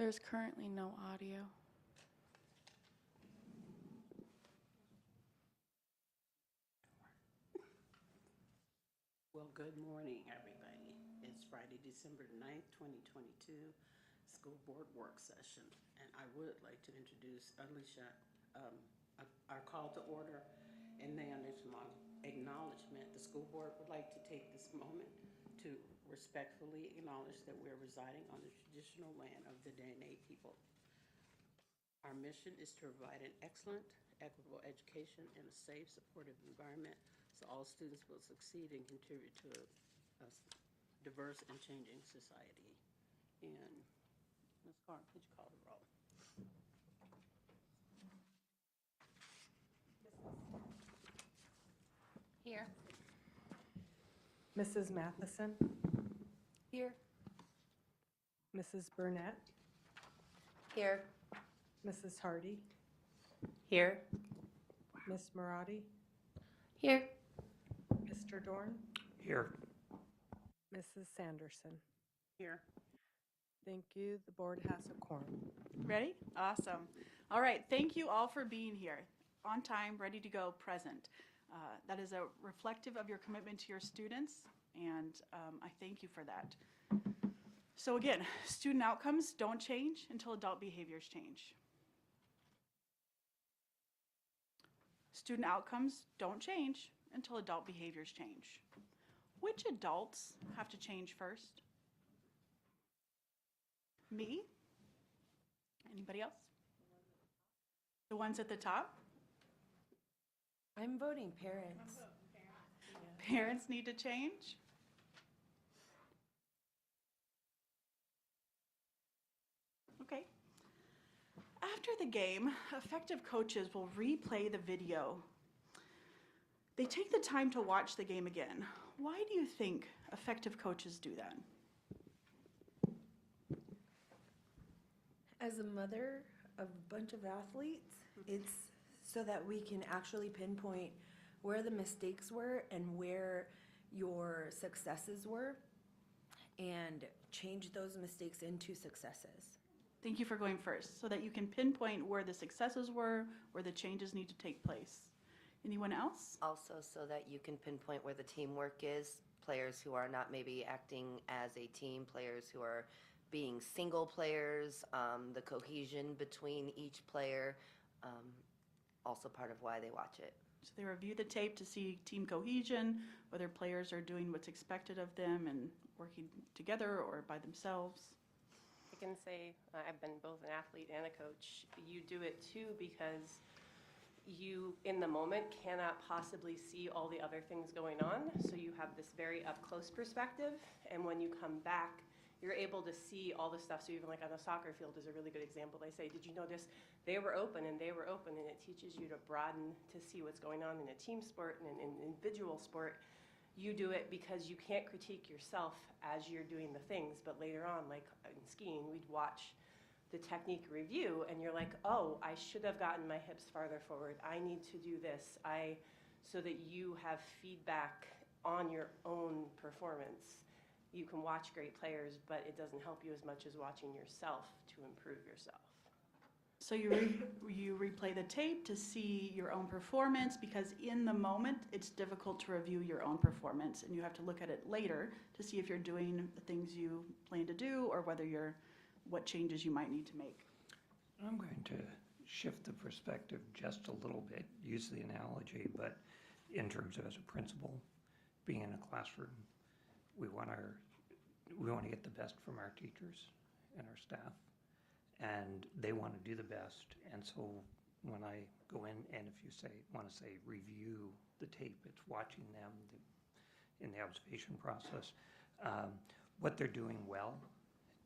There's currently no audio. Well, good morning, everybody. It's Friday, December 9th, 2022, school board work session. And I would like to introduce Alicia, our call to order, and then there's my acknowledgement. The school board would like to take this moment to respectfully acknowledge that we're residing on the traditional land of the Dene people. Our mission is to provide an excellent, equitable education in a safe, supportive environment so all students will succeed and contribute to a diverse and changing society. And Ms. Carr, could you call the roll? Here. Mrs. Matheson, Here. Mrs. Burnett, Here. Mrs. Hardy, Here. Miss Marati, Here. Mr. Dorn, Here. Mrs. Sanderson. Here. Thank you. The board has a quorum. Ready? Awesome. All right, thank you all for being here. On time, ready to go, present. That is a reflective of your commitment to your students, and I thank you for that. So again, student outcomes don't change until adult behaviors change. Student outcomes don't change until adult behaviors change. Which adults have to change first? Me? Anybody else? The ones at the top? I'm voting parents. Parents need to change? Okay. After the game, effective coaches will replay the video. They take the time to watch the game again. Why do you think effective coaches do that? As a mother of a bunch of athletes, it's so that we can actually pinpoint where the mistakes were and where your successes were and change those mistakes into successes. Thank you for going first, so that you can pinpoint where the successes were, where the changes need to take place. Anyone else? Also, so that you can pinpoint where the teamwork is, players who are not maybe acting as a team, players who are being single players, the cohesion between each player, also part of why they watch it. So they review the tape to see team cohesion, whether players are doing what's expected of them and working together or by themselves. I can say I've been both an athlete and a coach. You do it too because you, in the moment, cannot possibly see all the other things going on. So you have this very up-close perspective, and when you come back, you're able to see all the stuff. So even like on a soccer field is a really good example. They say, did you notice they were open and they were open? And it teaches you to broaden to see what's going on in a team sport and in an individual sport. You do it because you can't critique yourself as you're doing the things, but later on, like in skiing, we'd watch the technique review and you're like, oh, I should have gotten my hips farther forward. I need to do this. So that you have feedback on your own performance. You can watch great players, but it doesn't help you as much as watching yourself to improve yourself. So you replay the tape to see your own performance, because in the moment it's difficult to review your own performance, and you have to look at it later to see if you're doing the things you plan to do or what changes you might need to make. I'm going to shift the perspective just a little bit, use the analogy, but in terms of as a principal, being in a classroom, we want to get the best from our teachers and our staff, and they want to do the best. And so when I go in, and if you want to say review the tape, it's watching them in the observation process, what they're doing well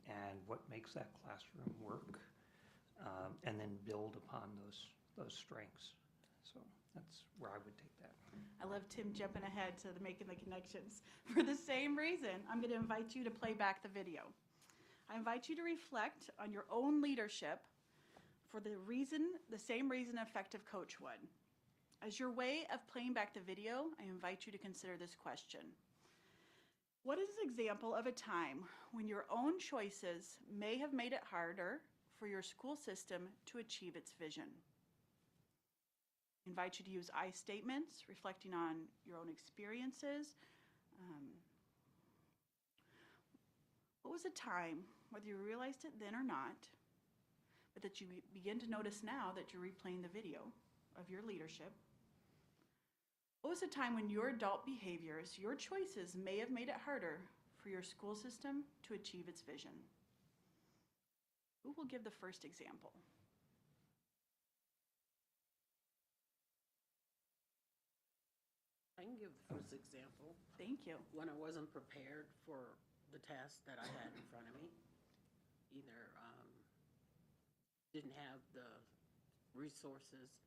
and what makes that classroom work, and then build upon those strengths. So that's where I would take that. I love Tim jumping ahead to making the connections. For the same reason, I'm going to invite you to play back the video. I invite you to reflect on your own leadership for the same reason an effective coach would. As your way of playing back the video, I invite you to consider this question. What is an example of a time when your own choices may have made it harder for your school system to achieve its vision? I invite you to use I statements, reflecting on your own experiences. What was a time, whether you realized it then or not, but that you begin to notice now that you're replaying the video of your leadership? What was a time when your adult behaviors, your choices, may have made it harder for your school system to achieve its vision? Who will give the first example? I can give the first example. Thank you. When I wasn't prepared for the task that I had in front of me, either didn't have the resources,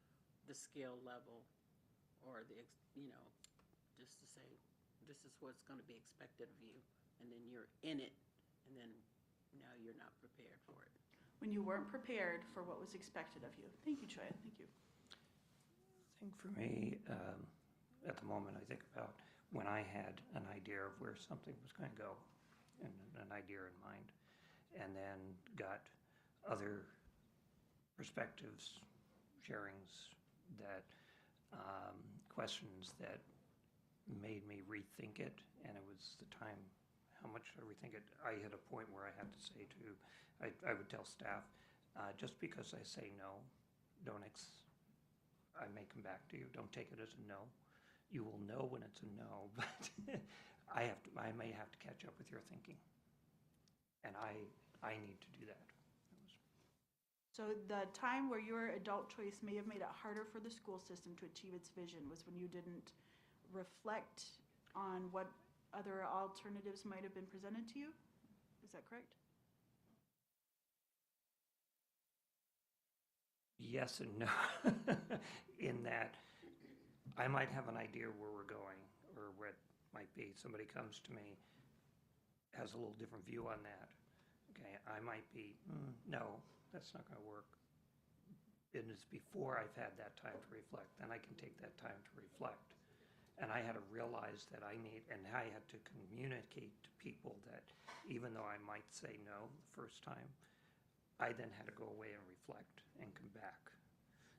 the skill level, or just to say, this is what's going to be expected of you, and then you're in it, and then now you're not prepared for it. When you weren't prepared for what was expected of you. Thank you, Choya. Thank you. I think for me, at the moment, I think about when I had an idea of where something was going to go and an idea in mind, and then got other perspectives, sharings, that questions that made me rethink it, and it was the time, how much I rethink it. I hit a point where I had to say I would tell staff, just because I say no, I may come back to you, don't take it as a no. You will know when it's a no, but I may have to catch up with your thinking. And I need to do that. So the time where your adult choice may have made it harder for the school system to achieve its vision was when you didn't reflect on what other alternatives might have been presented to you? Is that correct? Yes and no, in that I might have an idea where we're going, or where it might be. Somebody comes to me, has a little different view on that. Okay, I might be, no, that's not going to work. And it's before I've had that time to reflect. Then I can take that time to reflect. And I had to realize that and I had to communicate to people that even though I might say no the first time, I then had to go away and reflect and come back.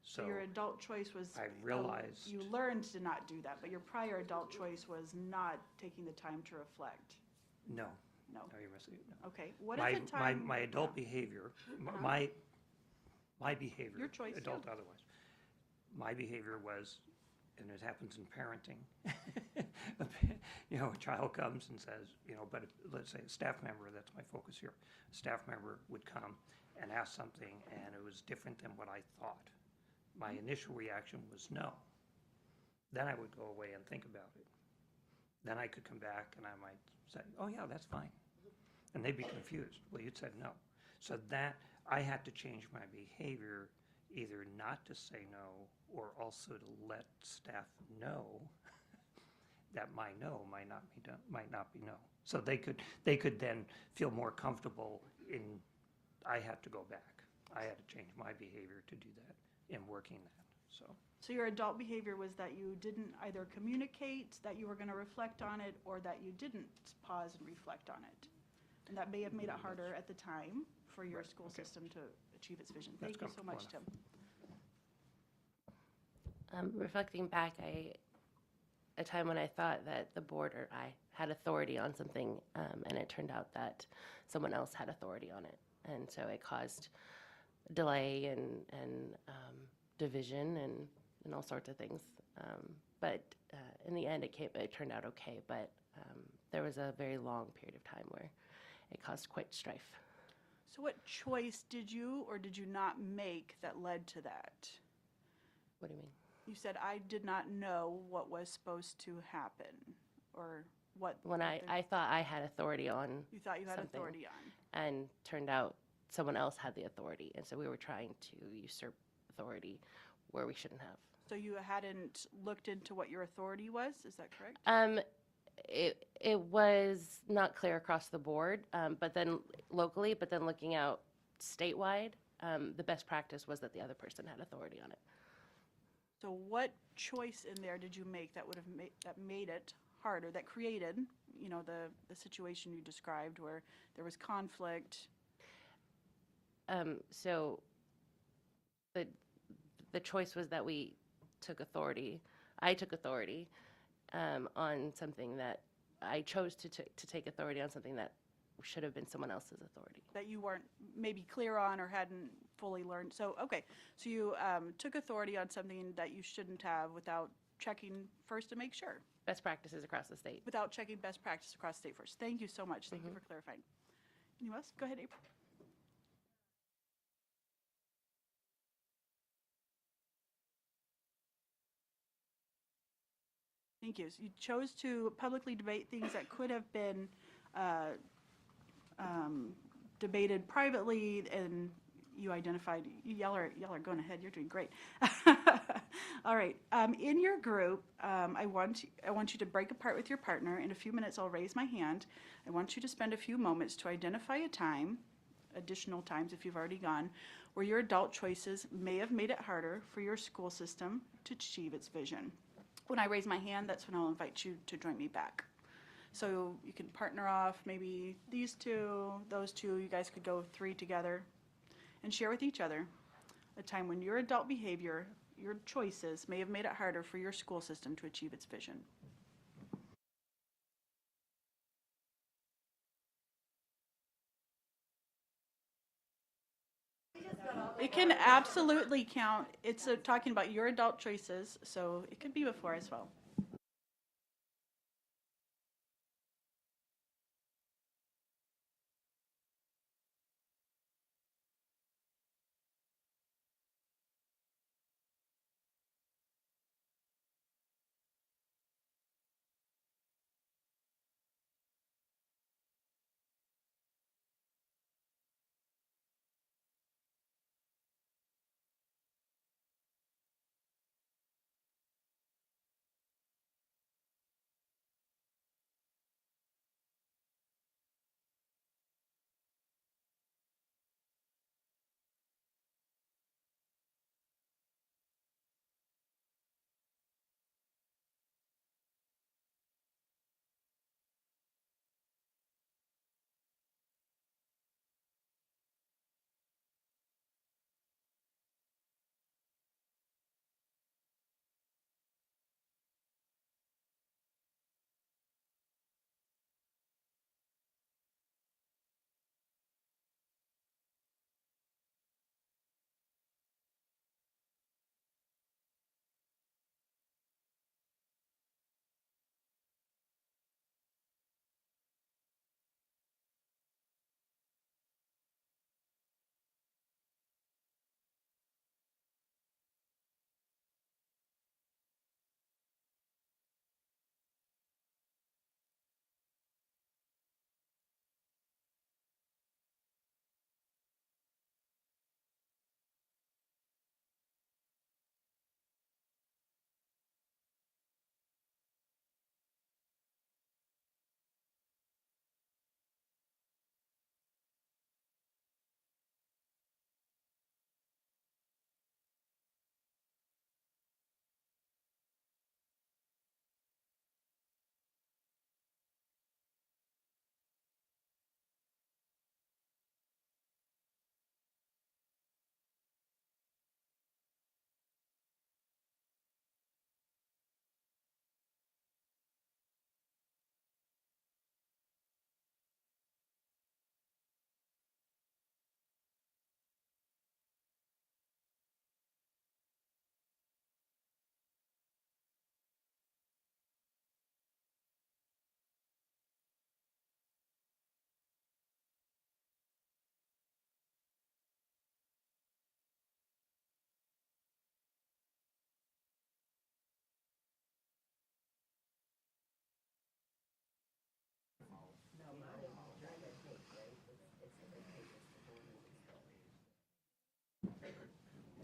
So your adult choice was, I realized. you learned to not do that, but your prior adult choice was not taking the time to reflect. No. No. No, you're missing it. No. Okay, what is a time? My adult behavior, my behavior. Your choice, Adult yeah. otherwise. My behavior was, and it happens in parenting, a child comes and says, but let's say a staff member, that's my focus here, a staff member would come and ask something and it was different than what I thought. My initial reaction was no. Then I would go away and think about it. Then I could come back and I might say, oh yeah, that's fine. And they'd be confused. Well, you'd said no. So that I had to change my behavior, either not to say no or also to let staff know that my no might not be no. So they could then feel more comfortable in, I had to go back. I had to change my behavior to do that in working that, So your adult behavior was that you didn't either communicate that you were going to reflect on it or that you didn't pause and reflect on it. And that may have made it harder at the time for your school system to achieve its vision. That's Thank you so much, comfortable Tim. Reflecting back, a time when I thought that the board or I had authority on something, and it turned out that someone else had authority on it. And so it caused delay and division and all sorts of things. But in the end, it turned out okay. But there was a very long period of time where it caused quite strife. So what choice did you or did you not make that led to that? What do you mean? You said, I did not know what was supposed to happen, or what. When I thought I had authority on You thought you had something. authority on. And turned out someone else had the authority. And so we were trying to usurp authority where we shouldn't have. So you hadn't looked into what your authority was, is that correct? It was not clear across the board, but then locally, but then looking out statewide, the best practice was that the other person had authority on it. So what choice in there did you make that would have made it harder, that created, you know, the situation you described where there was conflict? So the choice was that we took authority. I took authority on something that I chose to take authority on something that should have been someone else's authority. That you weren't maybe clear on or hadn't fully learned. So, okay, so you took authority on something that you shouldn't have without checking first to make sure, Best practices across the state. without checking best practice across state first. Thank you so much. Thank you for clarifying. Anyone else? Go ahead, April. Thank you. So you chose to publicly debate things that could have been debated privately, and you identified, y'all are going ahead, you're doing great. All right, in your group, I want you to break apart with your partner. In a few minutes, I'll raise my hand. I want you to spend a few moments to identify a time, additional times if you've already gone, where your adult choices may have made it harder for your school system to achieve its vision. When I raise my hand, that's when I'll invite you to join me back. So you can partner off, maybe these two, those two, you guys could go 3 together and share with each other a time when your adult behavior, your choices may have made it harder for your school system to achieve its vision. It can absolutely count. It's talking about your adult choices, so it could be before as well.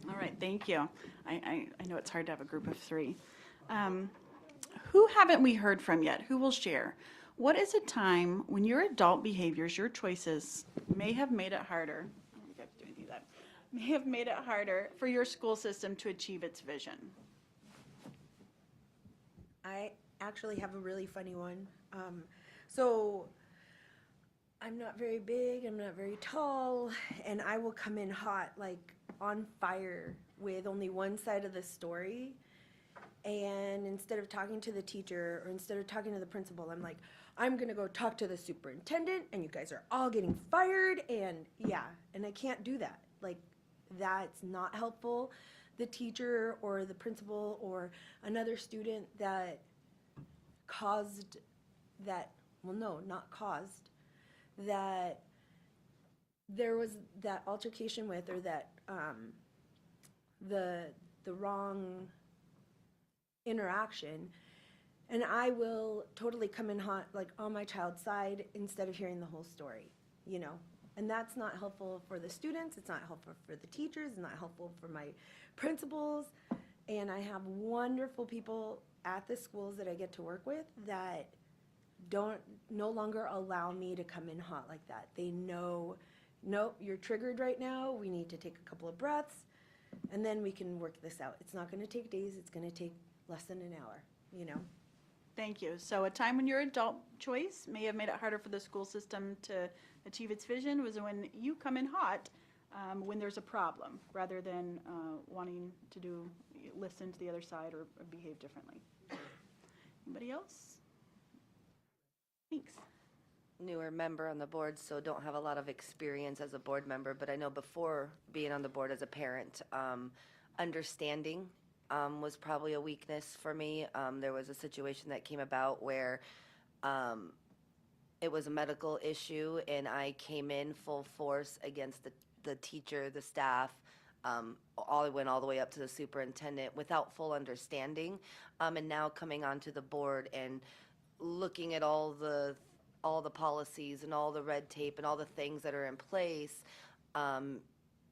All right, thank you. I know it's hard to have a group of 3. Who haven't we heard from yet? Who will share? What is a time when your adult behaviors, your choices, may have made it harder? I don't think I have to do any of that. May have made it harder for your school system to achieve its vision. I actually have a really funny one. So I'm not very big, I'm not very tall, and I will come in hot, like on fire with only one side of the story. And instead of talking to the teacher or instead of talking to the principal, I'm like, I'm gonna go talk to the superintendent and you guys are all getting fired. And yeah, and I can't do that. Like, that's not helpful. The teacher or the principal or another student that caused that, well, no, not caused, that there was that altercation with, or that the wrong interaction, and I will totally come in hot, like on my child's side, instead of hearing the whole story, you know? And that's not helpful for the students, it's not helpful for the teachers, it's not helpful for my principals. And I have wonderful people at the schools that I get to work with that no longer allow me to come in hot like that. They know, nope, you're triggered right now, we need to take a couple of breaths, and then we can work this out. It's not gonna take days, it's gonna take less than an hour, you know? Thank you. So a time when your adult choice may have made it harder for the school system to achieve its vision was when you come in hot when there's a problem, rather than wanting to listen to the other side or behave differently. Anybody else? Thanks. Newer member on the board, so don't have a lot of experience as a board member, but I know before being on the board as a parent, understanding was probably a weakness for me. There was a situation that came about where it was a medical issue, and I came in full force against the teacher, the staff. I went all the way up to the superintendent without full understanding. And now coming onto the board and looking at all the policies and all the red tape and all the things that are in place,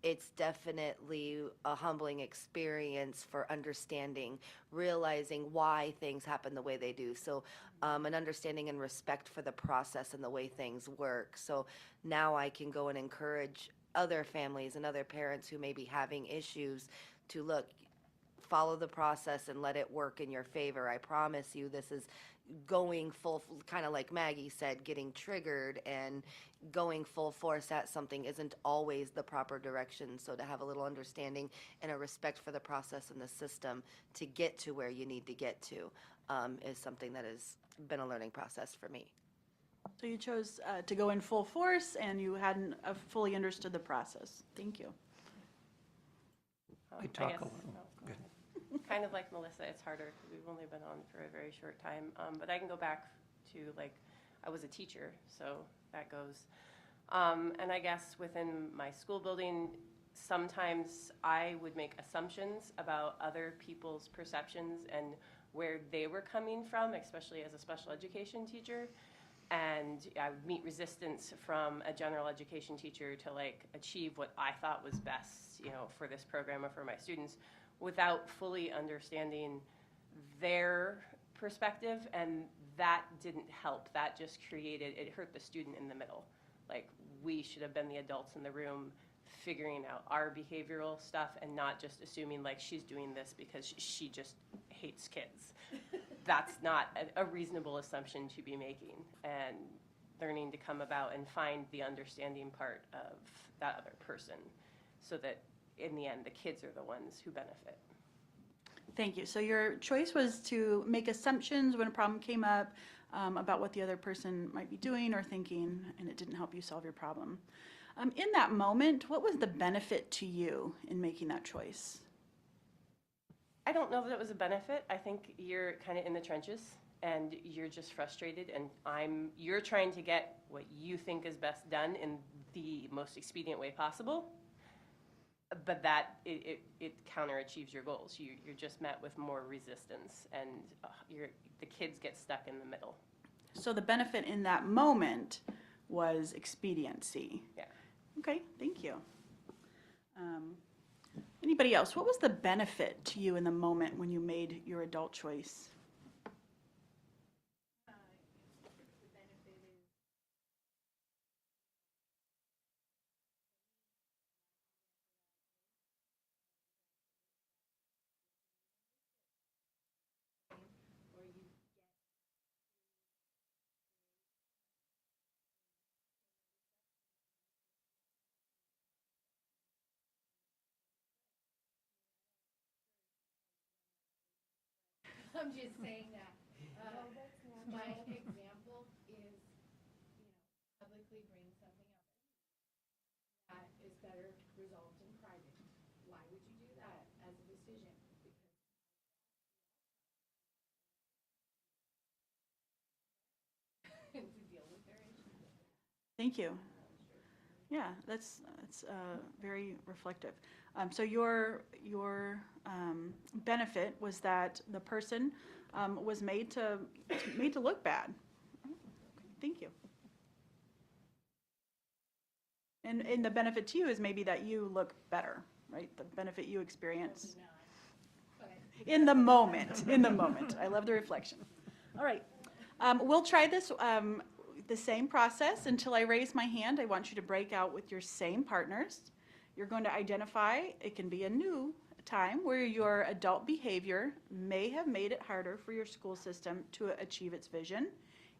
it's definitely a humbling experience for understanding, realizing why things happen the way they do. So an understanding and respect for the process and the way things work. So now I can go and encourage other families and other parents who may be having issues to look, follow the process and let it work in your favor. I promise you this is going full, kind of like Maggie said, getting triggered and going full force at something isn't always the proper direction. So to have a little understanding and a respect for the process and the system to get to where you need to get to is something that has been a learning process for me. So you chose to go in full force and you hadn't fully understood the process. Thank you. I talk guess- a little. oh, Good. Kind of like Melissa, it's harder because we've only been on for a very short time. But I can go back to, like, I was a teacher, so that goes. And I guess within my school building, sometimes I would make assumptions about other people's perceptions and where they were coming from, especially as a special education teacher. And I would meet resistance from a general education teacher to, like, achieve what I thought was best, you know, for this program or for my students, without fully understanding their perspective, and that didn't help. That just it hurt the student in the middle. Like, we should have been the adults in the room figuring out our behavioral stuff and not just assuming, like, she's doing this because she just hates kids. That's not a reasonable assumption to be making, and learning to come about and find the understanding part of that other person so that in the end, the kids are the ones who benefit. Thank you. So your choice was to make assumptions when a problem came up about what the other person might be doing or thinking, and it didn't help you solve your problem. In that moment, what was the benefit to you in making that choice? I don't know that it was a benefit. I think you're kind of in the trenches and you're just frustrated, and you're trying to get what you think is best done in the most expedient way possible. But that it counterachieves your goals. You're just met with more resistance, and the kids get stuck in the middle. So the benefit in that moment was expediency. Yeah. Okay, thank you. Anybody else? What was the benefit to you in the moment when you made your adult choice? I'm just saying that. My example is, publicly bring something up that is better resolved in private. Why would you do that as a decision? Because to deal with their issues. Thank you. Yeah, that's very reflective. So your benefit was that the person was made to look bad. Thank you. And the benefit to you is maybe that you look better, right? The benefit you experience in the moment. In the moment. I love the reflection. All right. We'll try this. The same process until I raise my hand. I want you to break out with your same partners. You're going to identify, it can be a new time where your adult behavior may have made it harder for your school system to achieve its vision,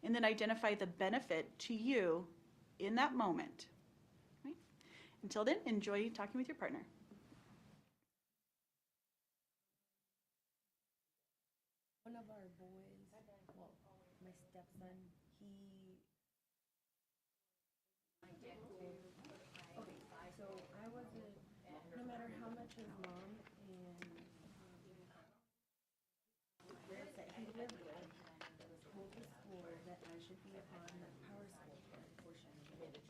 and then identify the benefit to you in that moment. Right? Until then, enjoy talking with your partner. One of our boys, well, my stepson, so I wasn't, no matter how much his mom and that he lived with, told the school that I should be on the power school portion. It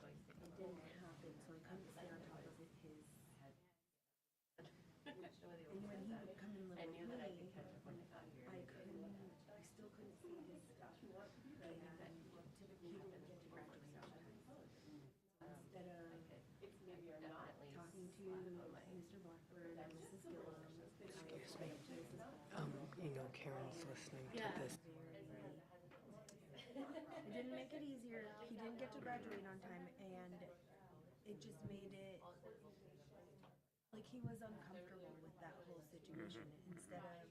didn't happen, so I couldn't stay on top of his. And when he would come and live with me, I still couldn't see his stuff. And he didn't get to graduate instead of talking to Mr. Blackburn and Mrs. Gillum, I explained to Mrs. Karen's listening to this. It didn't make it easier. He didn't get to graduate on time, and it just made it like he was uncomfortable with that whole situation. Instead of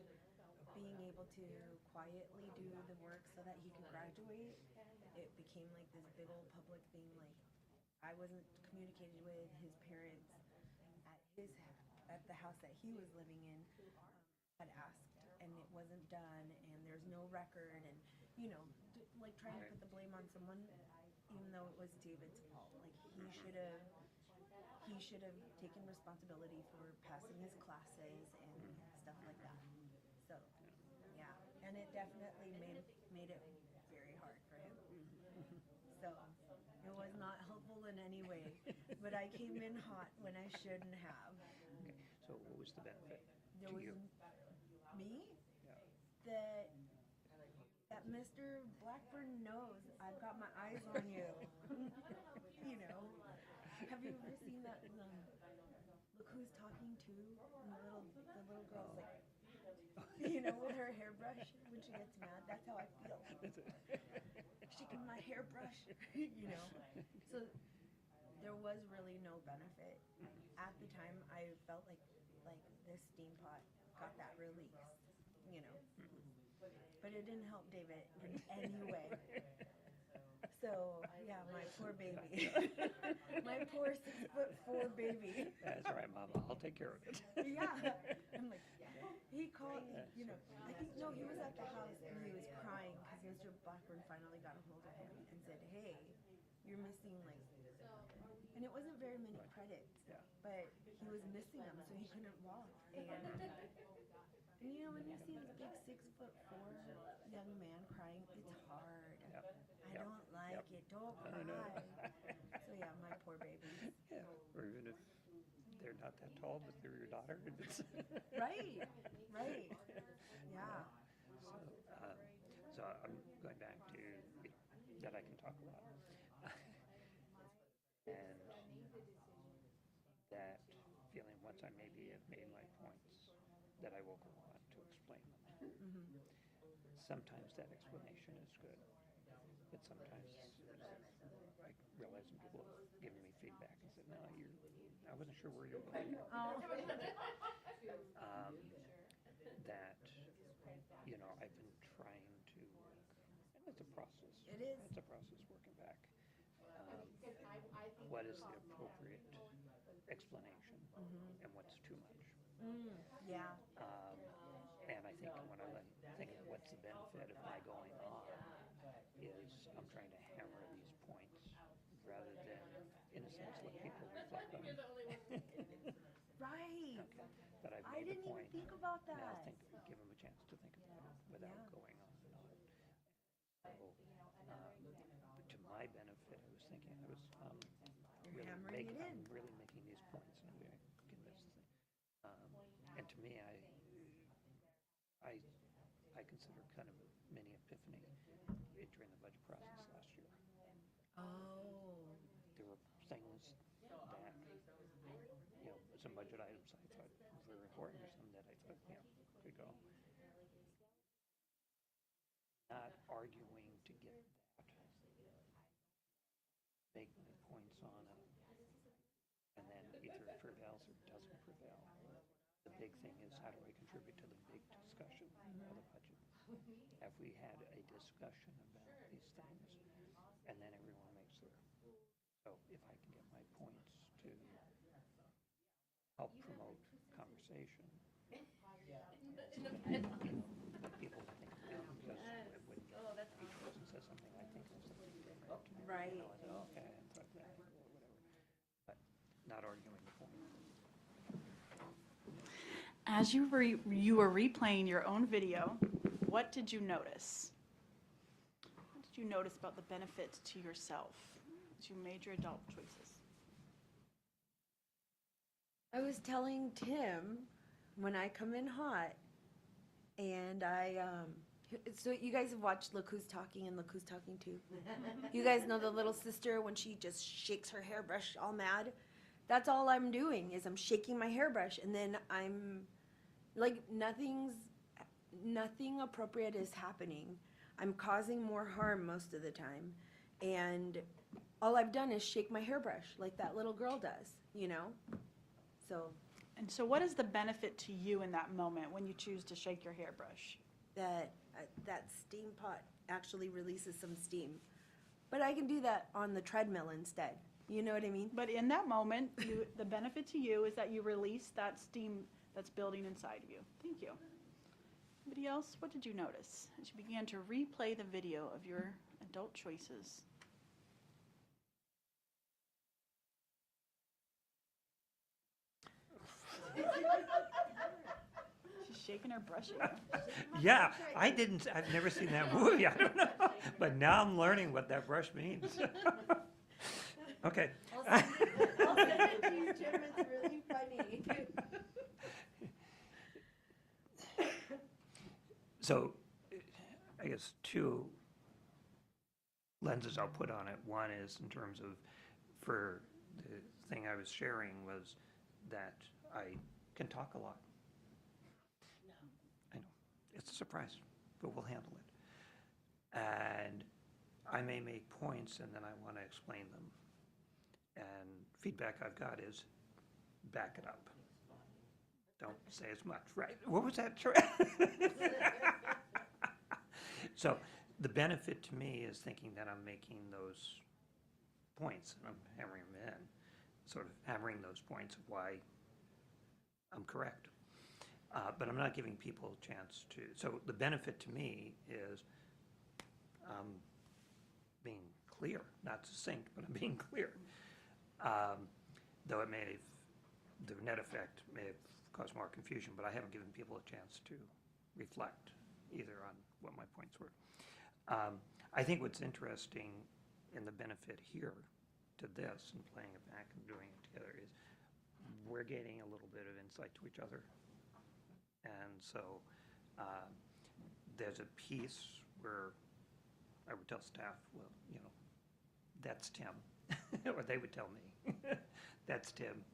being able to quietly do the work so that he could graduate, it became like this big old public thing. Like I wasn't communicating with his parents at the house that he was living in. Had asked, and it wasn't done, and there's no record, and like trying to put the blame on someone, even though it was David's fault. Like he should have taken responsibility for passing his classes and stuff like that. So yeah, and it definitely made it very hard for him. So it was not helpful in any way, but I came in hot when I shouldn't have. Okay, so what was the benefit There to was you? me Yeah. that Mr. Blackburn knows I've got my eyes on you. Have you ever seen that? Look who's talking to, and the little girl's like, with her hairbrush when she gets mad. That's how I feel. Shaking my hairbrush, So there was really no benefit. At the time, I felt like this steam pot got that release, But it didn't help David in any way. So, yeah, my poor baby. My poor 6'4" baby. That's all right, Mama. I'll take care of it. Yeah. I'm like, he called, I think, no, he was at the house and he was crying because Mr. Blackburn finally got a hold of him and said, hey, you're missing, and it wasn't very many credits, but he was missing them, so he couldn't walk. And when you see this big 6'4" young man crying, it's hard. I don't like it. Don't cry. So yeah, my poor baby. Yeah, or even if they're not that tall, but they're your daughter. Right. Yeah. So I'm going back to that I can talk about. And that feeling once I maybe have made my points, that I will go on to explain them. Sometimes that explanation is good, but sometimes I realize when people have given me feedback and said, no, I wasn't sure where you're going. That, I've been trying to work, and it's a process. It is. It's a process working back. What is the appropriate explanation and what's too much? Yeah. And I think when I think of what benefit of my going on is I'm trying to hammer these points rather than, in a sense, let people reflect on them. Right. Okay, but I've I made the didn't even point. think about Now that. give them a chance to think about it without going on and on. So, to my benefit, I was thinking, You're hammering it in. I'm really making these points, and I'm going to convince them. And to me, I consider kind of a mini epiphany during the budget process last year. Oh. There were things that, some budget items I thought were very important, some that I thought, could go. Not arguing to get that, making the points on it, and then either it prevails or doesn't prevail. The big thing is, how do I contribute to the big discussion of the budget? Have we had a discussion about these things, and then everyone makes their, so if I can get my points to help promote conversation, people to think about, because when each person says something, I think of something different. Right. I said, okay, I thought that, or whatever, but not arguing the point. As you were replaying your own video, what did you notice? What did you notice about the benefits to yourself as you made your adult choices? I was telling Tim when I come in hot, and so you guys have watched Look Who's Talking and Look Who's Talking Too? You guys know the little sister when she just shakes her hairbrush all mad? That's all I'm doing, is I'm shaking my hairbrush, and then I'm like, nothing appropriate is happening. I'm causing more harm most of the time, and all I've done is shake my hairbrush like that little girl does, So And so what is the benefit to you in that moment when you choose to shake your hairbrush? that steam pot actually releases some steam, but I can do that on the treadmill instead. You know what I mean? But in that moment, the benefit to you is that you release that steam that's building inside of you. Thank you. Anybody else? What did you notice as you began to replay the video of your adult choices? She's shaking her brush at you. Yeah, I've never seen that movie, I don't know, but now I'm learning what that brush means. Okay. I'll send it to you, Jim. It's really funny. So, I guess two lenses I'll put on it. One is in terms of, for the thing I was sharing was that I can talk a lot. I know, it's a surprise, but we'll handle it. And I may make points and then I want to explain them. And feedback I've got is, back it up. Don't say as much, right? What was that? So the benefit to me is thinking that I'm making those points, and I'm hammering them in, sort of hammering those points of why I'm correct. But I'm not giving people a chance to, so the benefit to me is being clear, not succinct, but I'm being clear. Though it may have, the net effect may have caused more confusion, but I haven't given people a chance to reflect either on what my points were. I think what's interesting in the benefit here to this and playing it back and doing it together is we're gaining a little bit of insight to each other. And so there's a piece where I would tell staff, well, that's Tim, or they would tell me, that's Tim.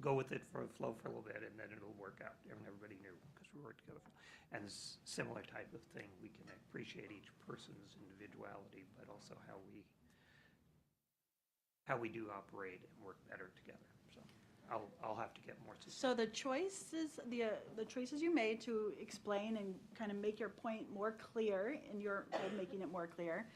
Go with it for a flow for a little bit, and then it'll work out. And everybody knew because we worked together. And similar type of thing, we can appreciate each person's individuality, but also how we do operate and work better together. So I'll have to get more. So the choices, the choices you made to explain and kind of make your point more clear, in your making it more clear,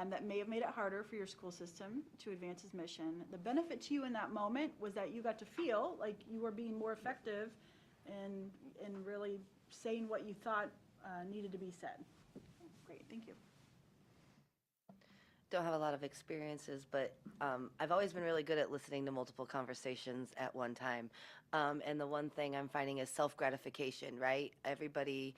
that may have made it harder for your school system to advance its mission. The benefit to you in that moment was that you got to feel like you were being more effective in really saying what you thought needed to be said. Great, thank you. Don't have a lot of experiences, but I've always been really good at listening to multiple conversations at one time. And the one thing I'm finding is self-gratification, right? Everybody,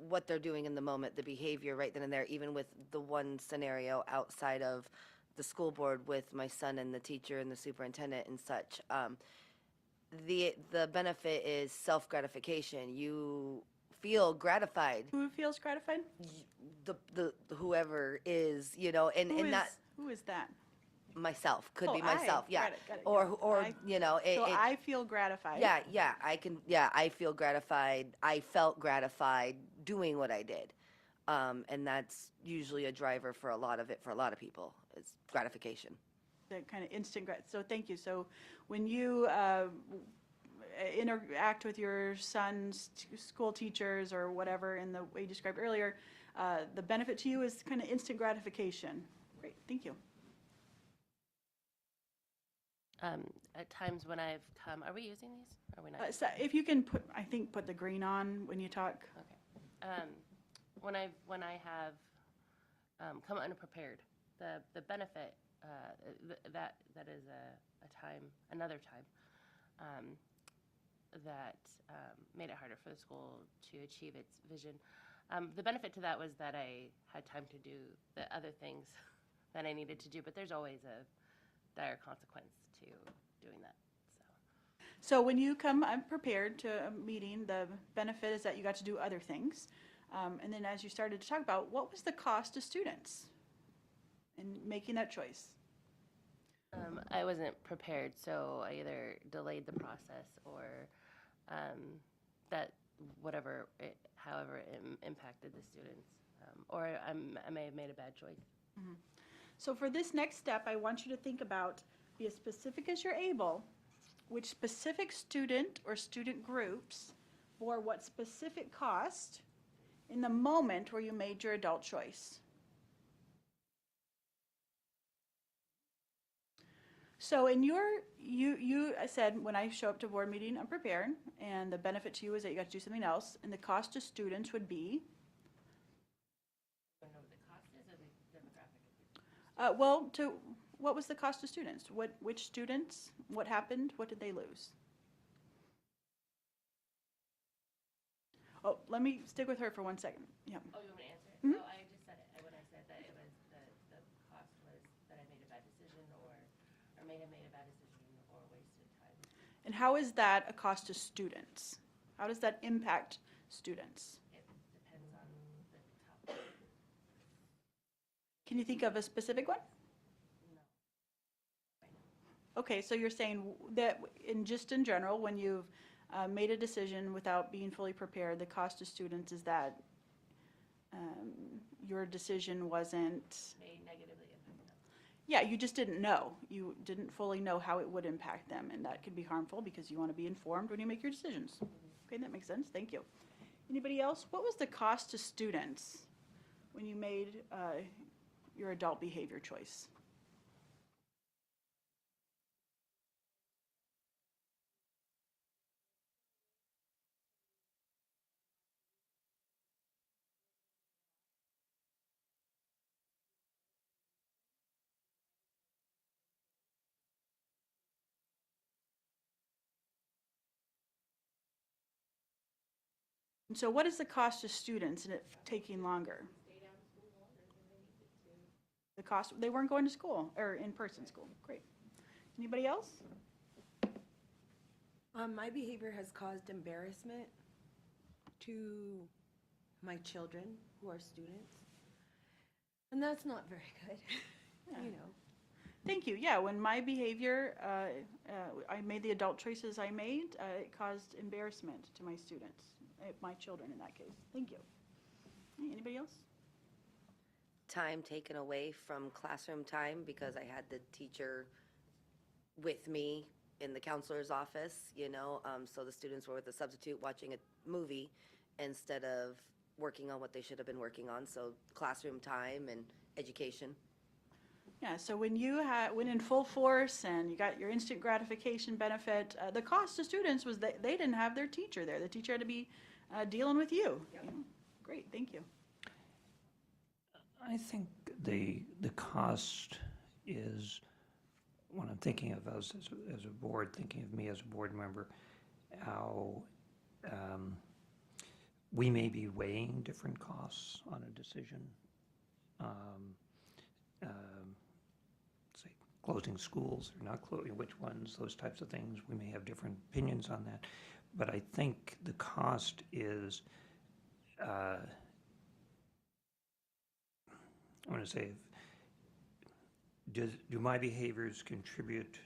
what they're doing in the moment, the behavior right then and there, even with the one scenario outside of the school board with my son and the teacher and the superintendent and such. The benefit is self-gratification. You feel gratified. Who feels gratified? The whoever is, you know, and not Who is that? myself, could Oh, be myself, I. yeah. Got it, Or I- you know, So I feel gratified. yeah, I feel gratified. I felt gratified doing what I did. And that's usually a driver for a lot of people, is gratification. The kind of instant so thank you. So when you interact with your son's school teachers or whatever in the way you described earlier, the benefit to you is kind of instant gratification. Great, thank you. At times when I've come, are we using these? Are we not? So if you can put the green on when you talk. Okay. When I have come unprepared, the benefit that is another time that made it harder for the school to achieve its vision. The benefit to that was that I had time to do the other things that I needed to do, but there's always a dire consequence to doing that. So when you come unprepared to a meeting, the benefit is that you got to do other things. And then as you started to talk about, what was the cost to students in making that choice? I wasn't prepared, so I either delayed the process or however it impacted the students, or I may have made a bad choice. Mm-hmm. So for this next step, I want you to think about, be as specific as you're able, which specific student or student groups bore what specific cost in the moment where you made your adult choice. So in you said, when I show up to board meeting, I'm prepared, and the benefit to you is that you got to do something else, and the cost to students would be? I don't know what the cost is or the demographic. What was the cost to students? Which students? What happened? What did they lose? Oh, let me stick with her for 1 second. Yeah. Oh, you want me to answer it? Mhm. No, I just said it when I said that it was the cost was that I made a bad decision or may have made a bad decision or wasted time. And how is that a cost to students? How does that impact students? It depends on the topic. Can you think of a specific one? Okay, so you're saying that in general, when you've made a decision without being fully prepared, the cost to students is that your decision wasn't... May negatively impact them. Yeah, you just didn't know. You didn't fully know how it would impact them, and that could be harmful because you want to be informed when you make your decisions. Okay, that makes sense. Thank you. Anybody else? What was the cost to students when you made your adult behavior choice? And so what is the cost to students in it taking longer? The cost, they weren't going to school, or in-person school. Great. Anybody else? My behavior has caused embarrassment to my children who are students. And that's not very good, you know. Thank you. Yeah, when my behavior, I made the adult choices I made, it caused embarrassment to my students, my children in that case. Thank you. Anybody else? Time taken away from classroom time because I had the teacher with me in the counselor's office, you know, so the students were with a substitute watching a movie instead of working on what they should have been working on. So classroom time and education. Yeah, so when you went in full force and you got your instant gratification benefit, the cost to students was that they didn't have their teacher there. The teacher had to be dealing with you. Great, thank you. I think the cost is, when I'm thinking of us as a board, thinking of me as a board member, how we may be weighing different costs on a decision. Say, closing schools or not closing, which ones, those types of things. We may have different opinions on that. But I think the cost is, I want to say, do my behaviors contribute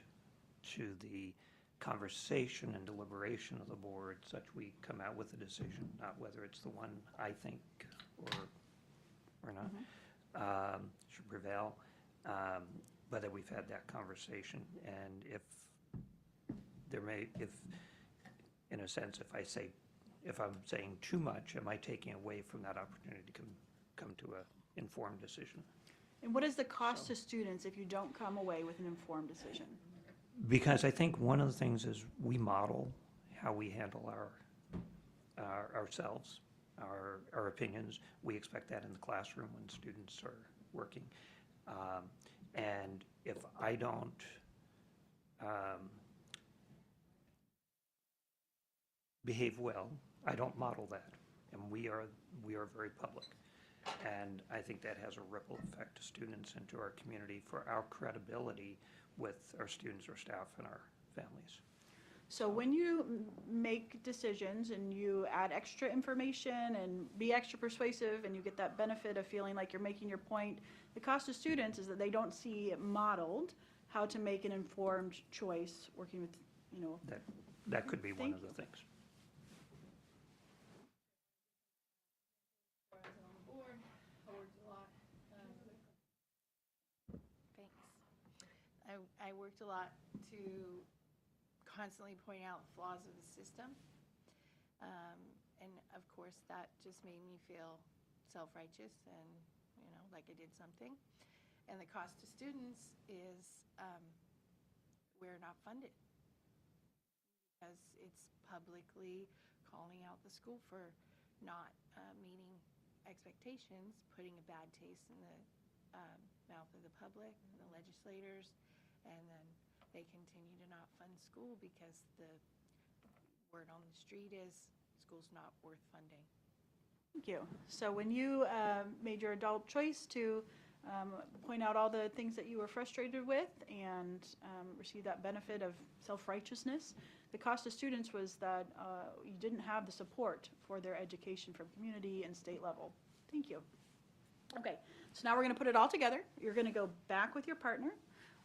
to the conversation and deliberation of the board such we come out with a decision, not whether it's the one I think or not, should prevail, but that we've had that conversation. And if in a sense, if I'm saying too much, am I taking away from that opportunity to come to an informed decision? And what is the cost to students if you don't come away with an informed decision? Because I think one of the things is we model how we handle ourselves, our opinions. We expect that in the classroom when students are working. And if I don't behave well, I don't model that. And we are very public. And I think that has a ripple effect to students and to our community for our credibility with our students, our staff, and our families. So when you make decisions and you add extra information and be extra persuasive and you get that benefit of feeling like you're making your point, the cost to students is that they don't see it modeled how to make an informed choice working with, That could be one Thank of the things. Before I was on the board, I worked a lot. Thanks. I worked a lot to constantly point out flaws of the system. And of course, that just made me feel self-righteous and, like I did something. And the cost to students is we're not funded because it's publicly calling out the school for not meeting expectations, putting a bad taste in the mouth of the public and the legislators, and then they continue to not fund school because the word on the street is school's not worth funding. Thank you. So when you made your adult choice to point out all the things that you were frustrated with and receive that benefit of self-righteousness, the cost to students was that you didn't have the support for their education from community and state level. Thank you. Okay, so now we're going to put it all together. You're going to go back with your partner.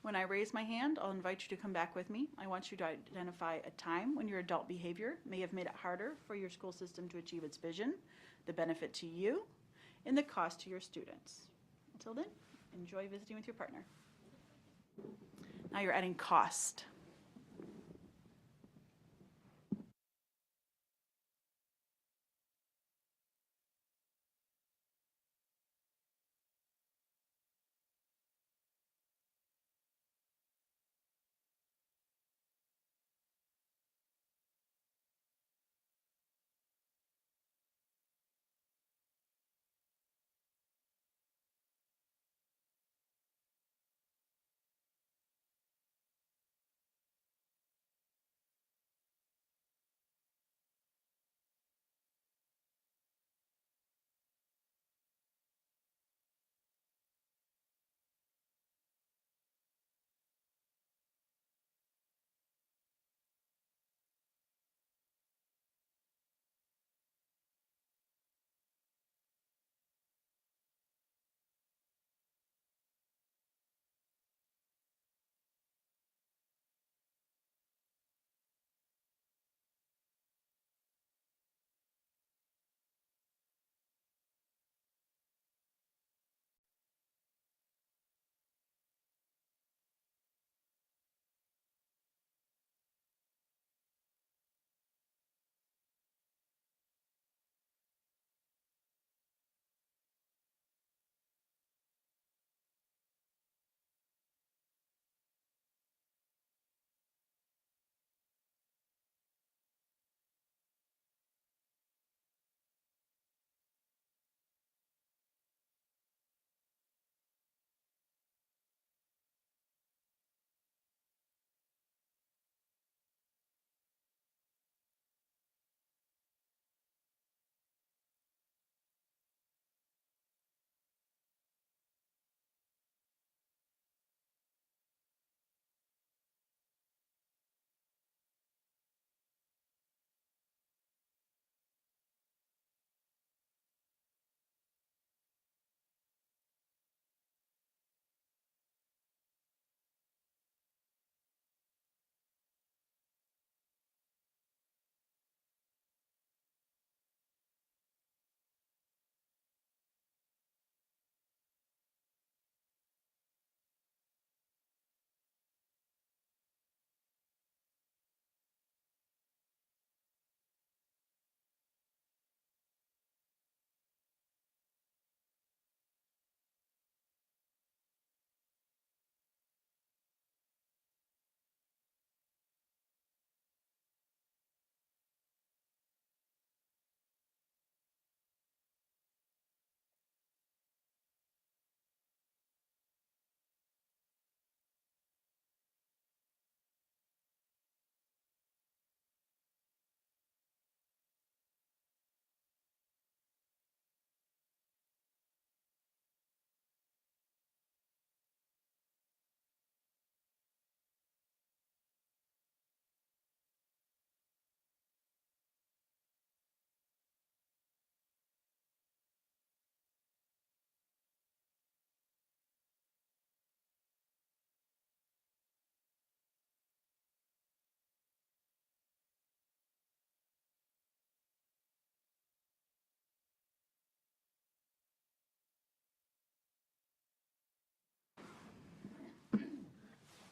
When I raise my hand, I'll invite you to come back with me. I want you to identify a time when your adult behavior may have made it harder for your school system to achieve its vision, the benefit to you, and the cost to your students. Until then, enjoy visiting with your partner. Now you're adding cost.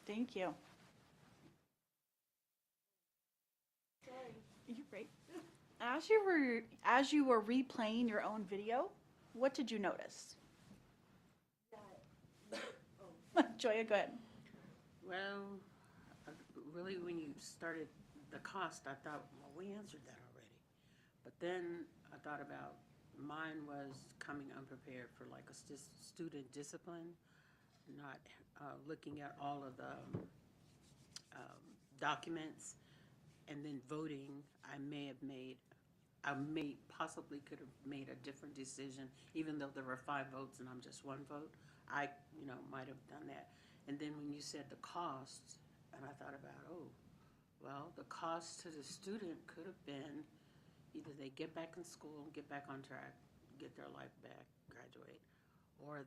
Thank you. You're great. As you were replaying your own video, what did you notice? Joya, go ahead. Well, really, when you started the cost, I thought, well, we answered that already. But then I thought about mine was coming unprepared for like a student discipline, not looking at all of the documents, and then voting. Possibly could have made a different decision, even though there were 5 votes and I'm just 1 vote. I, might have done that. And then when you said the cost, and I thought about, well, the cost to the student could have been either they get back in school, get back on track, get their life back, graduate, or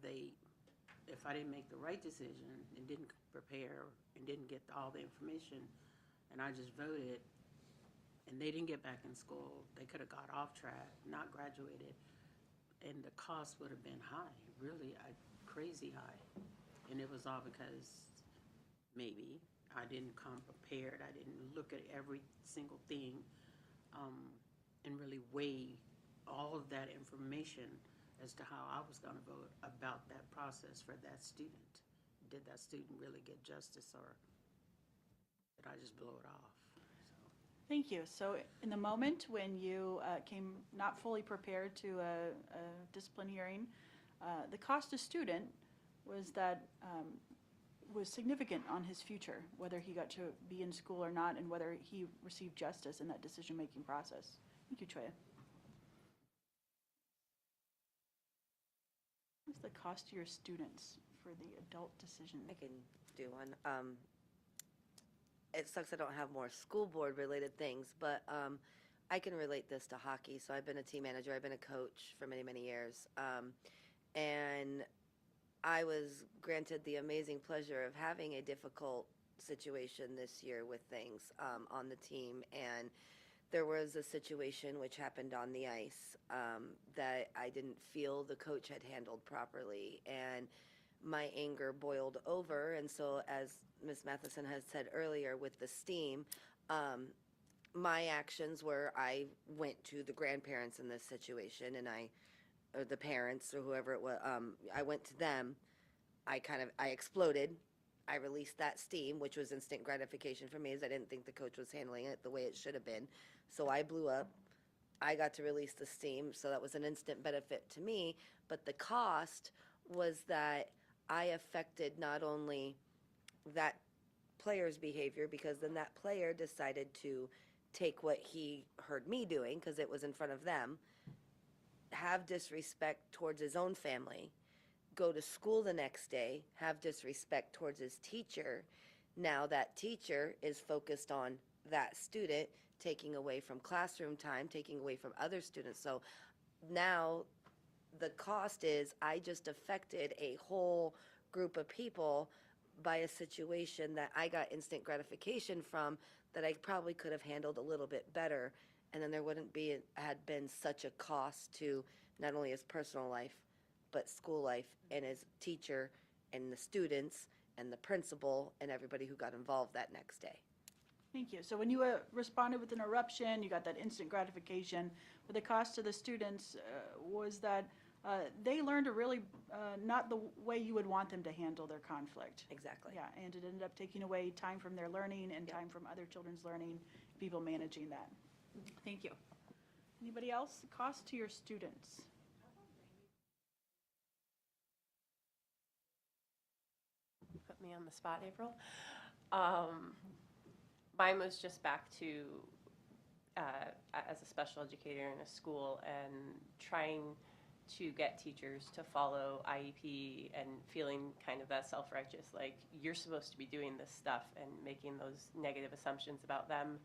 if I didn't make the right decision and didn't prepare and didn't get all the information, and I just voted, and they didn't get back in school, they could have got off track, not graduated, and the cost would have been high, really, crazy high. And it was all because maybe I didn't come prepared, I didn't look at every single thing, and really weigh all of that information as to how I was gonna vote about that process for that student. Did that student really get justice, or did I just blow it off? Thank you. So in the moment when you came not fully prepared to a discipline hearing, the cost to student was was significant on his future, whether he got to be in school or not, and whether he received justice in that decision-making process. Thank you, Choya. What's the cost to your students for the adult decision? I can do one. It sucks I don't have more school board related things, but I can relate this to hockey. So I've been a team manager, I've been a coach for many, many years. And I was granted the amazing pleasure of having a difficult situation this year with things on the team. And there was a situation which happened on the ice that I didn't feel the coach had handled properly. And my anger boiled over, and so as Ms. Matheson has said earlier with the STEAM, my actions were I went to the grandparents in this situation, and or the parents or whoever it was, I went to them, I exploded, I released that steam, which was instant gratification for me, as I didn't think the coach was handling it the way it should have been, so I blew up. I got to release the steam, so that was an instant benefit to me, but the cost was that I affected not only that player's behavior, because then that player decided to take what he heard me doing, because it was in front of them, have disrespect towards his own family, go to school the next day, have disrespect towards his teacher. Now that teacher is focused on that student, taking away from classroom time, taking away from other students. So now the cost is I just affected a whole group of people by a situation that I got instant gratification from that I probably could have handled a little bit better, and then there wouldn't had been such a cost to not only his personal life but school life and his teacher and the students and the principal and everybody who got involved that next day. Thank you. So when you responded with an eruption, you got that instant gratification, but the cost to the students was that they learned to really not the way you would want them to handle their conflict. Exactly. Yeah, and it ended up taking away time from their learning and time from other children's learning, people managing that. Thank you. Anybody else? Cost to your students? Put me on the spot, April. Mine was just back to as a special educator in a school and trying to get teachers to follow IEP and feeling kind of that self-righteous, like you're supposed to be doing this stuff, and making those negative assumptions about them.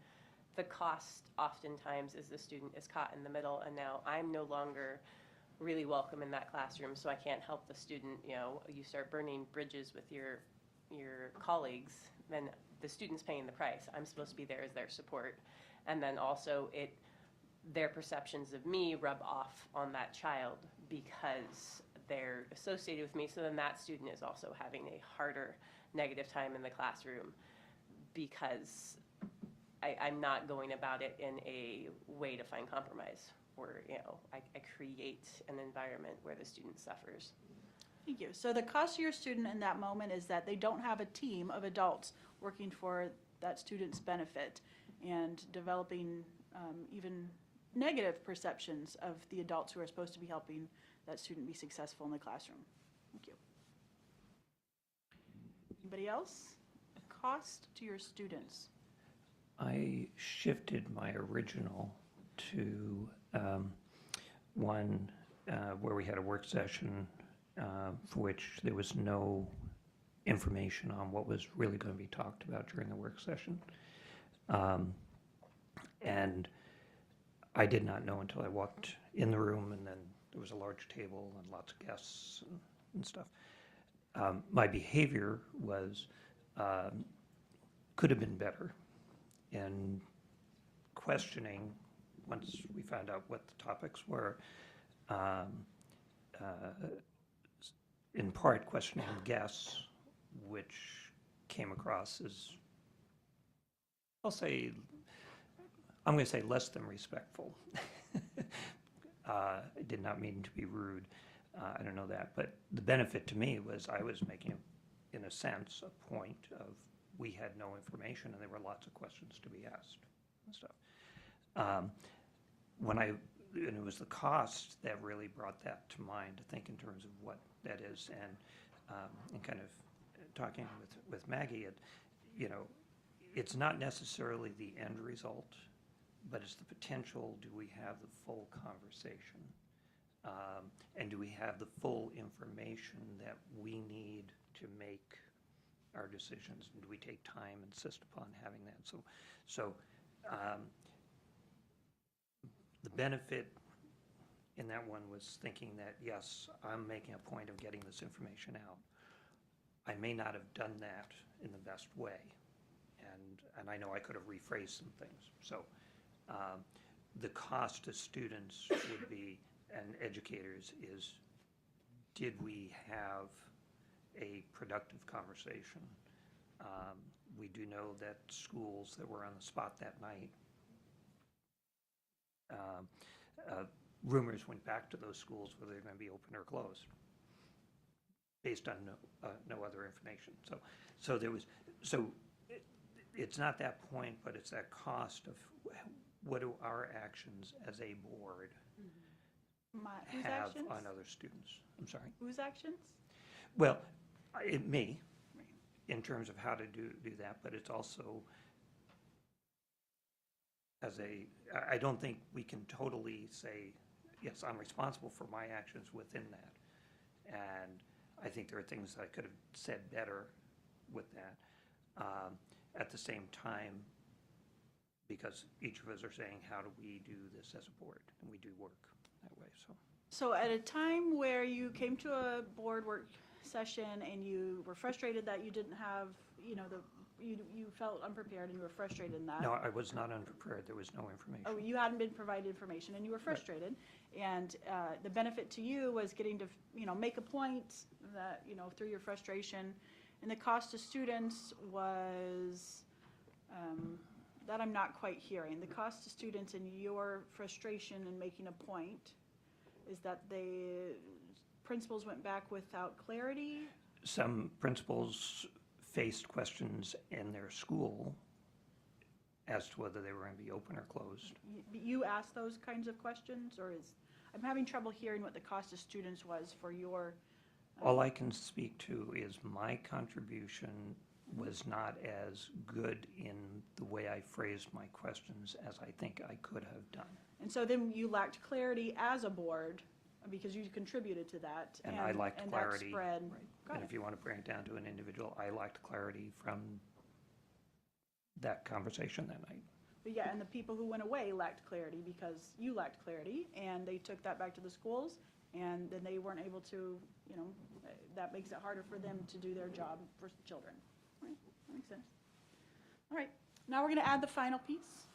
The cost oftentimes is the student is caught in the middle, and now I'm no longer really welcome in that classroom, so I can't help the student. You start burning bridges with your colleagues, then the student's paying the price. I'm supposed to be there as their support. And then also their perceptions of me rub off on that child because they're associated with me. So then that student is also having a harder negative time in the classroom because I'm not going about it in a way to find compromise, or, I create an environment where the student suffers. Thank you. So the cost to your student in that moment is that they don't have a team of adults working for that student's benefit and developing even negative perceptions of the adults who are supposed to be helping that student be successful in the classroom. Thank you. Anybody else? Cost to your students. I shifted my original to one where we had a work session for which there was no information on what was really going to be talked about during the work session. And I did not know until I walked in the room, and then there was a large table and lots of guests and stuff. My behavior was, could have been better in questioning, once we found out what the topics were, in part questioning guests, which came across as, I'm going to say less than respectful. I did not mean to be rude. I don't know that. But the benefit to me was I was making, in a sense, a point of we had no information and there were lots of questions to be asked and stuff. And it was the cost that really brought that to mind, to think in terms of what that is. And kind of talking with Maggie, it's not necessarily the end result, but it's the potential. Do we have the full conversation? And do we have the full information that we need to make our decisions? And do we take time and insist upon having that? So the benefit in that one was thinking that, yes, I'm making a point of getting this information out. I may not have done that in the best way, and I know I could have rephrased some things. So the cost to students would be, and educators, is did we have a productive conversation? We do know that schools that were on the spot that night, rumors went back to those schools whether they're going to be open or closed, based on no other information. So there was, it's not that point, but it's that cost of what do our actions as a board Whose have actions? on other students. I'm sorry. Whose actions? Well, me, in terms of how to do that, but it's also I don't think we can totally say, yes, I'm responsible for my actions within that. And I think there are things that I could have said better with that. At the same time, because each of us are saying, how do we do this as a board? And we do work that way, So at a time where you came to a board work session and you were frustrated that you didn't have, you felt unprepared and you were frustrated in that. No, I was not unprepared. There was no information. Oh, you hadn't been provided information and you were frustrated. Right. And the benefit to you was getting to, make a point that, through your frustration. And the cost to students was, that I'm not quite hearing. The cost to students and your frustration in making a point is that the principals went back without clarity? Some principals faced questions in their school as to whether they were going to be open or closed. You asked those kinds of questions, or I'm having trouble hearing what the cost of students was for your. All I can speak to is my contribution was not as good in the way I phrased my questions as I think I could have done. And so then you lacked clarity as a board because you contributed to that. And I lacked clarity. That spread. Right. And if you want to bring it down to an individual, I lacked clarity from that conversation that night. But yeah, and the people who went away lacked clarity because you lacked clarity, and they took that back to the schools, and then they weren't able to, that makes it harder for them to do their job for children. Right? That makes sense. All right, now we're going to add the final piece.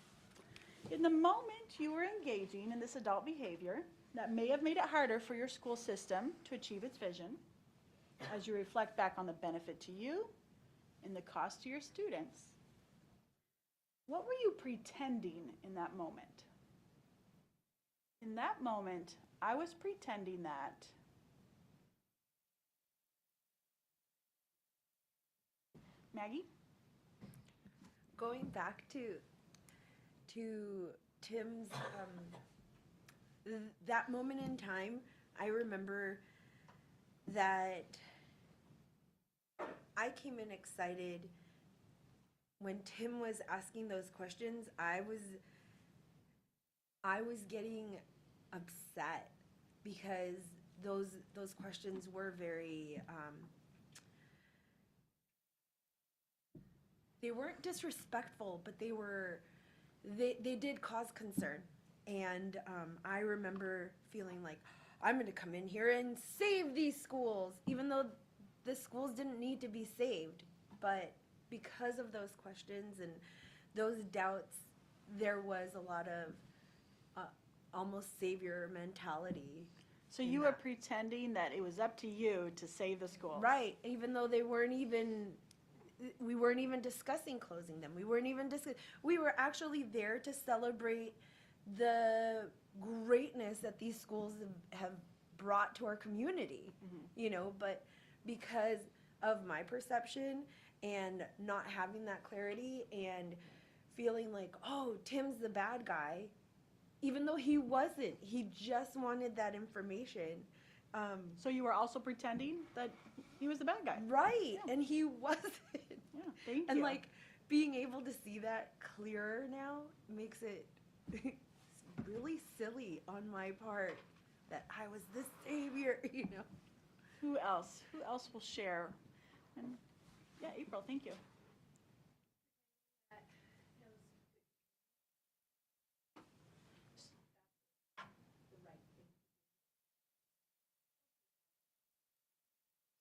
In the moment you were engaging in this adult behavior that may have made it harder for your school system to achieve its vision, as you reflect back on the benefit to you and the cost to your students. What were you pretending in that moment? In that moment, I was pretending that Maggie? Going back to Tim's that moment in time, I remember that I came in excited when Tim was asking those questions. I was getting upset because those questions were very they weren't disrespectful, but they did cause concern. And I remember feeling like, I'm going to come in here and save these schools, even though the schools didn't need to be saved. But because of those questions and those doubts, there was a lot of almost savior mentality. So you were pretending that it was up to you to save the schools. Right, even though we weren't even discussing closing them. We were actually there to celebrate the greatness that these schools have brought to our community, but because of my perception and not having that clarity and feeling like, oh, Tim's the bad guy, even though he wasn't, he just wanted that information. So you were also pretending that he was the bad guy. Right, and he wasn't. Yeah, thank you. And like being able to see that clearer now makes it really silly on my part that I was the savior, Who else? Who else will share? And yeah, April, thank you.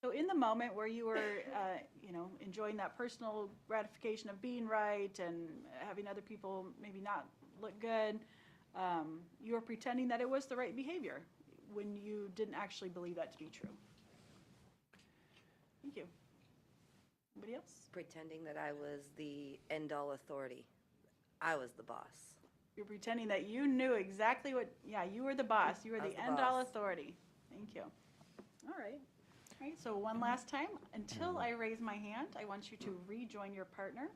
So in the moment where you were, enjoying that personal gratification of being right and having other people maybe not look good, you were pretending that it was the right behavior when you didn't actually believe that to be true. Thank you. Anybody else? Pretending that I was the end-all authority. I was the boss. You're pretending that you knew exactly you were the boss. You were I was the the end-all boss. authority. Thank you. All right. All right, so one last time, until I raise my hand, I want you to rejoin your partner.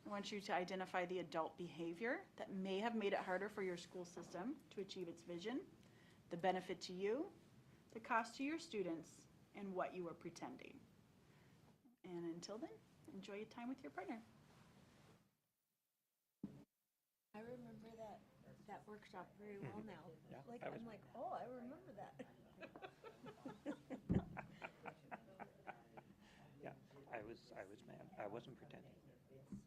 I want you to identify the adult behavior that may have made it harder for your school system to achieve its vision, the benefit to you, the cost to your students, and what you were pretending. And until then, enjoy your time with your partner. I remember that workshop very well now. Yeah, I'm like, oh, I remember that. Yeah, I was mad. I wasn't pretending.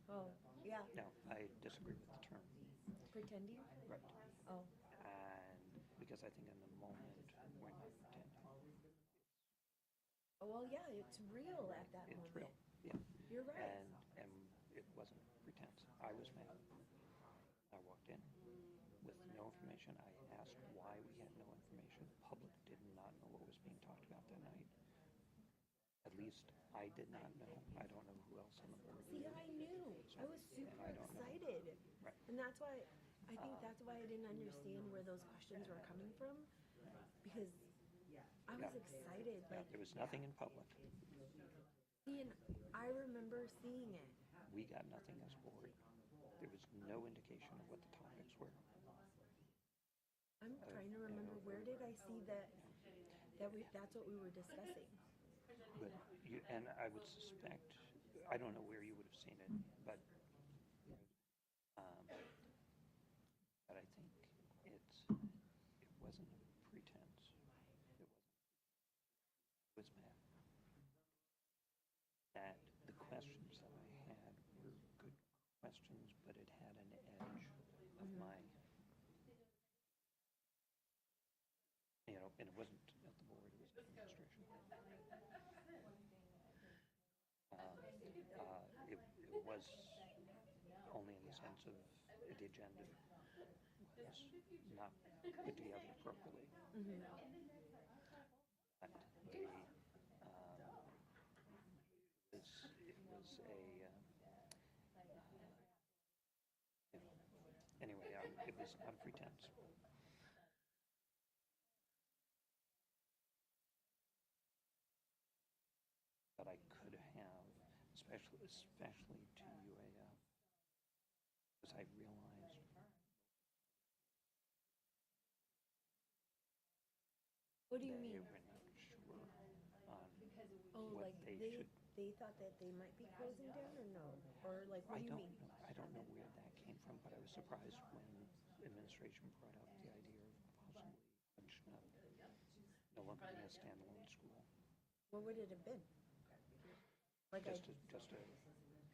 Oh, yeah, No, I disagree with the term. pretending? Right. Oh, And because I think in the moment, we're not pretending. well, yeah, it's real at that It's moment. real, yeah. You're right. And it wasn't pretense. I was mad. I walked in with no information. I asked why we had no information. The public did not know what was being talked about that night. At least I did not know. I don't know who else on the board See, knew. I knew. I was super I don't know. excited. Right. And that's why, I think that's why I didn't understand where those questions were coming from. Because I was excited. Yeah, Like, there was nothing in public. see, and I remember seeing it. We got nothing as board. There was no indication of what the topics were. I'm trying to remember, where did I see that's what we were discussing? But and I would suspect, I don't know where you would have seen it, but I think it wasn't pretense. It was mad. That the questions that I had were good questions, but it had an edge of my, and it wasn't at the board, it was administration. It was only in the sense of the agenda was not put together appropriately. But it was a is not a pretense. That I could have, especially to UAF, because I realized What do you they mean? were not sure on Oh, what like they should. they thought that they might be closing down or no? Or like, what I do you don't mean? know. I don't know where that came from, but I was surprised when administration brought up the idea of possibly no longer being a standalone school, What would it have been? Like just a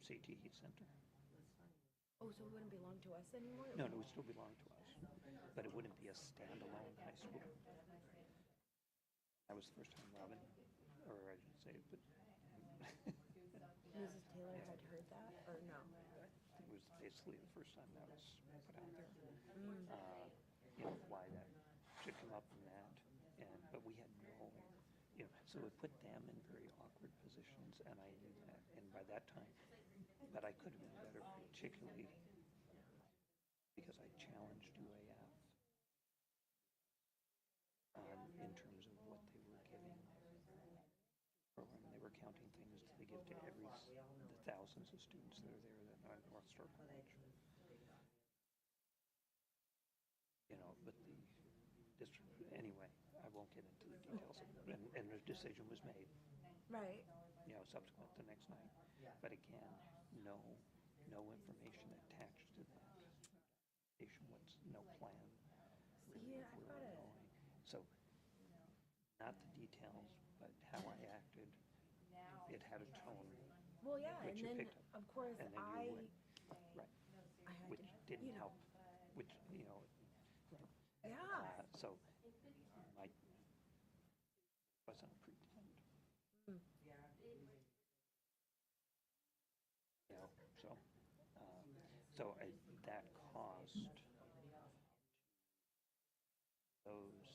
CTE center. oh, so it wouldn't belong to us anymore? No, it would still belong to us, but it wouldn't be a standalone high school. That was the first time Robin, or I should say, but Mrs. Taylor had heard that, or no? it was basically the first time that was put out there. Why that should come up from that, but we had no, so it put them in very awkward positions, and I knew that, and by that time, but I could have been better, particularly because I challenged UAF in terms of what they were giving program. They were counting things that they give to the thousands of students that are there that are at North Star College. But the district, anyway, I won't get into the details of it, and the decision was made, Right. subsequent the next night. But again, no information attached to that. No plan. Really, Yeah, I where thought we're it. going. So, not the details, but how I acted. It had a tone, Well, yeah, which and you then picked up, of course and then I you went, right, I had which to, didn't you know, help, which, yeah. so my wasn't a pretend. Mm. That caused those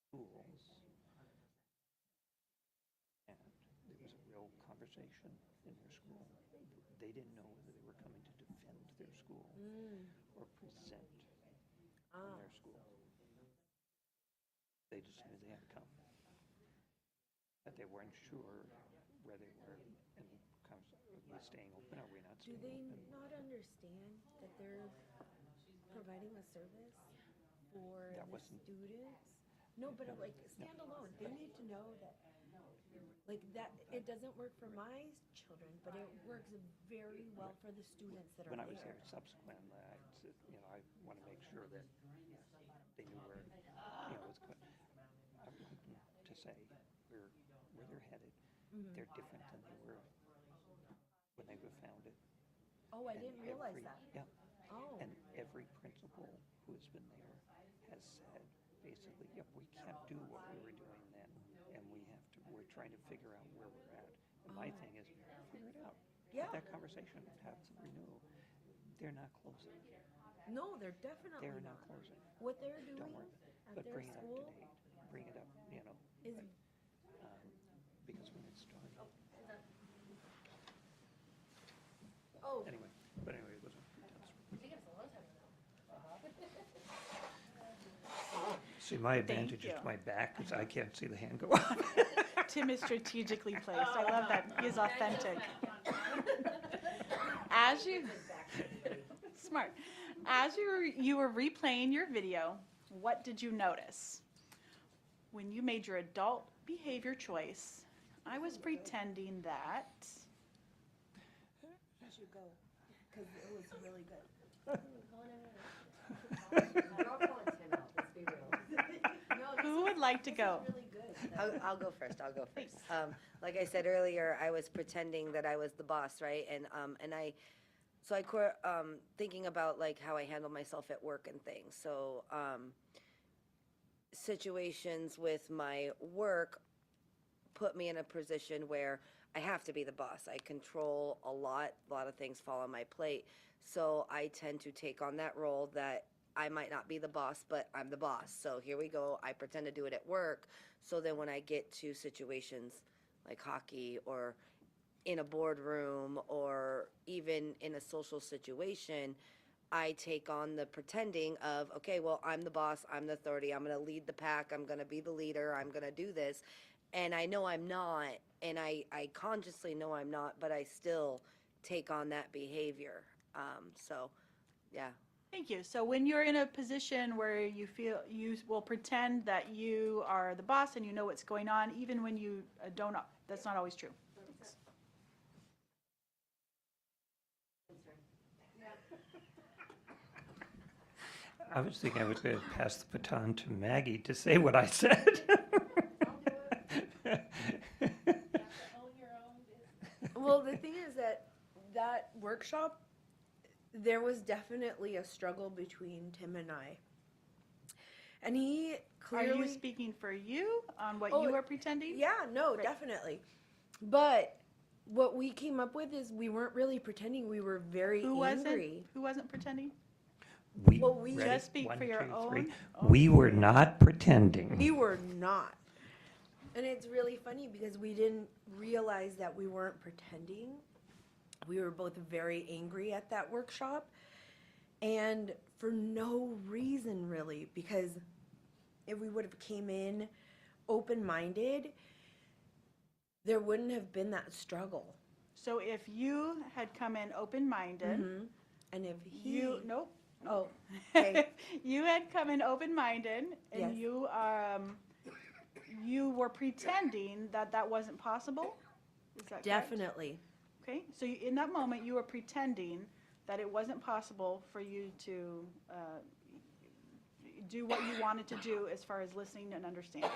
schools, and there was a real conversation in their school. They didn't know whether they were coming to defend their school or present in their school. They just knew they had to come. But they weren't sure where they were, and are we staying open, are we not Do staying they open? not understand that they're providing a service for That the wasn't- students? No, but like standalone, they need to know that, like that, it doesn't work for my children, but it works very well for the students that are When I there. was there subsequently, I want to make sure that they knew where, what's going. I would like them to say where they're headed. They're different than they were when they were founded. Oh, I And didn't realize that. Yeah. Oh, And every principal who has been there has said, basically, yep, we can't do what we were doing then, and we're trying to figure out where we're at. And my thing is, figure it out. Yeah. Have that conversation, have some renewal. They're not closing. no, they're definitely They're not. not closing. What they're doing Don't worry. at But their bring it up to school date. Bring it up, is, because when it started. oh, Anyway, it wasn't pretense. See, my advantage is you. my back, because I can't see the hand go up. Tim is strategically placed. I love that. He is authentic. As you, smart. As you were replaying your video, what did you notice? When you made your adult behavior choice, I was pretending that. you should go, because it was really good. Who would like to go? Really good. I'll go first. Like I said earlier, I was pretending that I was the boss, right? Thinking about like how I handle myself at work and things. So, situations with my work put me in a position where I have to be the boss. I control a lot of things fall on my plate. So I tend to take on that role that I might not be the boss, but I'm the boss. So here we go. I pretend to do it at work. So then when I get to situations like hockey or in a boardroom or even in a social situation, I take on the pretending of, okay, well, I'm the boss, I'm the authority, I'm going to lead the pack, I'm going to be the leader, I'm going to do this. And I know I'm not, and I consciously know I'm not, but I still take on that behavior. So, yeah. Thank you. So when you're in a position where you feel you will pretend that you are the boss and you know what's going on, even when you don't, that's not always true. I was thinking I was going to pass the baton to Maggie to say what I said. Well, the thing is that workshop, there was definitely a struggle between Tim and I. And he clearly. Are you speaking for you on what you were pretending? Yeah, no, Right. definitely. But what we came up with is we weren't really pretending. We were very Who angry. wasn't pretending? Well, we- ready? Just speak for your own- We were not pretending. We were not. And it's really funny because we didn't realize that we weren't pretending. We were both very angry at that workshop. And for no reason really, because if we would have came in open-minded, there wouldn't have been that struggle. So if you had come in open-minded, And if you, nope. Oh, okay. You had come in open-minded and Yes. you were pretending that that wasn't possible? Is that correct? Definitely. Okay, so in that moment, you were pretending that it wasn't possible for you to do what you wanted to do as far as listening and understanding.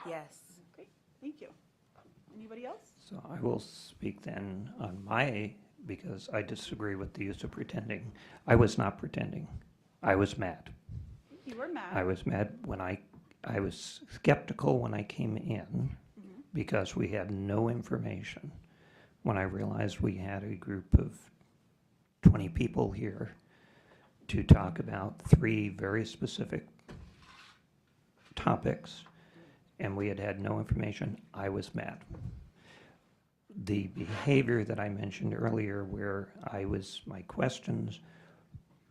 Yes. Okay, thank you. Anybody else? So I will speak then on my, because I disagree with the use of pretending. I was not pretending. I was mad. You were mad. I was mad when I was skeptical when I came in because we had no information. When I realized we had a group of 20 people here to talk about 3 very specific topics, and we had had no information, I was mad. The behavior that I mentioned earlier where my questions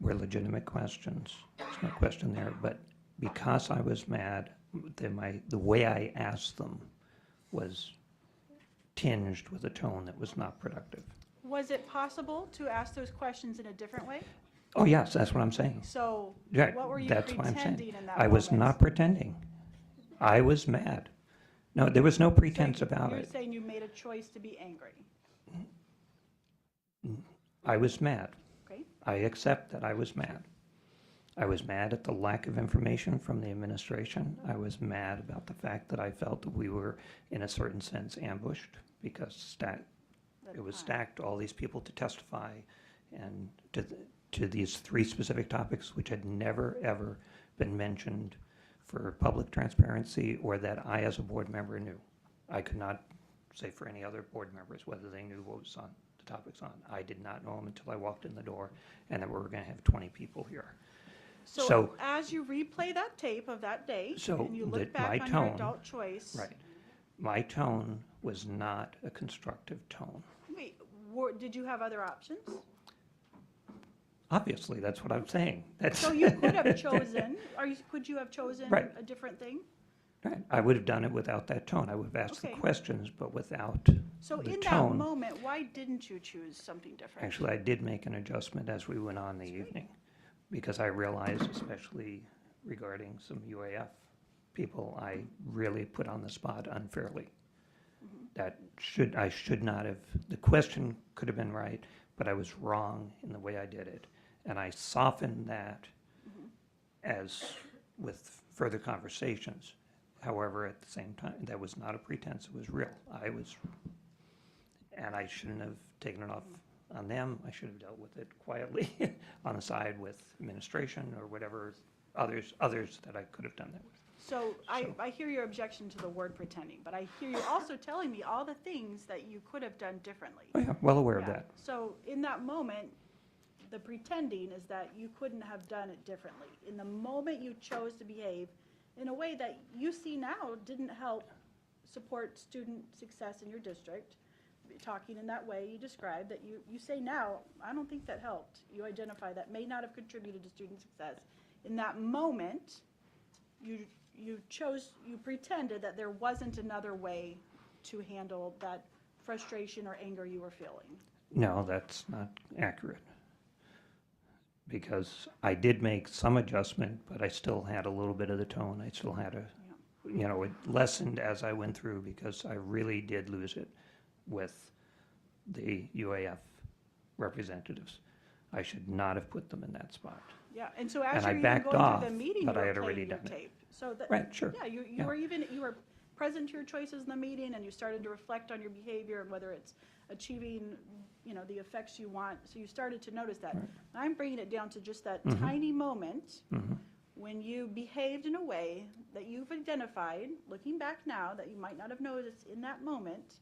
were legitimate questions, there's no question there, but because I was mad, the way I asked them was tinged with a tone that was not productive. Was it possible to ask those questions in a different way? Oh, yes, that's what I'm saying. So Right, what were you that's what I'm pretending saying. in that I was moment? not pretending. I was mad. No, there was no pretense about You're it. saying you made a choice to be angry, I was mad. okay? I accept that I was mad. I was mad at the lack of information from the administration. I was mad about the fact that I felt that we were, in a certain sense, ambushed because it was stacked, all these people to testify, and to these 3 specific topics which had never, ever been mentioned for public transparency or that I, as a board member, knew. I could not say for any other board members whether they knew what was on the topics on. I did not know them until I walked in the door and that we were going to have 20 people here. So as you replay that tape of that day, So and you look that back my on your tone- adult choice. Right. My tone was not a constructive tone. Wait, did you have other options? Obviously, that's what I'm saying. That's So you could have chosen, could you have chosen Right. a different thing? Right. I would have done it without that tone. I would have asked the Okay. questions, but without So the in that tone. moment, why didn't you choose something different? Actually, I did make an adjustment as we went on the evening, because I realized, especially regarding some UAF people, I really put on the spot unfairly. That I should not have, the question could have been right, but I was wrong in the way I did it. And I softened that as with further conversations. However, at the same time, that was not a pretense, it was real. And I shouldn't have taken it off on them. I should have dealt with it quietly on the side with administration or whatever others that I could have done that with. So I hear your objection to the word pretending, but I hear you also telling me all the things that you could have done differently. Oh, yeah, well aware of Yeah. that. So in that moment, the pretending is that you couldn't have done it differently. In the moment you chose to behave in a way that you see now didn't help support student success in your district, talking in that way you described, that you say now, I don't think that helped. You identify that may not have contributed to student success. In that moment, you pretended that there wasn't another way to handle that frustration or anger you were feeling. No, that's not accurate. Because I did make some adjustment, but I still had a little bit of the tone. I still had it lessened as I went through because I really did lose it with the UAF representatives. I should not have put them in that spot. Yeah, and so as And I you're even backed going through off, the meeting, you but I were had already playing your done it. tape. So that, Right, sure. Yeah, you Yeah. were present to your choices in the meeting, and you started to reflect on your behavior and whether it's achieving, the effects you want. So you started to notice that. I'm bringing it down to just that tiny moment when you behaved in a way that you've identified, looking back now, that you might not have noticed in that moment,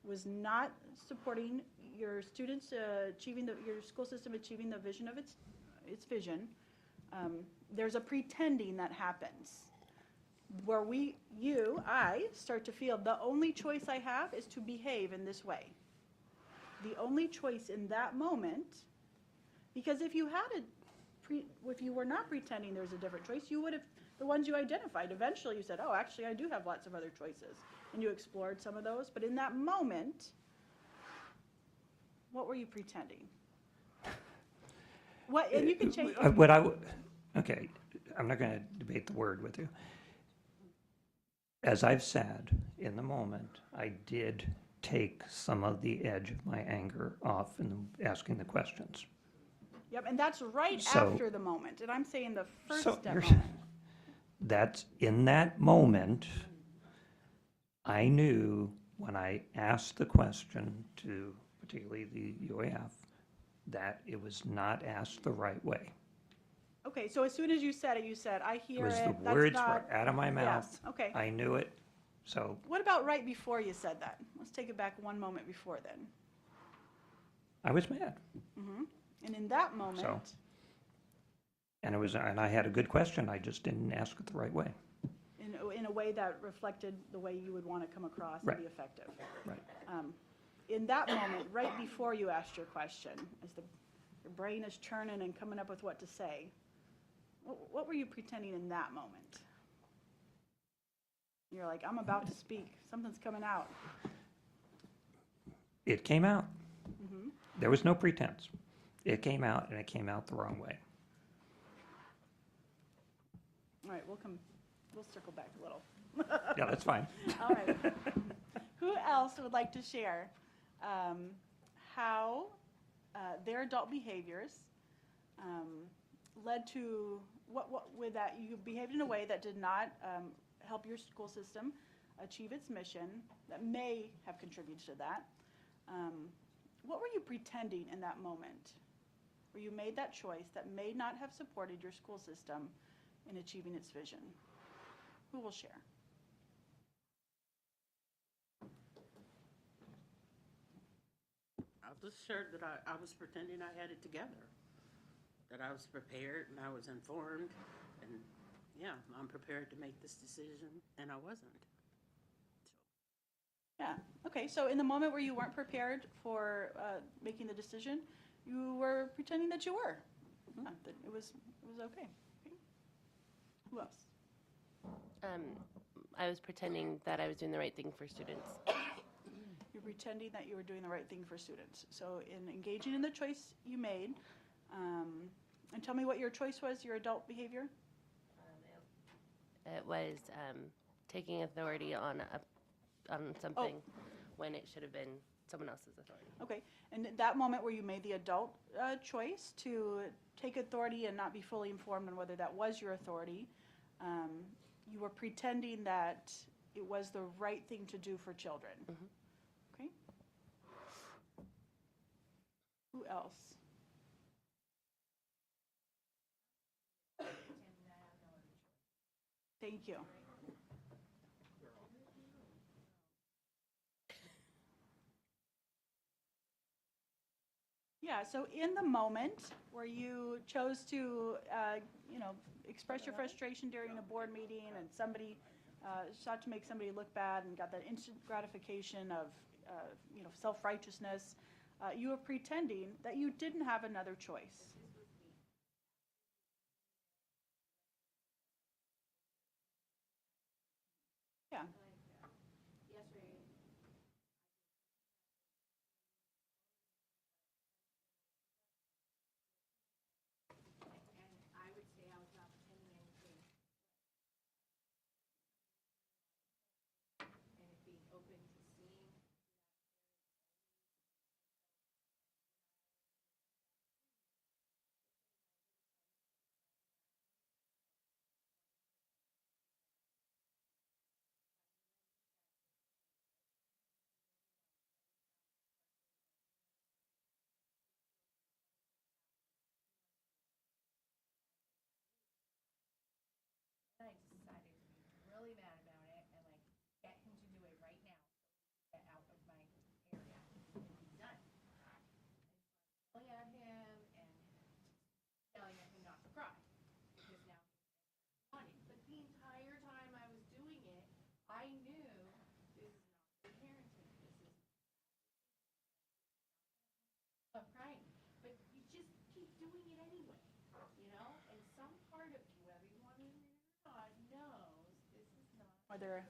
was not supporting your students your school system achieving the vision of its vision. There's a pretending that happens where I start to feel the only choice I have is to behave in this way. The only choice in that moment, because if you were not pretending there's a different choice, you would have, the ones you identified, eventually you said, oh, actually I do have lots of other choices. And you explored some of those, but in that moment, what were you pretending? And you can change. Okay, I'm not going to debate the word with you. As I've said, in the moment, I did take some of the edge of my anger off in asking the questions. Yep, and that's right So- after the moment, and I'm saying the first So step you're- moment. That's, in that moment, I knew when I asked the question to particularly the UAF, that it was not asked the right way. Okay, so as soon as you said it, you said, I It hear was it, the that's words not. were out of my mouth. Okay. I knew it, so What about right before you said that? Let's take it back one moment before then. I was mad. And in that moment, And I had a good question, I just didn't ask it the right way. in a way that reflected the way you would want to come across and Right. be effective. Right. In that moment, right before you asked your question, as your brain is churning and coming up with what to say, what were you pretending in that moment? You're like, I'm about to speak, something's coming out. It came out. There was no pretense. It came out, and it came out the wrong way. All right, we'll circle back a little. Yeah, that's fine. All right. Who else would like to share how their adult behaviors led to with that you behaved in a way that did not help your school system achieve its mission, that may have contributed to that? What were you pretending in that moment where you made that choice that may not have supported your school system in achieving its vision? Who will share? I was sure that I was pretending I had it together, that I was prepared and I was informed, and yeah, I'm prepared to make this decision, and I wasn't. Yeah, okay, so in the moment where you weren't prepared for making the decision, you were pretending that you were. Yeah, that it was okay. Okay. Who else? I was pretending that I was doing the right thing for students. You're pretending that you were doing the right thing for students. So in engaging in the choice you made, and tell me what your choice was, your adult behavior? It was taking authority on something when it should have been someone else's authority. Okay, and at that moment where you made the adult choice to take authority and not be fully informed on whether that was your authority, you were pretending that it was the right thing to do for children. Okay. Who else? Thank you. Yeah, so in the moment where you chose to, express your frustration during a board meeting and somebody sought to make somebody look bad and got that instant gratification of self-righteousness. You were pretending that you didn't have another choice. Yeah. Yesterday, and I would say I was not pretending anything. And it being open to seeing. And I decided to be really mad about it and like get him to do it right now so he can get out of my area and be done. And so I'm yelling at him and yelling at him not to cry because now he's wanting. But the entire time I was doing it, I knew this is not good parenting. This is I'm crying. But you just keep doing it anyway, you know? And some part of you, whether you want to admit it or not, knows this is not Whether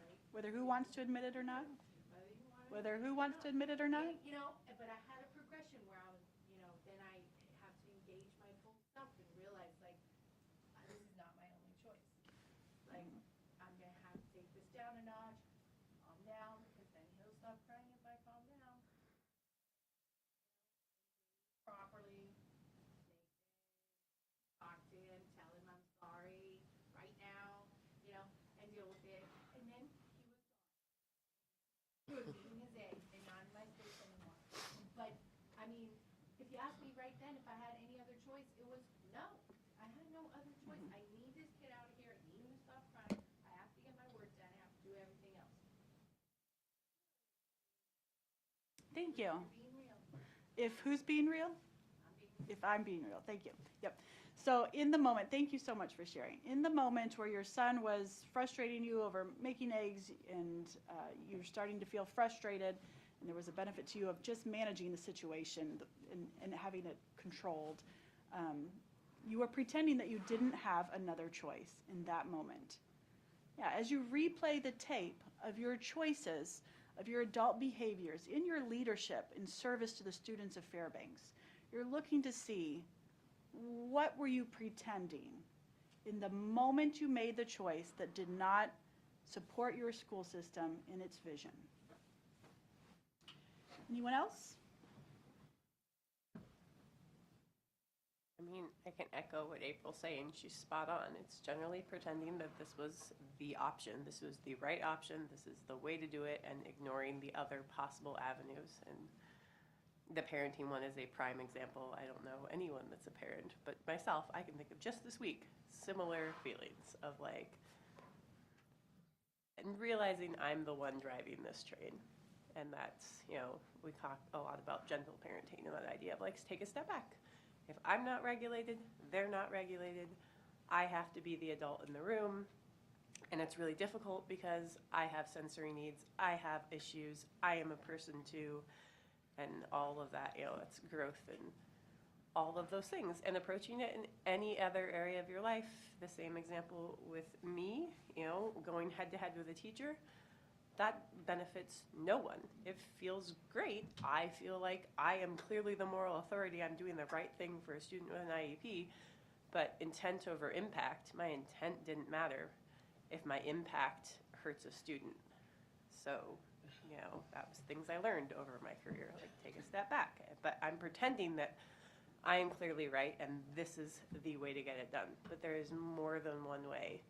who wants to admit it or not? whether you want to Whether who wants to admit it or not? you know, but I had a progression where I was, you know, then I have to engage my full self and realize, like, this is not my only choice. Like, I'm gonna have to take this down a notch, calm down, because then he'll stop crying if I calm down. Properly, talk to him, tell him I'm sorry right now, you know, and deal with it. And then he was eating his egg and not in my space anymore. But, I mean, if you asked me right then if I had any other choice, it was no. I had no other choice. I need this kid out of here. I need him to stop crying. I have to get my work done. I have to do everything else. Thank you. Being real. If who's being real? I'm being If I'm being real, thank you. Yep. So in the moment, thank you so much for sharing. In the moment where your son was frustrating you over making eggs and you're starting to feel frustrated, and there was a benefit to you of just managing the situation and having it controlled, you were pretending that you didn't have another choice in that moment. Yeah, as you replay the tape of your choices, of your adult behaviors, in your leadership in service to the students of Fairbanks, you're looking to see what were you pretending in the moment you made the choice that did not support your school system in its vision. Anyone else? I mean, I can echo what April's saying. She's spot on. It's generally pretending that this was the option, this was the right option, this is the way to do it, and ignoring the other possible avenues. And the parenting one is a prime example. I don't know anyone that's a parent, but myself, I can think of just this week, similar feelings of like, and realizing I'm the one driving this train. And that's, you know, we talk a lot about gentle parenting and that idea of like, take a step back. If I'm not regulated, they're not regulated. I have to be the adult in the room. And it's really difficult because I have sensory needs. I have issues. I am a person too. And all of that, you know, it's growth and all of those things. And approaching it in any other area of your life, the same example with me, you know, going head to head with a teacher, that benefits no one. It feels great. I feel like I am clearly the moral authority. I'm doing the right thing for a student with an IEP, but intent over impact, my intent didn't matter if my impact hurts a student. So, you know, that was things I learned over my career, like take a step back. But I'm pretending that I am clearly right and this is the way to get it done. But there is more than one way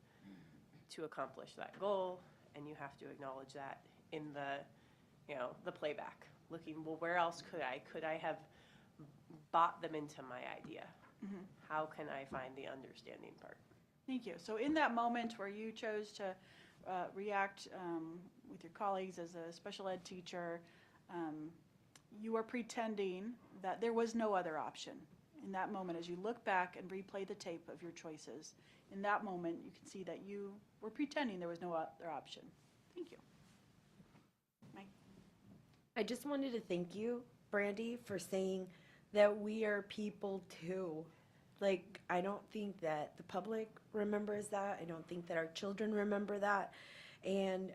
to accomplish that goal, and you have to acknowledge that in the, you know, the playback. Looking, well, where else could I? Could I have bought them into my idea? Mm-hmm. How can I find the understanding part? Thank you. So in that moment where you chose to react with your colleagues as a special ed teacher, you were pretending that there was no other option. In that moment, as you look back and replay the tape of your choices, in that moment, you can see that you were pretending there was no other option. Thank you. Mike? I just wanted to thank you, Brandy, for saying that we are people too. Like, I don't think that the public remembers that. I don't think that our children remember that. And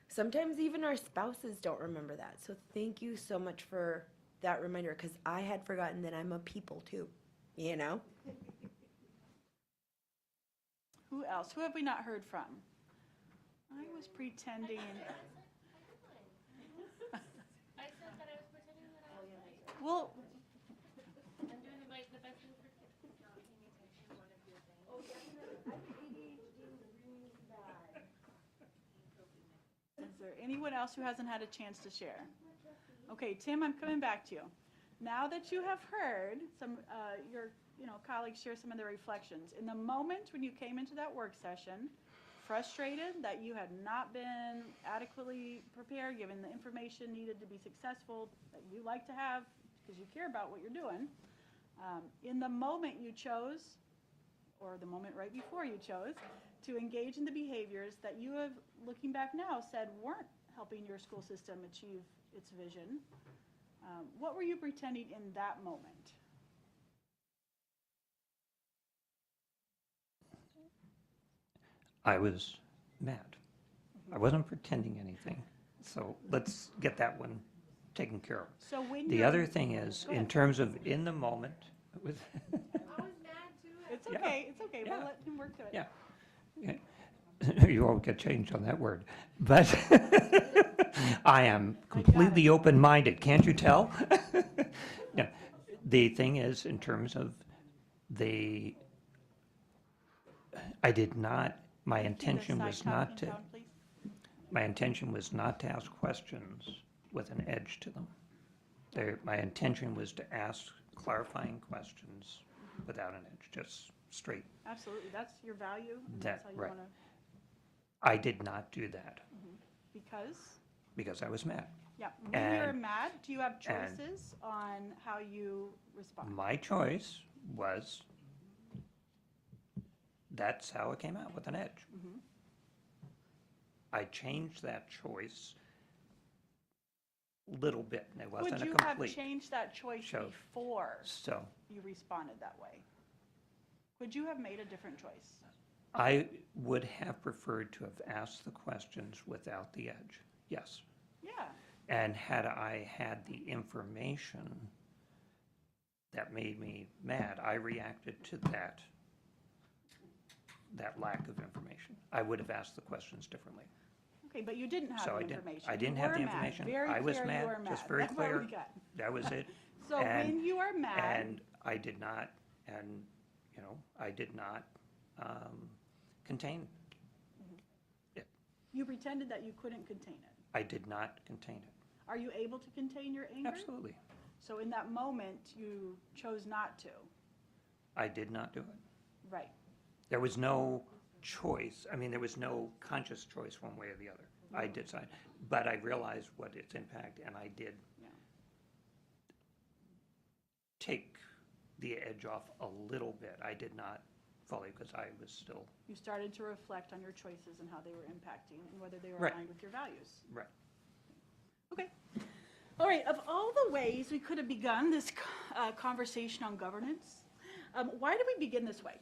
sometimes even our spouses don't remember that. So thank you so much for that reminder, because I had forgotten that I'm a people too, you know? Who else? Who have we not heard from? I was pretending. I said that I was pretending that I was. Well, I'm doing the best thing for kids. Not paying attention to one of your things. is there anyone else who hasn't had a chance to share? Okay, Tim, I'm coming back to you. Now that you have heard some, your colleagues share some of their reflections, in the moment when you came into that work session, frustrated that you had not been adequately prepared, given the information needed to be successful that you like to have because you care about what you're doing, in the moment you chose, or the moment right before you chose, to engage in the behaviors that you have, looking back now, said weren't helping your school system achieve its vision, what were you pretending in that moment? I was mad. I wasn't pretending anything. So let's get that one taken care of. So when The you're- other thing is, Go in ahead. terms of in the moment, with, I was mad too. It's Yeah. okay, it's okay, we'll Yeah. let him work through it. yeah. You won't get changed on that word. But I am completely open-minded, can't you tell? Yeah. The thing is, in terms of I did not, my Keep the intention side was not talking to, down, please. my intention was not to ask questions with an edge to them. My intention was to ask clarifying questions without an edge, just straight. Absolutely, that's your value, and that's how you Right. want to, I did not do that because, because I was mad. yeah, when you're And- mad, do you have and- choices on how you respond? My choice was, that's how it came out, with an edge. I changed that choice little bit, and it wasn't Would a you have complete. changed that choice show. before So you responded that way? Could you have made a different choice? I would have preferred to have asked the questions without the edge, yes. Yeah, And had I had the information that made me mad, I reacted to that lack of information. I would have asked the questions differently. okay, but you didn't have So the I didn't, information. I didn't You have were the mad. information. Very I was clear you mad, were just mad. very That's what clear. we got. That was it. So And- when you are mad, And I did not, I did not contain it. you pretended that you couldn't contain it. I did not contain it. Are you able to contain your anger? Absolutely. So in that moment, you chose not to. I did not do it. Right. There was no choice. I mean, there was no conscious choice one way or the other. I decided, but I realized what its impact, and I did Yeah. take the edge off a little bit. I did not fully, because I was still, You started to reflect on your choices and how they were impacting and whether they were Right. aligned with your values. right. Okay. All right, of all the ways we could have begun this conversation on governance, why did we begin this way?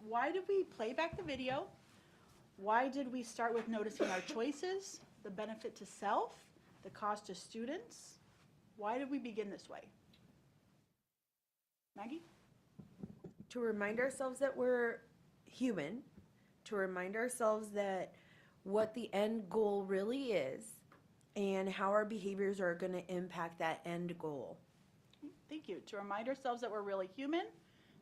Why did we play back the video? Why did we start with noticing our choices, the benefit to self, the cost to students? Why did we begin this way? Maggie? To remind ourselves that we're human, to remind ourselves that what the end goal really is, and how our behaviors are going to impact that end goal. Thank you. To remind ourselves that we're really human,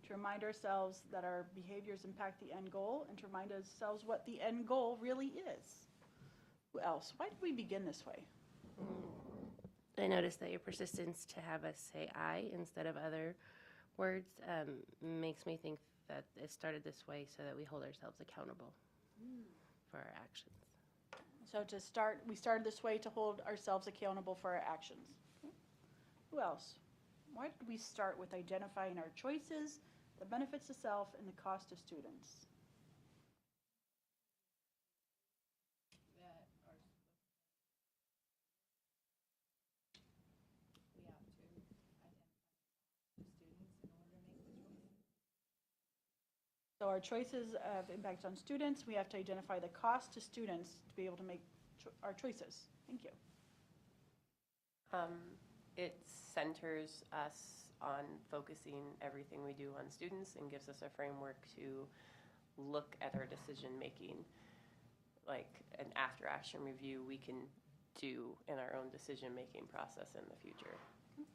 to remind ourselves that our behaviors impact the end goal, and to remind ourselves what the end goal really is. Who else? Why did we begin this way? I noticed that your persistence to have us say I instead of other words makes me think that it started this way so that we hold ourselves accountable for our actions. So we started this way to hold ourselves accountable for our actions. Who else? Why did we start with identifying our choices, the benefits to self, and the cost to students? So our choices of impact on students, we have to identify the cost to students to be able to make our choices. Thank you. It centers us on focusing everything we do on students and gives us a framework to look at our decision-making, like an after-action review we can do in our own decision-making process in the future.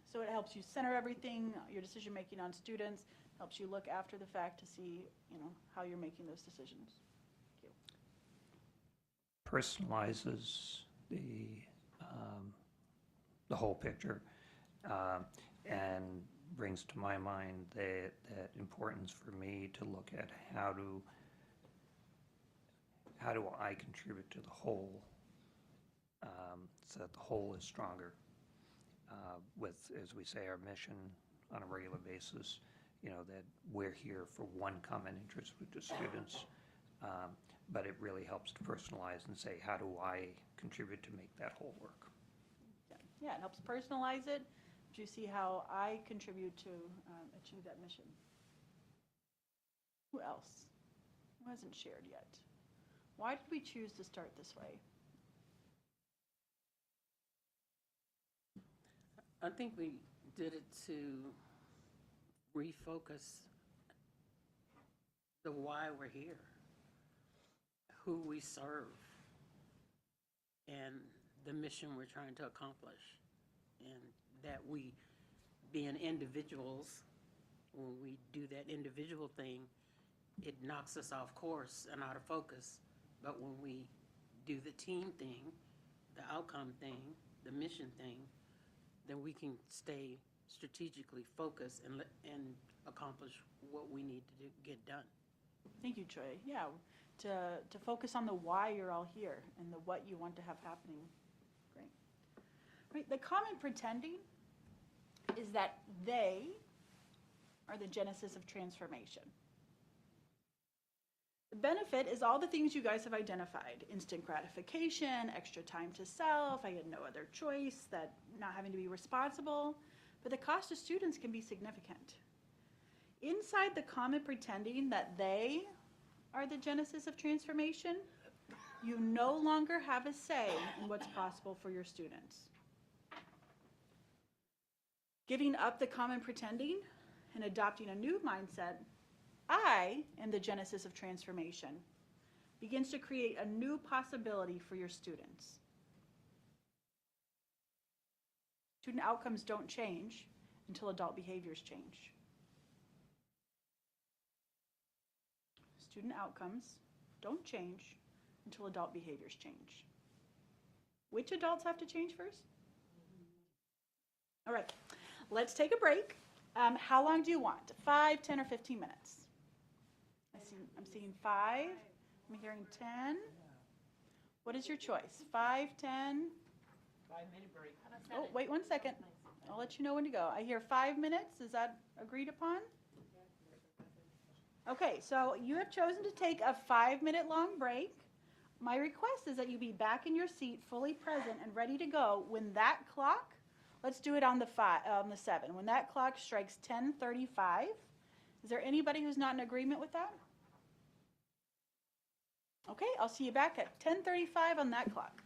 So it helps you center everything, your decision-making on students, helps you look after the fact to see, how you're making those decisions. Thank you. Personalizes the whole picture, and brings to my mind that importance for me to look at how do I contribute to the whole, so that the whole is stronger. With, as we say, our mission on a regular basis, that we're here for one common interest with the students, but it really helps to personalize and say, how do I contribute to make that whole work? Yeah, it helps personalize it. Do you see how I contribute to achieve that mission? Who else? Who hasn't shared yet? Why did we choose to start this way? I think we did it to refocus the why we're here, who we serve, and the mission we're trying to accomplish. And that we, being individuals, when we do that individual thing, it knocks us off course and out of focus. But when we do the team thing, the outcome thing, the mission thing, then we can stay strategically focused and accomplish what we need to get done. Thank you, Troy. Yeah, to focus on the why you're all here and the what you want to have happening. Great. Right, the common pretending is that they are the genesis of transformation. The benefit is all the things you guys have identified: instant gratification, extra time to self, I had no other choice, that not having to be responsible. But the cost to students can be significant. Inside the common pretending that they are the genesis of transformation, you no longer have a say in what's possible for your students. Giving up the common pretending and adopting a new mindset, I am the genesis of transformation, begins to create a new possibility for your students. Student outcomes don't change until adult behaviors change. Student outcomes don't change until adult behaviors change. Which adults have to change first? All right, let's take a break. How long do you want? 5, 10, or 15 minutes? I'm seeing 5. I'm hearing 10. What is your choice? 5, 10? 5-minute break. Oh, wait 1 second. I'll let you know when to go. I hear 5 minutes. Is that agreed upon? Okay, so you have chosen to take a 5-minute long break. My request is that you be back in your seat, fully present and ready to go when that clock, let's do it on the 7. When that clock strikes 10:35, is there anybody who's not in agreement with that? Okay, I'll see you back at 10:35 on that clock.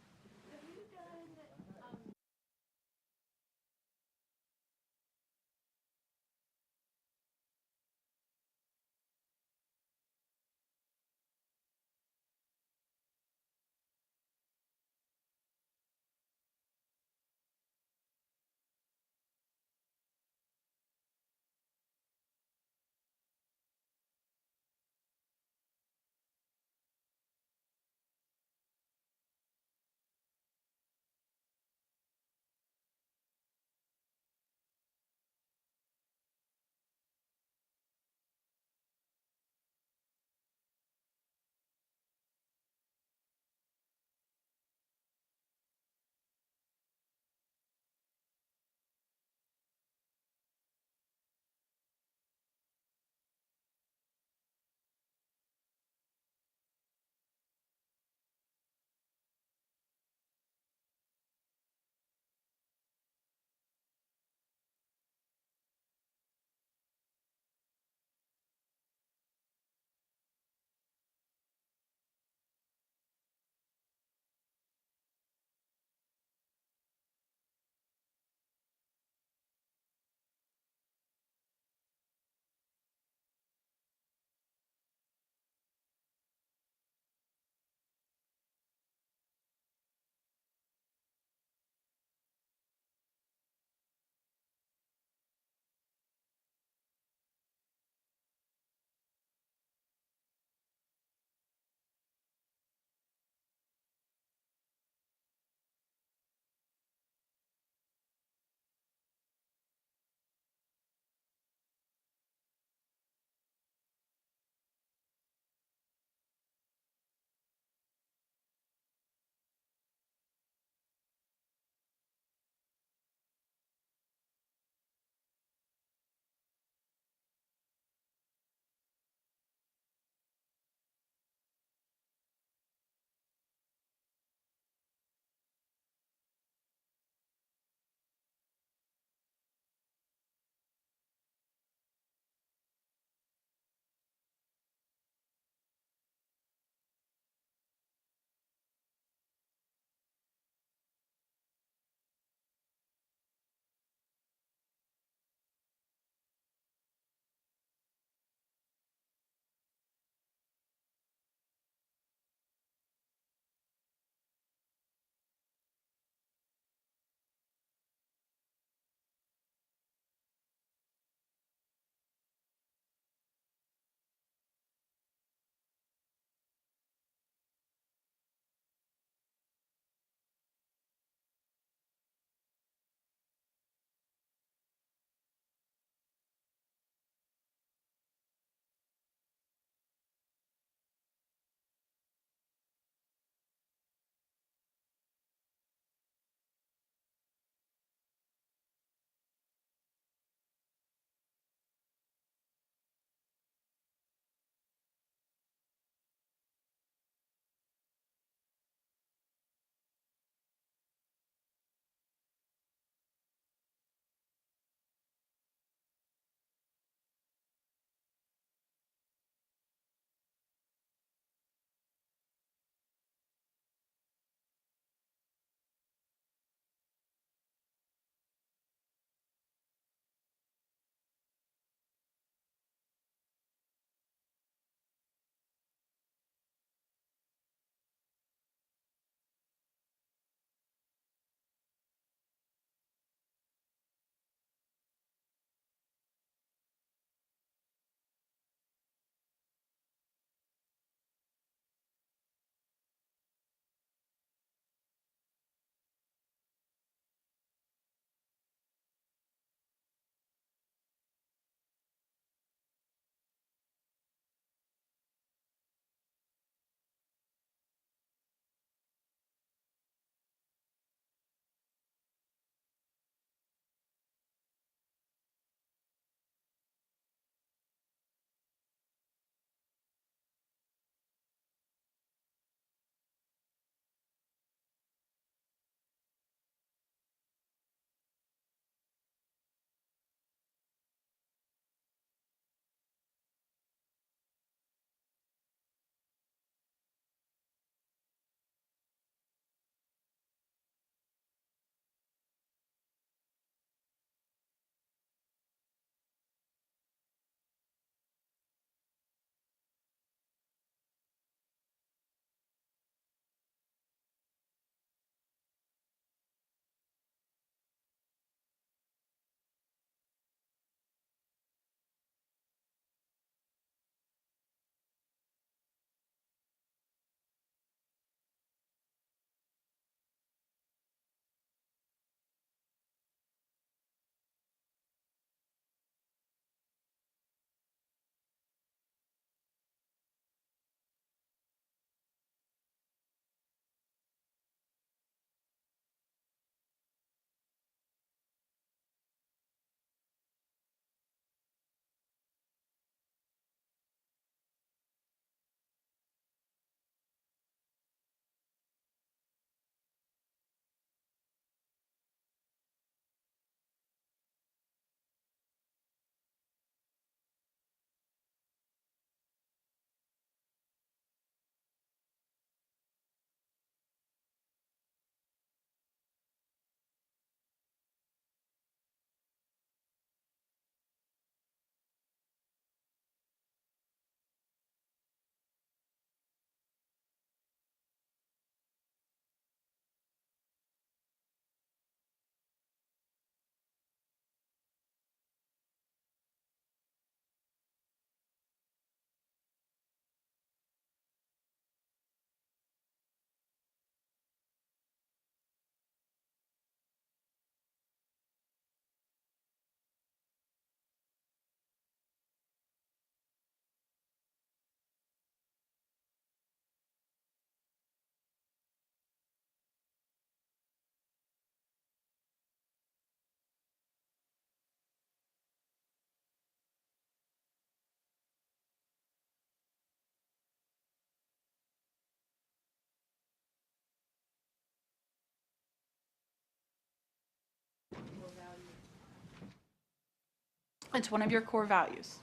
It's one of your core values.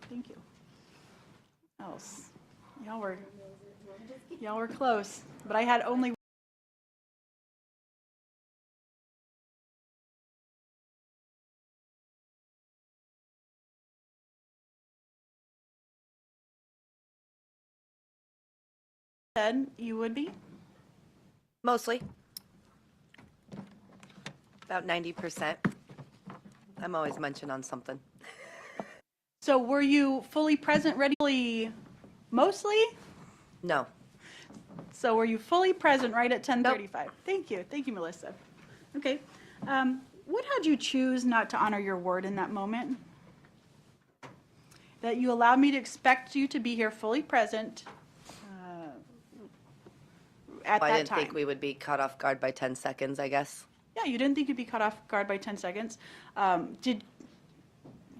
Thank you. Else, y'all were close, but I had only. Said you would be. Mostly. About 90%. I'm always munching on something. So were you fully present, ready, mostly? No. So were you fully present right at 10:35? Thank you, Melissa. Okay, what had you choose not to honor your word in that moment? That you allowed me to expect you to be here fully present at I that didn't time. think we would be caught off guard by 10 seconds, I guess. Yeah, you didn't think you'd be caught off guard by 10 seconds. Did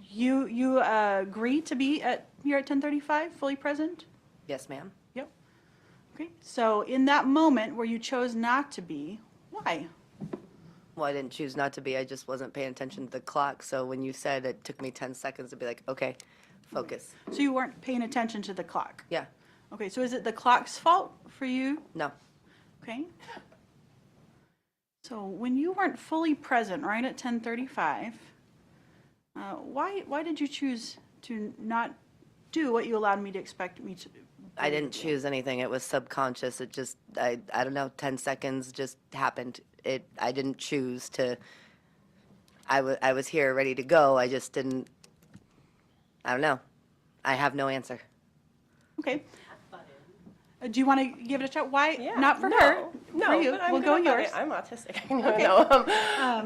you agree to be here at 10:35, fully present? Yes, ma'am. Yep. Okay, so in that moment where you chose not to be, why? Well, I didn't choose not to be. I just wasn't paying attention to the clock. So when you said it took me 10 seconds to be like, okay, focus. So you weren't paying attention to the clock? Yeah. Okay, so is it the clock's fault for you? No. Okay. So when you weren't fully present right at 10:35, why did you choose to not do what you allowed me to expect me to? I didn't choose anything. It was subconscious. It just, I don't know, 10 seconds just happened. I didn't choose to, I was here ready to go. I just didn't, I don't know. I have no answer. Okay. Do you want to give it a shot? Why? Yeah, Not for no, her. No, for you. but I'm We'll good go about yours. it. I'm autistic. Okay. No.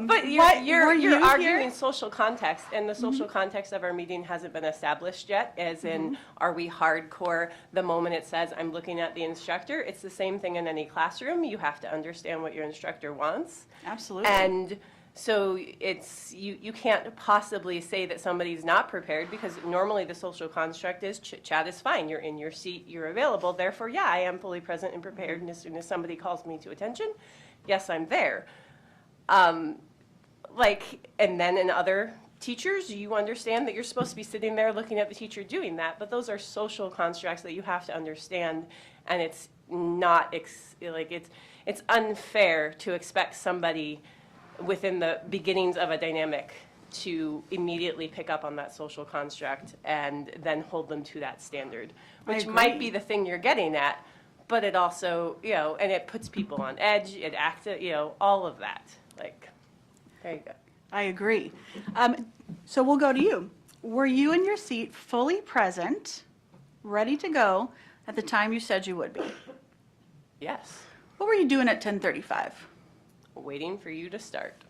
But were you're you arguing here? social context, and the social context of our meeting hasn't been established yet, as in, are we hardcore the moment it says, I'm looking at the instructor? It's the same thing in any classroom. You have to understand what your instructor wants. Absolutely. And so it's, you can't possibly say that somebody's not prepared, because normally the social construct is chat is fine. You're in your seat, you're available. Therefore, yeah, I am fully present and prepared. And as soon as somebody calls me to attention, yes, I'm there. And then in other teachers, you understand that you're supposed to be sitting there looking at the teacher doing that. But those are social constructs that you have to understand. And it's not, it's unfair to expect somebody within the beginnings of a dynamic to immediately pick up on that social construct and then hold them to that standard, which might be the thing you're getting at, but it also, and it puts people on edge, it acts, all of that. There you go. I agree. So we'll go to you. Were you in your seat fully present, ready to go at the time you said you would be? Yes. What were you doing at 10:35? Waiting for you to start.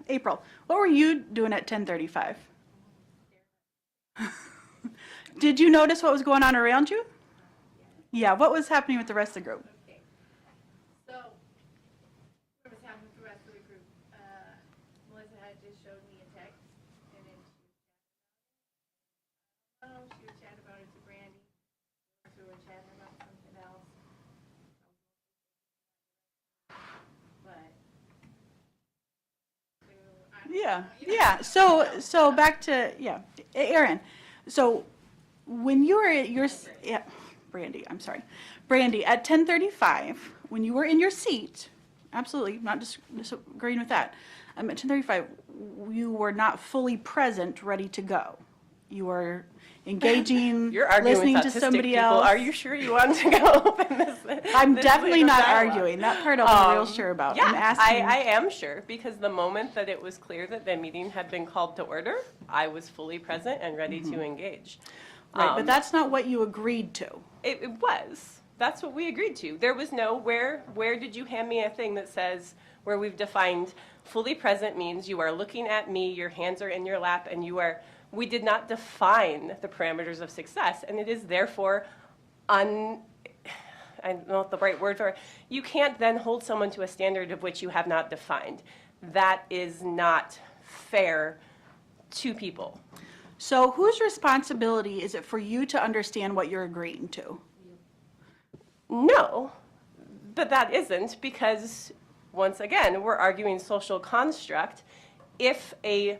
April, what were you doing at 10:35? Did you notice what was going on around you? Yeah, what was happening with the rest of the group? So, what was happening with the rest of the group? Melissa had just showed me a text, and then she would chat about it to Brandy, so we were chatting about something else. Yeah. So back to, Aaron. So when you were at Brandy, I'm sorry. Brandy, at 10:35, when you were in your seat, absolutely, not disagreeing with that. At 10:35, you were not fully present, ready to go. You were engaging, You're arguing listening with to autistic somebody people. else. Are you sure you want to go open this? I'm this definitely legal not dialogue? arguing. That part I'm real sure about. Yeah, I'm asking. I am sure, because the moment that it was clear that the meeting had been called to order, I was fully present and ready to engage. Right, but that's not what you agreed to. It was. That's what we agreed to. There was no, where did you hand me a thing that says, where we've defined fully present means you are looking at me, your hands are in your lap, and we did not define the parameters of success, and it is therefore I don't know what the right word for it. You can't then hold someone to a standard of which you have not defined. That is not fair to people. So whose responsibility is it for you to understand what you're agreeing to? No, but that isn't, because once again, we're arguing social construct. If a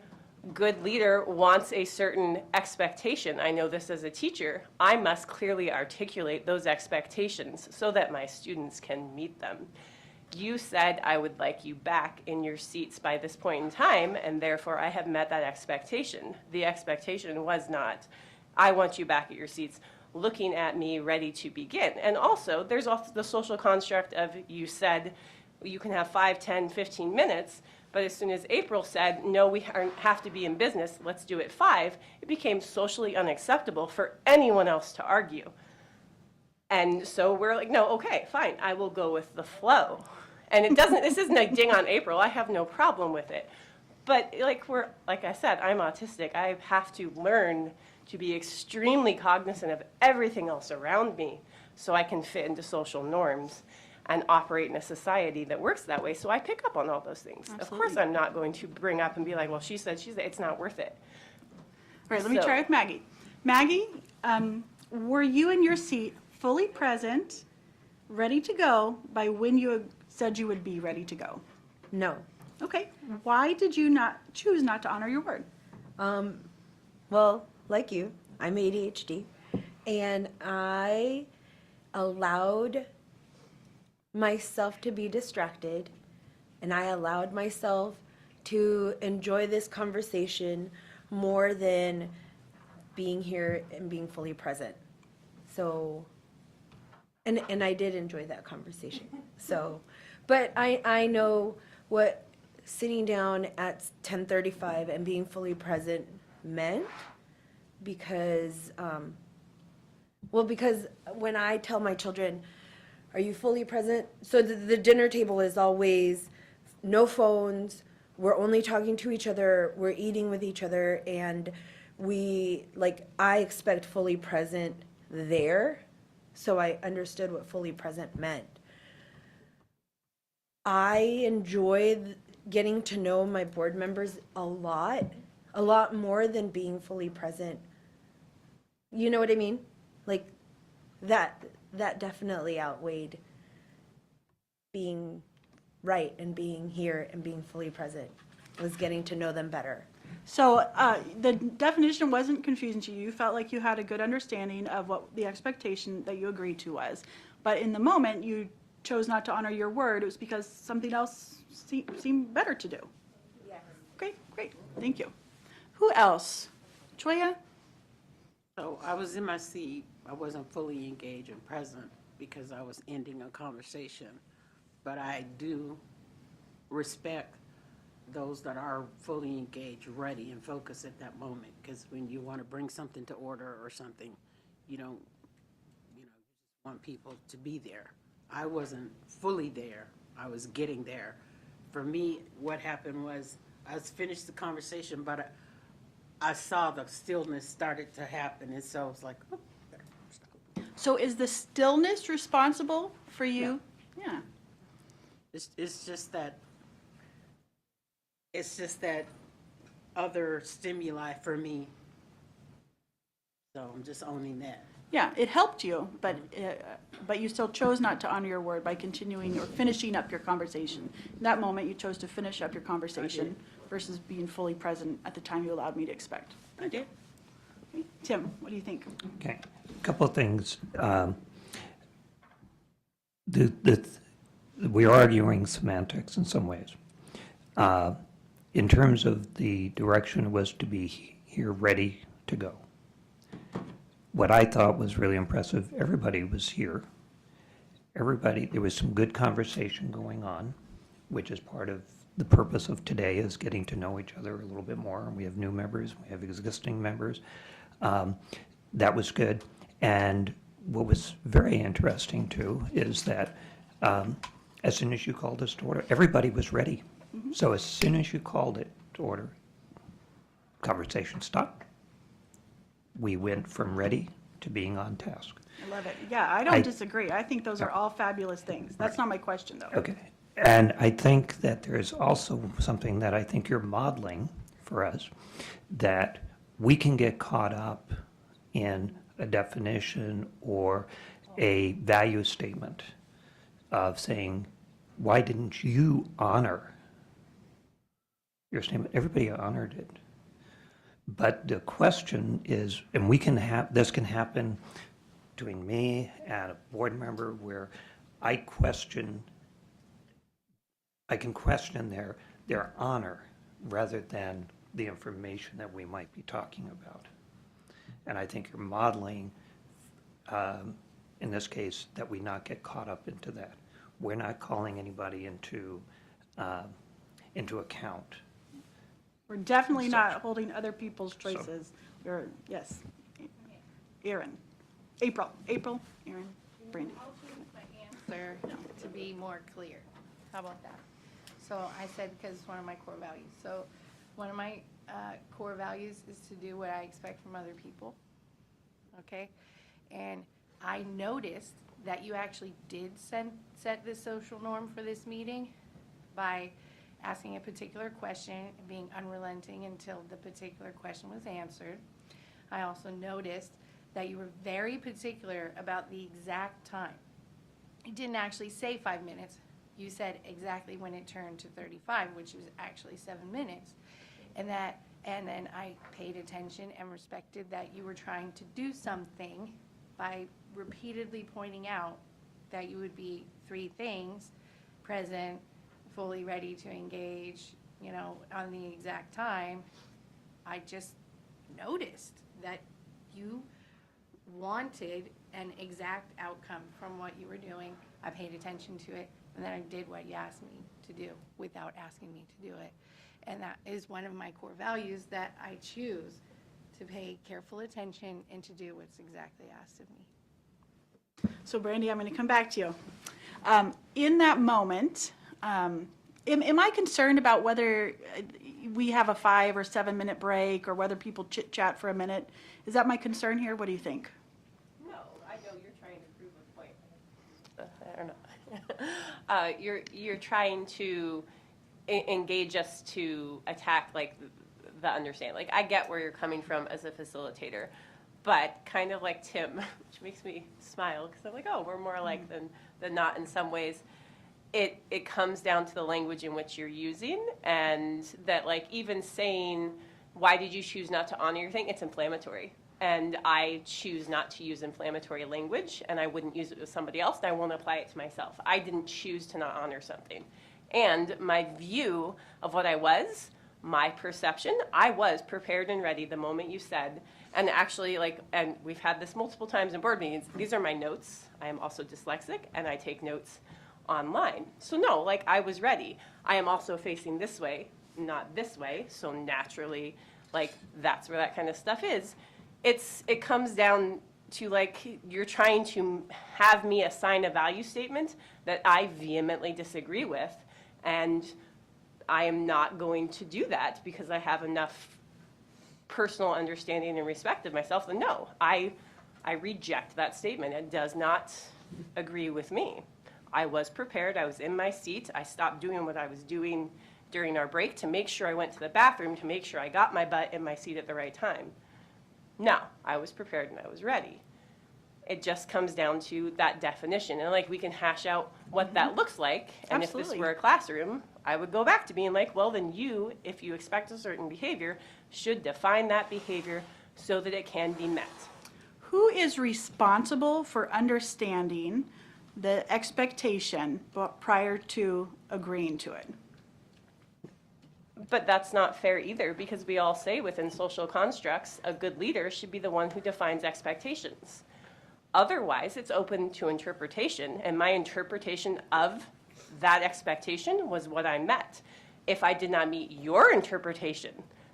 good leader wants a certain expectation, I know this as a teacher, I must clearly articulate those expectations so that my students can meet them. You said I would like you back in your seats by this point in time, and therefore I have met that expectation. The expectation was not, I want you back at your seats, looking at me ready to begin. And also, there's also the social construct of, you said you can have 5, 10, 15 minutes, but as soon as April said, no, we have to be in business, let's do it 5, it became socially unacceptable for anyone else to argue. And so we're like, no, okay, fine, I will go with the flow. And it doesn't, this isn't a ding on April, I have no problem with it. But like I said, I'm autistic, I have to learn to be extremely cognizant of everything else around me so I can fit into social norms and operate in a society that works that way. So I pick up on all those things. Absolutely. Of course, I'm not going to bring up and be like, well, she said, it's not worth it. All right, let me try with Maggie. Maggie, were you in your seat fully present, ready to go by when you said you would be ready to go? No. Okay, why did you not choose not to honor your word? Well, like you, I'm ADHD, and I allowed myself to be distracted, and I allowed myself to enjoy this conversation more than being here and being fully present. So, and I did enjoy that conversation. So, but I know what sitting down at 10:35 and being fully present meant, because, because when I tell my children, are you fully present? So the dinner table is always no phones, we're only talking to each other, we're eating with each other, and I expect fully present there, so I understood what fully present meant. I enjoyed getting to know my board members a lot more than being fully present. You know what I mean? Like, that definitely outweighed being right and being here and being fully present. Was getting to know them better. So the definition wasn't confusing to you. You felt like you had a good understanding of what the expectation that you agreed to was. But in the moment you chose not to honor your word, it was because something else seemed better to do. Yes. Okay, great. Thank you. Who else? Choya? So I was in my seat, I wasn't fully engaged and present because I was ending a conversation. But I do respect those that are fully engaged, ready, and focused at that moment. Because when you want to bring something to order or something, you don't, want people to be there. I wasn't fully there. I was getting there. For me, what happened was I finished the conversation, but I saw the stillness started to happen, and so it's like, oh, better stop. So is the stillness responsible for you? Yeah. It's just that other stimuli for me. So I'm just owning that. Yeah, it helped you, but you still chose not to honor your word by continuing or finishing up your conversation. In that moment, you chose to finish up your conversation versus being fully present at the time you allowed me to expect. I did. Okay. Tim, what do you think? Okay, a couple of things. We're arguing semantics in some ways. In terms of the direction was to be here ready to go. What I thought was really impressive, everybody was here. There was some good conversation going on, which is part of the purpose of today, is getting to know each other a little bit more. And we have new members, we have existing members. That was good. And what was very interesting too is that as soon as you called us to order, everybody was ready. Mm-hmm. So as soon as you called it to order, conversation stopped. We went from ready to being on task. I love it. Yeah, I don't disagree. I think those are all fabulous things. That's not my question, though. Okay. And I think that there's also something that I think you're modeling for us, that we can get caught up in a definition or a value statement of saying why didn't you honor your statement? Everybody honored it. But the question is, and we can have, this can happen between me and a board member where I can question their honor rather than the information that we might be talking about. And I think you're modeling, in this case, that we not get caught up into that. We're not calling anybody into account. We're definitely not holding other people's choices. Yes. Aaron. April, Aaron, Brandy. I'll change my answer to be more clear. How about that? So I said because it's one of my core values. So one of my core values is to do what I expect from other people. Okay? And I noticed that you actually did set the social norm for this meeting by asking a particular question and being unrelenting until the particular question was answered. I also noticed that you were very particular about the exact time. You didn't actually say 5 minutes. You said exactly when it turned to 35, which was actually 7 minutes. And then I paid attention and respected that you were trying to do something by repeatedly pointing out that you would be 3 things: present, fully ready to engage, on the exact time. I just noticed that you wanted an exact outcome from what you were doing. I paid attention to it, and then I did what you asked me to do without asking me to do it. And that is one of my core values, that I choose to pay careful attention and to do what's exactly asked of me. So Brandy, I'm going to come back to you. In that moment, am I concerned about whether we have a 5 or 7 minute break or whether people chit chat for a minute? Is that my concern here? What do you think? No, I know you're trying to prove a point. I don't know. You're trying to engage us to attack like the understanding. Like, I get where you're coming from as a facilitator, but kind of like Tim, which makes me smile because I'm like, oh, we're more alike than not in some ways. It comes down to the language in which you're using, and that, like, even saying, why did you choose not to honor your thing? It's inflammatory. And I choose not to use inflammatory language, and I wouldn't use it with somebody else, and I won't apply it to myself. I didn't choose to not honor something. And my view of what I was, my perception, I was prepared and ready the moment you said, and actually, and we've had this multiple times in board meetings, these are my notes. I am also dyslexic, and I take notes online. So no, I was ready. I am also facing this way, not this way, so naturally, that's where that kind of stuff is. It comes down to, you're trying to have me assign a value statement that I vehemently disagree with, and I am not going to do that because I have enough personal understanding and respect of myself. And no, I reject that statement. It does not agree with me. I was prepared. I was in my seat. I stopped doing what I was doing during our break to make sure I went to the bathroom, to make sure I got my butt in my seat at the right time. No, I was prepared and I was ready. It just comes down to that definition. And we can hash out what that looks like. And Absolutely. If this were a classroom, I would go back to being well, then you, if you expect a certain behavior, should define that behavior so that it can be met. Who is responsible for understanding the expectation prior to agreeing to it? But that's not fair either, because we all say within social constructs, a good leader should be the one who defines expectations. Otherwise, it's open to interpretation, and my interpretation of that expectation was what I met. If I did not meet your interpretation,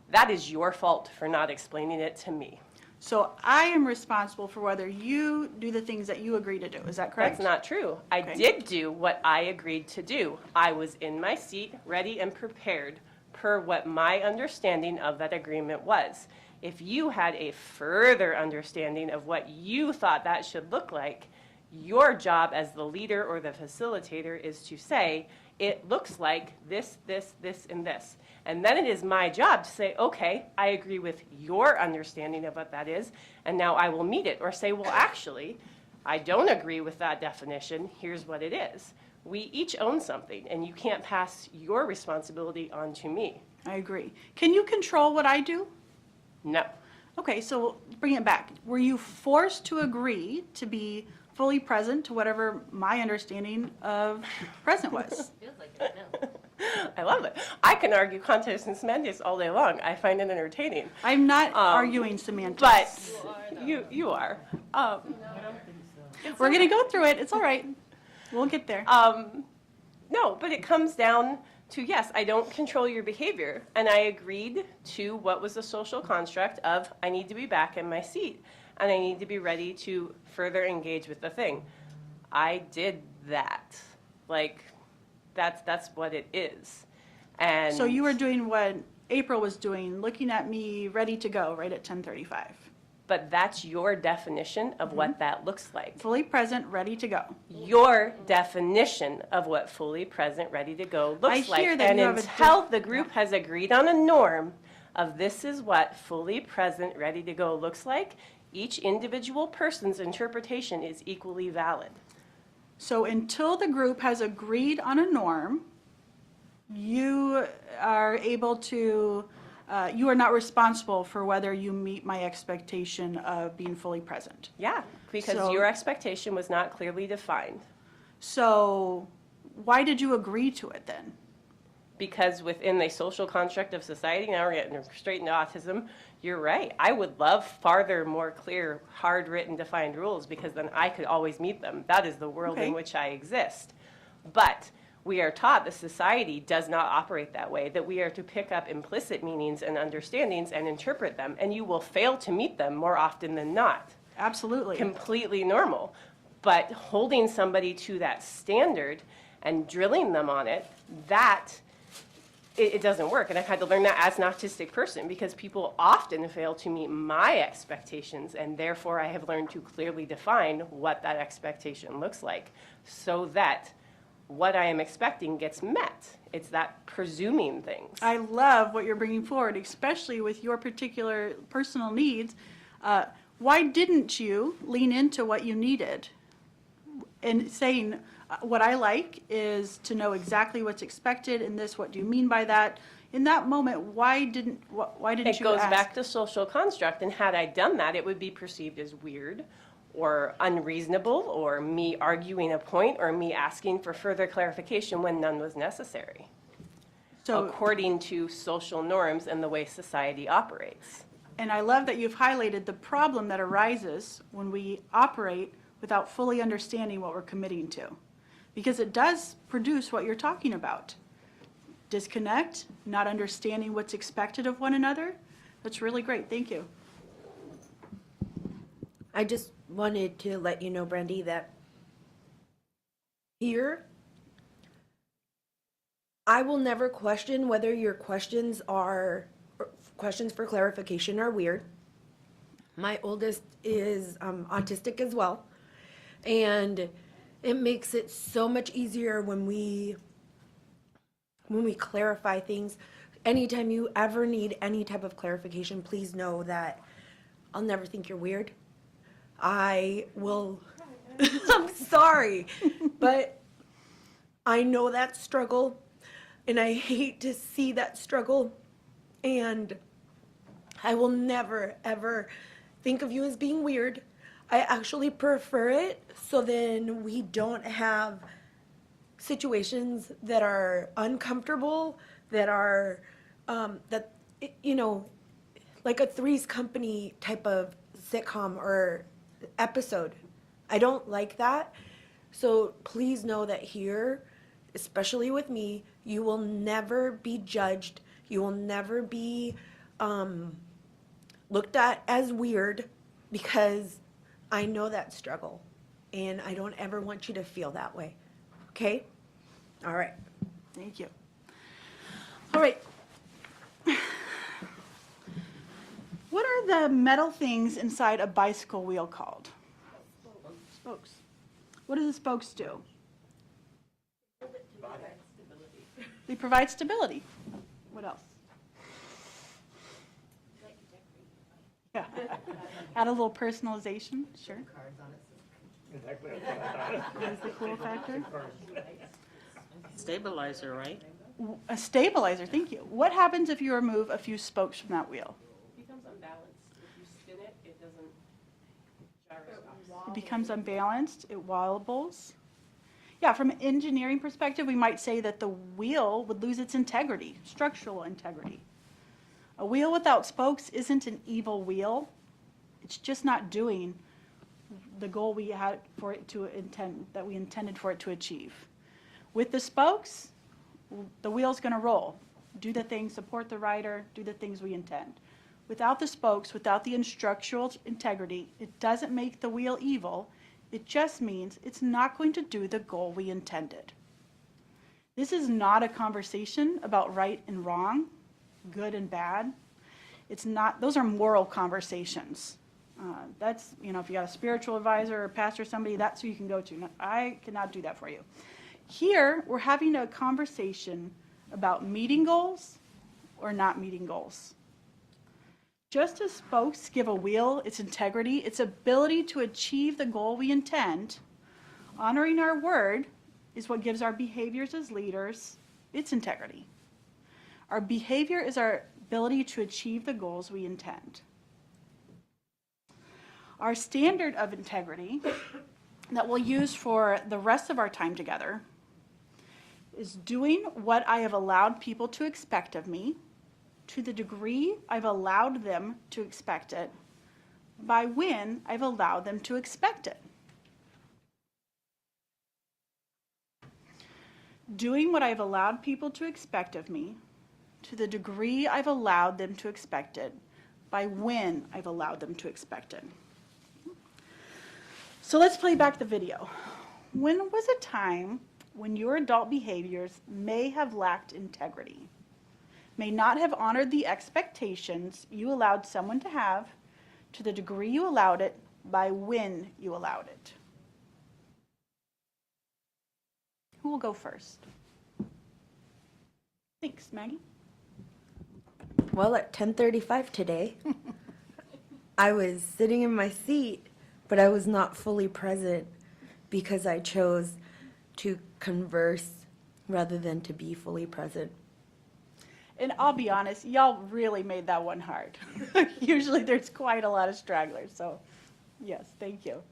that is your fault for not explaining it to me. So I am responsible for whether you do the things that you agree to do. Is that correct? That's not true. I did do what I agreed to do. I was in my seat, ready and prepared per what my understanding of that agreement was. If you had a further understanding of what you thought that should look like, your job as the leader or the facilitator is to say, it looks like this, this, this, and this. And then it is my job to say, okay, I agree with your understanding of what that is, and now I will meet it. Or say, well, actually, I don't agree with that definition. Here's what it is. We each own something, and you can't pass your responsibility on to me. I agree. Can you control what I do? No. Okay, so bring it back. Were you forced to agree to be fully present to whatever my understanding of present was? Feels like it, no. I love it. I can argue contest and semantics all day long. I find it entertaining. I'm not arguing semantics. But you are. We're going to go through it. It's all right. We'll get there. No, but it comes down to, yes, I don't control your behavior. And I agreed to what was the social construct of I need to be back in my seat and I need to be ready to further engage with the thing. I did that. Like, that's what it is. And So you were doing what April was doing, looking at me ready to go right at 10:35. But that's your definition of what that looks like. Fully present, ready to go. Your definition of what fully present, ready to go looks like. hear that And you have a until the group has agreed on a norm of this is what fully present, ready to go looks like, each individual person's interpretation is equally valid. So until the group has agreed on a norm, you are able to, you are not responsible for whether you meet my expectation of being fully present. Yeah, because So- your expectation was not clearly defined. So why did you agree to it then? Because within the social construct of society, now we're getting straight into autism, you're right. I would love farther, more clear, hard written, defined rules because then I could always meet them. That is the world Okay. in which I exist. But we are taught the society does not operate that way, that we are to pick up implicit meanings and understandings and interpret them, and you will fail to meet them more often than not. Absolutely. Completely normal. But holding somebody to that standard and drilling them on it, that it doesn't work. And I've had to learn that as an autistic person because people often fail to meet my expectations, and therefore I have learned to clearly define what that expectation looks like so that what I am expecting gets met. It's that presuming things. I love what you're bringing forward, especially with your particular personal needs. Why didn't you lean into what you needed and saying, what I like is to know exactly what's expected in this, what do you mean by that? In that moment, why didn't It you goes ask? back to social construct, and had I done that, it would be perceived as weird or unreasonable or me arguing a point or me asking for further clarification when none was necessary, So, according to social norms and the way society operates. and I love that you've highlighted the problem that arises when we operate without fully understanding what we're committing to. Because it does produce what you're talking about. Disconnect, not understanding what's expected of one another. That's really great. Thank you. I just wanted to let you know, Brandy, that here, I will never question whether your questions are, or questions for clarification are weird. My oldest is autistic as well. And it makes it so much easier when we clarify things. Anytime you ever need any type of clarification, please know that I'll never think you're weird. I will, I'm sorry, but I know that struggle and I hate to see that struggle. And I will never, ever think of you as being weird. I actually prefer it so then we don't have situations that are uncomfortable, that are, like a Three's Company type of sitcom or episode. I don't like that. So please know that here, especially with me, you will never be judged. You will never be looked at as weird because I know that struggle and I don't ever want you to feel that way. Okay? All right. Thank you. All right. What are the metal things inside a bicycle wheel called? Spokes. What do the spokes do? They provide stability. What else? Yeah. Add a little personalization, sure. Exactly what I thought. What is the cool factor? Stabilizer, right? A stabilizer, thank you. What happens if you remove a few spokes from that wheel? It becomes unbalanced. If you spin it, it doesn't gyroscope. It becomes unbalanced, it wobbles. Yeah, from an engineering perspective, we might say that the wheel would lose its integrity, structural integrity. A wheel without spokes isn't an evil wheel. It's just not doing the goal we had for it to intend, that we intended for it to achieve. With the spokes, the wheel's gonna roll, do the things, support the rider, do the things we intend. Without the spokes, without the structural integrity, it doesn't make the wheel evil. It just means it's not going to do the goal we intended. This is not a conversation about right and wrong, good and bad. It's not, those are moral conversations. That's, you know, if you got a spiritual advisor or pastor, somebody, that's who you can go to. No, I cannot do that for you. Here, we're having a conversation about meeting goals or not meeting goals. Just as spokes give a wheel its integrity, its ability to achieve the goal we intend, honoring our word is what gives our behaviors as leaders its integrity. Our behavior is our ability to achieve the goals we intend. Our standard of integrity that we'll use for the rest of our time together is doing what I have allowed people to expect of me to the degree I've allowed them to expect it, by when I've allowed them to expect it. Doing what I've allowed people to expect of me to the degree I've allowed them to expect it, by when I've allowed them to expect it. So let's play back the video. When was a time when your adult behaviors may have lacked integrity, may not have honored the expectations you allowed someone to have to the degree you allowed it, by when you allowed it? Who will go first? Thanks, Maggie. Well, at 10:35 today, I was sitting in my seat, but I was not fully present because I chose to converse rather than to be fully present. And I'll be honest, y'all really made that one hard. Usually there's quite a lot of stragglers, so yes, thank you.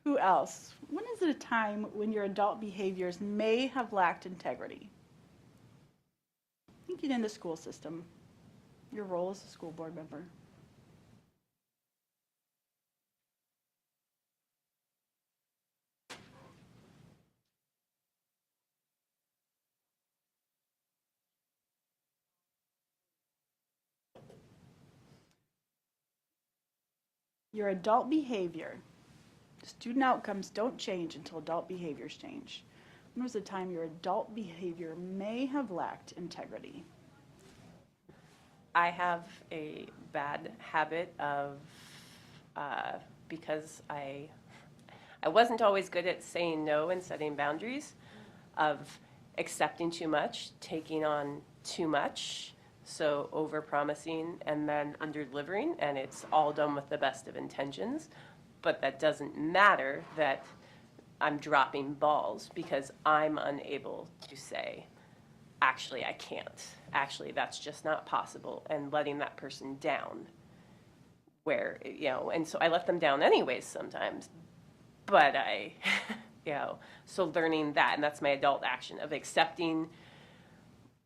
Who else? When is it a time when your adult behaviors may have lacked integrity? Thinking in the school system, your role as a school board member. Your adult behavior. Student outcomes don't change until adult behaviors change. When was the time your adult behavior may have lacked integrity? I have a bad habit of, because I wasn't always good at saying no and setting boundaries, of accepting too much, taking on too much, so over-promising and then under-delivering, and it's all done with the best of intentions. But that doesn't matter that I'm dropping balls because I'm unable to say, actually, I can't. Actually, that's just not possible, and letting that person down. Where, you know, and so I let them down anyways sometimes, but I, you know, so learning that, and that's my adult action of accepting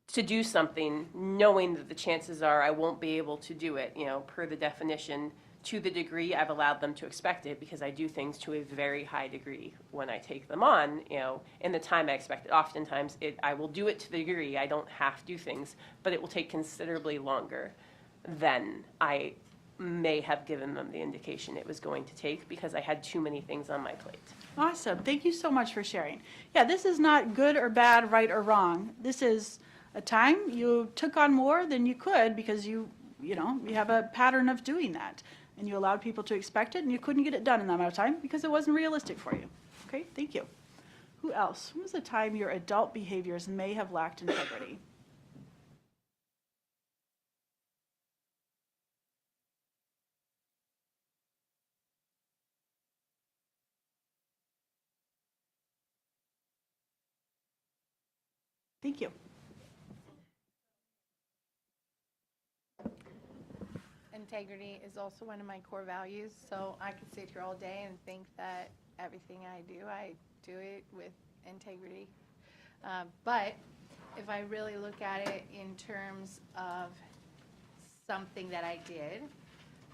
to do something, knowing that the chances are I won't be able to do it, you know, per the definition, to the degree I've allowed them to expect it, because I do things to a very high degree when I take them on, you know, in the time I expect it. Oftentimes, I will do it to the degree I don't have to do things, but it will take considerably longer than I may have given them the indication it was going to take, because I had too many things on my plate. Awesome. Thank you so much for sharing. Yeah, this is not good or bad, right or wrong. This is a time you took on more than you could because you have a pattern of doing that. And you allowed people to expect it, and you couldn't get it done in that amount of time because it wasn't realistic for you. Okay, thank you. Who else? When was the time your adult behaviors may have lacked integrity? Thank you. Integrity is also one of my core values, so I could sit here all day and think that everything I do it with integrity. But if I really look at it in terms of something that I did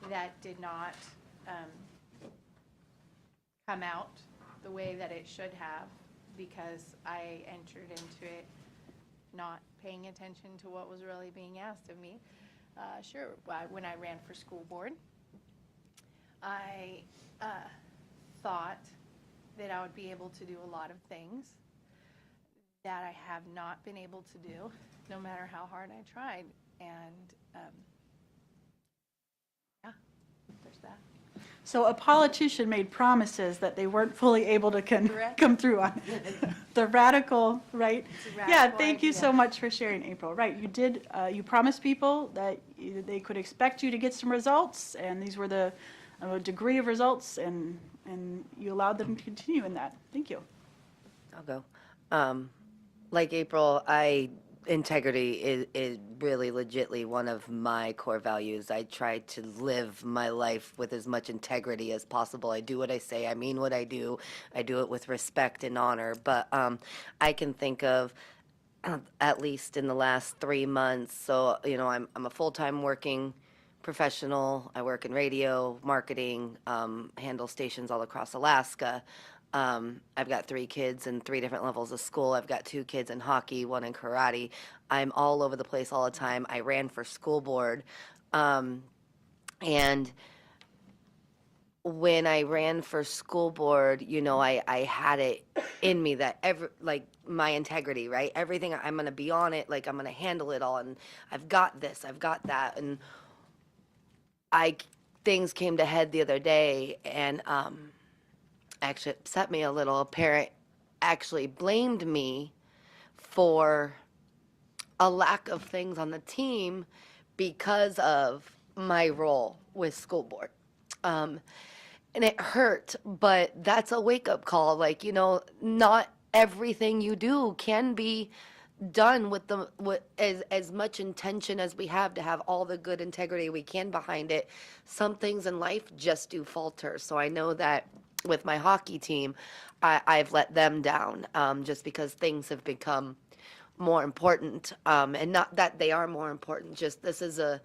that did not come out the way that it should have, because I entered into it not paying attention to what was really being asked of me. Sure, when I ran for school board, I thought that I would be able to do a lot of things that I have not been able to do, no matter how hard I tried. And yeah, there's that. So a politician made promises that they weren't fully able to Correct. come through on. The radical, right? It's a Yeah, radical thank you idea. so much for sharing, April. Right, you did, you promised people that they could expect you to get some results, and these were the degree of results, and you allowed them to continue in that. Thank you. I'll go. Like April, integrity is really legitly one of my core values. I try to live my life with as much integrity as possible. I do what I say. I mean what I do. I do it with respect and honor. But I can think of at least in the last 3 months. So I'm a full-time working professional. I work in radio, marketing, handle stations all across Alaska. I've got 3 kids in 3 different levels of school. I've got 2 kids in hockey, 1 in karate. I'm all over the place all the time. I ran for school board. And when I ran for school board, I had it in me that my integrity, right? Everything, I'm going to be on it. Like, I'm going to handle it all. And I've got this, I've got that. And things came to head the other day, and, actually upset me a little. A parent actually blamed me for a lack of things on the team because of my role with school board. And it hurt, but that's a wake-up call. Like, not everything you do can be done with as much intention as we have to have all the good integrity we can behind it. Some things in life just do falter. So I know that with my hockey team, I've let them down just because things have become more important. And not that they are more important, just this is a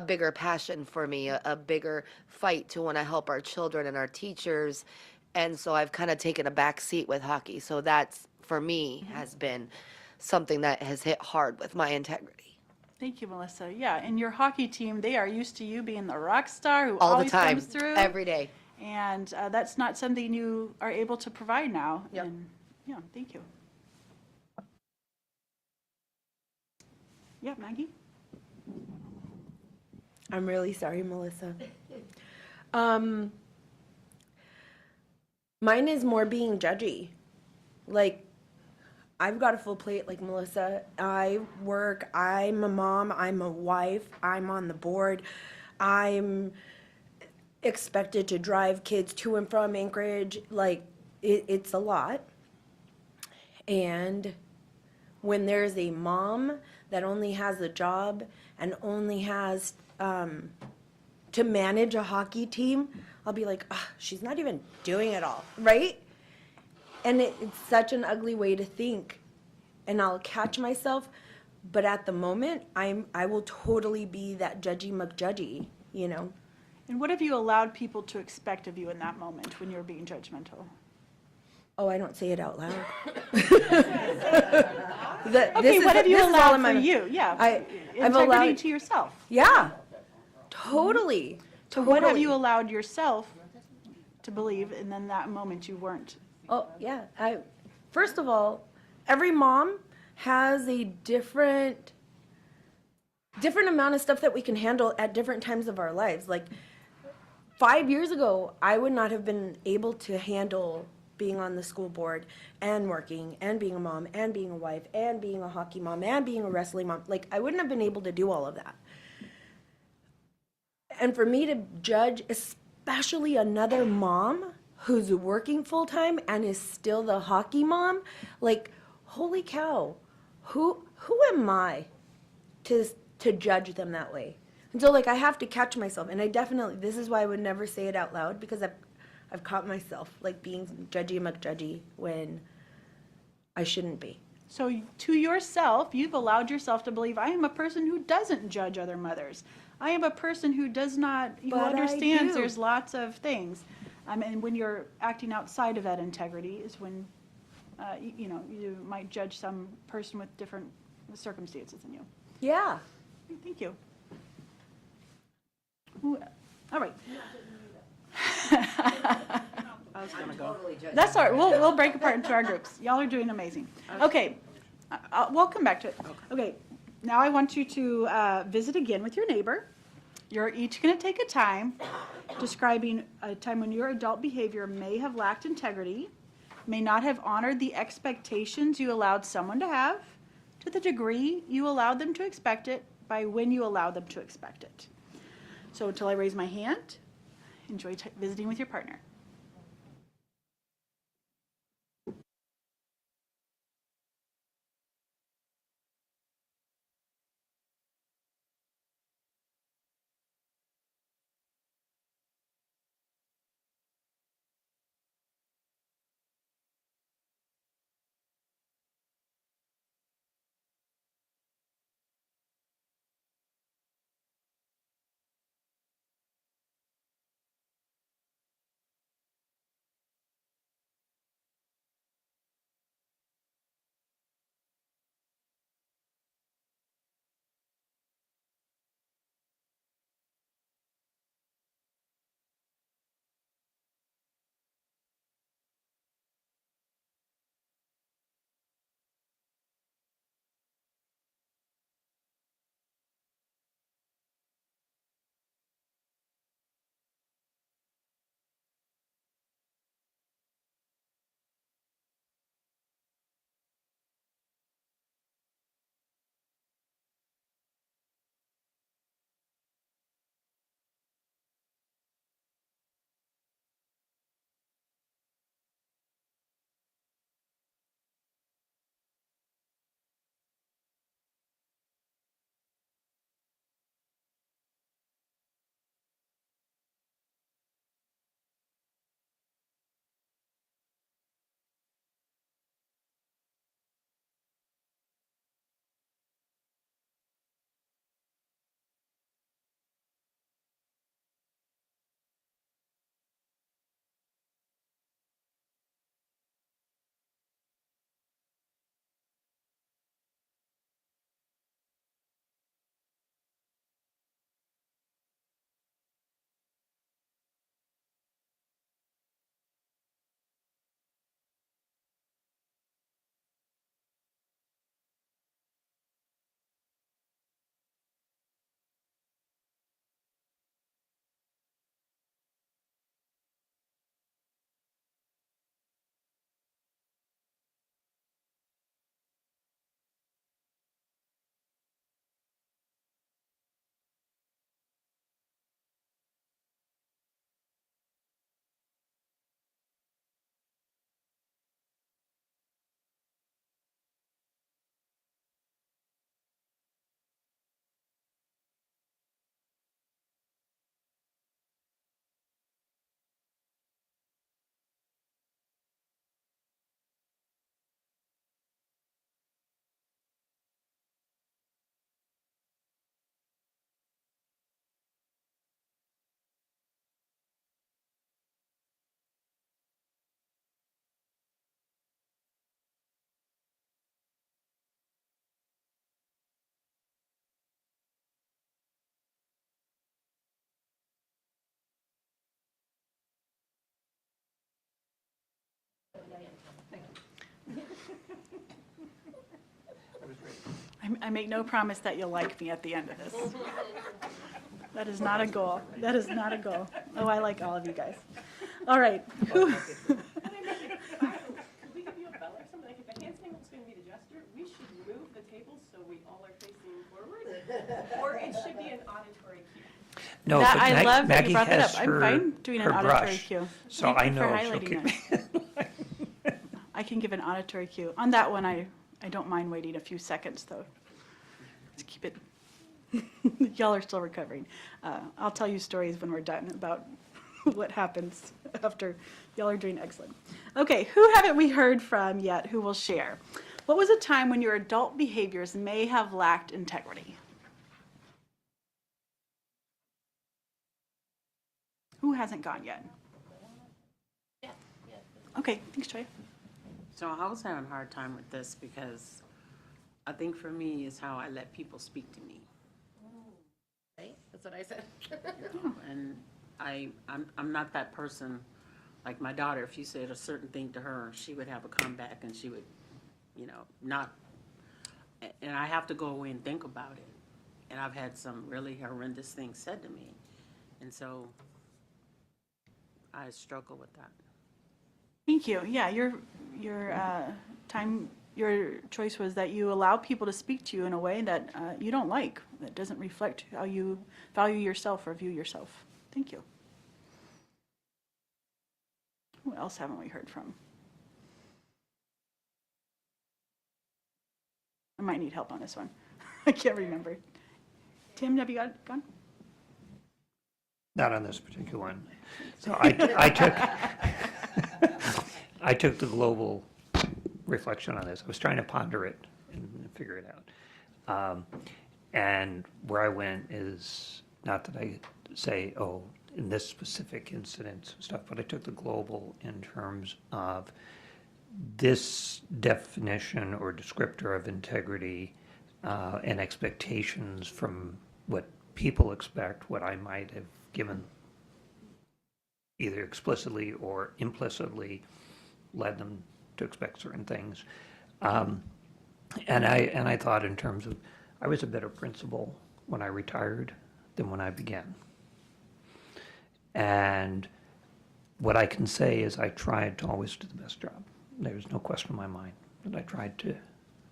bigger passion for me, a bigger fight to want to help our children and our teachers. And so I've kind of taken a back seat with hockey. So that's, for me, has been something that has hit hard with my integrity. Thank you, Melissa. Yeah, and your hockey team, they are used to you being the rock star who All the always time, comes through. every day. And that's not something you are able to provide now. Yep. And, yeah, thank you. Yeah, Maggie? I'm really sorry, Melissa. Mine is more being judgy. Like, I've got a full plate like Melissa. I work, I'm a mom, I'm a wife, I'm on the board. I'm expected to drive kids to and from Anchorage. Like, it's a lot. And when there's a mom that only has a job and only has to manage a hockey team, I'll be like, she's not even doing it all, right? And it's such an ugly way to think. And I'll catch myself, but at the moment, I will totally be that judgy McJudgy, And what have you allowed people to expect of you in that moment when you're being judgmental? Oh, I don't say it out loud. Okay, what have you allowed for you? Yeah, I've integrity allowed, to yourself. yeah, totally. So what have you allowed yourself to believe, and then that moment you weren't? Oh, yeah. First of all, every mom has a different amount of stuff that we can handle at different times of our lives. Like 5 years ago, I would not have been able to handle being on the school board and working and being a mom and being a wife and being a hockey mom and being a wrestling mom. Like, I wouldn't have been able to do all of that. And for me to judge, especially another mom who's working full time and is still the hockey mom, like, holy cow. who am I to judge them that way? And so like I have to catch myself, and I definitely, this is why I would never say it out loud, because I've caught myself like being judgy McJudgy when I shouldn't be. So to yourself, you've allowed yourself to believe, I am a person who doesn't judge other mothers. I am a person who does not, who But I understands do. there's lots of things. And when you're acting outside of that integrity is when, you know, you might judge some person with different circumstances than you. Yeah. Thank you. Ooh, all right. I was gonna go. That's all right. We'll break apart into our groups. Y'all are doing amazing. Okay. We'll come back to it. Okay. Now I want you to visit again with your neighbor. You're each going to take a time describing a time when your adult behavior may have lacked integrity, may not have honored the expectations you allowed someone to have, to the degree you allowed them to expect it, by when you allowed them to expect it. So until I raise my hand, enjoy visiting with your partner. I make no promise that you'll like me at the end of this. That is not a goal. That is not a goal. Oh, I like all of you guys. All right. Could we give you a bell or something? Like if the hand signal's going to be the gesture, we should move the tables so we all are facing forward, or it should be an auditory cue. No, That- but I love that Maggie you brought that has up. I'm her, fine doing an her auditory brush, cue. so Thank I you for know she'll highlighting keep that. me in line. I can give an auditory cue. On that one, I I don't mind waiting a few seconds, though. Let's keep it, y'all are still recovering. I'll tell you stories when we're done about what happens after. Y'all are doing excellent. Okay, who haven't we heard from yet who will share? What was a time when your adult behaviors may have lacked integrity? Who hasn't gone yet? Okay, thanks, Joy. So I was having a hard time with this because I think for me is how I let people speak to me. Right? That's what I said. And I'm not that person, like my daughter, if you said a certain thing to her, she would have a comeback and she would, not, and I have to go away and think about it. And I've had some really horrendous things said to me. And so I struggle with that. Thank you. Yeah, your choice was that you allow people to speak to you in a way that you don't like, that doesn't reflect how you value yourself or view yourself. Thank you. Who else haven't we heard from? I might need help on this one. I can't remember. Tim, have you gone? Not on this particular one. So I took, I took the global reflection on this. I was trying to ponder it and figure it out. And where I went is, not that I say, oh, in this specific incident stuff, but I took the global in terms of this definition or descriptor of integrity and expectations from what people expect, what I might have given either explicitly or implicitly led them to expect certain things. And I thought in terms of, I was a better principal when I retired than when I began. And what I can say is I tried to always do the best job. There's no question in my mind that I tried to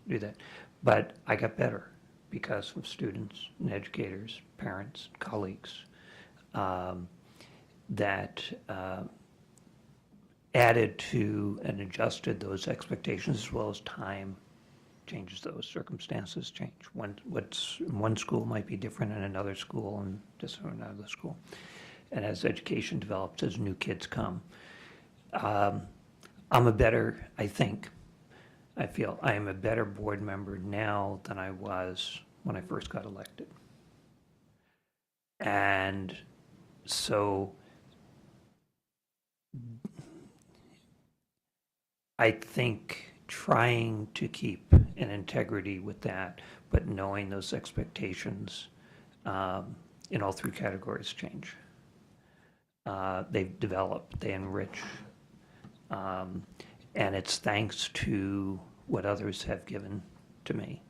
do that. But I got better because of students and educators, parents, colleagues, that added to and adjusted those expectations, as well as time changes those, circumstances change. What's in one school might be different in another school and different in another school. And as education develops, as new kids come, I'm a better, I feel I am a better board member now than I was when I first got elected. And so I think trying to keep an integrity with that, but knowing those expectations in all three categories change. They've developed, they enrich, and it's thanks to what others have given to me.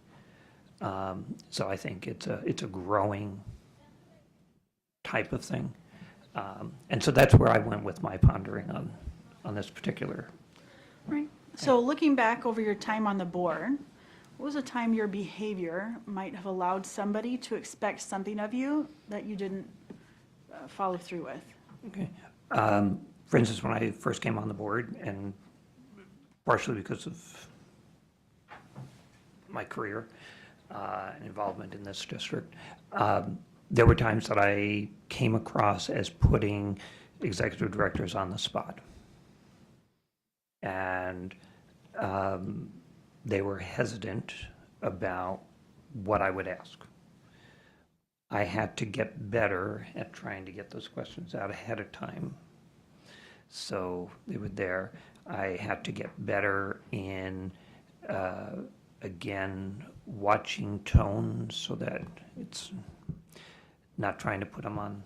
So I think it's a growing type of thing. And so that's where I went with my pondering on this particular. Right. So looking back over your time on the board, what was a time your behavior might have allowed somebody to expect something of you that you didn't follow through with? Okay. For instance, when I first came on the board, and partially because of my career and involvement in this district, there were times that I came across as putting executive directors on the spot. And they were hesitant about what I would ask. I had to get better at trying to get those questions out ahead of time, so they were there. I had to get better in, again, watching tone so that it's not trying to put them on,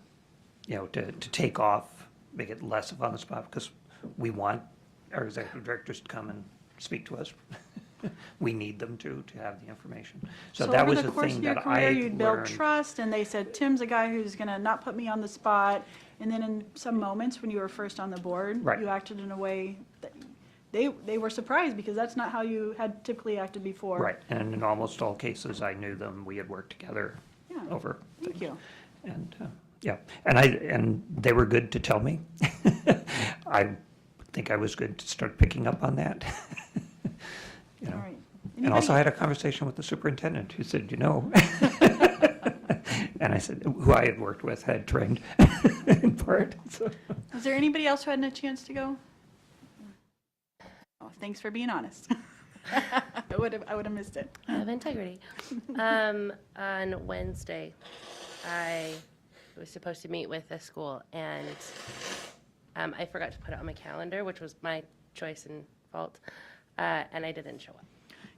to take off, make it less of on the spot, because we want our executive directors to come and speak to us. We need them to have the information. So that was the thing that I over the course of your career, you'd build learned. trust, and they said, Tim's a guy who's going to not put me on the spot. And then in some moments when you were first on the board, Right. you acted in a way that they were surprised, because that's not how you had typically acted before. Right, and in almost all cases, I knew them, we had worked together Yeah. over Thank you. And, yeah, and they were good to tell me. I think I was good to start picking up on that. All right. And also I had a conversation with the superintendent who said, you know, and I said, who I had worked with, had trained in part, so. Was there anybody else who hadn't a chance to go? Oh, thanks for being honest. I would have missed it. I have integrity. On Wednesday, I was supposed to meet with a school, and I forgot to put it on my calendar, which was my choice and fault, and I didn't show up.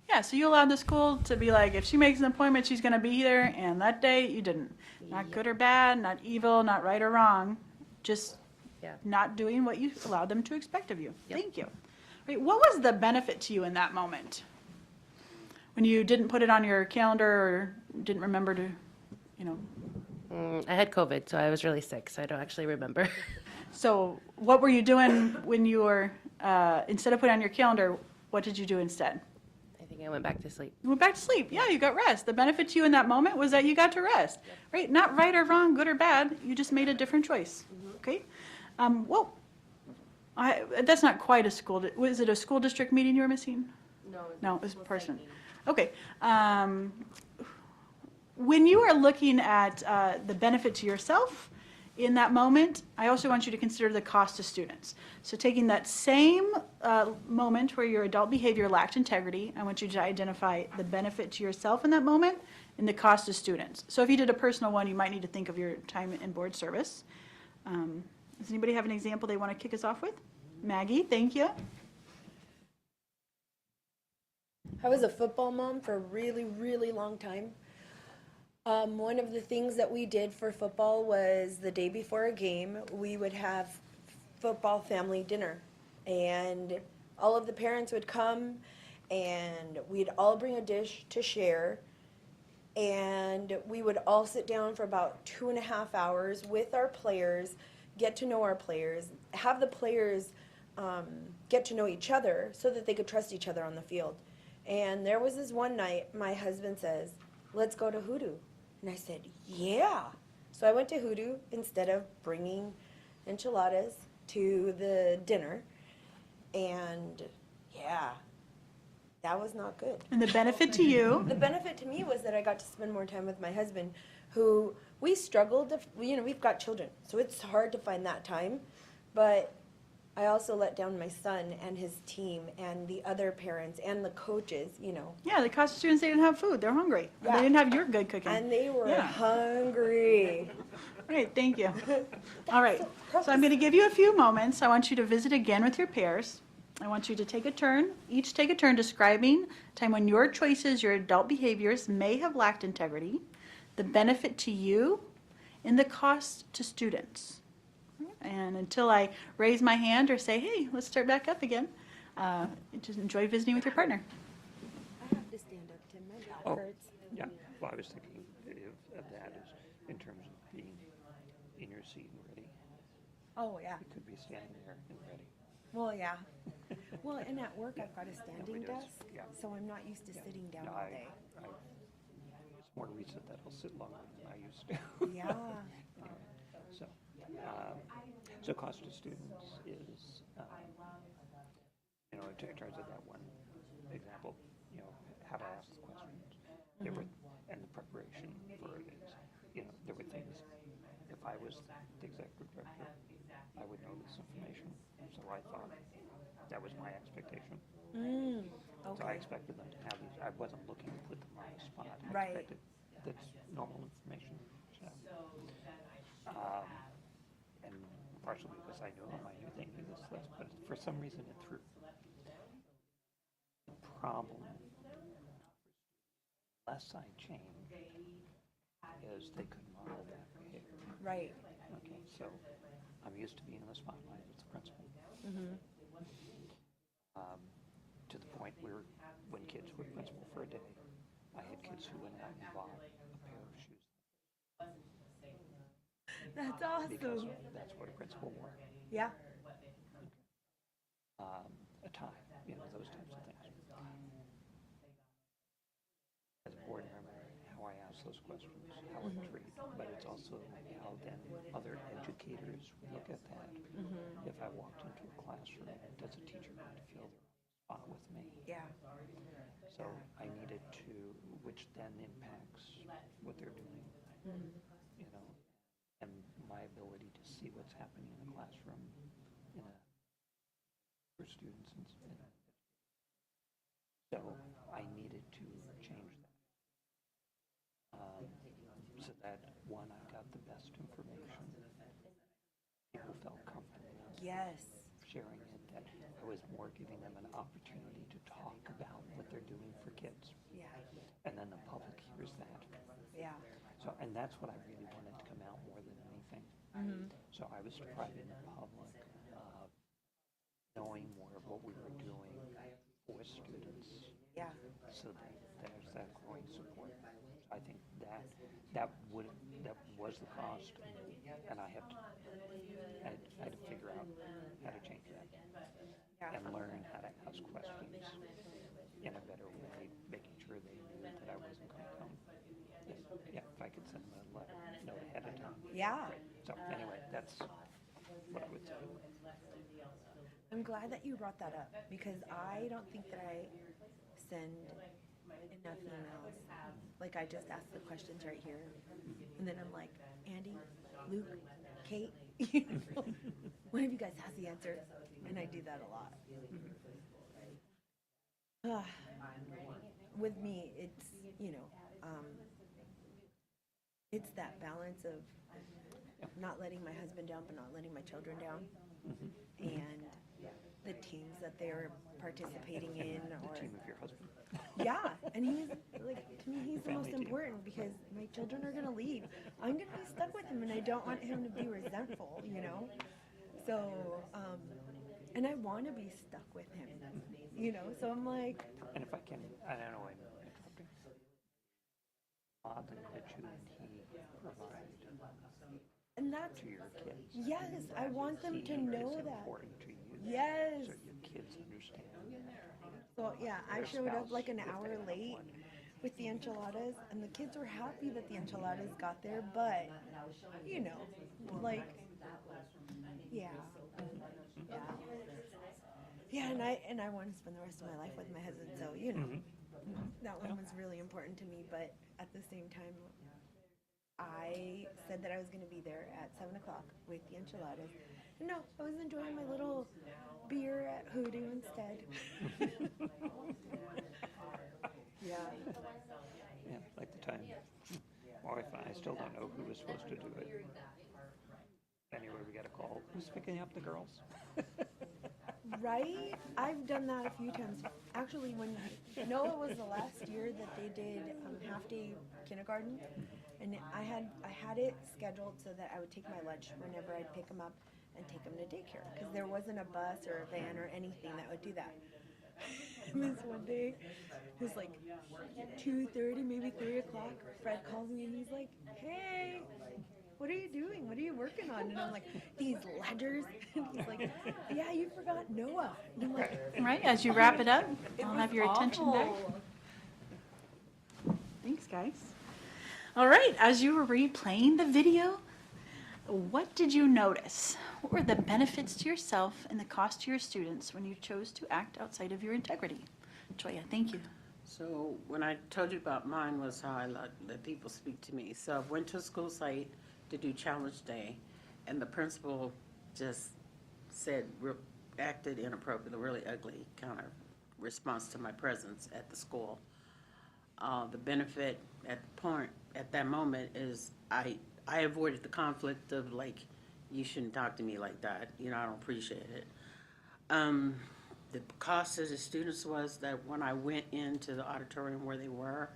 Yeah, so you allowed the school to be like, if she makes an appointment, she's going to be there, and that day you didn't. Not good or bad, not evil, not right or wrong, just Yeah. not doing what you allowed them to expect of you. Yep. Thank you. Right, what was the benefit to you in that moment? When you didn't put it on your calendar or didn't remember to, you know? I had COVID, so I was really sick, so I don't actually remember. So what were you doing when you were, instead of putting on your calendar, what did you do instead? I think I went back to sleep. You went back to sleep. Yeah, you got rest. The benefit to you in that moment was that you got to rest. Right? Not right or wrong, good or bad. You just made a different choice. Okay? Well, that's not quite a school. Was it a school district meeting you were missing? No, it was person. Okay. When you are looking at the benefit to yourself in that moment, I also want you to consider the cost to students. So taking that same moment where your adult behavior lacked integrity, I want you to identify the benefit to yourself in that moment and the cost to students. So if you did a personal one, you might need to think of your time in board service. Does anybody have an example they want to kick us off with? Maggie, thank you. I was a football mom for a really, really long time. One of the things that we did for football was the day before a game, we would have football family dinner. And all of the parents would come and we'd all bring a dish to share. And we would all sit down for about 2.5 hours with our players, get to know our players, have the players get to know each other so that they could trust each other on the field. And there was this one night, my husband says, let's go to Hoodoo. And I said, yeah. So I went to Hoodoo instead of bringing enchiladas to the dinner. And yeah, that was not good. And the benefit to you? The benefit to me was that I got to spend more time with my husband, who we struggled to, we've got children, so it's hard to find that time. But I also let down my son and his team and the other parents and the coaches, Yeah, the cost of students, they didn't have food. They're hungry. Or Yeah. They didn't have your good cooking. And they were Yeah. hungry. Great, thank you. All right, so I'm going to give you a few moments. I want you to visit again with your pairs. I want you to take a turn, each take a turn describing a time when your choices, your adult behaviors may have lacked integrity, the benefit to you, and the cost to students. And until I raise my hand or say, hey, let's start back up again, just enjoy visiting with your partner. I have to stand up, Tim. My back Oh. hurts. Yeah, well, I was thinking of that as in terms of being in your seat and ready. Oh, yeah. You could be standing there and ready. Well, yeah. Well, and at work, I've got a standing does, desk, yeah. so I'm not used to sitting down No, all day. it's more recent that I'll sit longer than I used to. Yeah. So cost to students is, in terms of that one example, how to ask the questions. There were, and the preparation for it is, there were things, if I was the executive director, I would know this information. So I thought that was my expectation. So I Okay. expected them to have these. I wasn't looking to put them on the spot. I Right. expected that's normal information. So, and partially because I knew them, I knew they knew this list, but for some reason it threw. The problem, less I changed, is they couldn't model that behavior. Right. Okay, so I'm used to being in the spotlight as the principal. To the point where when kids were principal for a day, I had kids who went out and bought a pair of shoes. That's Because awesome. that's what a principal wore. Yeah. A tie, those types of things. As a board member, how I ask those questions, how I treat, but it's also how then other educators look at that. If I walked into a classroom, does a teacher want to feel spot with me. Yeah. So I needed to, which then impacts what they're doing, you know, and my ability to see what's happening in the classroom, you know, for students. So I needed to change that. So that, one, I got the best information. People felt comfortable Yes. sharing it, that I was more giving them an opportunity to talk about what they're doing for kids. Yeah. And then the public hears that. Yeah. So, and that's what I really wanted to come out more than anything. So I was depriving the public of knowing more of what we were doing for students. Yeah. So that there's that growing support. I think that was the cost, and I had to figure out how to change that Yeah. and learn how to ask questions in a better way, making sure they knew that I wasn't going to come. Yeah, if I could send them a letter, note ahead of time. Yeah. So anyway, that's what I would say. I'm glad that you brought that up because I don't think that I send enough emails. Like, I just ask the questions right here. And then I'm like, Andy, Luke, Kate, one of you guys has the answer. And I do that a lot. With me, it's, it's that balance of not letting my husband down, but not letting my children down. And the teams that they're participating in, or The team of your husband. yeah, and he's like, to me, he's the most Family team. important because my children are gonna leave. I'm gonna be stuck with him, and I don't want him to be resentful, So, and I want to be stuck with him, So I'm like, And if I can, I don't know, I'm interrupting. Father that you and he provide and that's to your kids. yes, I want them to He know is that. important to you. Yes. So your kids understand that. So yeah, I Their showed up spouse, like an if they hour have late one. with the enchiladas, and the kids were happy that the enchiladas got there, but like, yeah, yeah, and I want to spend the rest of my life with my husband, so that one was really important to me. But at the same time, I said that I was going to be there at 7 o'clock with the enchiladas. No, I was enjoying my little beer at Hoodoo instead. Yeah. Yeah, like the time. My wife and I still don't know who was supposed to do it. Anyway, we got a call. Who's picking up the girls? Right? I've done that a few times. Actually, when Noah was the last year that they did half-day kindergarten, and I had it scheduled so that I would take my lunch whenever I'd pick him up and take him to daycare, because there wasn't a bus or a van or anything that would do that. And this one day, it was like 2:30, maybe 3 o'clock. Fred calls me and he's like, "Hey, what are you doing? What are you working on?" And I'm like, "These ledgers." And he's like, "Yeah, you forgot Noah." And I'm like, All right, as you wrap it up, It I'll was have your attention back. awful. Thanks, guys. All right, as you were replaying the video, what did you notice? What were the benefits to yourself and the cost to your students when you chose to act outside of your integrity? Joya, thank you. So when I told you about mine was how I let people speak to me. So I went to a school site to do challenge day, and the principal just acted inappropriately, really ugly kind of response to my presence at the school. The benefit at that moment is I avoided the conflict of like, you shouldn't talk to me like that. I don't appreciate it. The cost to the students was that when I went into the auditorium where they were,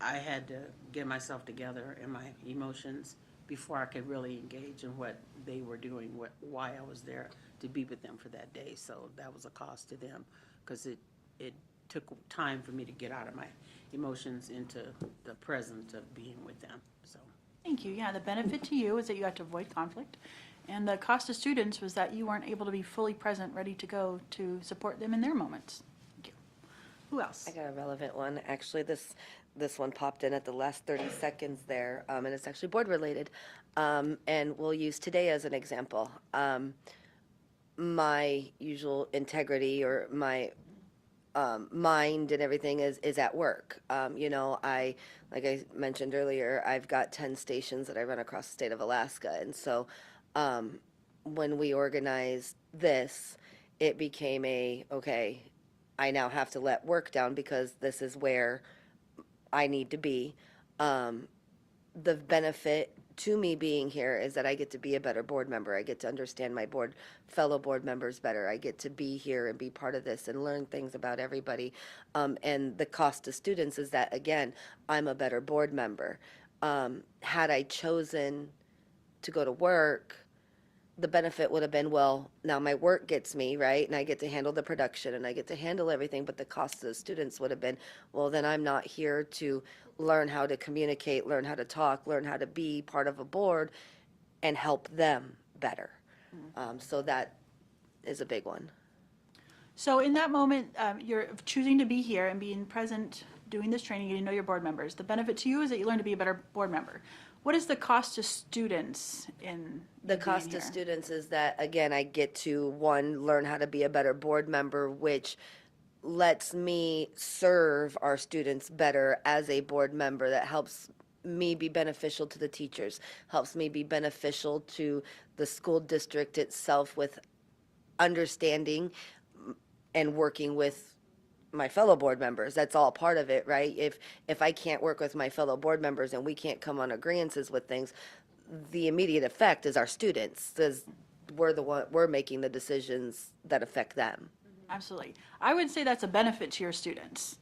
I had to get myself together and my emotions before I could really engage in what they were doing, why I was there to be with them for that day. So that was a cost to them because it took time for me to get out of my emotions into the present of being with them. So. Thank you. Yeah, the benefit to you is that you got to avoid conflict. And the cost to students was that you weren't able to be fully present, ready to go to support them in their moments. Thank you. Who else? I got a relevant one. Actually, this one popped in at the last 30 seconds there, and it's actually board related. And we'll use today as an example. My usual integrity or my mind and everything is at work. You know, like I mentioned earlier, I've got 10 stations that I run across the state of Alaska. And so when we organized this, it became okay, I now have to let work down because this is where I need to be. The benefit to me being here is that I get to be a better board member. I get to understand my fellow board members better. I get to be here and be part of this and learn things about everybody. And the cost to students is that, again, I'm a better board member. Had I chosen to go to work, the benefit would have been, well, now my work gets me, right? And I get to handle the production and I get to handle everything, but the cost to the students would have been, well, then I'm not here to learn how to communicate, learn how to talk, learn how to be part of a board and help them better. So that is a big one. So in that moment, you're choosing to be here and being present, doing this training, getting to know your board members. The benefit to you is that you learn to be a better board member. What is the cost to students in The cost to students is that, again, I get to, one, learn how to be a better board member, which lets me serve our students better as a board member. That helps me be beneficial to the teachers, helps me be beneficial to the school district itself with understanding and working with my fellow board members. That's all part of it, right? If I can't work with my fellow board members and we can't come on agreeances with things, the immediate effect is our students, because we're making the decisions that affect them. Absolutely. I would say that's a benefit to your students.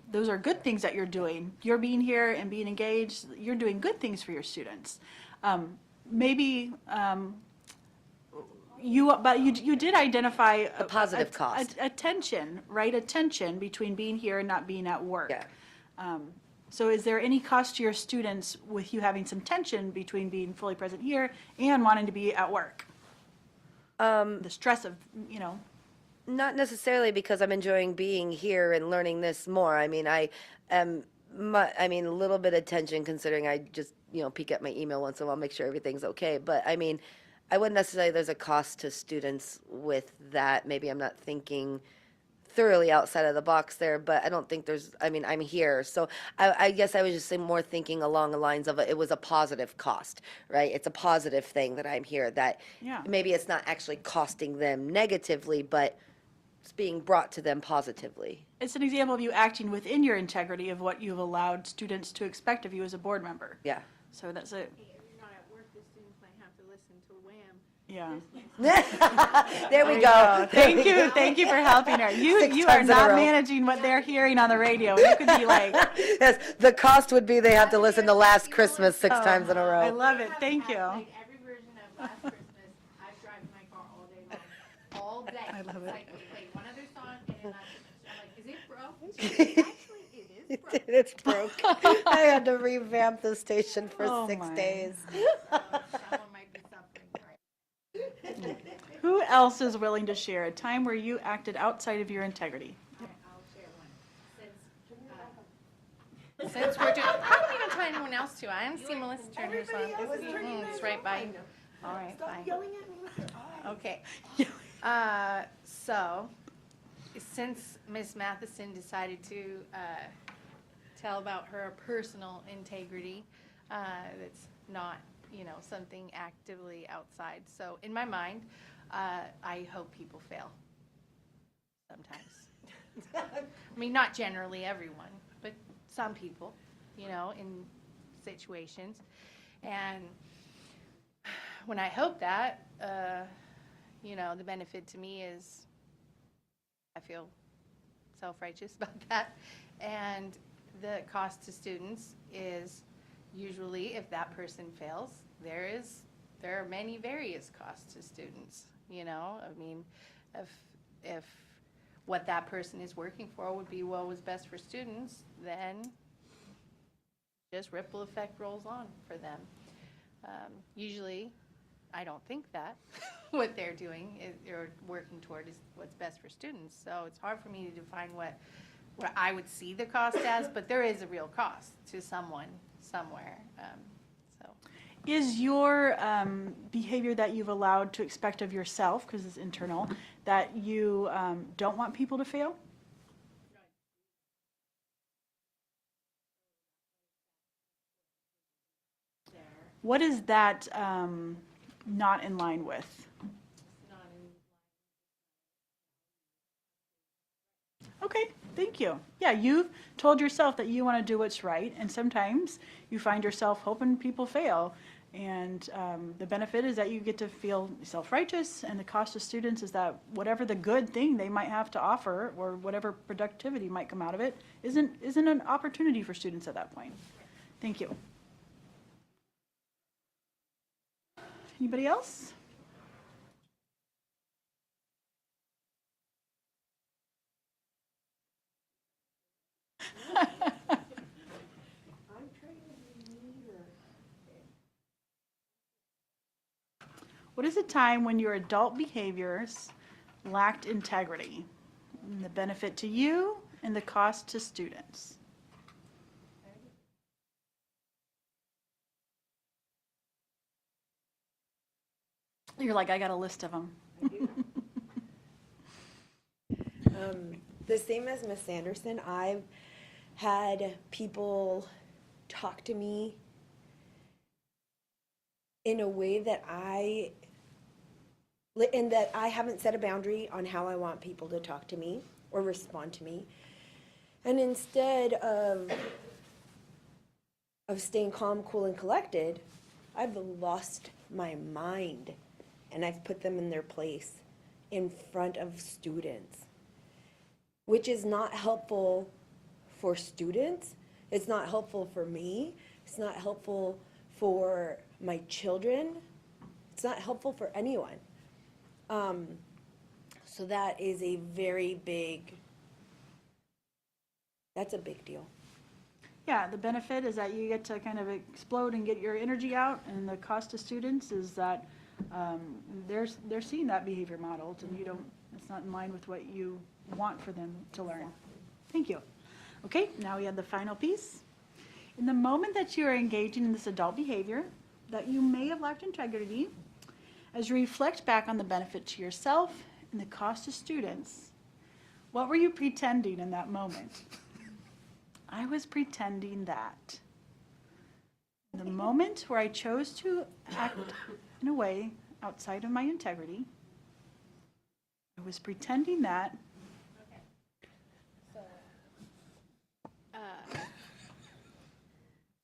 Those are good things that you're doing. You're being here and being engaged. You're doing good things for your students. You did identify A positive cost. a tension, right? A tension between being here and not being at work. Yeah. So is there any cost to your students with you having some tension between being fully present here and wanting to be at work? The stress of, Not necessarily, because I'm enjoying being here and learning this more. I mean, I am, a little bit of tension considering I just, peek at my email once in a while, make sure everything's okay. But I mean, I wouldn't necessarily, there's a cost to students with that. Maybe I'm not thinking thoroughly outside of the box there, but I don't think I'm here. So I guess I was just more thinking along the lines of it was a positive cost, right? It's a positive thing that I'm here, that maybe it's not actually costing them negatively, but it's being brought to them positively. It's an example of you acting within your integrity of what you've allowed students to expect of you as a board member. Yeah. So that's it. If you're not at work, the students might have to listen to Wham. Yeah. There we go. Thank you for helping her. You are times in a not row. managing what they're hearing on the radio. You could be like, Yes, the cost would be they have to listen to Last Christmas 6 times in a I row. love it. Thank you. Like every version of Last Christmas, I drive my car all day long, all day. I love it. It's like, play one other song and then I'm like, is it broke? Actually, it is broke. It's broke. I had to revamp the station for Oh 6 my. days. Someone might be suffering right. Who else is willing to share a time where you acted outside of your integrity? I'll share one. Since we're doing, I didn't even tell anyone else to. I didn't see Melissa turn hers on. It's right by. All right, fine. Okay. So, since Ms. Matheson decided to tell about her personal integrity, that's not, something actively outside. So, in my mind, I hope people fail sometimes. I mean, not generally everyone, but some people, in situations. And when I hope that, the benefit to me is I feel self-righteous about that. And the cost to students is usually if that person fails, there are many various costs to students, if what that person is working for would be what was best for students, then just ripple effect rolls on for them. Usually, I don't think that what they're doing or working toward is what's best for students. So it's hard for me to define what I would see the cost as, but there is a real cost to someone somewhere. Is your behavior that you've allowed to expect of yourself, because it's internal, that you don't want people to fail? What is that not in line with? Okay, thank you. Yeah, you've told yourself that you want to do what's right, and sometimes you find yourself hoping people fail. And the benefit is that you get to feel self-righteous, and the cost to students is that whatever the good thing they might have to offer, or whatever productivity might come out of it, isn't an opportunity for students at that point. Thank you. Anybody else? What is a time when your adult behaviors lacked integrity? And the benefit to you and the cost to students. You're like, I got a list of them. The same as Miss Sanderson, I've had people talk to me in a way that I haven't set a boundary on how I want people to talk to me or respond to me. And instead of staying calm, cool, and collected, I've lost my mind, and I've put them in their place in front of students, which is not helpful for students. It's not helpful for me. It's not helpful for my children. It's not helpful for anyone. So that is a very big, that's a big deal. Yeah, the benefit is that you get to kind of explode and get your energy out, and the cost to students is that they're seeing that behavior modeled, and it's not in line with what you want for them to learn. Thank you. Okay, now we have the final piece. In the moment that you are engaging in this adult behavior that you may have lacked integrity, as you reflect back on the benefit to yourself and the cost to students, what were you pretending in that moment? I was pretending that. The moment where I chose to act in a way outside of my integrity, I was pretending that.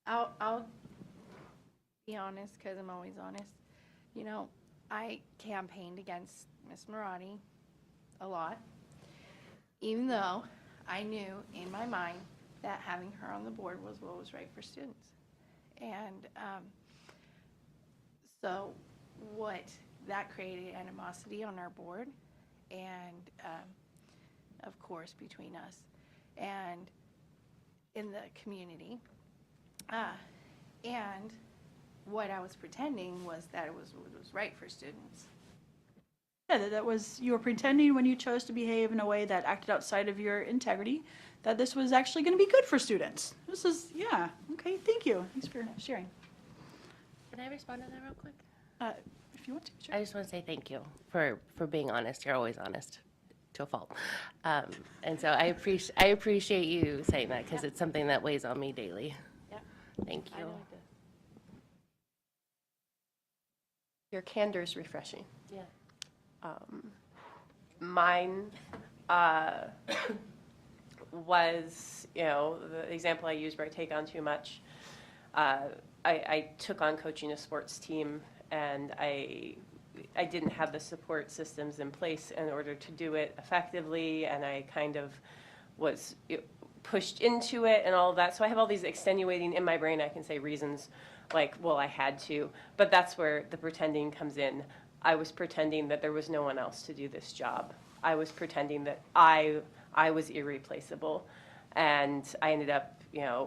I'll be honest, because I'm always honest. You know, I campaigned against Miss Marati a lot, even though I knew in my mind that having her on the board was what was right for students. And so what that created animosity on our board, and of course between us and in the community. And what I was pretending was that it was what was right for students. Yeah, that was, you were pretending when you chose to behave in a way that acted outside of your integrity, that this was actually going to be good for students. This is, yeah, okay, thank you. Thanks for sharing. Can I respond to that real quick? If you want to, sure. I just want to say thank you for being honest. You're always honest to a fault. And so I appreciate you saying that, because it's something that weighs on me daily. Yeah. Thank I you. know it does. Your candor is refreshing. Yeah. Mine was, the example I used where I take on too much. I took on coaching a sports team, and I didn't have the support systems in place in order to do it effectively, and I kind of was pushed into it and all of that. So I have all these extenuating in my brain, I can say reasons like, well, I had to, but that's where the pretending comes in. I was pretending that there was no one else to do this job. I was pretending that I was irreplaceable, and I ended up,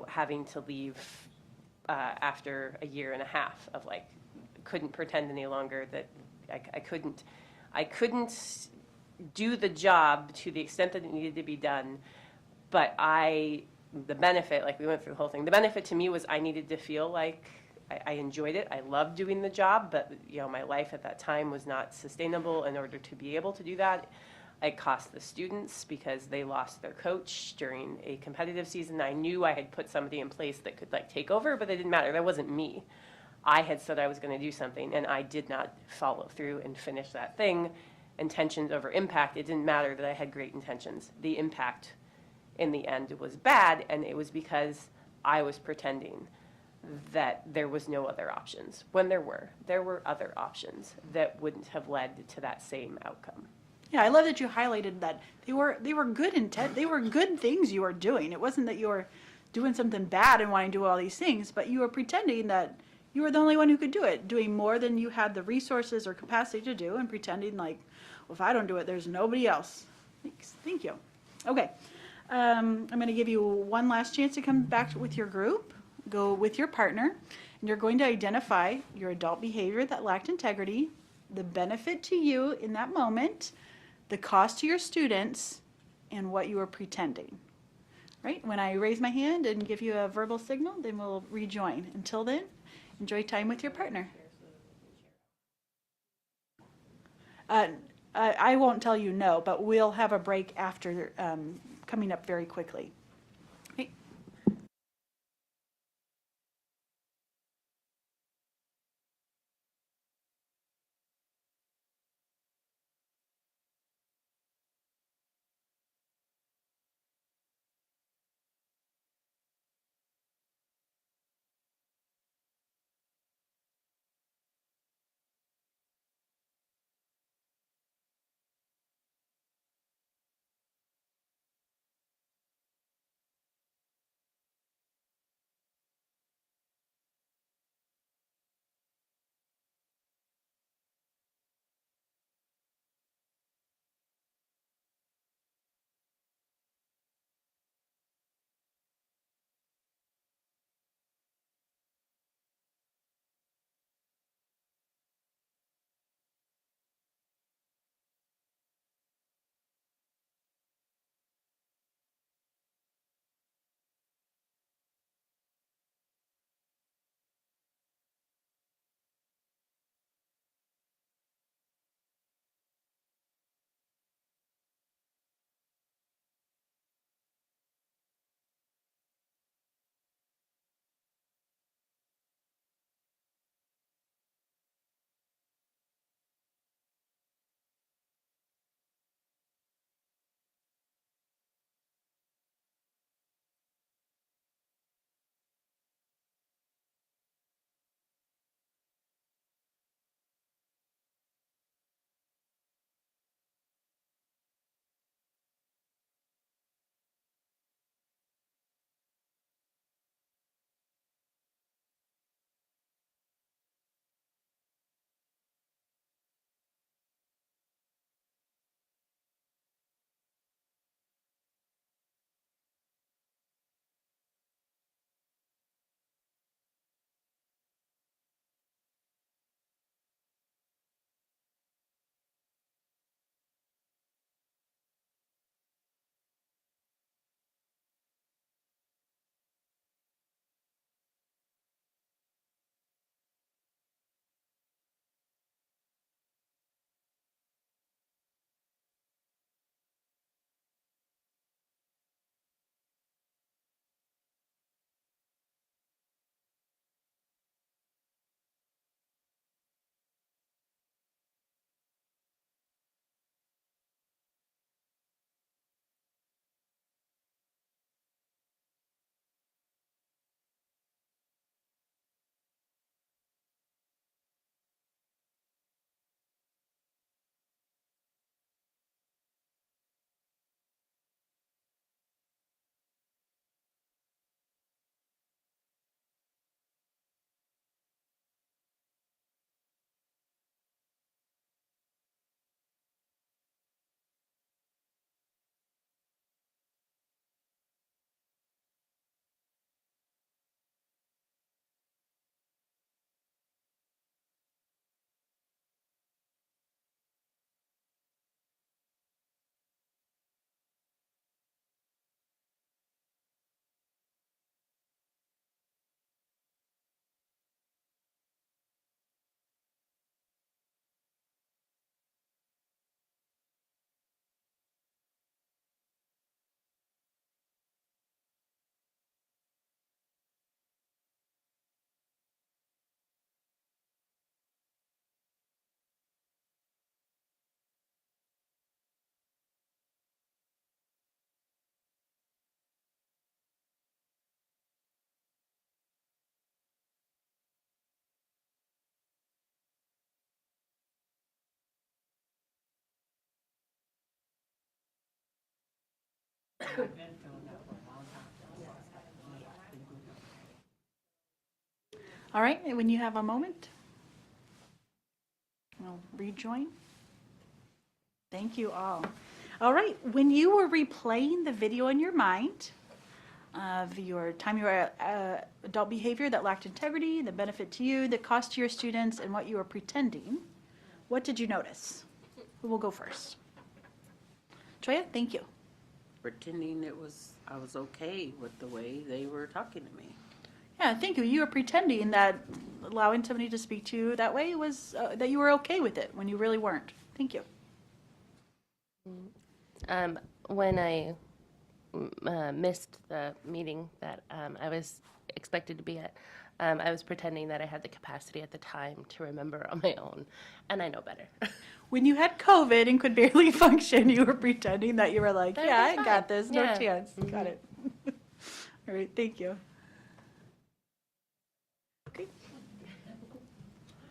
having to leave after a year and a half of couldn't pretend any longer that I couldn't do the job to the extent that it needed to be done. But the benefit, we went through the whole thing, the benefit to me was I needed to feel like I enjoyed it. I loved doing the job, but my life at that time was not sustainable. In order to be able to do that, it cost the students because they lost their coach during a competitive season. I knew I had put somebody in place that could take over, but it didn't matter. That wasn't me. I had said I was going to do something and I did not follow through and finish that thing. Intentions over impact. It didn't matter that I had great intentions. The impact in the end was bad, and it was because I was pretending that there was no other options, when there were other options that wouldn't have led to that same outcome. Yeah, I love that you highlighted that they were good intent. They were good things you were doing. It wasn't that you were doing something bad and wanting to do all these things, but you were pretending that you were the only one who could do it, doing more than you had the resources or capacity to do, and pretending like, well, if I don't do it, there's nobody else. Thanks. Thank you. Okay. I'm going to give you one last chance to come back with your group. Go with your partner, and you're going to identify your adult behavior that lacked integrity, the benefit to you in that moment, the cost to your students, and what you were pretending. Right? When I raise my hand and give you a verbal signal, then we'll rejoin. Until then, enjoy time with your partner. I won't tell you no, but we'll have a break after coming up very quickly. All right, and when you have a moment, we'll rejoin. Thank you all. All right, when you were replaying the video in your mind of your time you were adult behavior that lacked integrity, the benefit to you, the cost to your students, and what you were pretending, what did you notice? Who will go first? Troya, thank you. Pretending I was okay with the way they were talking to me. Yeah, thank you. You were pretending that allowing somebody to speak to you that way was, that you were okay with it when you really weren't. Thank you. When I missed the meeting that I was expected to be at, I was pretending that I had the capacity at the time to remember on my own, and I know better. When you had COVID and could barely function, you were pretending that you were like, That yeah, was I fine. got this, no Yeah. chance. Got it. All right, thank you. Okay.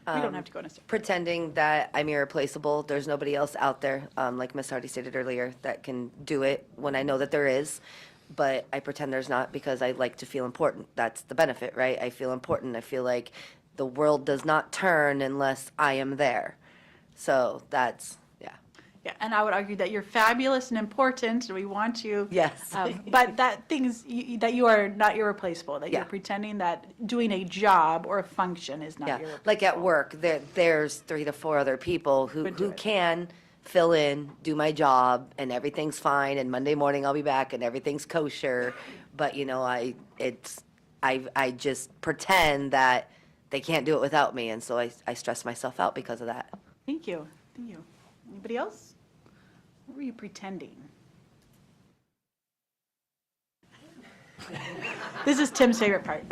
We don't have to go in a circle. Pretending that I'm irreplaceable. There's nobody else out there, like Ms. Hardy stated earlier, that can do it when I know that there is. But I pretend there's not because I like to feel important. That's the benefit, right? I feel important. I feel like the world does not turn unless I am there. So that's, yeah. Yeah, and I would argue that you're fabulous and important, and we want you. Yes. But that that you are not irreplaceable, that Yeah. you're pretending that doing a job or a function is not Yeah, irreplaceable. like at work, there's 3 to 4 other people who Would do it. can fill in, do my job, and everything's fine, and Monday morning I'll be back and everything's kosher. But, you know, I just pretend that they can't do it without me, and so I stress myself out because of that. Thank you, thank you. Anybody else? What were you pretending? This is Tim's favorite part.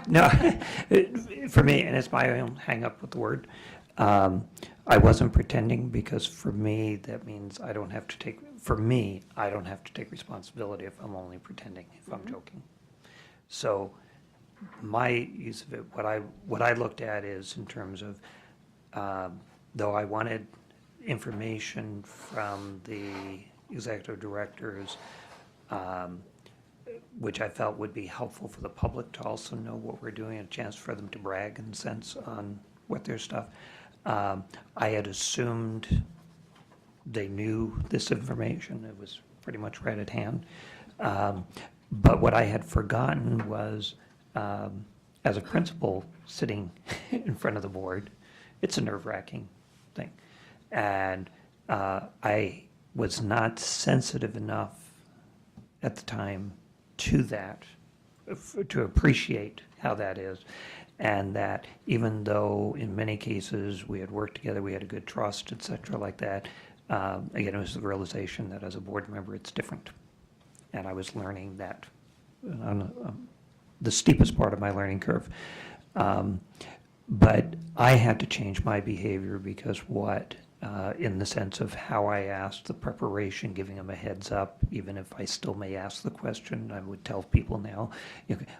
No, for me, and it's my own hang-up with the word, I wasn't pretending because for me, that means I don't have to take responsibility if I'm only pretending, if I'm joking. So my use of it, what I looked at is in terms of, though I wanted information from the executive directors, which I felt would be helpful for the public to also know what we're doing, a chance for them to brag in a sense on what their stuff. I had assumed they knew this information. It was pretty much right at hand. But what I had forgotten was, as a principal sitting in front of the board, it's a nerve-wracking thing. And I was not sensitive enough at the time to that, to appreciate how that is. And that even though in many cases we had worked together, we had a good trust, et cetera, like that, again, it was the realization that as a board member, it's different. And I was learning that on the steepest part of my learning curve. But I had to change my behavior because in the sense of how I asked, the preparation, giving them a heads up, even if I still may ask the question, I would tell people now,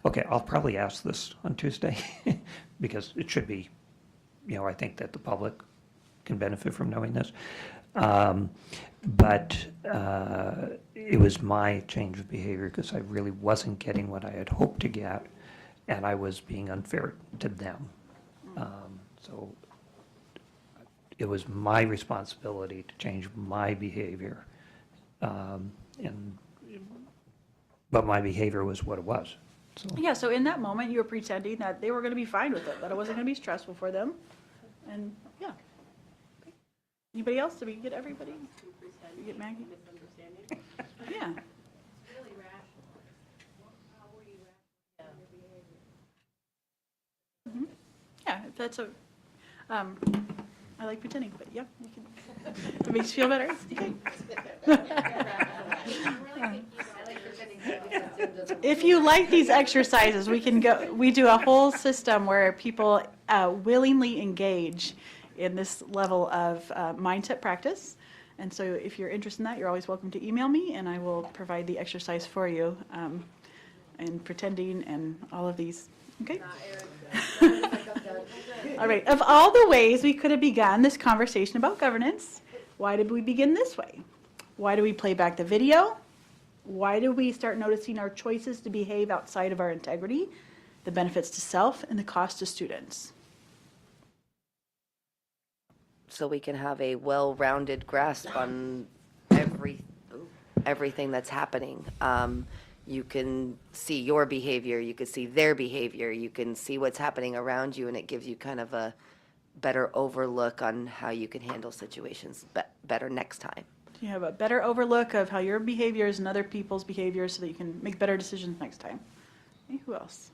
okay, I'll probably ask this on Tuesday because it should be, I think that the public can benefit from knowing this. But it was my change of behavior because I really wasn't getting what I had hoped to get, and I was being unfair to them. So it was my responsibility to change my behavior, but my behavior was what it was. So Yeah, so in that moment, you were pretending that they were going to be fine with it, that it wasn't going to be stressful for them. And, yeah. Okay. Anybody else? Did we get everybody? Did we get Maggie? Yeah. Really rational. How were you rational in your behavior? Yeah, if that's I like pretending, but yeah, you can, if it makes you feel better. Okay. If you like these exercises, we do a whole system where people willingly engage in this level of mindset practice. And so if you're interested in that, you're always welcome to email me and I will provide the exercise for you in pretending and all of these. Okay? All right, of all the ways we could have begun this conversation about governance, why did we begin this way? Why do we play back the video? Why do we start noticing our choices to behave outside of our integrity, the benefits to self, and the cost to students? So we can have a well-rounded grasp on everything that's happening. You can see your behavior, you can see their behavior, you can see what's happening around you, and it gives you kind of a better overlook on how you can handle situations better next time. You have a better overlook of how your behaviors and other people's behaviors so that you can make better decisions next time. Okay, who else?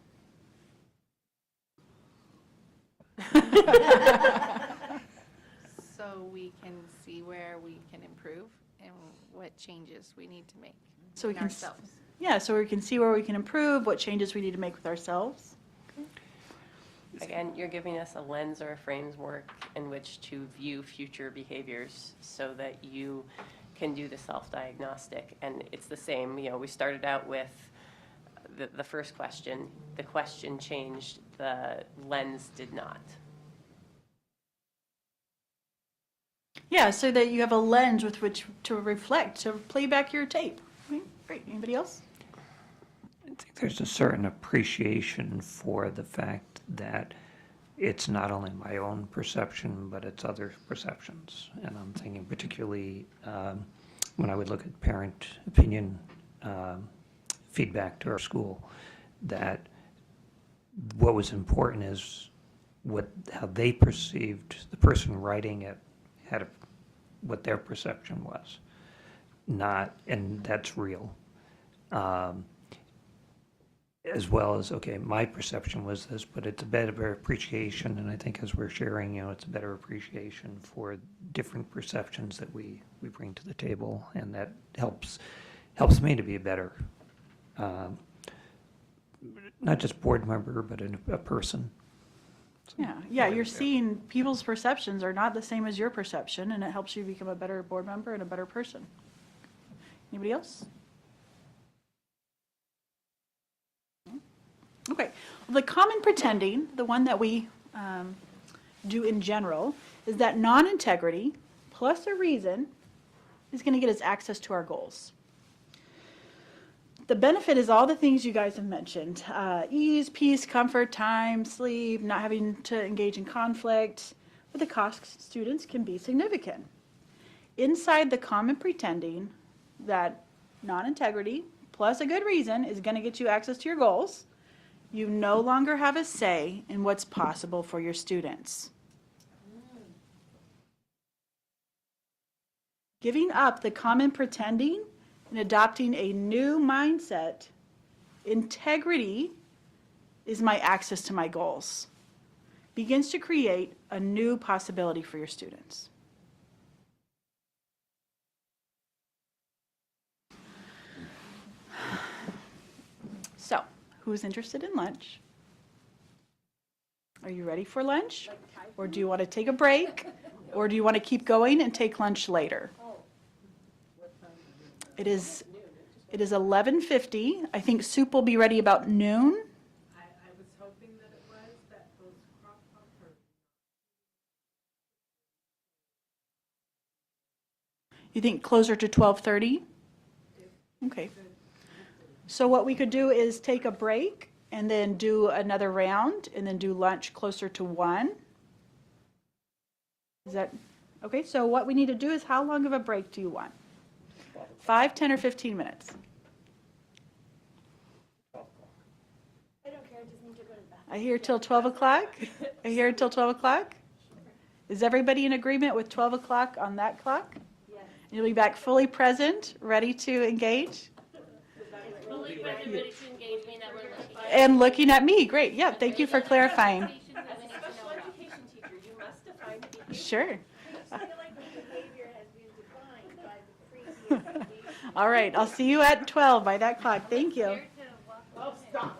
So we can see where we can improve and what changes we need to make So we in can ourselves. Yeah, so we can see where we can improve, what changes we need to make with ourselves. Again, you're giving us a lens or a framework in which to view future behaviors so that you can do the self-diagnostic. And it's the same, we started out with the first question. The question changed, the lens did not. Yeah, so that you have a lens with which to reflect, to play back your tape. Okay, great. Anybody else? I think there's a certain appreciation for the fact that it's not only my own perception, but it's other perceptions. And I'm thinking particularly when I would look at parent opinion feedback to our school, that what was important is how they perceived the person writing it had what their perception was. And that's real. As well as, okay, my perception was this, but it's a better appreciation, and I think as we're sharing, it's a better appreciation for different perceptions that we bring to the table, and that helps me to be a better, not just board member, but a person. Yeah, you're seeing people's perceptions are not the same as your perception, and it helps you become a better board member and a better person. Anybody else? Okay, the common pretending, the one that we do in general, is that non-integrity plus a reason is going to get us access to our goals. The benefit is all the things you guys have mentioned: ease, peace, comfort, time, sleep, not having to engage in conflict. But the cost to students can be significant. Inside the common pretending, that non-integrity plus a good reason is going to get you access to your goals, you no longer have a say in what's possible for your students. Giving up the common pretending and adopting a new mindset, integrity is my access to my goals, begins to create a new possibility for your students. So, who's interested in lunch? Are you ready for lunch? Or do you want to take a break? Or do you want to keep going and take lunch later? It is 11:50. I think soup will be ready about noon. I was hoping that it was, that those crock pots are. You think closer to 12:30? Okay. So what we could do is take a break and then do another round and then do lunch closer to 1. Is that, okay, so what we need to do is, how long of a break do you want? 5, 10, or 15 minutes? I hear till 12 o'clock? I hear till 12 o'clock? Is everybody in agreement with 12 o'clock on that clock? Yes. You'll be back fully present, ready to engage? Fully present, ready to engage, mean that we're looking. And looking at me, great, yeah, thank you for clarifying. As a special education teacher, you must define behavior. Sure. I feel like the behavior has been defined by the previous engagement. All right, I'll see you at 12 by that clock, thank you. Here to walk away.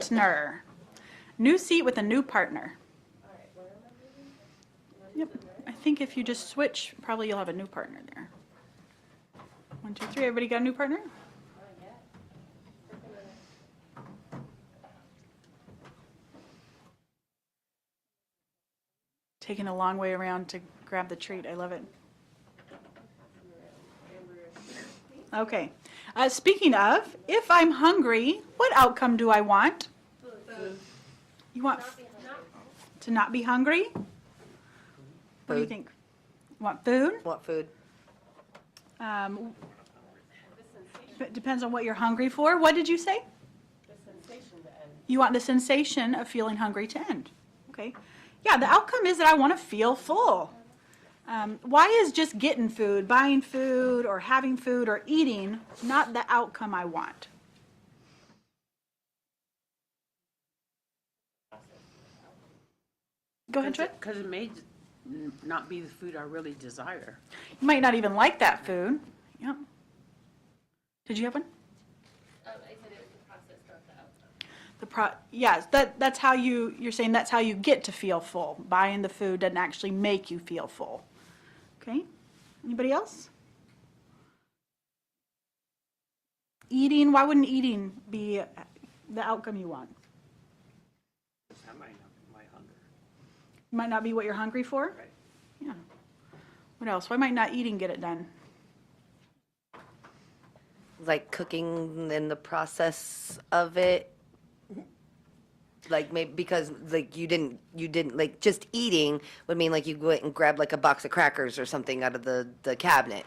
Partner. New seat with a new partner. Yep. I think if you just switch, probably you'll have a new partner there. 1, 2, 3. Everybody got a new partner? Taking a long way around to grab the treat. I love it. Okay. Speaking of, if I'm hungry, what outcome do I want? You want to not be hungry? What do you Food. think? Want food? What food? It depends on what you're hungry for. What did you say? The sensation to end. You want the sensation of feeling hungry to end. Okay. Yeah, the outcome is that I want to feel full. Why is just getting food, buying food, or having food, or eating not the outcome I want? Go ahead, Trent. Because it may not be the food I really desire. You might not even like that food. Yep. Did you have one? I said it was the process, not the outcome. Yes, that's how you're saying that's how you get to feel full. Buying the food doesn't actually make you feel full. Okay? Anybody else? Eating, why wouldn't eating be the outcome you want? That might not be my hunger. Might not be what you're hungry for? Right. Yeah. What else? Why might not eating get it done? Like cooking and the process of it. Like maybe because like you didn't like just eating would mean like you went and grabbed like a box of crackers or something out of the cabinet.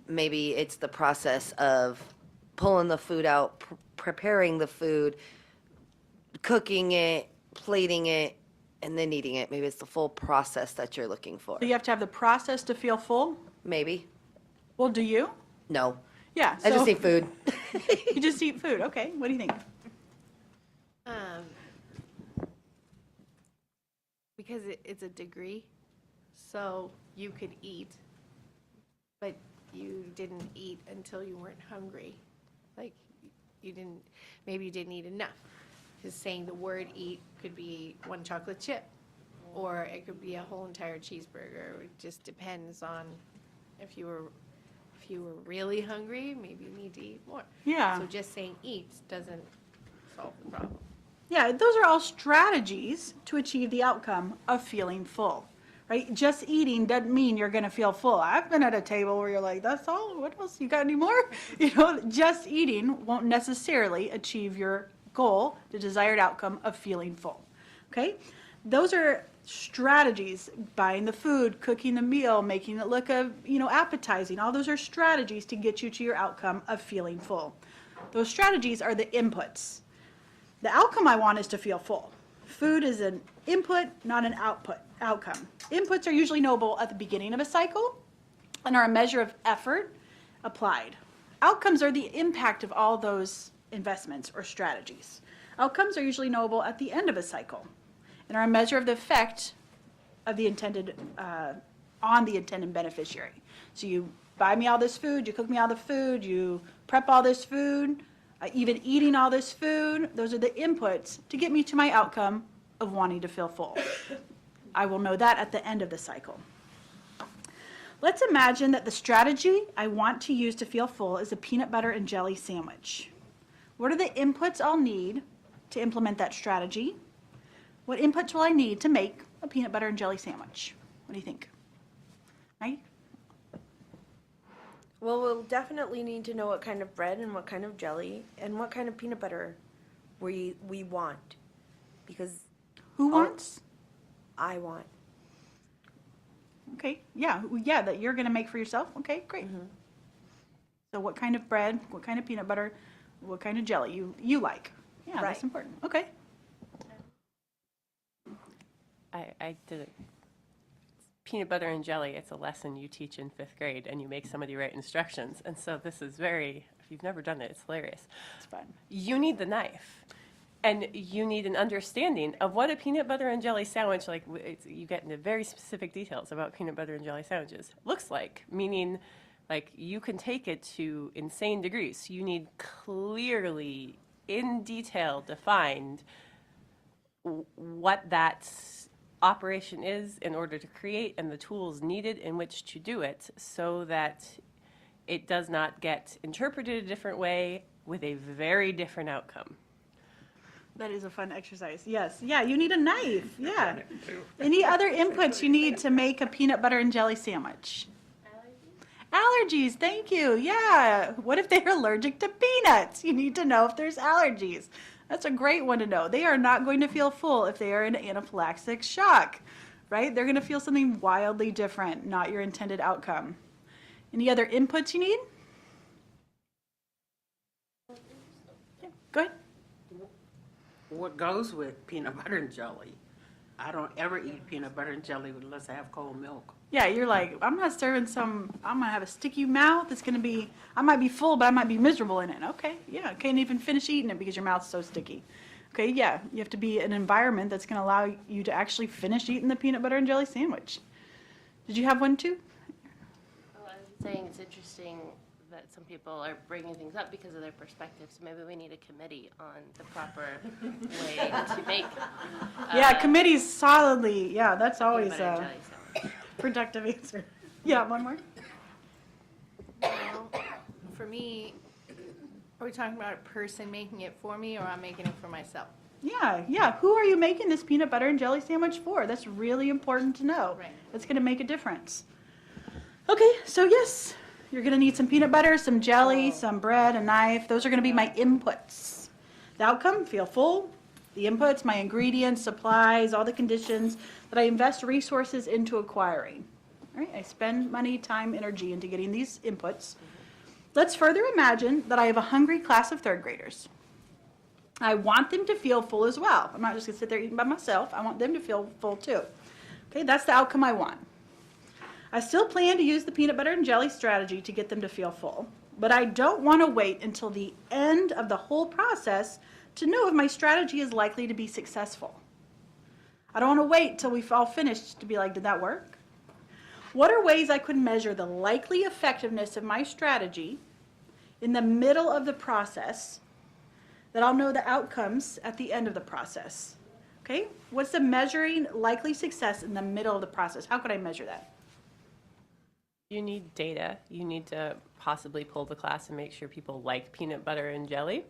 Maybe it's the process of pulling the food out, preparing the food, cooking it, plating it, and then eating it. Maybe it's the full process that you're looking for. So you have to have the process to feel full? Maybe. Well, do you? No. Yeah. I just so eat food. You just eat food. Okay. What do you think? Because it's a degree, so you could eat, but you didn't eat until you weren't hungry. Like, maybe you didn't eat enough. Just saying the word eat could be one chocolate chip, or it could be a whole entire cheeseburger. It just depends on if you were really hungry, maybe you need to eat more. Yeah. So just saying eat doesn't solve the problem. Yeah, those are all strategies to achieve the outcome of feeling full, right? Just eating doesn't mean you're going to feel full. I've been at a table where you're like, that's all? What else? You got any more? Just eating won't necessarily achieve your goal, the desired outcome of feeling full, okay? Those are strategies, buying the food, cooking the meal, making it look, appetizing. All those are strategies to get you to your outcome of feeling full. Those strategies are the inputs. The outcome I want is to feel full. Food is an input, not an outcome. Inputs are usually knowable at the beginning of a cycle and are a measure of effort applied. Outcomes are the impact of all those investments or strategies. Outcomes are usually knowable at the end of a cycle and are a measure of the effect of the intended, on the intended beneficiary. So you buy me all this food, you cook me all the food, you prep all this food, even eating all this food, those are the inputs to get me to my outcome of wanting to feel full. I will know that at the end of the cycle. Let's imagine that the strategy I want to use to feel full is a peanut butter and jelly sandwich. What are the inputs I'll need to implement that strategy? What inputs will I need to make a peanut butter and jelly sandwich? What do you think? Right? Well, we'll definitely need to know what kind of bread and what kind of jelly and what kind of peanut butter we want. Because Who wants? I want. Okay, yeah, that you're gonna make for yourself? Okay, great. So what kind of bread, what kind of peanut butter, what kind of jelly you like? Yeah, that's Right. important. Okay. I did it. Peanut butter and jelly, it's a lesson you teach in 5th grade, and you make somebody write instructions. And so this is if you've never done it, it's hilarious. It's fun. You need the knife, and you need an understanding of what a peanut butter and jelly sandwich, you get into very specific details about peanut butter and jelly sandwiches, looks like, meaning like you can take it to insane degrees. You need clearly in detail defined what that operation is in order to create and the tools needed in which to do it so that it does not get interpreted a different way with a very different outcome. That is a fun exercise. Yes. Yeah, you need a knife. Yeah. Any other inputs you need to make a peanut butter and jelly sandwich? Allergies. Thank you. Yeah. What if they're allergic to peanuts? You need to know if there's allergies. That's a great one to know. They are not going to feel full if they are in anaphylactic shock, right? They're going to feel something wildly different, not your intended outcome. Any other inputs you need? Yeah, go ahead. What goes with peanut butter and jelly? I don't ever eat peanut butter and jelly unless I have cold milk. Yeah, you're like, I'm not serving I'm gonna have a sticky mouth. It's gonna be, I might be full, but I might be miserable in it. Okay, yeah, can't even finish eating it because your mouth's so sticky. Okay, yeah, you have to be in an environment that's gonna allow you to actually finish eating the peanut butter and jelly sandwich. Did you have one too? Well, I was saying it's interesting that some people are bringing things up because of their perspective, so maybe we need a committee on the proper way to make. Yeah, committees solidly, yeah, that's peanut always butter and a jelly sandwich. productive answer. Yeah, one more? Well, for me, are we talking about a person making it for me, or I'm making it for myself? Yeah, who are you making this peanut butter and jelly sandwich for? That's really important to know. Right. That's gonna make a difference. Okay, so yes, you're gonna need some peanut butter, some jelly, some bread, a knife. Those are gonna be my inputs. The outcome, feel full. The inputs, my ingredients, supplies, all the conditions that I invest resources into acquiring. All right, I spend money, time, energy into getting these inputs. Let's further imagine that I have a hungry class of third graders. I want them to feel full as well. I'm not just gonna sit there eating by myself. I want them to feel full too. Okay, that's the outcome I want. I still plan to use the peanut butter and jelly strategy to get them to feel full, but I don't want to wait until the end of the whole process to know if my strategy is likely to be successful. I don't want to wait till we've all finished to be like, did that work? What are ways I could measure the likely effectiveness of my strategy in the middle of the process that I'll know the outcomes at the end of the process? Okay, what's the measuring likely success in the middle of the process? How could I measure that? You need data. You need to possibly pull the class and make sure people like peanut butter and jelly,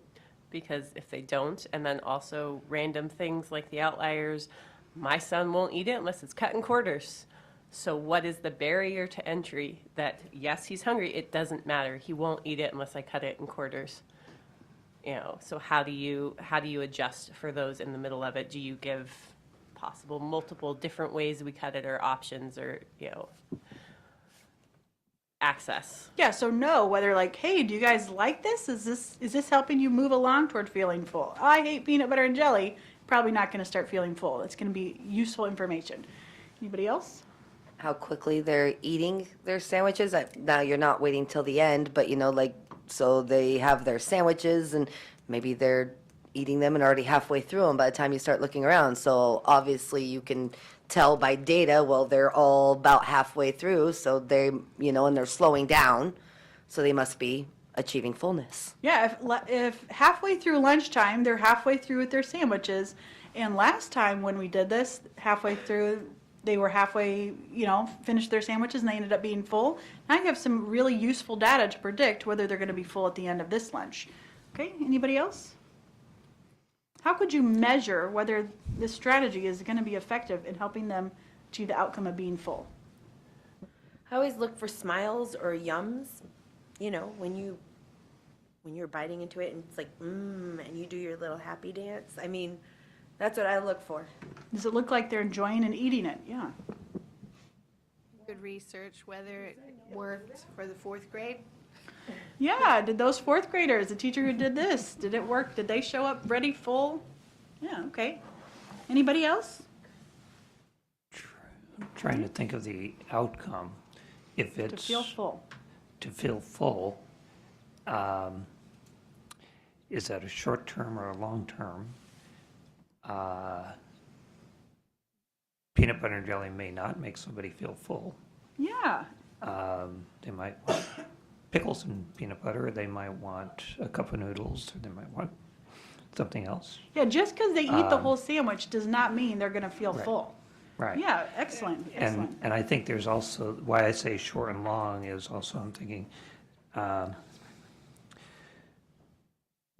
because if they don't, and then also random things like the outliers, my son won't eat it unless it's cut in quarters. So what is the barrier to entry that, yes, he's hungry, it doesn't matter. He won't eat it unless I cut it in quarters. You know, so how do you adjust for those in the middle of it? Do you give possible multiple different ways we cut it, or options, or, you know, access? Yeah, so know whether like, hey, do you guys like this? Is this helping you move along toward feeling full? I hate peanut butter and jelly. Probably not going to start feeling full. It's going to be useful information. Anybody else? How quickly they're eating their sandwiches. Now you're not waiting till the end, but like, so they have their sandwiches and maybe they're eating them and already halfway through them by the time you start looking around. So obviously you can tell by data, well, they're all about halfway through, so they, and they're slowing down, so they must be achieving fullness. Yeah, if halfway through lunchtime, they're halfway through with their sandwiches, and last time when we did this, halfway through, they were halfway, finished their sandwiches and they ended up being full. Now you have some really useful data to predict whether they're going to be full at the end of this lunch. Okay, anybody else? How could you measure whether this strategy is going to be effective in helping them achieve the outcome of being full? I always look for smiles or yums, when you're biting into it and it's like, and you do your little happy dance. I mean, that's what I look for. Does it look like they're enjoying and eating it? Yeah. Could research whether it worked for the fourth grade. Yeah, did those fourth graders, the teacher who did this, did it work? Did they show up ready, full? Yeah, okay. Anybody else? Trying to think of the outcome. If To it's feel full. to feel full, is that a short term or a long term? Peanut butter and jelly may not make somebody feel full. Yeah. They might want pickles and peanut butter, or they might want a cup of noodles, or they might want something else. Yeah, just because they eat the whole sandwich does not mean they're going to feel Right. full. Right. Yeah, excellent, excellent. And I think there's also, why I say short and long is also, I'm thinking,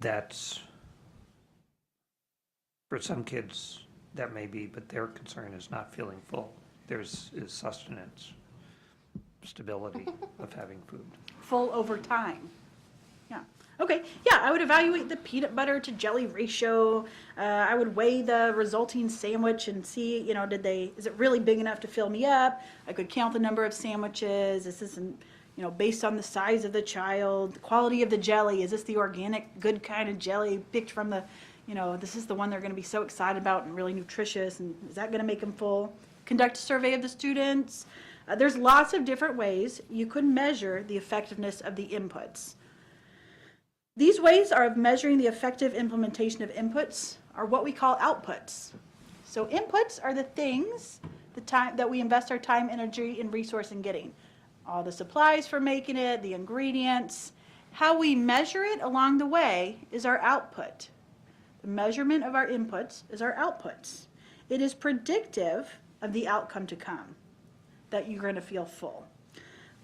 that's, for some kids, that may be, but their concern is not feeling full. Is sustenance, stability of having food. Full over time. Yeah. Okay. Yeah, I would evaluate the peanut butter to jelly ratio. I would weigh the resulting sandwich and see, is it really big enough to fill me up? I could count the number of sandwiches. Is this, based on the size of the child, the quality of the jelly? Is this the organic, good kind of jelly picked from the, this is the one they're going to be so excited about and really nutritious, and is that going to make them full? Conduct a survey of the students. There's lots of different ways you could measure the effectiveness of the inputs. These ways of measuring the effective implementation of inputs are what we call outputs. So inputs are the things, the time that we invest our time, energy, and resource in getting. All the supplies for making it, the ingredients. How we measure it along the way is our output. The measurement of our inputs is our outputs. It is predictive of the outcome to come, that you're going to feel full.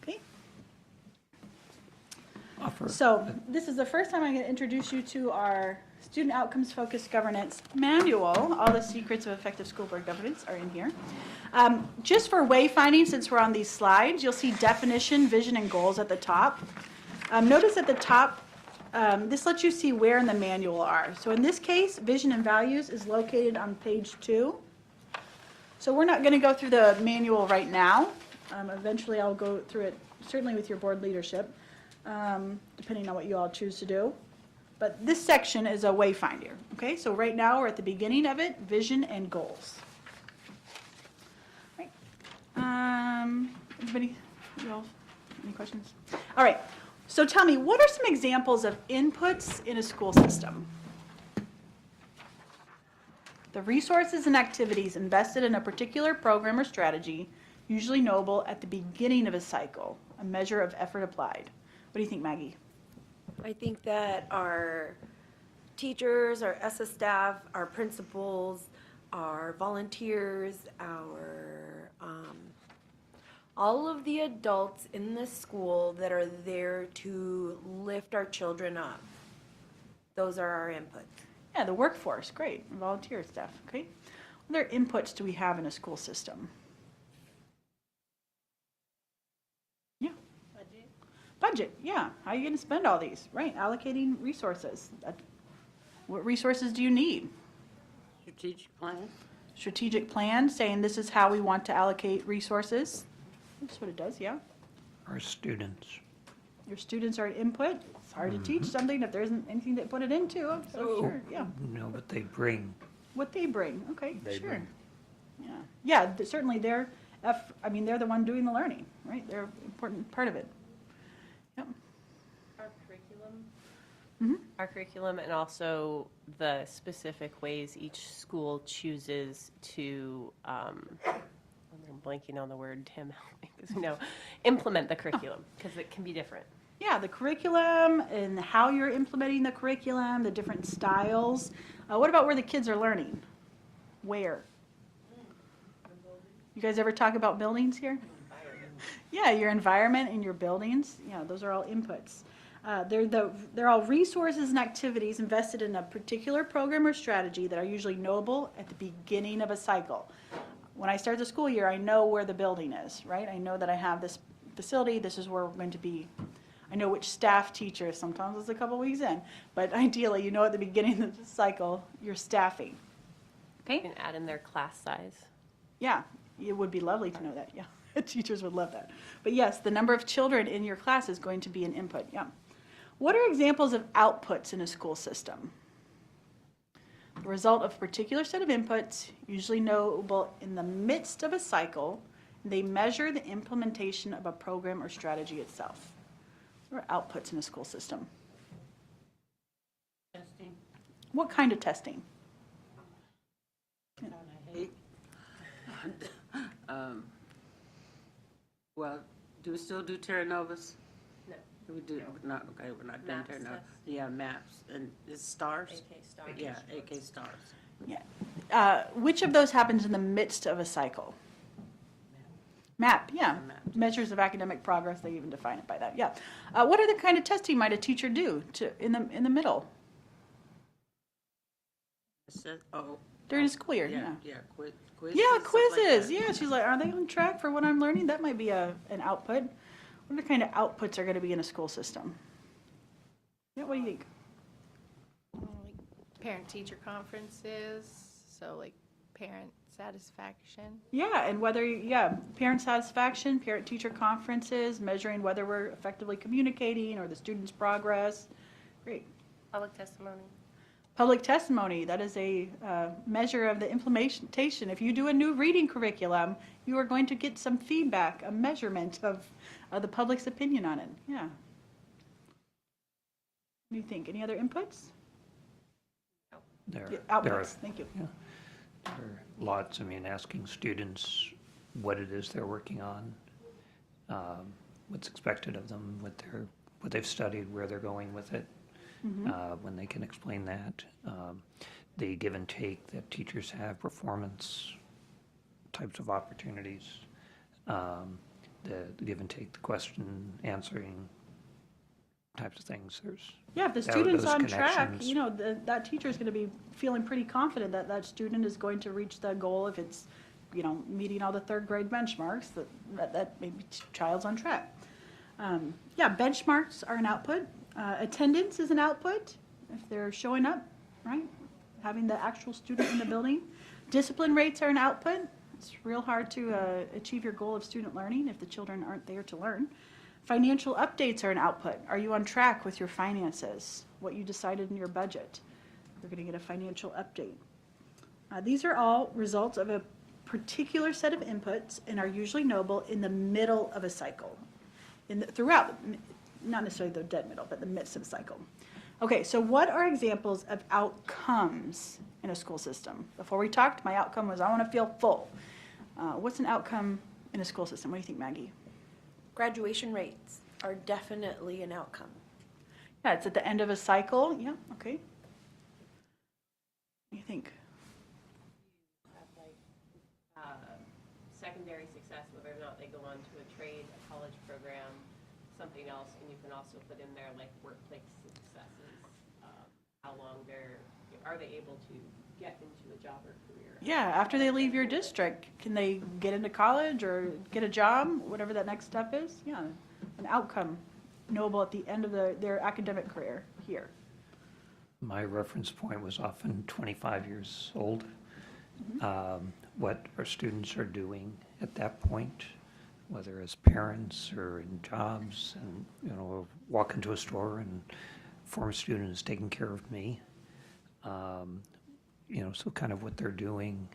Okay? So this is the first time I'm going to introduce you to our Student Outcomes Focused Governance Manual. All the secrets of effective school board governance are in here. Just for wayfinding, since we're on these slides, you'll see definition, vision, and goals at the top. Notice at the top, this lets you see where in the manual are. So in this case, vision and values is located on page 2. So we're not going to go through the manual right now. Eventually I'll go through it, certainly with your board leadership, depending on what you all choose to do. But this section is a wayfinder, okay? So right now we're at the beginning of it, vision and goals. Right. Anybody, you all, any questions? All right, so tell me, what are some examples of inputs in a school system? The resources and activities invested in a particular program or strategy, usually knowable at the beginning of a cycle, a measure of effort applied. What do you think, Maggie? I think that our teachers, our ESSA staff, our principals, our volunteers, all of the adults in the school that are there to lift our children up, those are our inputs. Yeah, the workforce, great, volunteer staff, okay. What other inputs do we have in a school system? Yeah. Budget, yeah. How are you going to spend all these? Right, allocating resources. What resources do you need? Strategic plan. Strategic plan, saying this is how we want to allocate resources. That's what it does, yeah. Our students. Your students are input. It's hard to teach something if there isn't anything to put it into. So sure, yeah. No, but they bring. What they bring, okay, They sure. bring. Yeah, certainly they're the one doing the learning, right? They're an important part of it. Yep. Our curriculum and also the specific ways each school chooses to, I'm blanking on the word, Tim, help me, no, implement the curriculum, because it can be different. Yeah, the curriculum and how you're implementing the curriculum, the different styles. What about where the kids are learning? Where? You guys ever talk about buildings here? Yeah, your environment and your buildings. Yeah, those are all inputs. They're all resources and activities invested in a particular program or strategy that are usually knowable at the beginning of a cycle. When I start the school year, I know where the building is, right? I know that I have this facility, this is where we're going to be. I know which staff teachers, sometimes it's a couple weeks in, but ideally, you know at the beginning of the cycle, you're staffing. Okay? You can add in their class size. Yeah, it would be lovely to know that, yeah. Teachers would love that. But yes, the number of children in your class is going to be an input, yeah. What are examples of outputs in a school system? The result of a particular set of inputs, usually knowable in the midst of a cycle, they measure the implementation of a program or strategy itself. What are outputs in a school system? Testing. What kind of testing? Kind of hate. Well, do we still do Terra Novas? We do, not, okay, we're not done Maps there, no. test. Yeah, maps, and it's stars? AK stars. Yeah, AK stars. Which of those happens in the midst of a cycle? MAP, yeah. Map. Measures of academic progress, they even define it by that, yeah. What other kind of testing might a teacher do in the middle, It says, oh. during the school year? Yeah, yeah, quizzes. Yeah, stuff like quizzes. that. Yeah, she's like, are they on track for what I'm learning? That might be an output. What other kind of outputs are going to be in a school system? Yeah, what do you think? Like parent-teacher conferences, so like parent satisfaction. Yeah, and parent satisfaction, parent-teacher conferences, measuring whether we're effectively communicating or the student's progress. Great. Public testimony. Public testimony, that is a measure of the implementation. If you do a new reading curriculum, you are going to get some feedback, a measurement of the public's opinion on it. Yeah. What do you think? Any other inputs? There, Yeah, there are outputs, thank you. There are lots, I mean, asking students what it is they're working on, what's expected of them, what they've studied, where they're going with it, when they can explain that. The give and take that teachers have, performance types of opportunities, the give and take, the question answering types of things. Yeah, if the Those student's on track, connections. that teacher is going to be feeling pretty confident that that student is going to reach the goal if it's, meeting all the third grade benchmarks, that maybe child's on track. Yeah, benchmarks are an output. Attendance is an output, if they're showing up, right? Having the actual student in the building. Discipline rates are an output. It's real hard to achieve your goal of student learning if the children aren't there to learn. Financial updates are an output. Are you on track with your finances? What you decided in your budget? You're going to get a financial update. These are all results of a particular set of inputs and are usually knowable in the middle of a cycle. Throughout, not necessarily the dead middle, but the midst of a cycle. Okay, so what are examples of outcomes in a school system? Before we talked, my outcome was I want to feel full. What's an outcome in a school system? What do you think, Maggie? Graduation rates are definitely an outcome. Yeah, it's at the end of a cycle. Yeah, okay. What do you think? Have like secondary success, whether or not they go on to a trade, a college program, something else, and you can also put in there like workplace successes, how long are they able to get into a job or career? Yeah, after they leave your district, can they get into college or get a job, whatever that next step is? Yeah, an outcome knowable at the end of their academic career here. My reference point was often 25 years old. What our students are doing at that point, whether as parents or in jobs, and walk into a store and former student is taking care of me. So kind of what they're doing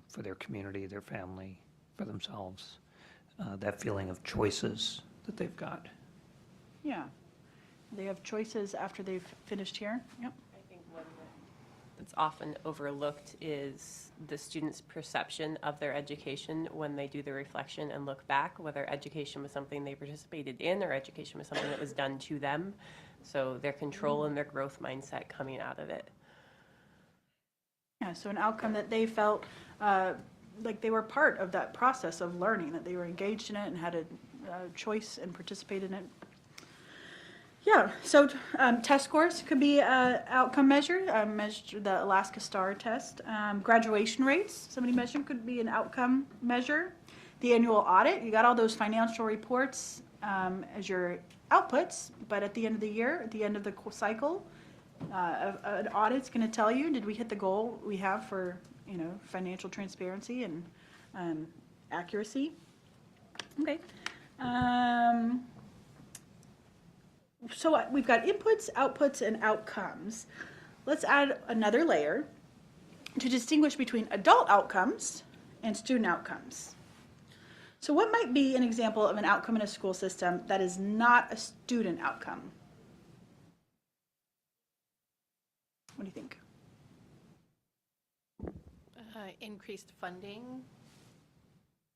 for their community, their family, for themselves. That feeling of choices that they've got. Yeah. They have choices after they've finished here. Yep. I think one that's often overlooked is the student's perception of their education when they do the reflection and look back, whether education was something they participated in or education was something that was done to them. So their control and their growth mindset coming out of it. Yeah, so an outcome that they felt like they were part of that process of learning, that they were engaged in it and had a choice and participated in it. Yeah, so test scores could be an outcome measure, the Alaska STAR test. Graduation rates, somebody mentioned, could be an outcome measure. The annual audit, you got all those financial reports as your outputs, but at the end of the year, at the end of the cycle, an audit's going to tell you, did we hit the goal we have for financial transparency and accuracy? Okay. So we've got inputs, outputs, and outcomes. Let's add another layer to distinguish between adult outcomes and student outcomes. So what might be an example of an outcome in a school system that is not a student outcome? What do you think? Increased funding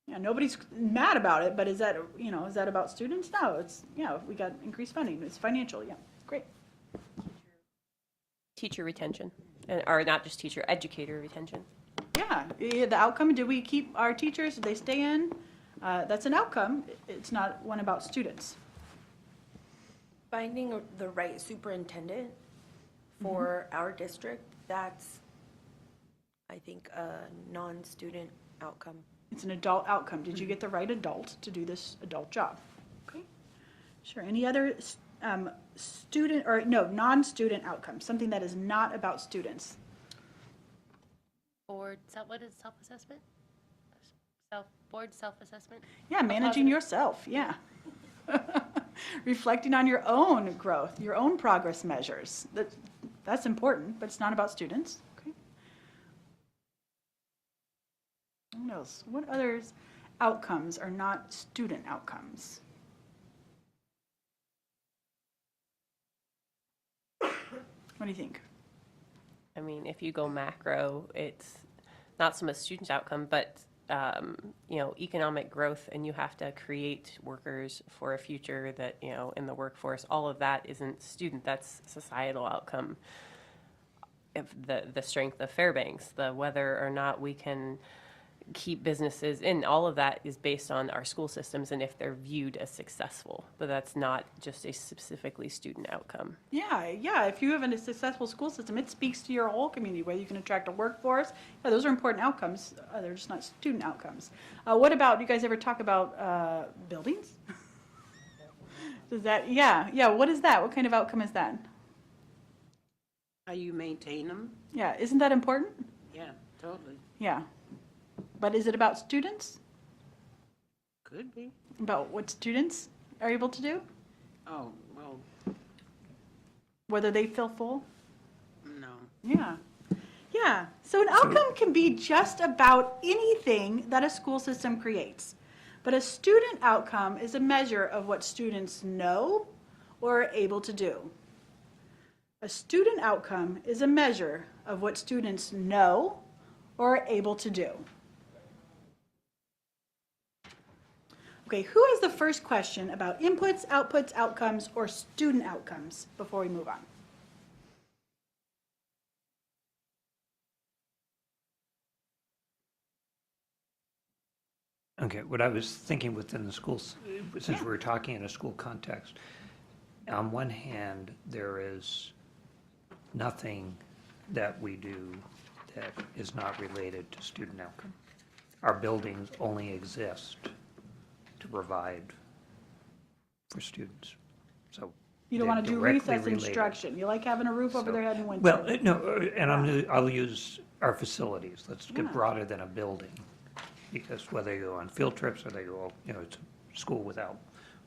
Yeah, nobody's mad about it, but is that, is that about students? No, it's, we got increased funding. It's financial, yeah, great. Teacher retention, or not just teacher, educator retention. Yeah, the outcome, did we keep our teachers? Did they stay in? That's an outcome. It's not one about students. Finding the right superintendent for our district, that's, I think, a non-student outcome. It's an adult outcome. Did you get the right adult to do this adult job? Okay, sure. Any other student, or no, non-student outcomes, something that is not about students? Board, what is self-assessment? Board self-assessment? Yeah, managing yourself, yeah. Reflecting on your own growth, your own progress measures. That's important, but it's not about students. Okay. What else? What other outcomes are not student outcomes? What do you think? I mean, if you go macro, it's not so much student outcome, but economic growth, and you have to create workers for a future that, in the workforce, all of that isn't student, that's societal outcome. If the strength of Fairbanks, the whether or not we can keep businesses in, all of that is based on our school systems and if they're viewed as successful, but that's not just a specifically student outcome. Yeah, if you have a successful school system, it speaks to your whole community, whether you can attract a workforce. Yeah, those are important outcomes. They're just not student outcomes. What about, do you guys ever talk about buildings? Does that, yeah, what is that? What kind of outcome is that? How you maintain them? Yeah, isn't that important? Yeah, totally. Yeah. But is it about students? Could be. About what students are able to do? Oh, well, Whether they feel full? no. Yeah. So an outcome can be just about anything that a school system creates. But a student outcome is a measure of what students know or are able to do. A student outcome is a measure of what students know or are able to do. Okay, who has the first question about inputs, outputs, outcomes, or student outcomes before we move on? Okay, what I was thinking within the schools, since we were talking in a school context, on one hand, there is nothing that we do that is not related to student outcome. Our buildings only exist to provide for students, so. You don't want to do they're recess directly related. instruction. You like having a roof over So- their head in winter. Well, no, and I'll use our facilities. Let's Yeah. get broader than a building. Because whether you go on field trips or they go, it's a school without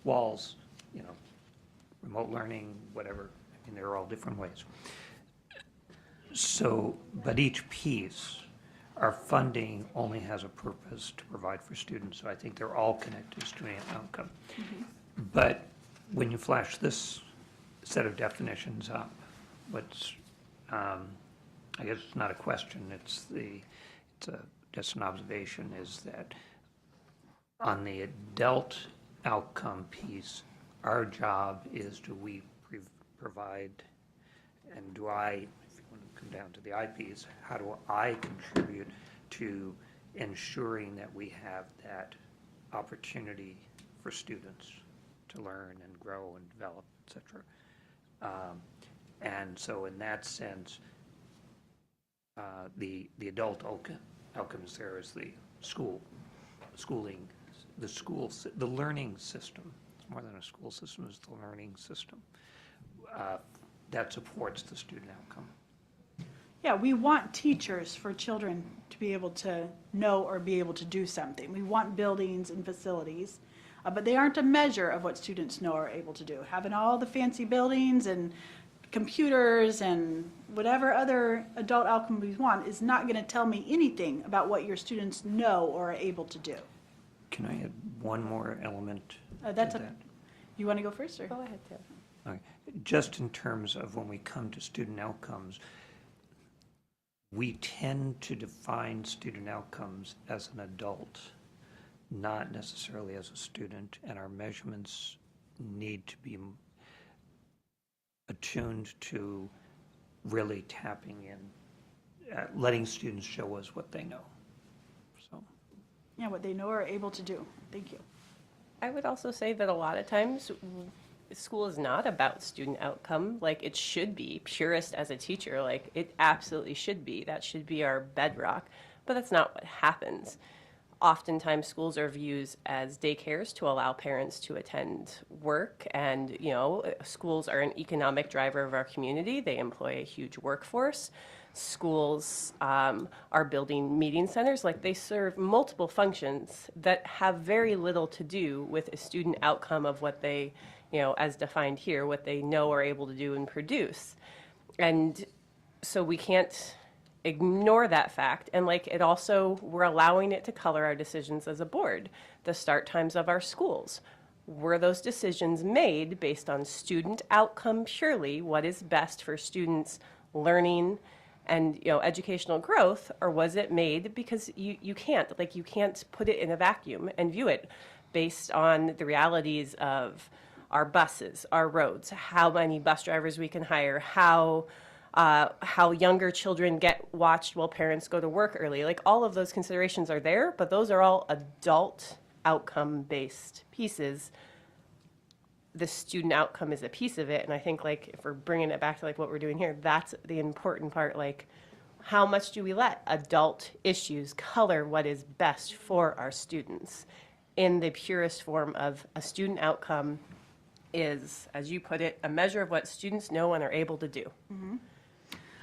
walls, remote learning, whatever, I mean, there are all different ways. So, but each piece, our funding only has a purpose to provide for students, so I think they're all connected to student outcome. But when you flash this set of definitions up, what's, I guess it's not a question, it's just an observation, is that on the adult outcome piece, our job is provide, and if you want to come down to the I piece, how do I contribute to ensuring that we have that opportunity for students to learn and grow and develop, et cetera. And so in that sense, the adult outcomes there is the schooling, the learning system. It's more than a school system, it's the learning system that supports the student outcome. Yeah, we want teachers for children to be able to know or be able to do something. We want buildings and facilities, but they aren't a measure of what students know or are able to do. Having all the fancy buildings and computers and whatever other adult outcome we want is not going to tell me anything about what your students know or are able to do. Can I add one more element to That's that? You want to go first, or? Go ahead, Tim. Okay. Just in terms of when we come to student outcomes, we tend to define student outcomes as an adult, not necessarily as a student, and our measurements need to be attuned to really tapping in, letting students show us what they know. So, Yeah, what they know or are able to do. Thank you. I would also say that a lot of times school is not about student outcome like it should be. Purist as a teacher, like it absolutely should be. That should be our bedrock, but that's not what happens. Oftentimes schools are viewed as daycares to allow parents to attend work, and schools are an economic driver of our community. They employ a huge workforce. Schools are building meeting centers. Like, they serve multiple functions that have very little to do with a student outcome of what they, as defined here, what they know are able to do and produce. And so we can't ignore that fact. And it also, we're allowing it to color our decisions as a board. The start times of our schools, were those decisions made based on student outcome purely, what is best for students' learning and educational growth, or was it made because you can't put it in a vacuum and view it based on the realities of our buses, our roads, how many bus drivers we can hire, how younger children get watched while parents go to work early. All of those considerations are there, but those are all adult outcome-based pieces. The student outcome is a piece of it, and I think if we're bringing it back to what we're doing here, that's the important part. How much do we let adult issues color what is best for our students? In the purest form of a student outcome is, as you put it, a measure of what students know and are able to do. Mm-hmm.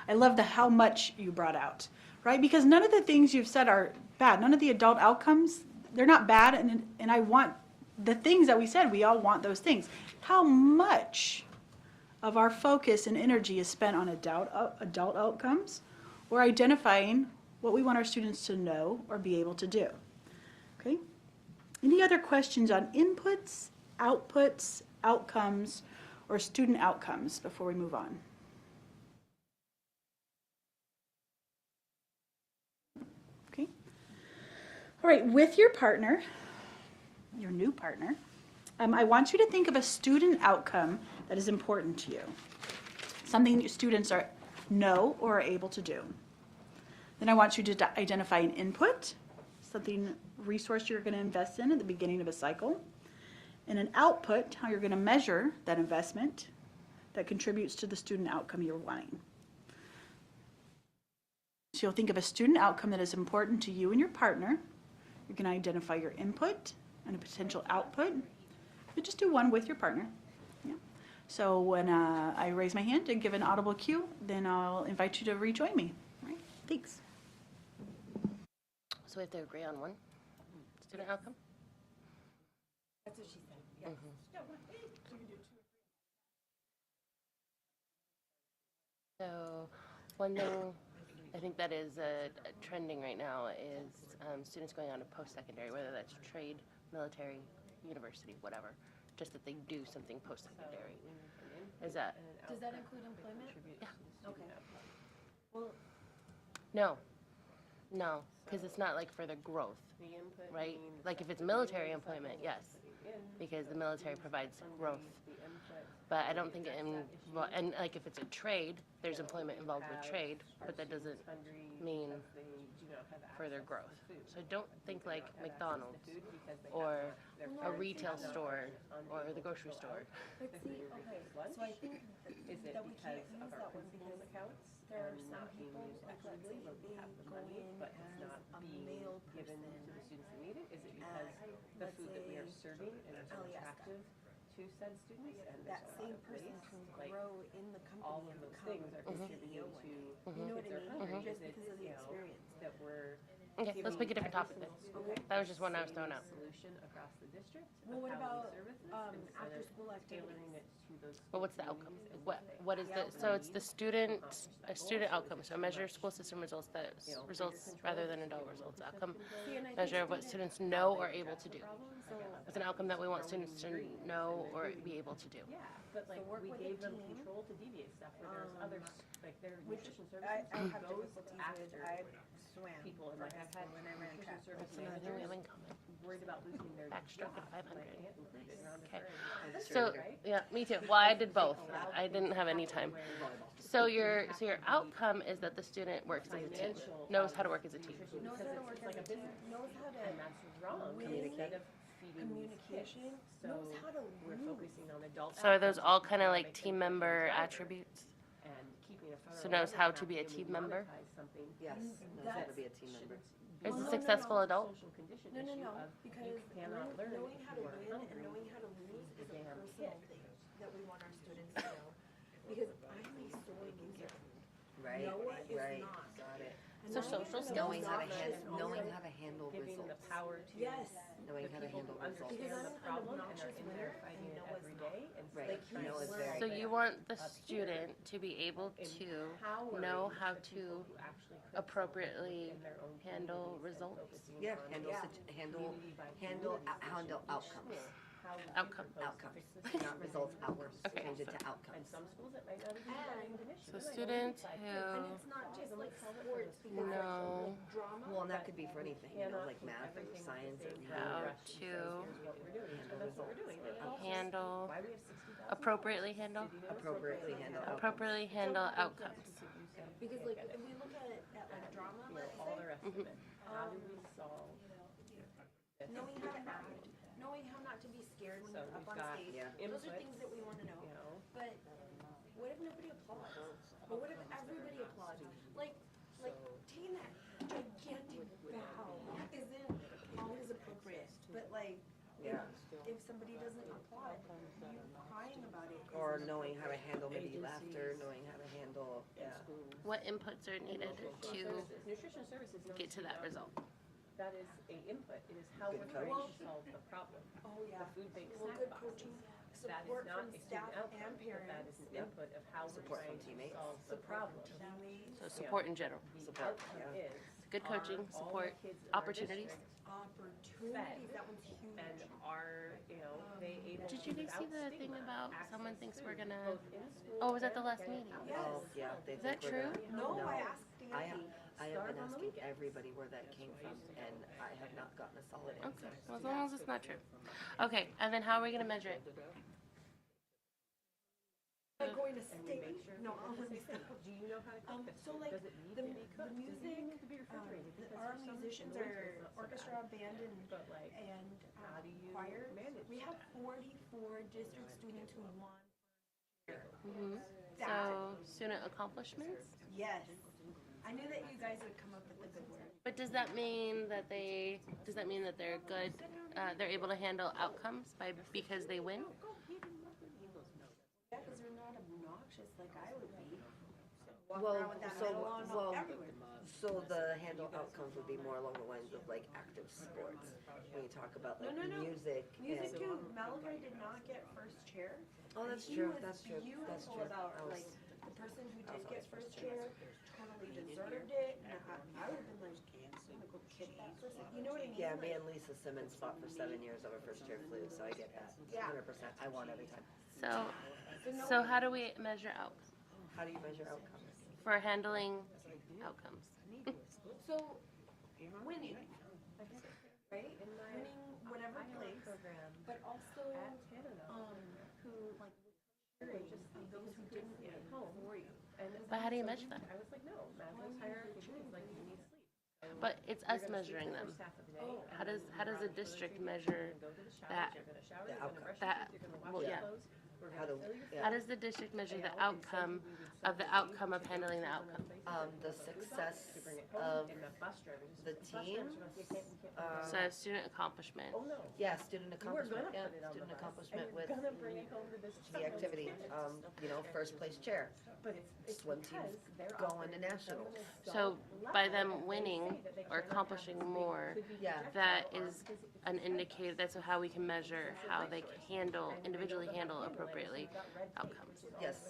I love the how much you brought out, right? Because none of the things you've said are bad. None of the adult outcomes, they're not bad. And I want the things that we said, we all want those things. How much of our focus and energy is spent on adult outcomes or identifying what we want our students to know or be able to do? Okay? Any other questions on inputs, outputs, outcomes, or student outcomes before we move on? Okay. All right, with your partner, your new partner, I want you to think of a student outcome that is important to you. Something your students know or are able to do. Then I want you to identify an input, resource you're going to invest in at the beginning of a cycle, and an output, how you're going to measure that investment that contributes to the student outcome you're wanting. So you'll think of a student outcome that is important to you and your partner. You can identify your input and a potential output. You just do one with your partner. Yeah. So when I raise my hand and give an audible cue, then I'll invite you to rejoin me. All right? Thanks. So we have to agree on one student outcome? That's what she said, yeah. So one thing I think that is trending right now is students going on to post-secondary, whether that's trade, military, university, whatever, just that they do something post-secondary. Is that? Does that include employment? Yeah. Okay. Well, no, because it's not for the growth, right? If it's military employment, yes, because the military provides growth. But I don't think if it's a trade, there's employment involved with trade, but that doesn't mean further growth. So I don't think McDonald's or a retail store or the grocery store. But see, okay, so I think that we can't use that one because there are some people, let's say, they go in as a male person and let's say serving and it's attractive to said students, and that same person can grow in the all company of and those become things are the contributing CEO to one day. You know what I mean? hungry. Just because of the experience. that we're Okay, let's pick a different topic then. That was just one I was throwing out. solution across the district. Well, what about instead after of school activities? tailoring it to those But what's the outcome? What is the, so it's the student outcome, so measure school system results rather than adult results. Outcome, See, and I think measure of what students know or able to do. problems It's an outcome that we want students to know or be able to do. Yeah, but like, work we with gave the them team. control to deviate stuff where there's other, like, their Which nutrition I services have goes difficulties with. after I swam people, and for like, I've high had school when I ran nutrition track. service That's another thing we have in managers common. worried about losing their Backstroke at jobs, 500. my aunt included, around Okay. her. So, yeah, me too. Well, I did both. I didn't have any time. So your outcome is that the student works as a team, knows how to work as a team. Knows how to work as a team, knows how to And that's wrong, instead of feeding these kids. communication, So knows how to we're lose. focusing on adult. So are those outcomes, all kind of how like they can team fit member together. attributes? And keeping a So federal knows level how map to be a when we team member? monetize something, Yes, knows how to be a team member. Is Well, a no, successful adult? social condition No, issue no, of because you cannot learn knowing if how you to are win and hungry. knowing how to lose is a damn personal kid. thing that we want our students to know. Because I'm a sore loser. Right, Noah is right, not. got it. And So I social am skills? Knowing how to obnoxious handle, knowing winner. how to handle Giving the results. power to Yes. Knowing the how to people handle who results. Because understand I'm the an problem and are obnoxious in winner there and fighting it Noah's every not. day and Right, Like, trying to Noah's learn. very So good. you want the Up here. student to be able to know how to appropriately handle results? Yeah, handle outcomes. Outcome. Outcomes, not results, outcomes. Okay. Change it to And outcomes. some schools it might not even be that definition. So students And who it's not just like sports, because know like drama. Well, and that could be for anything, you know, like math or science or how reading. to And that's what we're doing. handle, Why we have 60,000 appropriately handle, Appropriately handle outcomes. appropriately handle outcomes. Because like if we look at like drama, you know, let's all say, the rest of it. How do we solve? knowing how to act, knowing how not to be scared when So you're up we've on got stage, Yeah. those are inputs, things that we want to know. You know, But what if nobody applauds? But what if everybody applauds? Like taking that gigantic bow isn't always appropriate. But like, Yeah. if somebody doesn't applaud, you crying about it. Or knowing how to handle maybe laughter, knowing how to handle, yeah. What inputs are needed to nutrition services. knows get to that result? That is a input. It is how Good we're trying coach. to solve the problem. Oh yeah. The food bank Well, snack good boxes. coaching, That is support not from a staff student outcome, and but that parents. is an Yep. input of how we're Support from trying to teammates. solve the problem. So support in general. The Support, outcome yeah. is. Good coaching, are all the support, kids in our opportunities. district Opportunities, that one's huge. And are, you know, they able Did to, you guys see without the thing stigma, about access someone thinks we're food, gonna? both in school Oh, was that the and last get it meeting? out. Yes. Oh, yeah, they Is that think we're true? gonna- No, I asked I Danny. have Starve been on the asking weekends. everybody where that came from, and I have not gotten a solid answer. Okay, well, as long as it's not true. Okay, and then how are we gonna measure it? Like going to And we state, make sure no, that I'll it's the understand. same. Do you know how to cook this? So like Does it need the, to be the cooked? Does it music, need to be refrigerated? Because our for some musicians reason, are winter is not so orchestra, bad. band, But like, and how do you choir. manage We that? have 44 district students who won. Mhm. So student accomplishments? Yes. I knew that you guys would come up with the good word. But does that mean that they're good, they're able to handle outcomes because they win? Yeah, because they're not obnoxious like I would be. Walk Well, around with that so, medal on well, everywhere. so the handle outcomes would be more along the lines of like active sports. When you talk about like No. music Music and, too. Malachi did not get first chair. oh, And that's he true, was that's true, that's beautiful true. about I was- like the person who did get first chair totally deserved it. And I would have been like, I'm gonna go kick that person. You know what I mean? Yeah, me Like, and Lisa Simmons fought for 7 years over first chair flute, so I get that. Yeah. 100%. I won every time. So how do we measure outcomes How do you measure outcomes? for handling outcomes? So winning, right? Winning whatever place, but also who like cheering those who didn't win for you. But how do you measure that? I was like, no, Maslow's hierarchy is like, you need sleep. But it's us measuring them. How does a district measure that? The outcome. That, well, yeah. How do, How yeah. does the district measure the outcome of handling the outcome? The success of the team. So student accomplishment. Yeah, student accomplishment. Yeah, student accomplishment with the activity. You know, first place chair. Swim teams going to nationals. So by them winning or accomplishing more, Yeah. that is an indicator, that's how we can measure how they individually handle appropriately outcomes. Yes.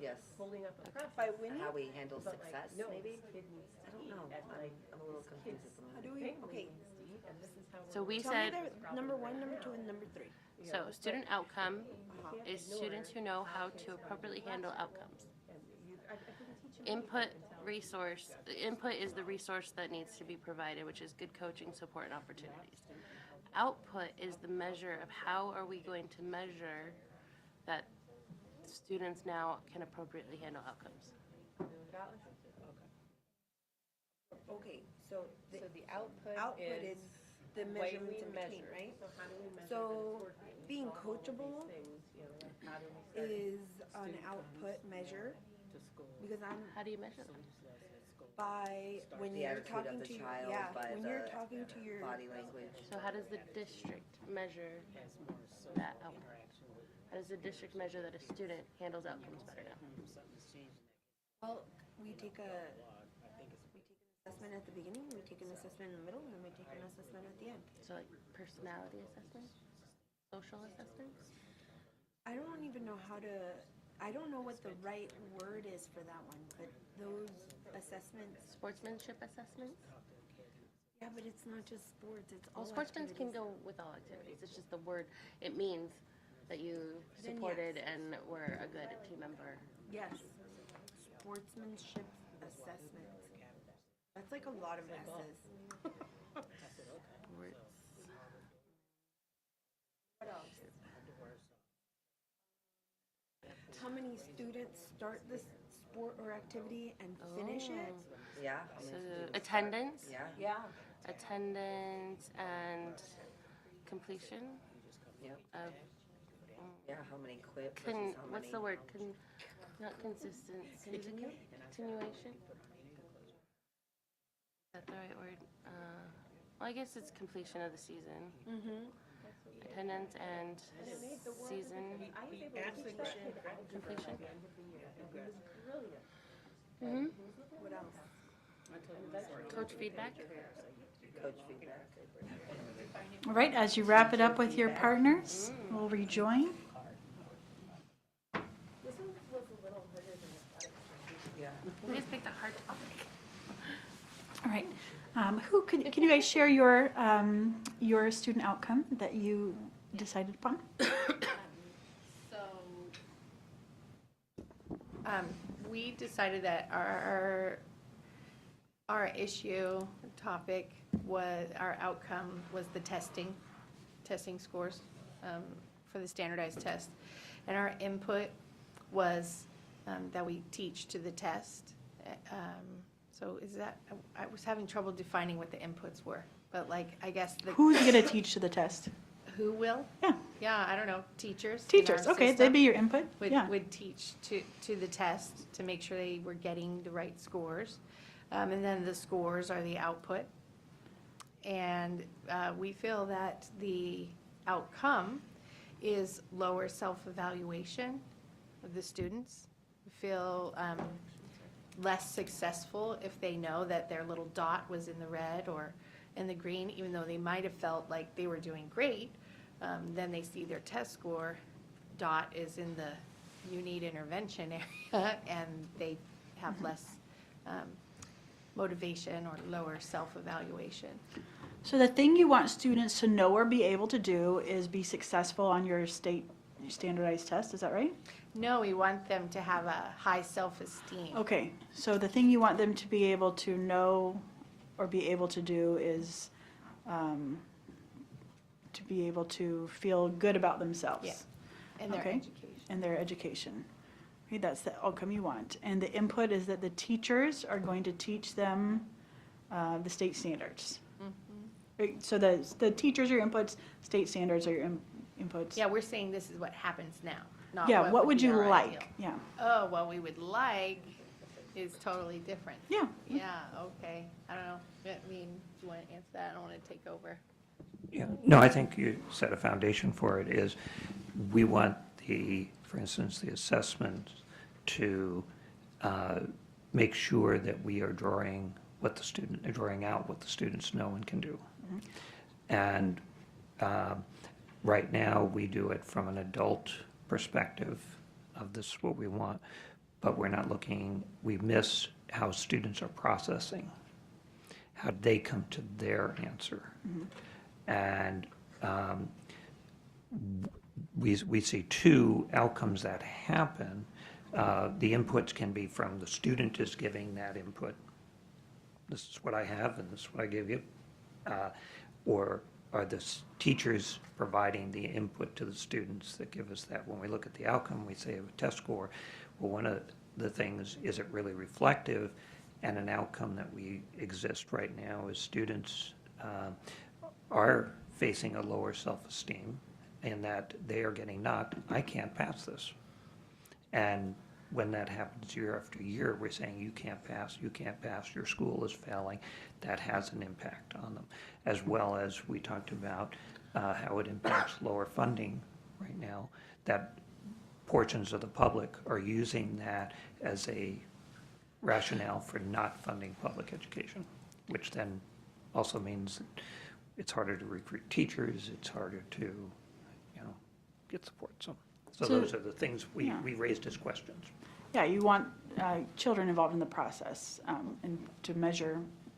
Yes. By winning, How we handle success, maybe? I don't know. I'm a little confused at the how moment. do we? Okay, So we Tell me said, their number 1, number 2, and number 3. so student outcome is students who know how to appropriately handle outcomes. Input is the resource that needs to be provided, which is good coaching, support, and opportunities. Output is the measure of how are we going to measure that students now can appropriately handle outcomes. Okay, so the So the output output is the way measurements we in between, measure. right? So how do we measure So this working? being All of coachable these things, you know, like how do we start is an output measure, because How do you measure that? by, when The you're attitude of talking the to, child, yeah, by when you're the talking to your, body language. So how does the district measure that output? How does the district measure that a student handles outcomes better now? well, we take an assessment at the beginning, we take an assessment in the middle, and then we take an assessment at the end. So like personality assessments, social assessments? I don't even know how to, I don't know what the right word is for that one, but those assessments, Sportsmanship assessments? yeah, but it's not just sports, it's all Well, sportsmen can activities. go with all activities. It's just the word. It means that you Then supported and were a good team member. Yes, sportsmanship assessment. That's like a lot of S's. Words. How many students start this sport or activity and finish it? Yeah. So attendance, Yeah. Yeah. attendance, and completion Yep. of Yeah. How many quit versus how many? what's the word? Not consistent. Continuation. Is that the right word? Well, I guess it's completion of the season. Mm-hmm. Attendance and season completion. Mm-hmm. What else? Coach feedback. Coach feedback. All right, as you wrap it up with your partners, we'll rejoin. Yeah. We just picked a hard topic. All right. Who can you guys share your student outcome that you decided upon? We decided that our issue, topic was, our outcome was the testing scores for the standardized test. And our input was that we teach to the test. So is that, I was having trouble defining what the inputs were, but like, I guess Who's going to teach to the test? who will? Yeah. Yeah, I don't know, teachers. in our Teachers, okay, system they'd be your input. Yeah. would teach to the test to make sure they were getting the right scores. And then the scores are the output. And we feel that the outcome is lower self-evaluation of the students. We feel less successful if they know that their little dot was in the red or in the green, even though they might have felt like they were doing great. Then they see their test score dot is in the you need intervention area, and they have less motivation or lower self-evaluation. So the thing you want students to know or be able to do is be successful on your state standardized test, is that right? No, we want them to have a high self-esteem. Okay, so the thing you want them to be able to know or be able to do is to be able to feel good about themselves. Yeah. And their Okay. education. And their education. Okay, that's the outcome you want. And the input is that the teachers are going to teach them the state standards. Right, so the teachers are your inputs, state standards are your inputs. Yeah, we're saying this is what happens now, not Yeah, what would be you our like? ideal. Yeah, Oh, what we would like is totally different. yeah. Yeah, okay. I don't know. I mean, do you want to answer that? I don't want to take over. Yeah, no, I think you set a foundation for it, is we want for instance, the assessment to make sure that we are drawing out what the students know and can do. And right now, we do it from an adult perspective of this is what we want, but we're not looking, we miss how students are processing, how did they come to their answer? And we see two outcomes that happen. The inputs can be from the student is giving that input. This is what I have and this is what I give you. Or are the teachers providing the input to the students that give us that? When we look at the outcome, we say of a test score, well, one of the things, is it really reflective? And an outcome that we exist right now is students are facing a lower self-esteem in that they are getting knocked, I can't pass this. And when that happens year after year, we're saying you can't pass, your school is failing. That has an impact on them. As well as we talked about how it impacts lower funding right now, that portions of the public are using that as a rationale for not funding public education, which then also means it's harder to recruit teachers, it's harder to, get support. So those are the things we raised as questions. Yeah, you want children involved in the process and to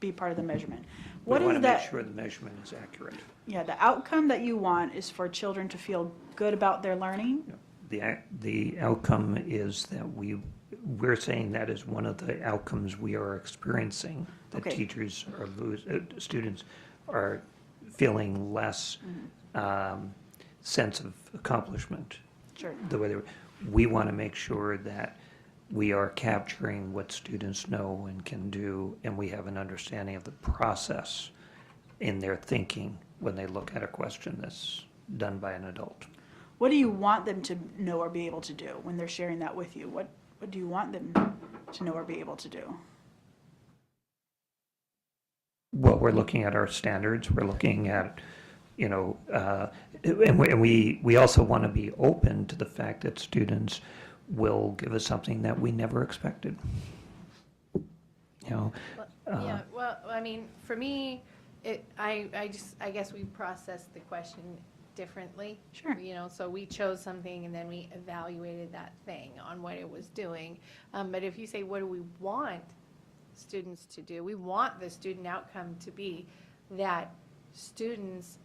be part of the measurement. We want to make sure the measurement is accurate. Yeah, the outcome that you want is for children to feel good about their learning? The outcome is that we're saying that is one of the outcomes we are experiencing, that Okay. teachers students are feeling less sense of accomplishment. Sure. The way we want to make sure that we are capturing what students know and can do, and we have an understanding of the process in their thinking when they look at a question that's done by an adult. What do you want them to know or be able to do when they're sharing that with you? What do you want them to know or be able to do? Well, we're looking at our standards, we're looking at, and we also want to be open to the fact that students will give us something that we never expected. Yeah, well, I mean, for me, I guess we processed the question differently. Sure. So we chose something and then we evaluated that thing on what it was doing. But if you say, what do we want students to do? We want the student outcome to be that students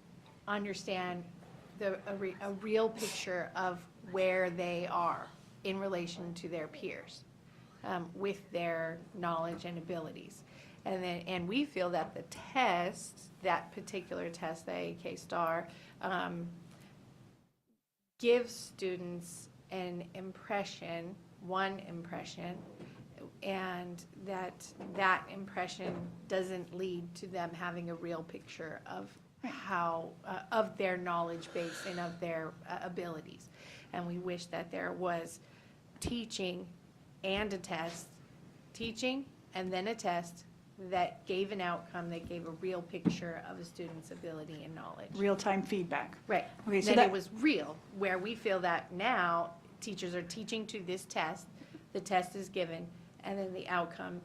understand a real picture of where they are in relation to their peers with their knowledge and abilities. And we feel that the test, that particular test, the AAK Star, gives students an impression, one impression, and that impression doesn't lead to them having a real picture of how, of their knowledge base and of their abilities. And we wish that there was teaching and a test, teaching and then a test that gave an outcome, that gave a real picture of a student's ability and knowledge. Real-time feedback. Right. Okay, so That that it was real, where we feel that now teachers are teaching to this test, the test is given, and then the outcome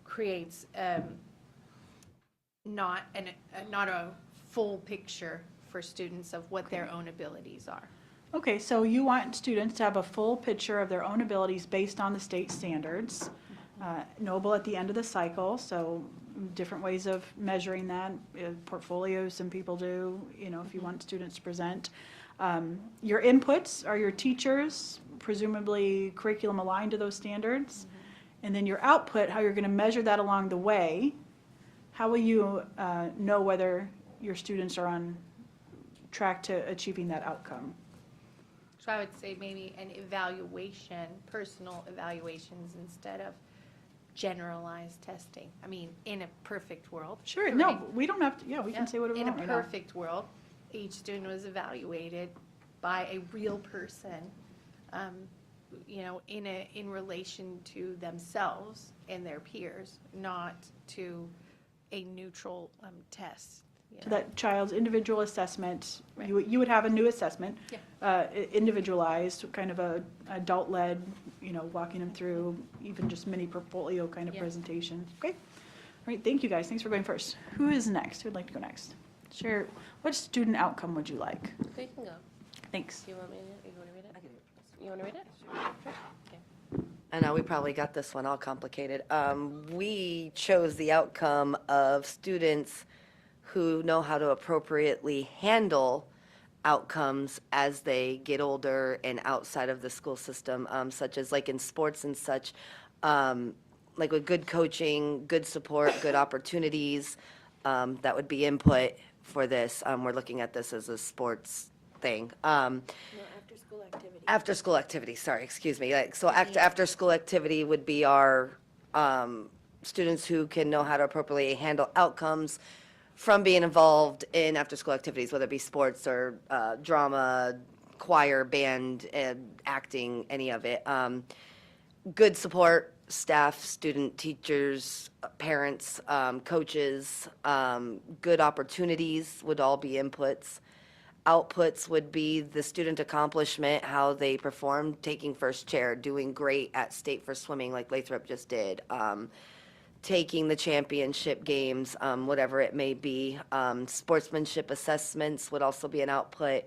creates not a full picture for students of what their own abilities are. Okay, so you want students to have a full picture of their own abilities based on the state standards, knowable at the end of the cycle, so different ways of measuring that, portfolios some people do, if you want students to present. Your inputs are your teachers, presumably curriculum aligned to those standards, and then your output, how you're going to measure that along the way. How will you know whether your students are on track to achieving that outcome? So I would say maybe an evaluation, personal evaluations instead of generalized testing. I mean, in a perfect world. Sure, right? no, we don't have to, we Yeah. can say whatever we want right In a now. perfect world, each student was evaluated by a real person, in relation to themselves and their peers, not to a neutral test. So that child's individual assessment, Right. you would have a new assessment, Yeah. individualized, kind of a adult-led, walking them through, even just mini portfolio kind of Yeah. presentation. Okay, all right, thank you guys, thanks for going first. Who is next? Who would like to go next? Share, what student outcome would you like? They can go. Thanks. Do you want me to, you want to read it? You want to read it? Sure. Okay. I know we probably got this one all complicated. We chose the outcome of students who know how to appropriately handle outcomes as they get older and outside of the school system, such as like in sports and such, like with good coaching, good support, good opportunities, that would be input for this. We're looking at this as a sports thing. After-school activity. After-school activity, sorry, excuse me. Like, so after-school activity would be our students who can know how to appropriately handle outcomes from being involved in after-school activities, whether it be sports or drama, choir, band, acting, any of it. Good support, staff, student, teachers, parents, coaches, good opportunities would all be inputs. Outputs would be the student accomplishment, how they performed, taking first chair, doing great at state for swimming like Lathrop just did, taking the championship games, whatever it may be. Sportsmanship assessments would also be an output.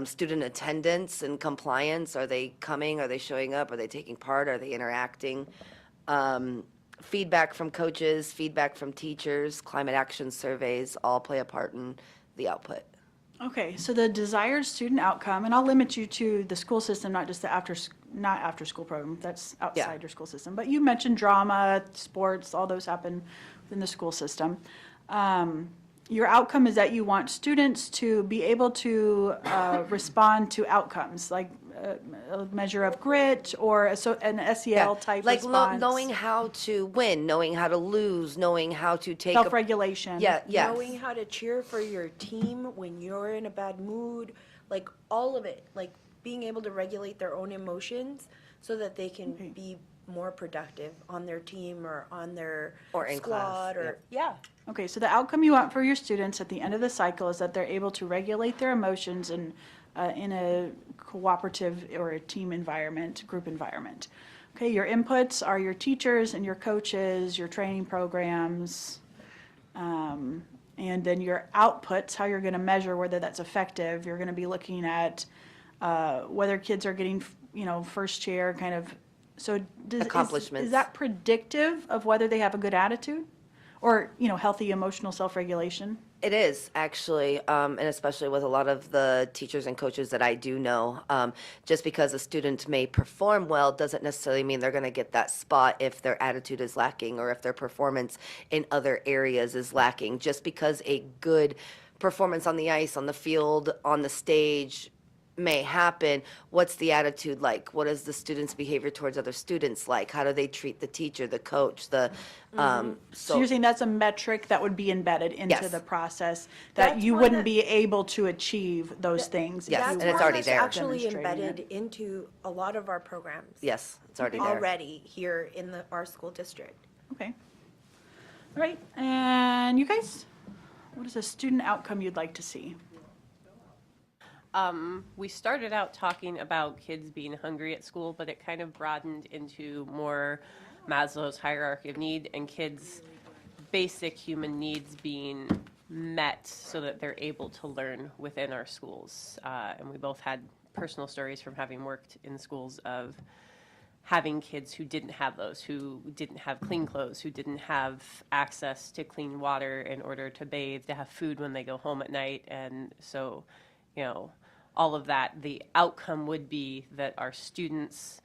Student attendance and compliance, are they coming, are they showing up, are they taking part, are they interacting? Feedback from coaches, feedback from teachers, climate action surveys all play a part in the output. Okay, so the desired student outcome, and I'll limit you to the school system, not just the not after-school program, that's outside your school system. But you mentioned drama, sports, all those happen within the school system. Your outcome is that you want students to be able to respond to outcomes, like a measure of grit or an SEL type like response. knowing how to win, knowing how to lose, knowing how to take Self-regulation. yes. Knowing how to cheer for your team when you're in a bad mood, like all of it, like being able to regulate their own emotions so that they can be more productive on their team or on their Or in class, squad or Okay, so the outcome you want for your students at the end of the cycle is that they're able to regulate their emotions in a cooperative or a team environment, group environment. Okay, your inputs are your teachers and your coaches, your training programs, and then your outputs, how you're going to measure whether that's effective. You're going to be looking at whether kids are getting, first chair kind of. So Accomplishments. Is that predictive of whether they have a good attitude or, healthy emotional self-regulation? It is actually, and especially with a lot of the teachers and coaches that I do know. Just because a student may perform well doesn't necessarily mean they're going to get that spot if their attitude is lacking or if their performance in other areas is lacking. Just because a good performance on the ice, on the field, on the stage may happen, what's the attitude like? What is the student's behavior towards other students like? How do they treat the teacher, the coach, the So you're saying that's a metric that would be embedded into Yes. the process, that That's you one wouldn't that- be able to achieve those things? if Yes, you and That's it's one weren't already that's there. actually demonstrating it. embedded into a lot of our programs yes, it's already there. already here in our school district. Okay. All right, and you guys, what is a student outcome you'd like to see? We started out talking about kids being hungry at school, but it kind of broadened into more Maslow's hierarchy of need and kids' basic human needs being met so that they're able to learn within our schools. And we both had personal stories from having worked in schools of having kids who didn't have those, who didn't have clean clothes, who didn't have access to clean water in order to bathe, to have food when they go home at night. And so, all of that, the outcome would be that our students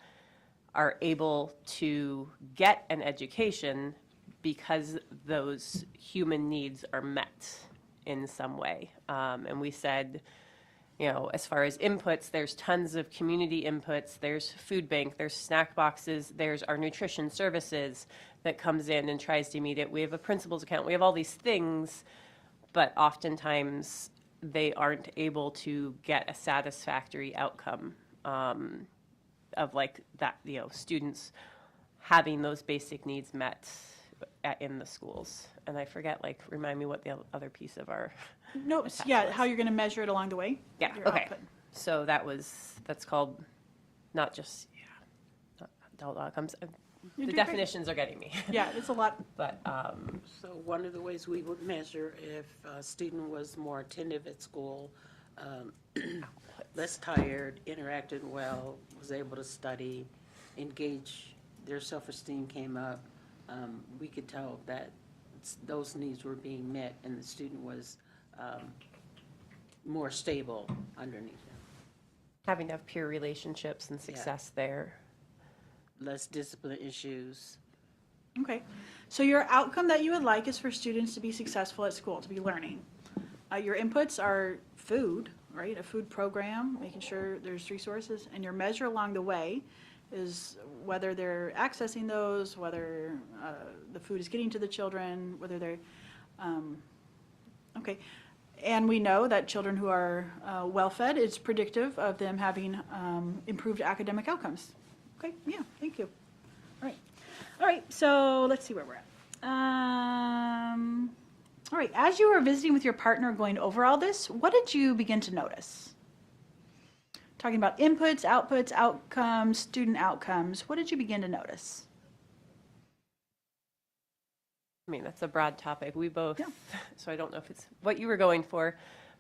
are able to get an education because those human needs are met in some way. And we said, as far as inputs, there's tons of community inputs. There's food bank, there's snack boxes, there's our nutrition services that comes in and tries to meet it. We have a principal's account. We have all these things, but oftentimes they aren't able to get a satisfactory outcome of like that, students having those basic needs met in the schools. And I forget, remind me what the other pice of our No, attached yeah, list. how you're going to measure it along the way? Yeah, your okay. output. So that's called not just, not adult outcomes. You're The doing great. definitions are getting me. Yeah, it's a lot. But, So one of the ways we would measure if a student was more attentive at school, less tired, interacted well, was able to study, engage their self-esteem came up, we could tell that those needs were being met and the student was more stable underneath them. Having to have peer relationships and success there. Less discipline issues. Okay. So your outcome that you would like is for students to be successful at school, to be learning. Your inputs are food, right? A food program, making sure there's resources, and your measure along the way is whether they're accessing those, whether the food is getting to the children, whether they're, okay. And we know that children who are well-fed is predictive of them having improved academic outcomes. Okay, yeah, thank you. All right, so let's see where we're at. All right, as you were visiting with your partner going over all this, what did you begin to notice? Talking about inputs, outputs, outcomes, student outcomes, what did you begin to notice? I mean, that's a broad topic. We both, Yeah. so I don't know if it's what you were going for,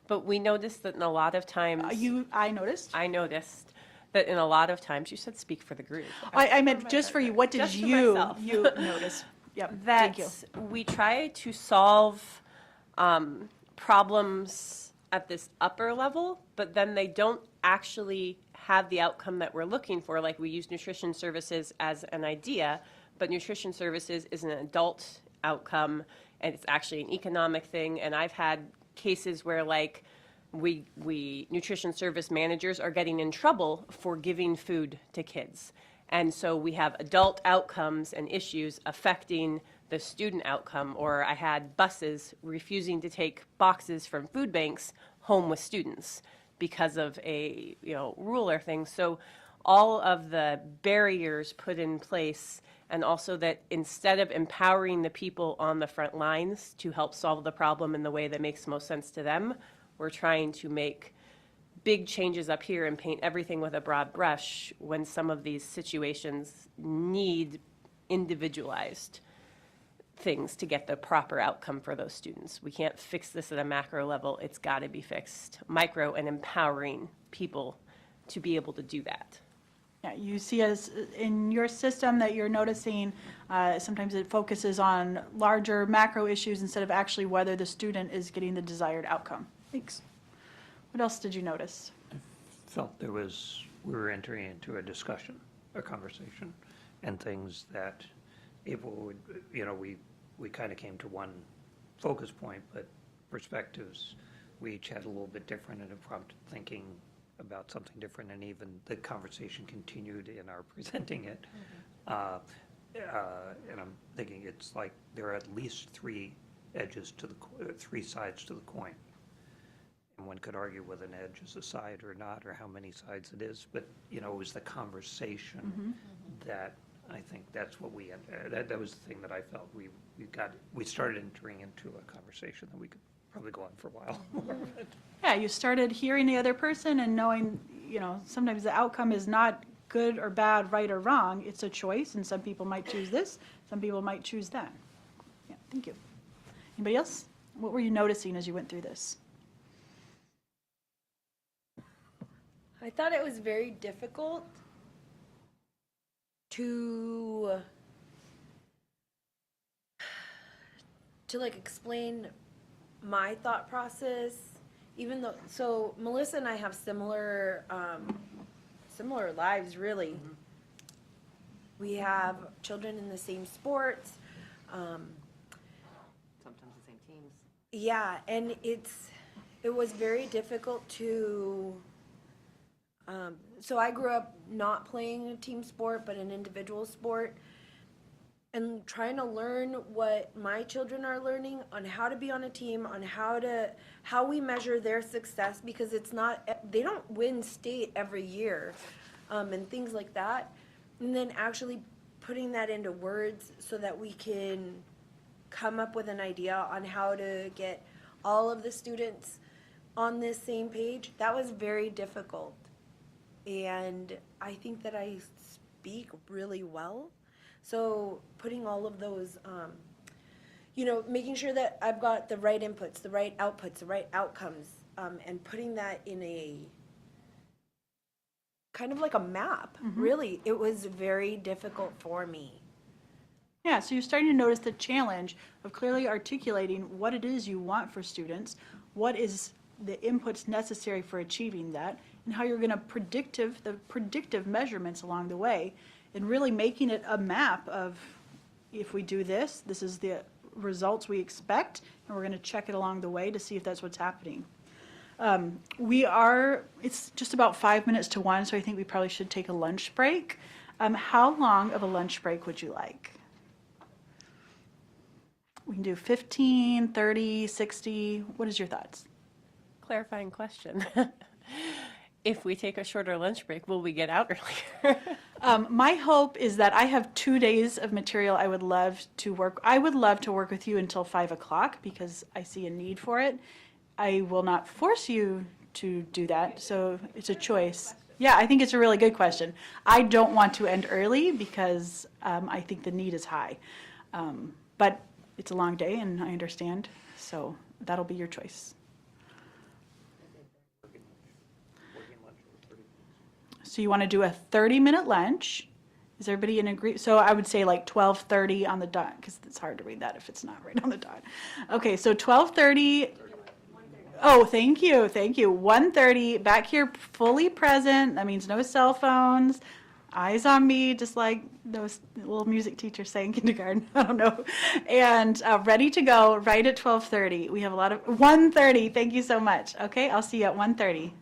but we noticed that in a lot of times. I noticed. I noticed that in a lot of times, you said speak for the group. I meant just for you, what did Just for you myself. notice? Yep, That thank you. we try to solve problems at this upper level, but then they don't actually have the outcome that we're looking for. Like we use nutrition services as an idea, but nutrition services is an adult outcome and it's actually an economic thing. And I've had cases where like we nutrition service managers are getting in trouble for giving food to kids. And so we have adult outcomes and issues affecting the student outcome, or I had buses refusing to take boxes from food banks home with students because of a rule or thing. So all of the barriers put in place, and also that instead of empowering the people on the front lines to help solve the problem in the way that makes most sense to them, we're trying to make big changes up here and paint everything with a broad brush when some of these situations need individualized things to get the proper outcome for those students. We can't fix this at a macro level. It's got to be fixed micro and empowering people to be able to do that. Yeah, you see as in your system that you're noticing, sometimes it focuses on larger macro issues instead of actually whether the student is getting the desired outcome. Thanks. What else did you notice? Felt we were entering into a discussion, a conversation, and things that April would, we kind of came to one focus point, but perspectives, we each had a little bit different, and it prompted thinking about something different, and even the conversation continued in our presenting it. And I'm thinking it's like there are at least three sides to the coin. And one could argue whether an edge is a side or not, or how many sides it is, but, it was the conversation that I think that's what that was the thing that I felt we started entering into a conversation that we could probably go on for a while more. Yeah, you started hearing the other person and knowing, sometimes the outcome is not good or bad, right or wrong. It's a choice, and some people might choose this, some people might choose that. Yeah, thank you. Anybody else? What were you noticing as you went through this? I thought it was very difficult to explain my thought process, even though, so Melissa and I have similar lives, really. We have children in the same sports. Sometimes the same teams. Yeah, and it was very difficult to, so I grew up not playing a team sport, but an individual sport, and trying to learn what my children are learning on how to be on a team, on how we measure their success, because they don't win state every year, and things like that. And then actually putting that into words so that we can come up with an idea on how to get all of the students on this same page, that was very difficult. And I think that I speak really well. So putting all of those, making sure that I've got the right inputs, the right outputs, the right outcomes, and putting that in a kind of like a map, really. It was very difficult for me. Yeah, so you're starting to notice the challenge of clearly articulating what it is you want for students, what is the inputs necessary for achieving that, and how you're going to predictive measurements along the way, and really making it a map of, if we do this, this is the results we expect, and we're going to check it along the way to see if that's what's happening. It's just about 5 minutes to 1, so I think we probably should take a lunch break. How long of a lunch break would you like? We can do 15, 30, 60. What is your thoughts? Clarifying question. If we take a shorter lunch break, will we get out earlier? My hope is that I have 2 days of material I would love to work. I would love to work with you until 5 o'clock because I see a need for it. I will not force you to do that, so it's a choice. Yeah, I think it's a really good question. I don't want to end early because I think the need is high. But it's a long day, and I understand, so that'll be your choice. So you want to do a 30-minute lunch. Is everybody in agreement? So I would say like 12:30 on the dot, because it's hard to read that if it's not right on the dot. Okay, so 12:30. Oh, thank you, thank you. 1:30, back here fully present. That means no cell phones, eyes on me, just like those little music teachers say in kindergarten. I don't know. And ready to go right at 12:30. We have a lot of 1:30. Thank you so much. Okay, I'll see you at 1:30.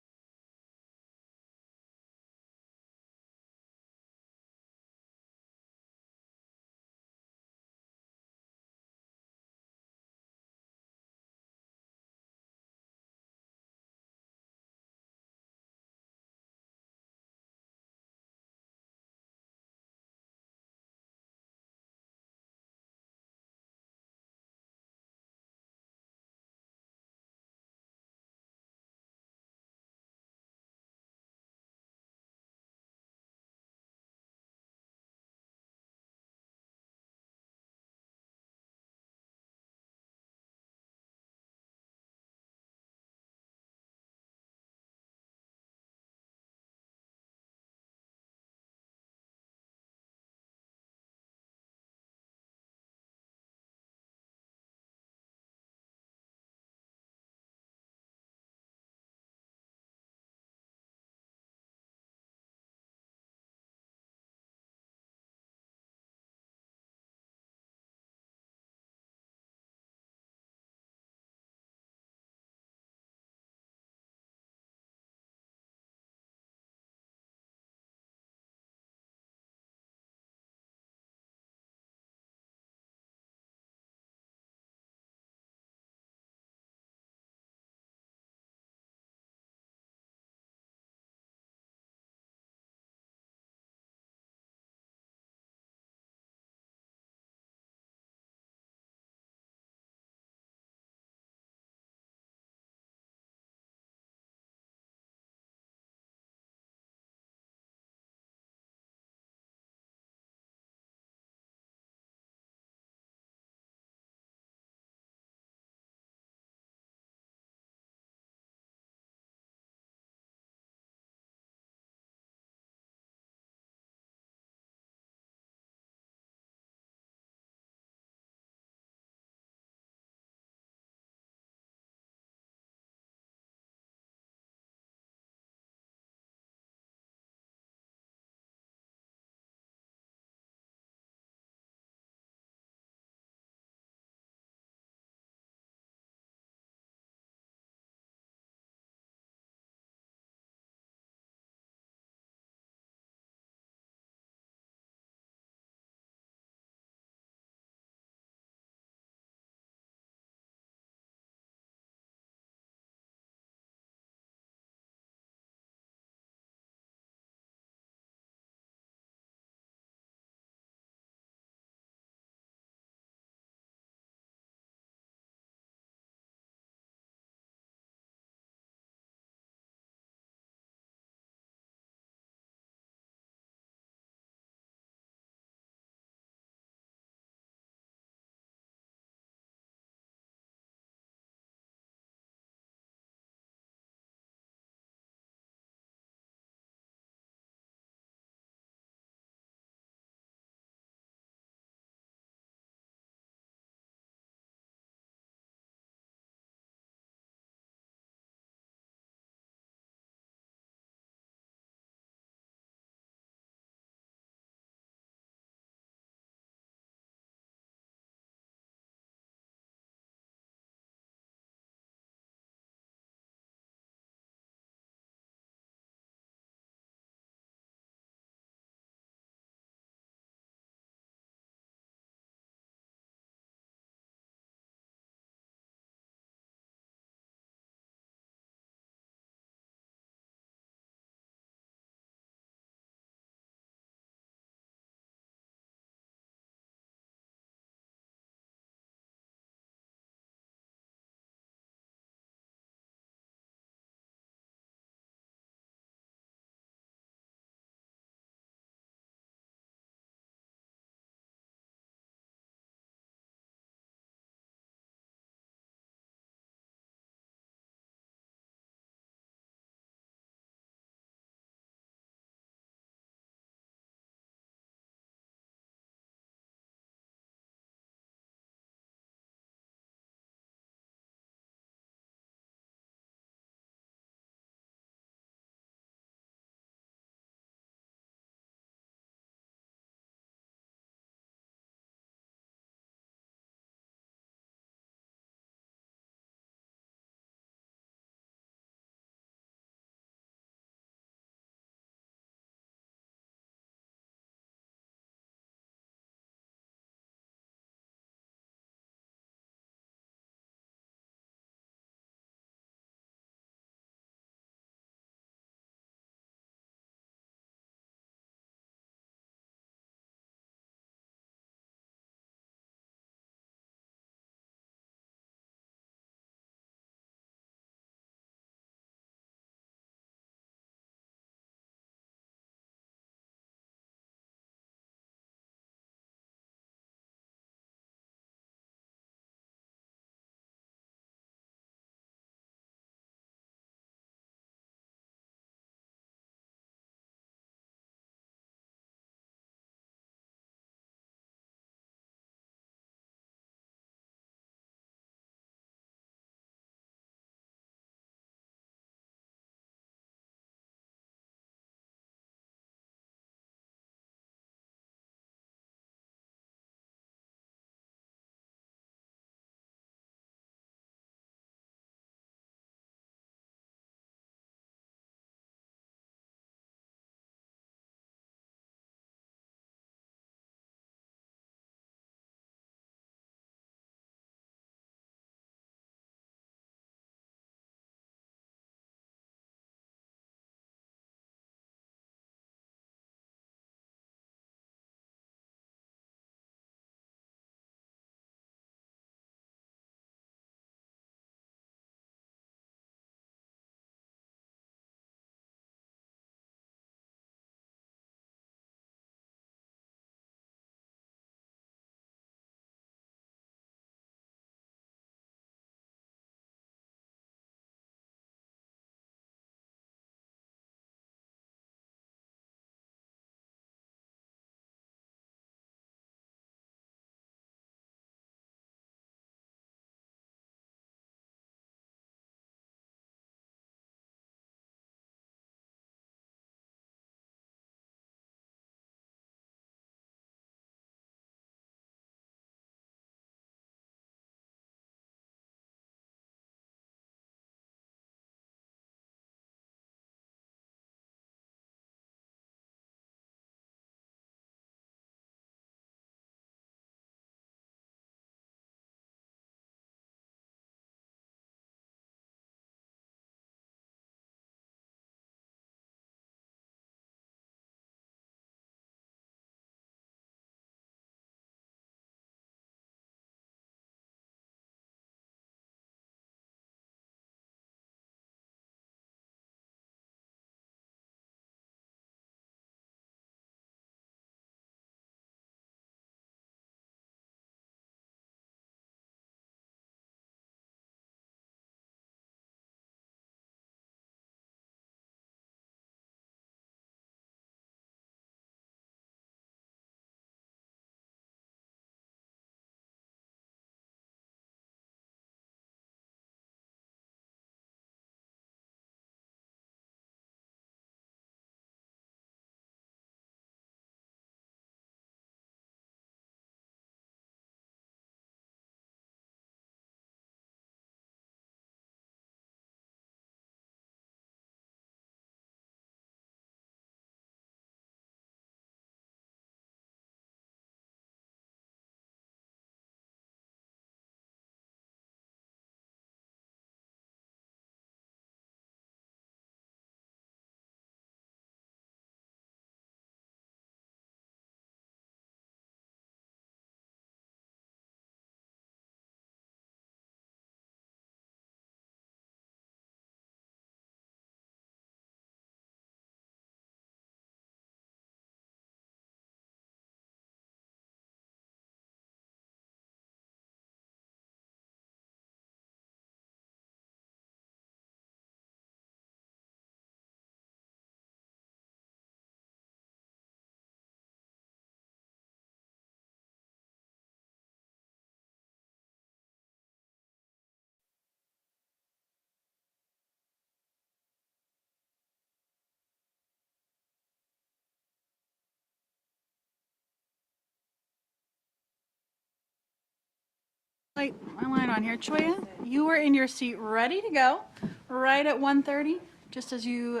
Wait, my line on here. Choya, you were in your seat ready to go, right at 1:30, just as you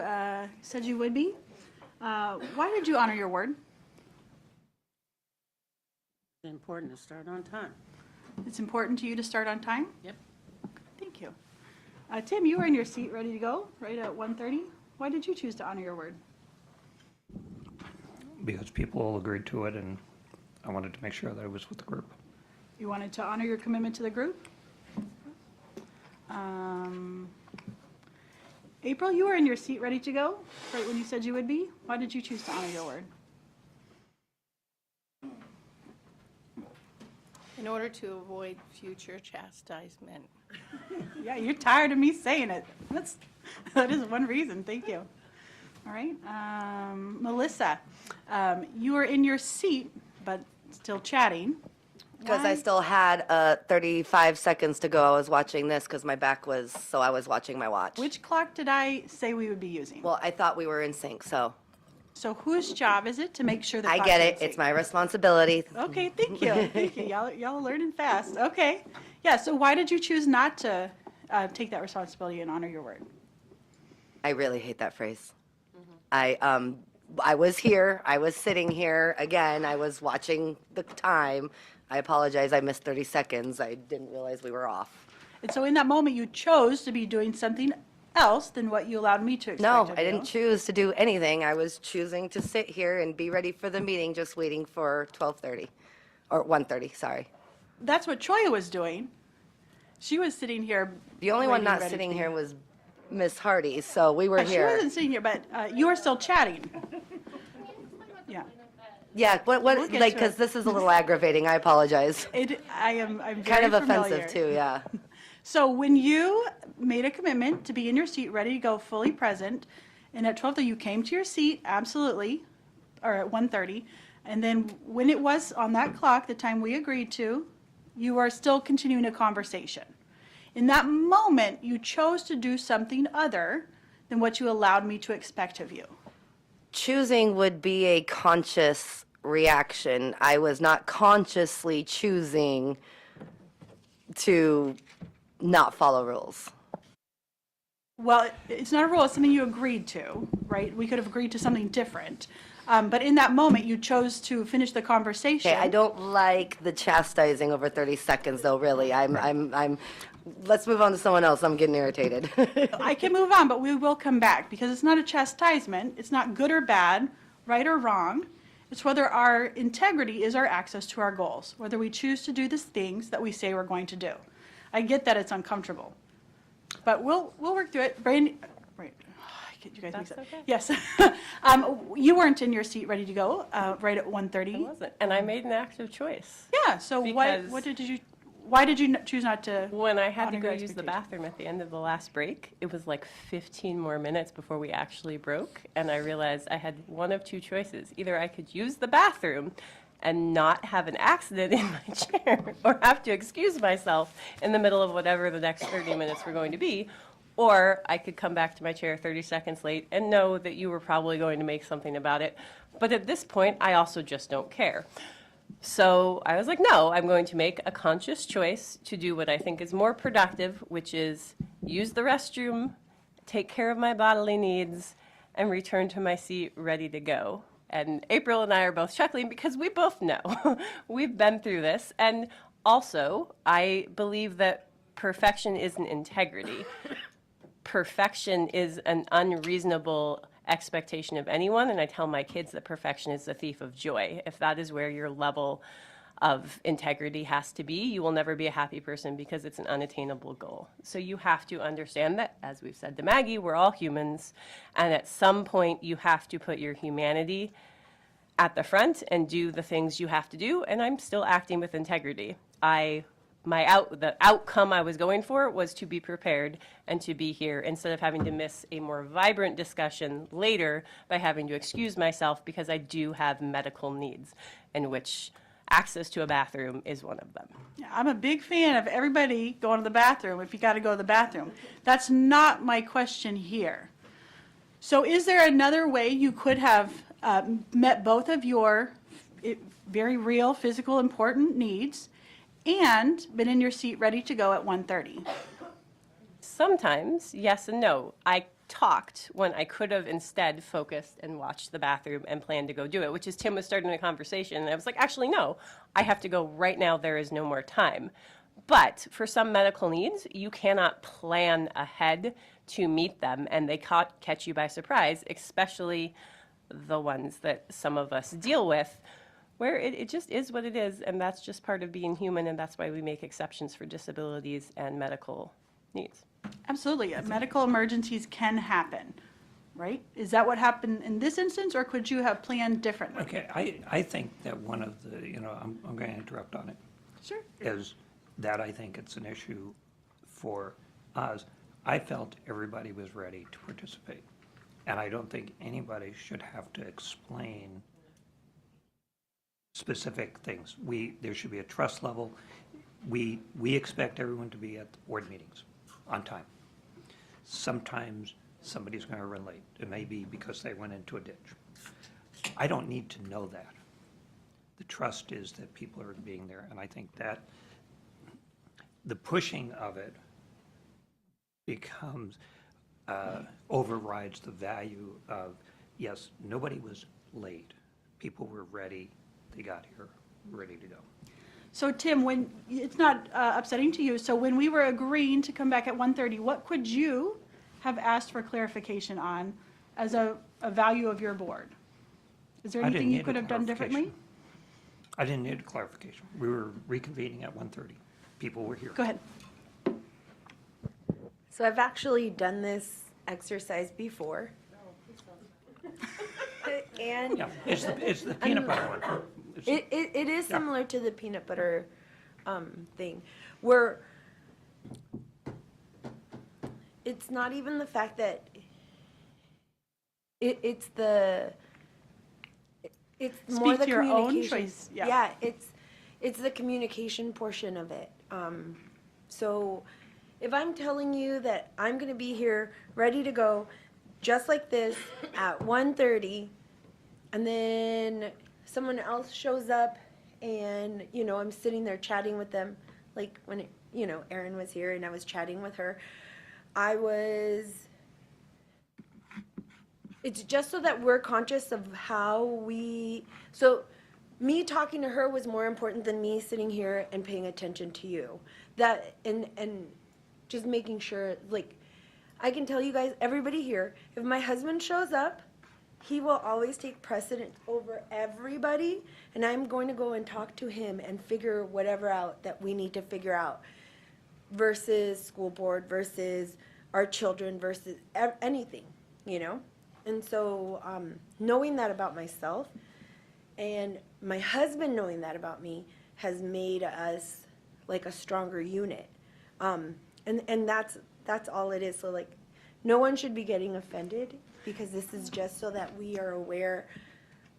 said you would be. Why did you honor your word? It's important to start on time. It's important to you to start on time? Yep. Thank you. Tim, you were in your seat ready to go, right at 1:30. Why did you choose to honor your word? Because people all agreed to it, and I wanted to make sure that I was with the group. You wanted to honor your commitment to the group? April, you were in your seat ready to go, right when you said you would be. Why did you choose to honor your word? In order to avoid future chastisement. Yeah, you're tired of me saying it. That is one reason. Thank you. All right. Melissa, you were in your seat, but still chatting. Because I Why? still had 35 seconds to go. I was watching this because my back was, so I was watching my watch. Which clock did I say we would be using? Well, I thought we were in sync, so So whose job is it to make sure that I clock's get in it. It's sync? my responsibility. Okay, thank you. Thank you. Y'all are learning fast. Okay. Yeah, so why did you choose not to take that responsibility and honor your word? I really hate that phrase. I was here. I was sitting here. Again, I was watching the time. I apologize. I missed 30 seconds. I didn't realize we were off. And so in that moment, you chose to be doing something else than what you allowed me to expect No, of I you. didn't choose to do anything. I was choosing to sit here and be ready for the meeting, just waiting for 12:30 or 1:30. Sorry. That's what Choya was doing. She was sitting here. The only one waiting, not ready to sitting be- here was Miss Hardy, so we were She here. wasn't sitting here, but you were still chatting. Yeah. Yeah, what, We'll get like, to because it. this is a little aggravating. I apologize. I'm very Kind of familiar. offensive too, yeah. So when you made a commitment to be in your seat, ready to go, fully present, and at 12:30 you came to your seat, absolutely, or at 1:30, and then when it was on that clock, the time we agreed to, you are still continuing a conversation. In that moment, you chose to do something other than what you allowed me to expect of you. Choosing would be a conscious reaction. I was not consciously choosing to not follow rules. Well, it's not a rule, it's something you agreed to, right? We could have agreed to something different. But in that moment, you chose to finish the conversation. Okay, I don't like the chastising over 30 seconds though, really. Let's move on to someone else. I'm getting irritated. I can move on, but we will come back because it's not a chastisement. It's not good or bad, right or wrong. It's whether our integrity is our access to our goals, whether we choose to do the things that we say we're going to do. I get that it's uncomfortable, but we'll work through it. Brandy, right? You guys mix That's up. okay. Yes. You weren't in your seat ready to go right at 1:30. I wasn't, and I made an active choice. Yeah. So Because- why did you choose not to? When I had to honor go your use the expectations? bathroom at the end of the last break, it was like 15 more minutes before we actually broke, and I realized I had one of two choices. Either I could use the bathroom and not have an accident in my chair, or have to excuse myself in the middle of whatever the next 30 minutes were going to be, or I could come back to my chair 30 seconds late and know that you were probably going to make something about it. But at this point, I also just don't care. So I was like, no, I'm going to make a conscious choice to do what I think is more productive, which is use the restroom, take care of my bodily needs, and return to my seat ready to go. And April and I are both chuckling because we both know. We've been through this. And also, I believe that perfection isn't integrity. Perfection is an unreasonable expectation of anyone, and I tell my kids that perfection is the thief of joy. If that is where your level of integrity has to be, you will never be a happy person because it's an unattainable goal. So you have to understand that, as we've said to Maggie, we're all humans, and at some point you have to put your humanity at the front and do the things you have to do, and I'm still acting with integrity. The outcome I was going for was to be prepared and to be here instead of having to miss a more vibrant discussion later by having to excuse myself because I do have medical needs, in which access to a bathroom is one of them. Yeah, I'm a big fan of everybody going to the bathroom if you got to go to the bathroom. That's not my question here. So is there another way you could have met both of your very real, physical, important needs and been in your seat ready to go at 1:30? Sometimes, yes and no. I talked when I could have instead focused and watched the bathroom and planned to go do it, which is Tim was starting a conversation, and I was like, actually, no, I have to go right now. There is no more time. But for some medical needs, you cannot plan ahead to meet them, and they catch you by surprise, especially the ones that some of us deal with, where it just is what it is, and that's just part of being human, and that's why we make exceptions for disabilities and medical needs. Absolutely. Medical emergencies can happen, right? Is that what happened in this instance, or could you have planned differently? Okay, I think that one of the, I'm going to interrupt on it. Sure. Is that I think it's an issue for us. I felt everybody was ready to participate. And I don't think anybody should have to explain specific things. There should be a trust level. We expect everyone to be at the board meetings on time. Sometimes somebody's going to run late. It may be because they went into a ditch. I don't need to know that. The trust is that people are being there, and I think that the pushing of it becomes, overrides the value of, yes, nobody was late. People were ready. They got here, ready to go. So Tim, when it's not upsetting to you, so when we were agreeing to come back at 1:30, what could you have asked for clarification on as a value of your board? Is there I didn't anything you need a could have done differently? clarification. I didn't need a clarification. We were reconvening at 1:30. People were here. Go ahead. So I've actually done this exercise before. And Yeah, it's the peanut butter one. It's- it is Yeah. similar to the peanut butter thing, where it's not even the fact that it's more Speak the to your own communication. choice, yeah. Yeah, it's the communication portion of it. So if I'm telling you that I'm gonna be here, ready to go, just like this, at 1:30, and then someone else shows up and, I'm sitting there chatting with them, like when, Erin was here and I was chatting with her, it's just so that we're conscious of so me talking to her was more important than me sitting here and paying attention to you. That, and just making sure, like, I can tell you guys, everybody here, if my husband shows up, he will always take precedence over everybody, and I'm going to go and talk to him and figure whatever out that we need to figure out, versus school board, versus our children, versus anything, And so knowing that about myself and my husband knowing that about me has made us like a stronger unit. And that's all it is. So like, no one should be getting offended, because this is just so that we are aware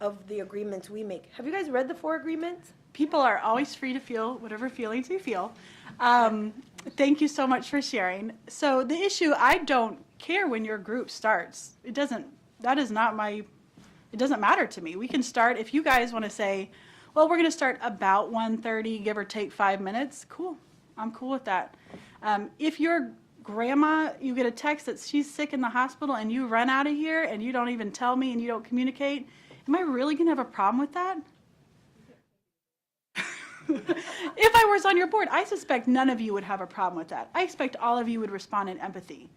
of the agreements we make. Have you guys read the 4 agreements? People are always free to feel whatever feelings you feel. Thank you so much for sharing. So the issue, I don't care when your group starts. It doesn't matter to me. We can start, if you guys want to say, well, we're going to start about 1:30, give or take 5 minutes, cool. I'm cool with that. If your grandma, you get a text that she's sick in the hospital and you run out of here and you don't even tell me and you don't communicate, am I really going to have a problem with that? If I was on your board, I suspect none of you would have a problem with that. I expect all of you would respond in empathy.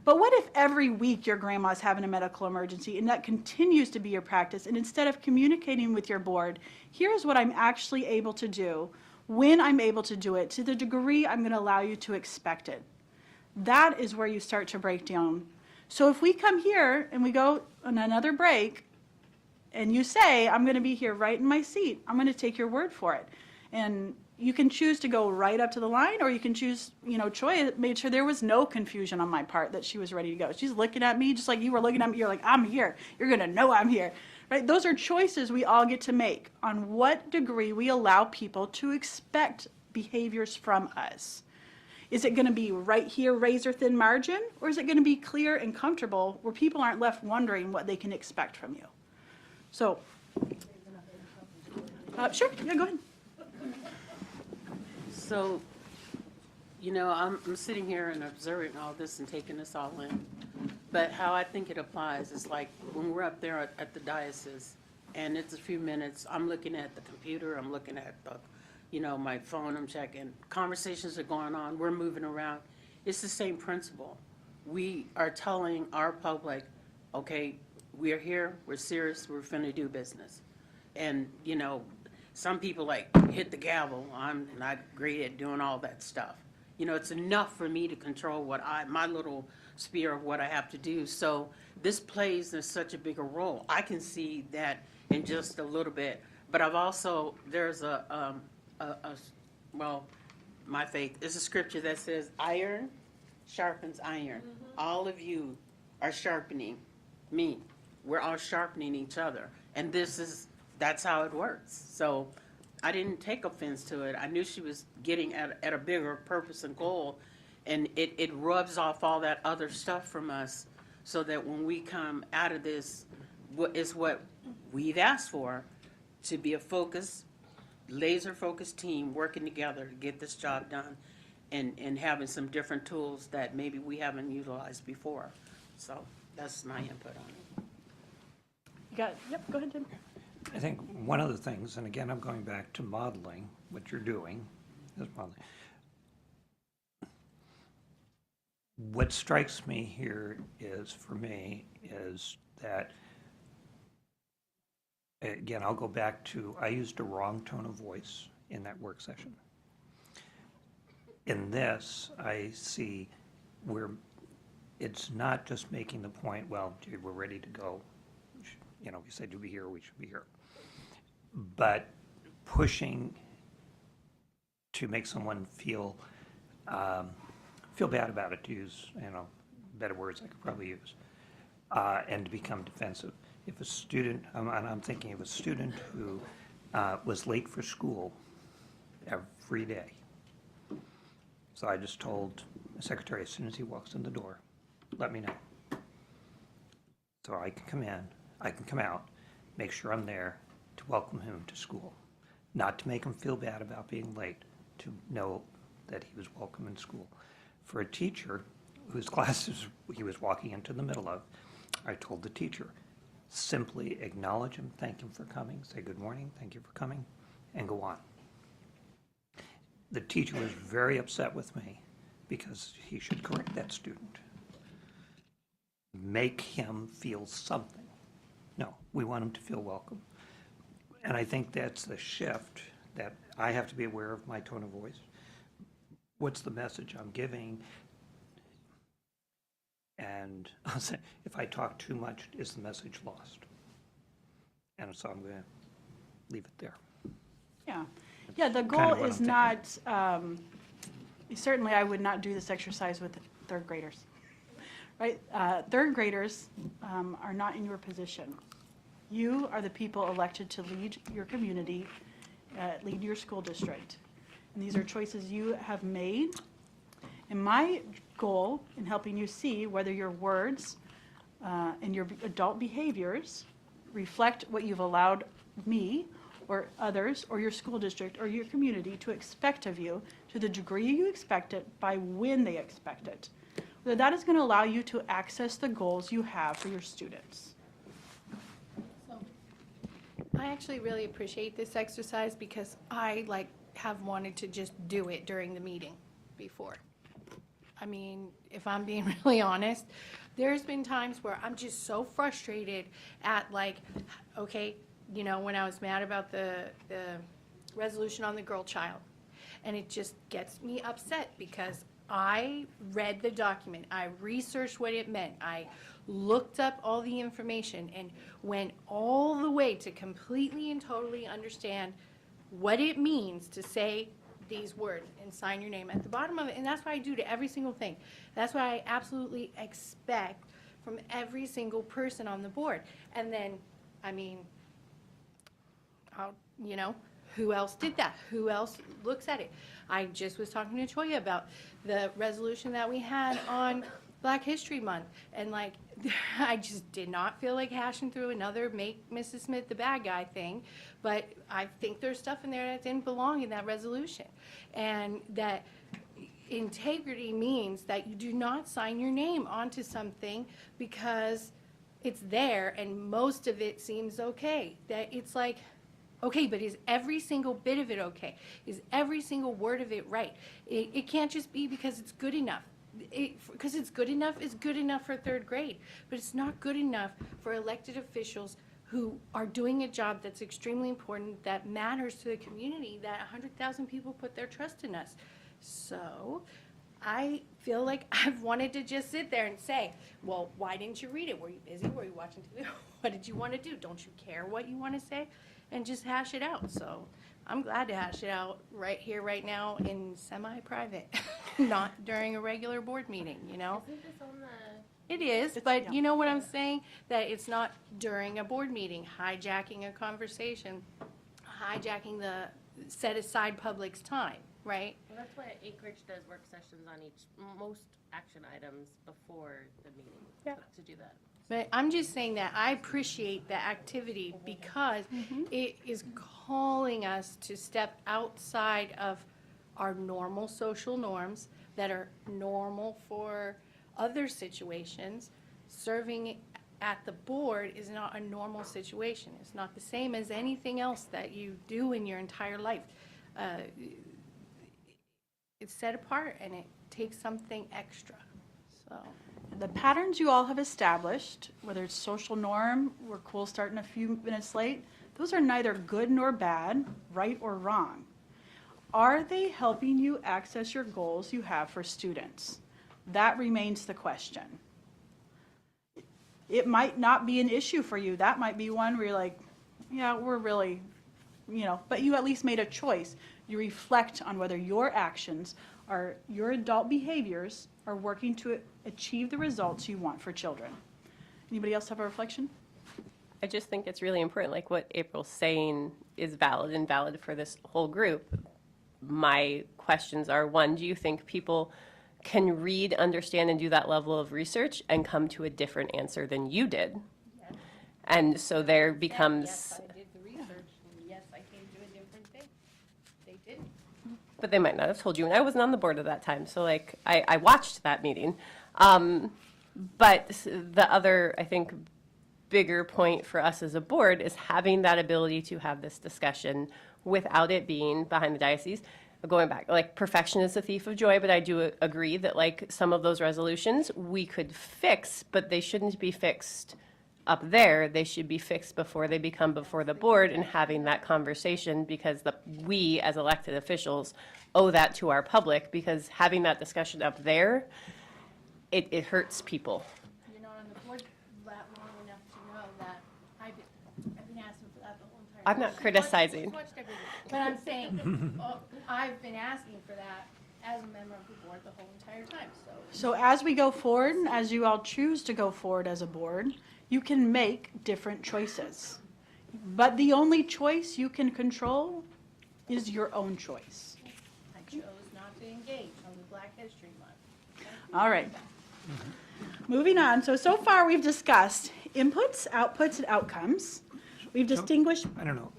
But what if every week your grandma's having a medical emergency and that continues to be your practice, and instead of communicating with your board, here's what I'm actually able to do, when I'm able to do it, to the degree I'm going to allow you to expect it. That is where you start to break down. So if we come here and we go on another break and you say, I'm going to be here right in my seat, I'm going to take your word for it. And you can choose to go right up to the line, or you can choose, Choi made sure there was no confusion on my part that she was ready to go. She's looking at me just like you were looking at me. You're like, I'm here. You're going to know I'm here, right? Those are choices we all get to make on what degree we allow people to expect behaviors from us. Is it going to be right here, razor thin margin, or is it going to be clear and comfortable where people aren't left wondering what they can expect from you? So, sure, yeah, go ahead. So, you know, I'm sitting here and observing all this and taking this all in. But how I think it applies is like when we're up there at the diocese and it's a few minutes, I'm looking at the computer, I'm looking at the, you know, my phone, I'm checking. Conversations are going on, we're moving around. It's the same principle. We are telling our public, okay, we're here, we're serious, we're finna do business. And, you know, some people like hit the gavel. I'm not great at doing all that stuff. You know, it's enough for me to control my little sphere of what I have to do. So this plays in such a bigger role. I can see that in just a little bit, but I've also, there's well, my faith is a scripture that says iron sharpens iron. All of you are sharpening me. We're all sharpening each other. And that's how it works. So I didn't take offense to it. I knew she was getting at a bigger purpose and goal, and it rubs off all that other stuff from us so that when we come out of this, what is what we've asked for, to be a focused, laser-focused team working together to get this job done and having some different tools that maybe we haven't utilized before. So that's my input on it. You got, yep, go ahead, Tim. I think one of the things, and again, I'm going back to modeling, what you're doing is modeling. What strikes me here is, for me, is that, again, I'll go back to, I used a wrong tone of voice in that work session. In this, I see where it's not just making the point, well, gee, we're ready to go. You know, we said to be here, we should be here. But pushing to make someone feel bad about it, to use, you know, better words I could probably use, and to become defensive. If a student, and I'm thinking of a student who was late for school every day. So I just told the secretary, as soon as he walks in the door, let me know. So I can come in, I can come out, make sure I'm there to welcome him to school. Not to make him feel bad about being late, to know that he was welcome in school. For a teacher whose classes he was walking into the middle of, I told the teacher, simply acknowledge him, thank him for coming, say good morning, thank you for coming, and go on. The teacher was very upset with me because he should correct that student. Make him feel something. No, we want him to feel welcome. And I think that's the shift that I have to be aware of my tone of voice. What's the message I'm giving? And I'll say, if I talk too much, is the message lost? And so I'm going to leave it there. Yeah. Yeah, the goal Kind of what is I'm not, certainly I would not do this exercise with third graders, right? Third graders are not in your position. You are the people elected to lead your community, lead your school district. And these are choices you have made. And my goal in helping you see whether your words and your adult behaviors reflect what you've allowed me or others or your school district or your community to expect of you, to the degree you expect it, by when they expect it. Whether that is going to allow you to access the goals you have for your students. I actually really appreciate this exercise because I have wanted to just do it during the meeting before. I mean, if I'm being really honest, there's been times where I'm just so frustrated at okay, you know, when I was mad about the resolution on the girl child. And it just gets me upset because I read the document, I researched what it meant, I looked up all the information and went all the way to completely and totally understand what it means to say these words and sign your name at the bottom of it. And that's what I do to every single thing. That's what I absolutely expect from every single person on the board. And then, I mean, you know, who else did that? Who else looks at it? I just was talking to Toya about the resolution that we had on Black History Month. And I just did not feel like hashing through another make Mrs. Smith the bad guy thing, but I think there's stuff in there that didn't belong in that resolution. And that integrity means that you do not sign your name onto something because it's there and most of it seems okay. That it's like, okay, but is every single bit of it okay? Is every single word of it right? It can't just be because it's good enough. Because it's good enough is good enough for third grade, but it's not good enough for elected officials who are doing a job that's extremely important, that matters to the community, that 100,000 people put their trust in us. So I feel like I've wanted to just sit there and say, well, why didn't you read it? Were you busy? Were you watching TV? What did you want to do? Don't you care what you want to say? And just hash it out. So I'm glad to hash it out right here, right now, in semi-private, not during a regular board meeting, you know? Isn't this on the? It is, but you know what I'm saying? That it's not during a board meeting, hijacking a conversation, hijacking the set-aside public's time, right? Well, that's why Acreage does work sessions on most action items before the meeting. Yeah. To do that. But I'm just saying that I appreciate the activity because it is calling us to step outside of our normal social norms that are normal for other situations. Serving at the board is not a normal situation. It's not the same as anything else that you do in your entire life. It's set apart and it takes something extra, so. The patterns you all have established, whether it's social norm, we're cool starting a few minutes late, those are neither good nor bad, right or wrong. Are they helping you access your goals you have for students? That remains the question. It might not be an issue for you. That might be one where you're like, yeah, we're really, but you at least made a choice. You reflect on whether your actions are, your adult behaviors are working to achieve the results you want for children. Anybody else have a reflection? I just think it's really important, like what April's saying is valid and valid for this whole group. My questions are, one, do you think people can read, understand, and do that level of research and come to a different answer than you did? Yes. And so there becomes... Yes, I did the research, and yes, I came to a different thing. They didn't. But they might not have told you, and I wasn't on the board at that time, so like I watched that meeting. But the other, I think, bigger point for us as a board is having that ability to have this discussion without it being behind the diocese. Going back, like perfection is a thief of joy, but I do agree that like some of those resolutions we could fix, but they shouldn't be fixed up there. They should be fixed before they become before the board and having that conversation, because we as elected officials owe that to our public, because having that discussion up there, it hurts people. You're not on the board that long enough to know that I've been asking for that the whole entire time. I'm not criticizing. She's watched everything. But I'm saying, I've been asking for that as a member of the board the whole entire time, so. So as we go forward, and as you all choose to go forward as a board, you can make different choices. But the only choice you can control is your own choice. I chose not to engage on the Black History Month. All right. Moving on. So far we've discussed inputs, outputs, and outcomes. We've distinguished, I don't know.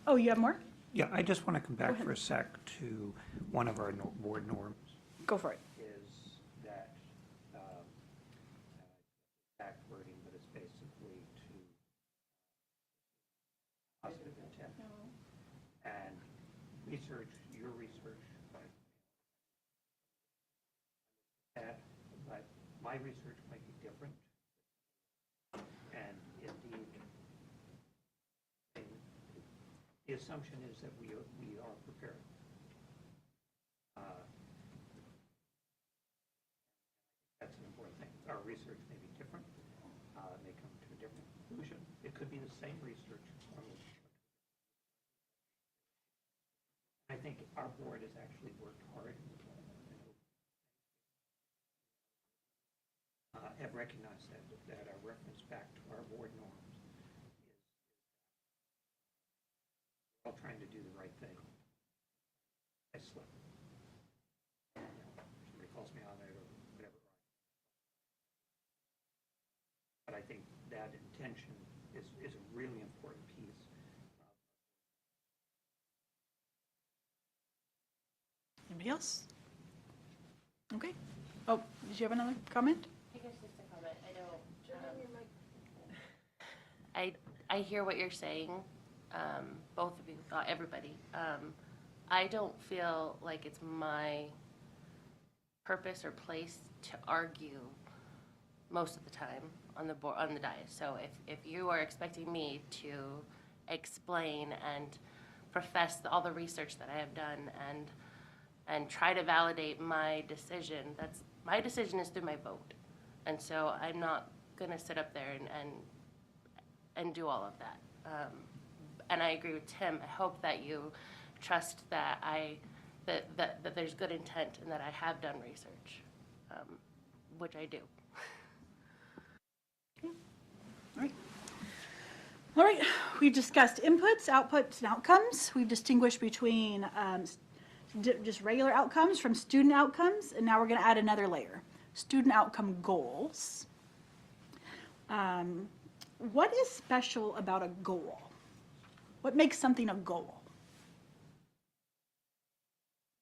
oh, you have more? Yeah, I just want to come back for a sec to one of our board norms. Go for it. Is that, exact wording, but it's basically to positive intent. And research, your research, but my research might be different. And indeed, the assumption is that we are prepared. That's an important thing. Our research may be different, may come to a different conclusion. It could be the same research. I think our board has actually worked hard, have recognized that our reference back to our board norms is all trying to do the right thing. I slip. Somebody calls me on it or whatever. but I think that intention is a really important piece. Anybody else? Okay. Oh, did you have another comment? I guess just a comment. I hear what you're saying, both of you, everybody. I don't feel like it's my purpose or place to argue most of the time on the board, on the dais. So if you are expecting me to explain and profess all the research that I have done and try to validate my decision, my decision is through my vote. And so I'm not gonna sit up there and do all of that. And I agree with Tim. I hope that you trust that that there's good intent and that I have done research, which I do. All right, we've discussed inputs, outputs, and outcomes. We've distinguished between just regular outcomes from student outcomes, and now we're going to add another layer, student outcome goals. What is special about a goal? What makes something a goal?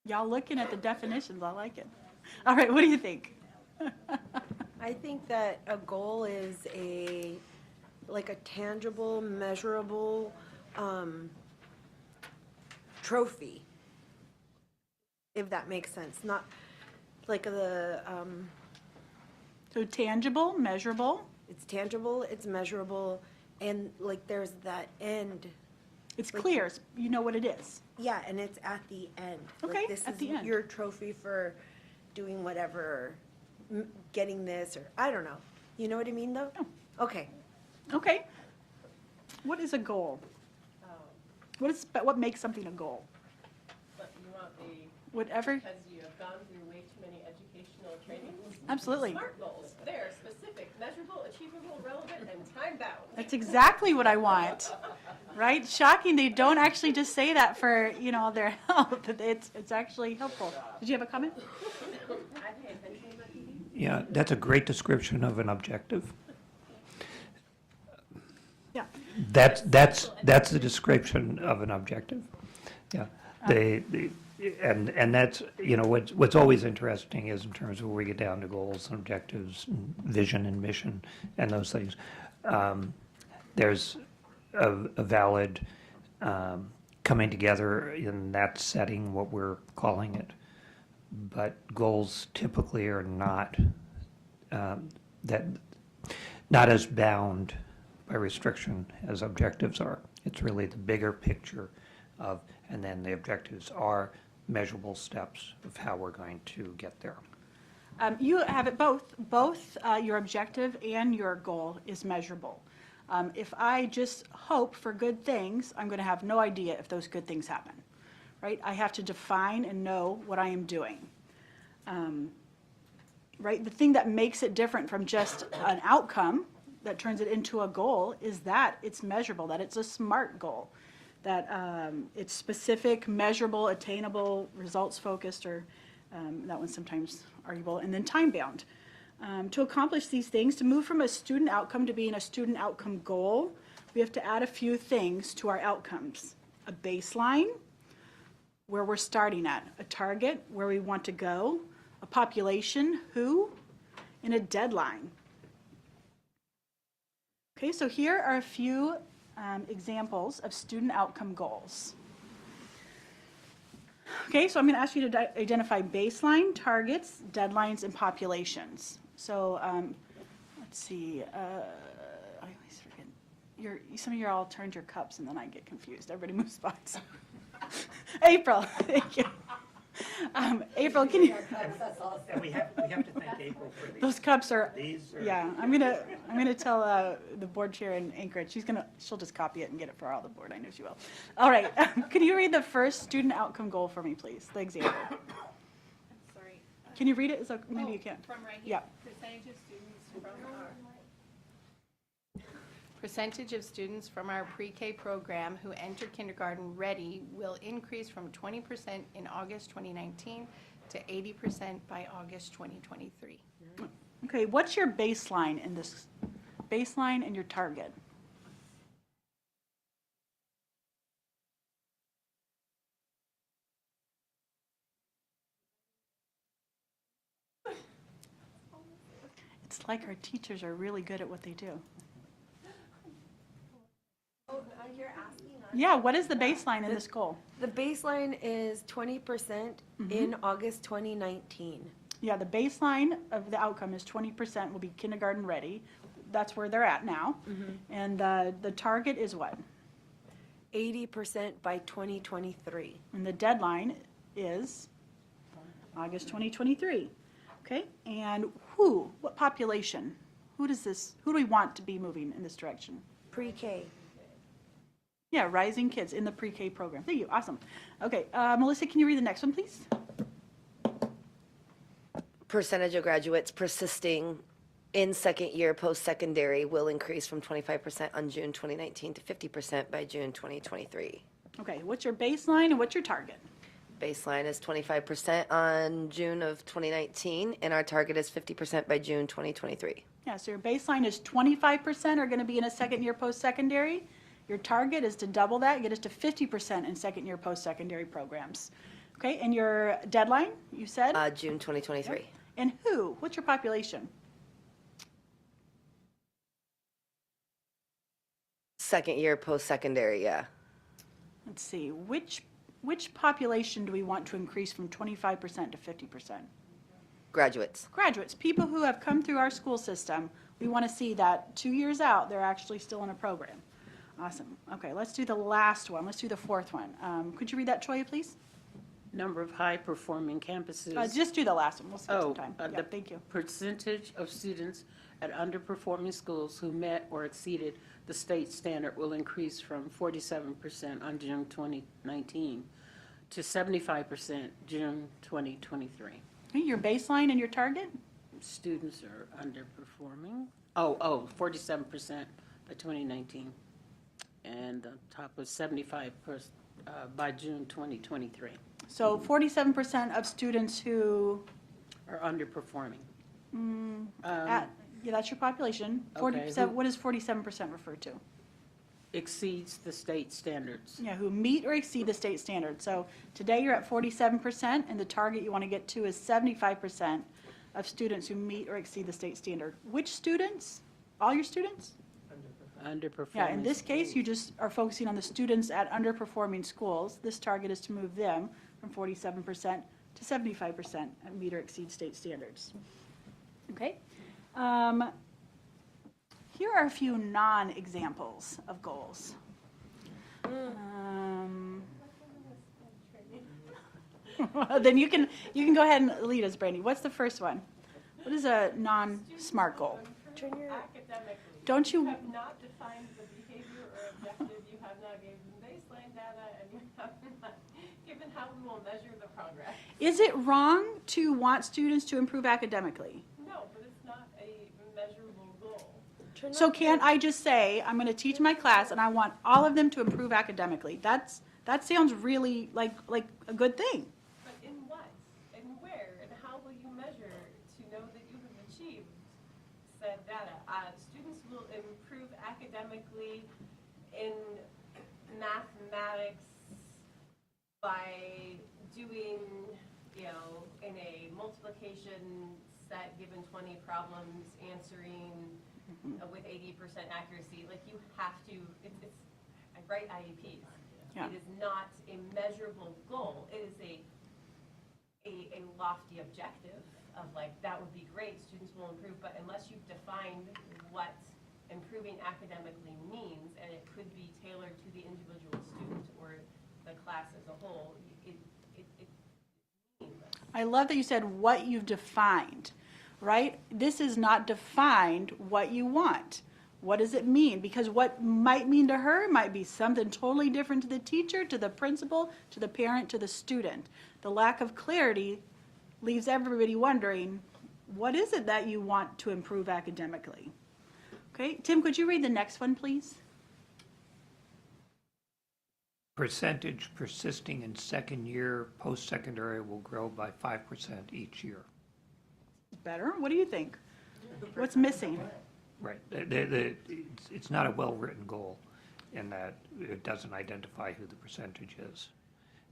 Y'all looking at the definitions, I like it. All right, what do you think? I think that a goal is like a tangible, measurable trophy, if that makes sense. Not like So tangible, measurable. it's tangible, it's measurable, and like there's that end. It's clear, you know what it is. Yeah, and it's at the end. Okay, Like, this at is the end. your trophy for doing whatever, getting this, or I don't know. You know what I mean, though? No. Okay. Okay. What is a goal? What makes something a goal? But you want the, Whatever. because you have gone through way too many educational trainings. Absolutely. SMART goals, they're specific, measurable, achievable, relevant, and time-bound. That's exactly what I want. Right? Shocking, they don't actually just say that for, their health. It's actually helpful. Did you have a comment? I pay attention to my TV. Yeah, that's a great description of an objective. Yeah. That's the description of an objective. Yeah. And that's, what's always interesting is in terms of where we get down to goals and objectives and vision and mission and those things. There's a valid coming together in that setting, what we're calling it. But goals typically are not not as bound by restriction as objectives are. It's really the bigger picture of, and then the objectives are measurable steps of how we're going to get there. You have it both. Both your objective and your goal is measurable. If I just hope for good things, I'm going to have no idea if those good things happen, right? I have to define and know what I am doing, right? The thing that makes it different from just an outcome that turns it into a goal is that it's measurable, that it's a SMART goal, that it's specific, measurable, attainable, results-focused, or that one's sometimes arguable, and then time-bound. To accomplish these things, to move from a student outcome to being a student outcome goal, we have to add a few things to our outcomes. A baseline, where we're starting at, a target, where we want to go, a population, who, and a deadline. Okay, so here are a few examples of student outcome goals. Okay, so I'm going to ask you to identify baseline, targets, deadlines, and populations. So let's see. I always forget. Some of you all turned your cups, and then I get confused. Everybody moves spots. April, thank you. April, can you? And we have to thank April for these. Those cups are. These are. Yeah, I'm gonna tell the board chair in Anchorage. She'll just copy it and get it for all the board. I know she will. All right, can you read the first student outcome goal for me, please? The example. Sorry. Can you read it? So maybe you can. From right Yeah. here, Percentage of students from our pre-K program who enter kindergarten ready will increase from 20% in August 2019 to 80% by August 2023. Okay, what's your baseline in this baseline and your target. It's like our teachers are really good at what they do. You're asking us? Yeah, what is the baseline in this goal? The baseline is 20% in August 2019. Yeah, the baseline of the outcome is 20% will be kindergarten ready. That's where they're at now. And the target is what? 80% by 2023. And the deadline is August 2023. Okay, and what population? Who do we want to be moving in this direction? Pre-K. Yeah, rising kids in the pre-K program. Thank you, awesome. Okay, Melissa, can you read the next one, please? Percentage of graduates persisting in second year post-secondary will increase from 25% on June 2019 to 50% by June 2023. Okay, what's your baseline and what's your target? Baseline is 25% on June of 2019, and our target is 50% by June 2023. Yeah, so your baseline is 25% are going to be in a second year post-secondary. Your target is to double that, get us to 50% in second year post-secondary programs. Okay, and your deadline, you said? June 2023. And who? What's your population? Second year post-secondary, yeah. Let's see, which population do we want to increase from 25% to 50%? Graduates. Graduates, people who have come through our school system. We want to see that 2 years out, they're actually still in a program. Awesome. Okay, let's do the last one. Let's do the fourth one. Could you read that, Choya, please? Number of high-performing campuses. Just do the last one. We'll save some time. the Yeah, thank you. percentage of students at underperforming schools who met or exceeded the state standard will increase from 47% on June 2019 to 75% June 2023. Okay, your baseline and your target? Students are underperforming. 47% by 2019. And the top was 75% by June 2023 So 47% of students who, are underperforming. yeah, that's your population. Okay, 47, what does 47% refer to? Exceeds the state standards. Yeah, who meet or exceed the state standard. So today you're at 47%, and the target you want to get to is 75% of students who meet or exceed the state standard. Which students? All your students? Underperforming. Yeah, in this case, you just are focusing on the students at underperforming schools. This target is to move them from 47% to 75% at meet or exceed state standards. Okay? Here are a few non-examples of goals. Then you can go ahead and lead us, Brandy. What's the first one? What is a non-SMART goal? Academically. Don't you? You have not defined the behavior or objective, you have not given baseline data, and you have not given how we will measure the progress. Is it wrong to want students to improve academically? No, but it's not a measurable goal. So can't I just say, I'm going to teach my class and I want all of them to improve academically? That sounds really like a good thing. But in what, and where, and how will you measure to know that you have achieved said data? Students will improve academically in mathematics by doing, in a multiplication set, given 20 problems, answering with 80% accuracy. Like, you have to, I write IEPs. Yeah. It is not a measurable goal. It is a lofty objective of, like, that would be great, students will improve, but unless you've defined what improving academically means, and it could be tailored to the individual student or the class as a whole, it meaningless. I love that you said what you've defined, right? This is not defined what you want. What does it mean? Because what might mean to her might be something totally different to the teacher, to the principal, to the parent, to the student. The lack of clarity leaves everybody wondering, what is it that you want to improve academically? Okay, Tim, could you read the next one, please? Percentage persisting in second year post-secondary will grow by 5% each year. Better? What do you think? What's missing? Right. It's not a well-written goal in that it doesn't identify who the percentage is.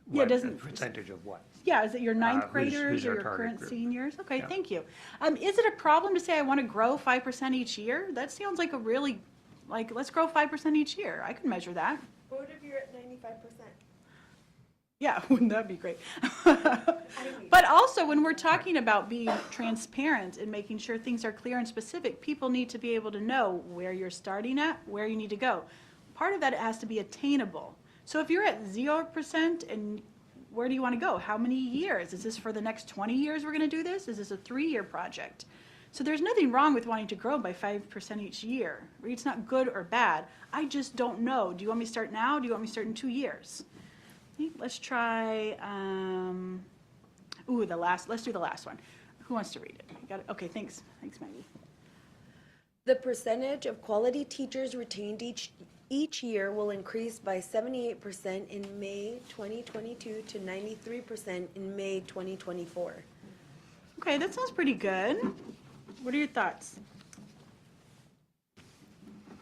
Yeah, it What- doesn't- the percentage of what? Yeah, is it your ninth who's graders or our your target current group? seniors? Okay, Yeah. thank you. Is it a problem to say I want to grow 5% each year? That sounds like a really, like, let's grow 5% each year. I can measure that. What if you're at 95%? Yeah, wouldn't that be great? But also, when we're talking about being transparent and making sure things are clear and specific, people need to be able to know where you're starting at, where you need to go. Part of that, it has to be attainable. So if you're at 0% and where do you want to go? How many years? Is this for the next 20 years we're going to do this? Is this a 3-year project? So there's nothing wrong with wanting to grow by 5% each year. It's not good or bad. I just don't know. Do you want me to start now? Do you want me to start in 2 years? Okay, let's try, let's do the last one. Who wants to read it? You got it? Okay, thanks. Thanks, Maggie. The percentage of quality teachers retained each year will increase by 78% in May 2022 to 93% in May 2024. Okay, that sounds pretty good. What are your thoughts?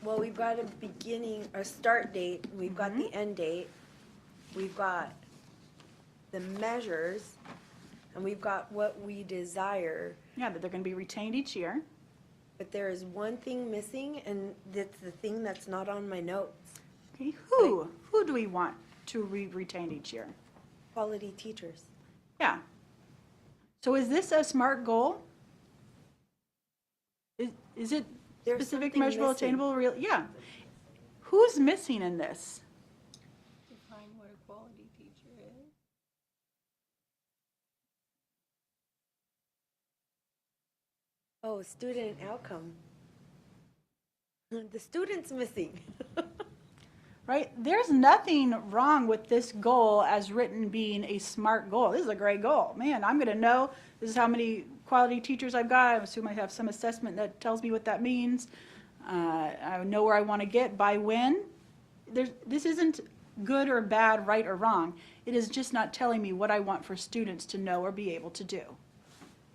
Well, we've got a start date, we've got the end date, we've got the measures, and we've got what we desire. Yeah, that they're going to be retained each year. But there is one thing missing, and that's the thing that's not on my notes. Okay, who do we want to retain each year? Quality teachers. Yeah. So is this a SMART goal? Is it There's specific, something measurable, missing. attainable, real? Yeah. Who's missing in this? Define what a quality teacher is. Oh, student outcome. The student's missing. Right? There's nothing wrong with this goal as written being a SMART goal. This is a great goal. Man, I'm going to know this is how many quality teachers I've got. I assume I have some assessment that tells me what that means. I know where I want to get by when. This isn't good or bad, right or wrong. It is just not telling me what I want for students to know or be able to do.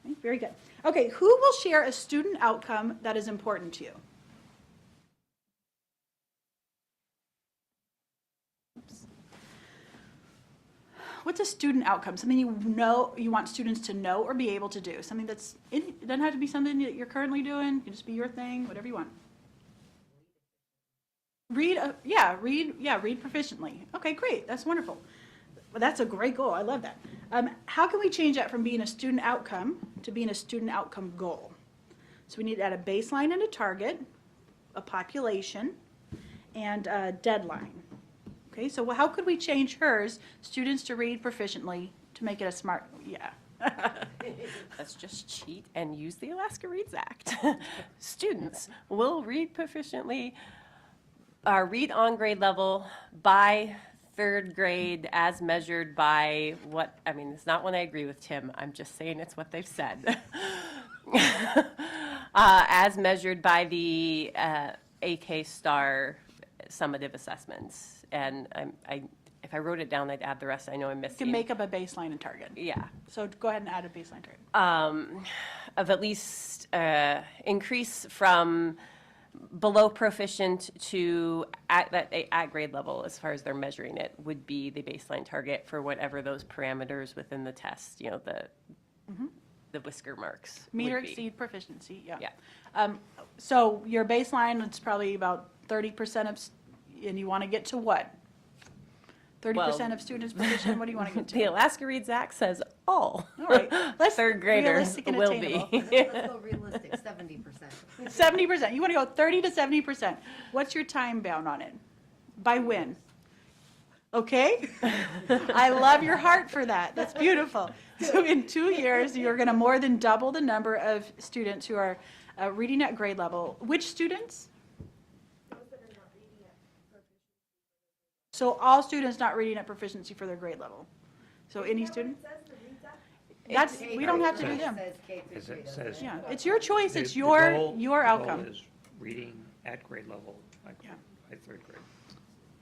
Okay, very good. Okay, who will share a student outcome that is important to you? What's a student outcome? Something you know you want students to know or be able to do. Something that's, it doesn't have to be something that you're currently doing. It can just be your thing, whatever you want. Read proficiently. Okay, great. That's wonderful. Well, that's a great goal. I love that. How can we change that from being a student outcome to being a student outcome goal? So we need to add a baseline and a target, a population, and a deadline. Okay, so how could we change hers, students to read proficiently, to make it a SMART, yeah. Let's just cheat and use the Alaska Reads Act. Students will read proficiently, read on grade level by 3rd grade as measured by what, I mean, it's not one I agree with, Tim. I'm just saying it's what they've said. As measured by the AK STAR summative assessments. And if I wrote it down, I'd add the rest. I know I'm missing. You can make up a baseline and target. Yeah. So go ahead and add a baseline target. Of at least increase from below proficient to at grade level, as far as they're measuring it, would be the baseline target for whatever those parameters within the test, you know, the whisker marks. Meet or would be. exceed proficiency, yeah. Yeah. So your baseline, it's probably about 30% of, and you want to get to what? 30% of students proficient, what do you want to get to? The Alaska Reads Act says all. All right, let's 3rd graders realistic and will attainable. be. Let's go realistic, 70%. 70%, you want to go 30 to 70%. What's your time bound on it? By when? Okay? I love your heart for that. That's beautiful. So in 2 years, you're going to more than double the number of students who are reading at grade level. Which students? So all students not reading at proficiency for their grade level. So any student? That's, we don't have to do them. As it says. Yeah, it's your choice, it's The your goal outcome. is reading at grade level, like Yeah. by 3rd grade.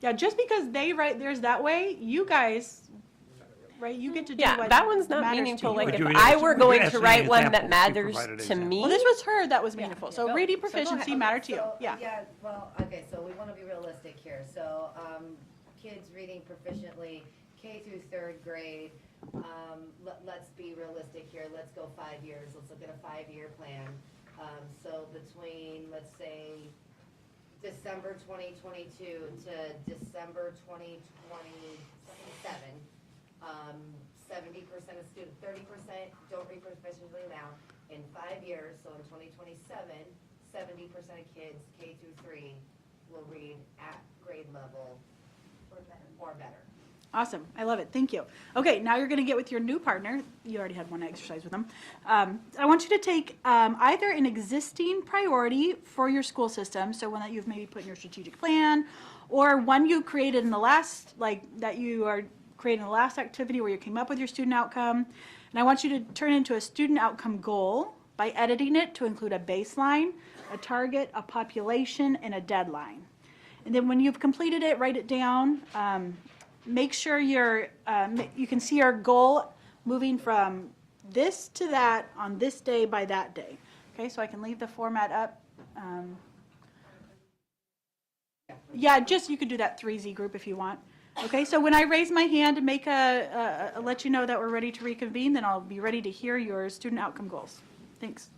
Yeah, just because they write theirs that way, you guys right? You get to do Yeah, what that one's not matters to meaningful. you. Like Would if you- I were would you going ask to me write an one example? that She matters provided an to example. me. Well, this was her that was meaningful. So Go. reading So go proficiency ahead. mattered to you. So, Yeah. well, okay, so we want to be realistic here. So, kids reading proficiently, K through third grade, let's be realistic here. Let's go 5 years. Let's look at a 5-year plan. So between, let's say, December 2022 to December 2027, 70% of students, 30% don't read proficiently now. In 5 years, so in 2027, 70% of kids, K through 3, will read at grade level or better. Awesome. I love it. Thank you. Okay, now you're going to get with your new partner. You already had one exercise with them. I want you to take either an existing priority for your school system, so one that you've maybe put in your strategic plan, or one you created in the last, like that you are creating the last activity where you came up with your student outcome. And I want you to turn it into a student outcome goal by editing it to include a baseline, a target, a population, and a deadline. And then when you've completed it, write it down. Make sure you can see your goal moving from this to that on this day by that day. Okay, so I can leave the format up. Yeah, just you could do that 3Z group if you want. Okay, so when I raise my hand and make let you know that we're ready to reconvene, then I'll be ready to hear your student outcome goals. Thanks.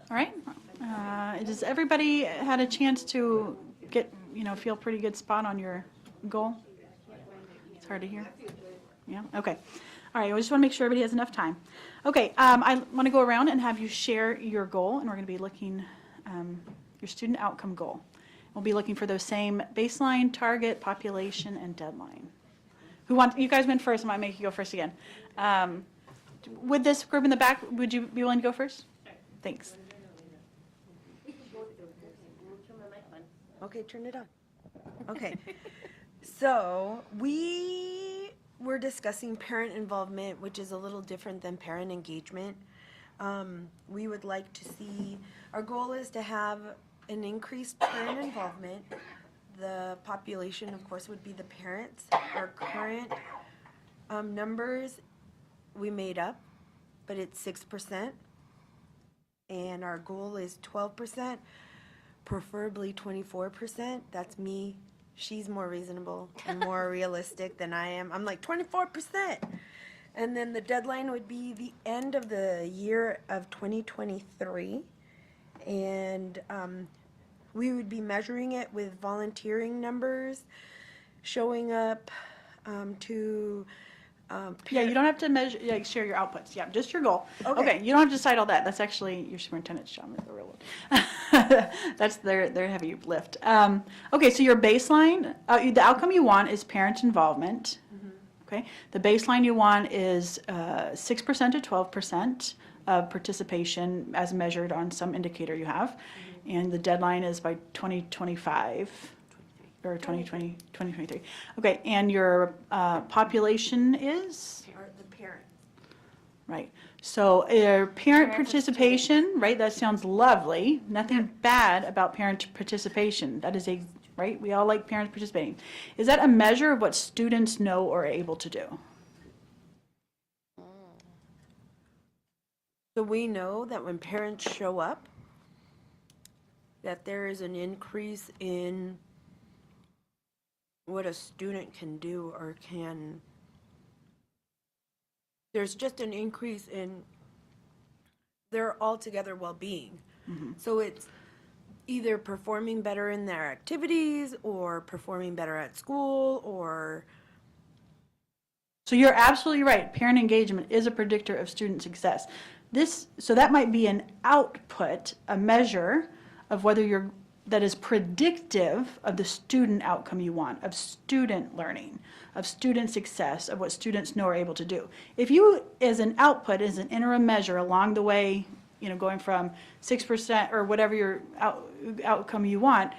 All right. Does everybody had a chance to get, feel pretty good spot on your goal? It's hard to hear. Yeah, okay. All right, I just want to make sure everybody has enough time. Okay, I want to go around and have you share your goal, and we're going to be looking, your student outcome goal. We'll be looking for those same baseline, target, population, and deadline. You guys went first, I might make you go first again. With this group in the back, would you be willing to go first? Thanks. Okay, turn it on. Okay. So we were discussing parent involvement, which is a little different than parent engagement. We would like to see, our goal is to have an increased parent involvement. The population, of course, would be the parents. Our current numbers we made up, but it's 6%. And our goal is 12%, preferably 24%. That's me. She's more reasonable and more realistic than I am. I'm like 24%. And then the deadline would be the end of the year of 2023. And we would be measuring it with volunteering numbers, showing up to Yeah, you don't have to measure, share your outputs. Yeah, just your goal. Okay. Okay, you don't have to decide all that. That's actually your superintendent's job, the real one. That's their heavy lift. Okay, so your baseline, the outcome you want is parent involvement. Okay, the baseline you want is 6% to 12% of participation as measured on some indicator you have, and the deadline is by 2025. Or 2023. Okay, and your population is? the parent. Right. So parent participation, right, that sounds lovely. Nothing bad about parent participation. That is right, we all like parents participating. Is that a measure of what students know or are able to do? So we know that when parents show up, that there is an increase in what a student can do or can, there's just an increase in their altogether well-being. So it's either performing better in their activities or performing better at school or. So you're absolutely right. Parent engagement is a predictor of student success. So that might be an output, a measure of whether that is predictive of the student outcome you want, of student learning, of student success, of what students know are able to do. If you, as an output, as an interim measure along the way, going from 6% or whatever your outcome you want,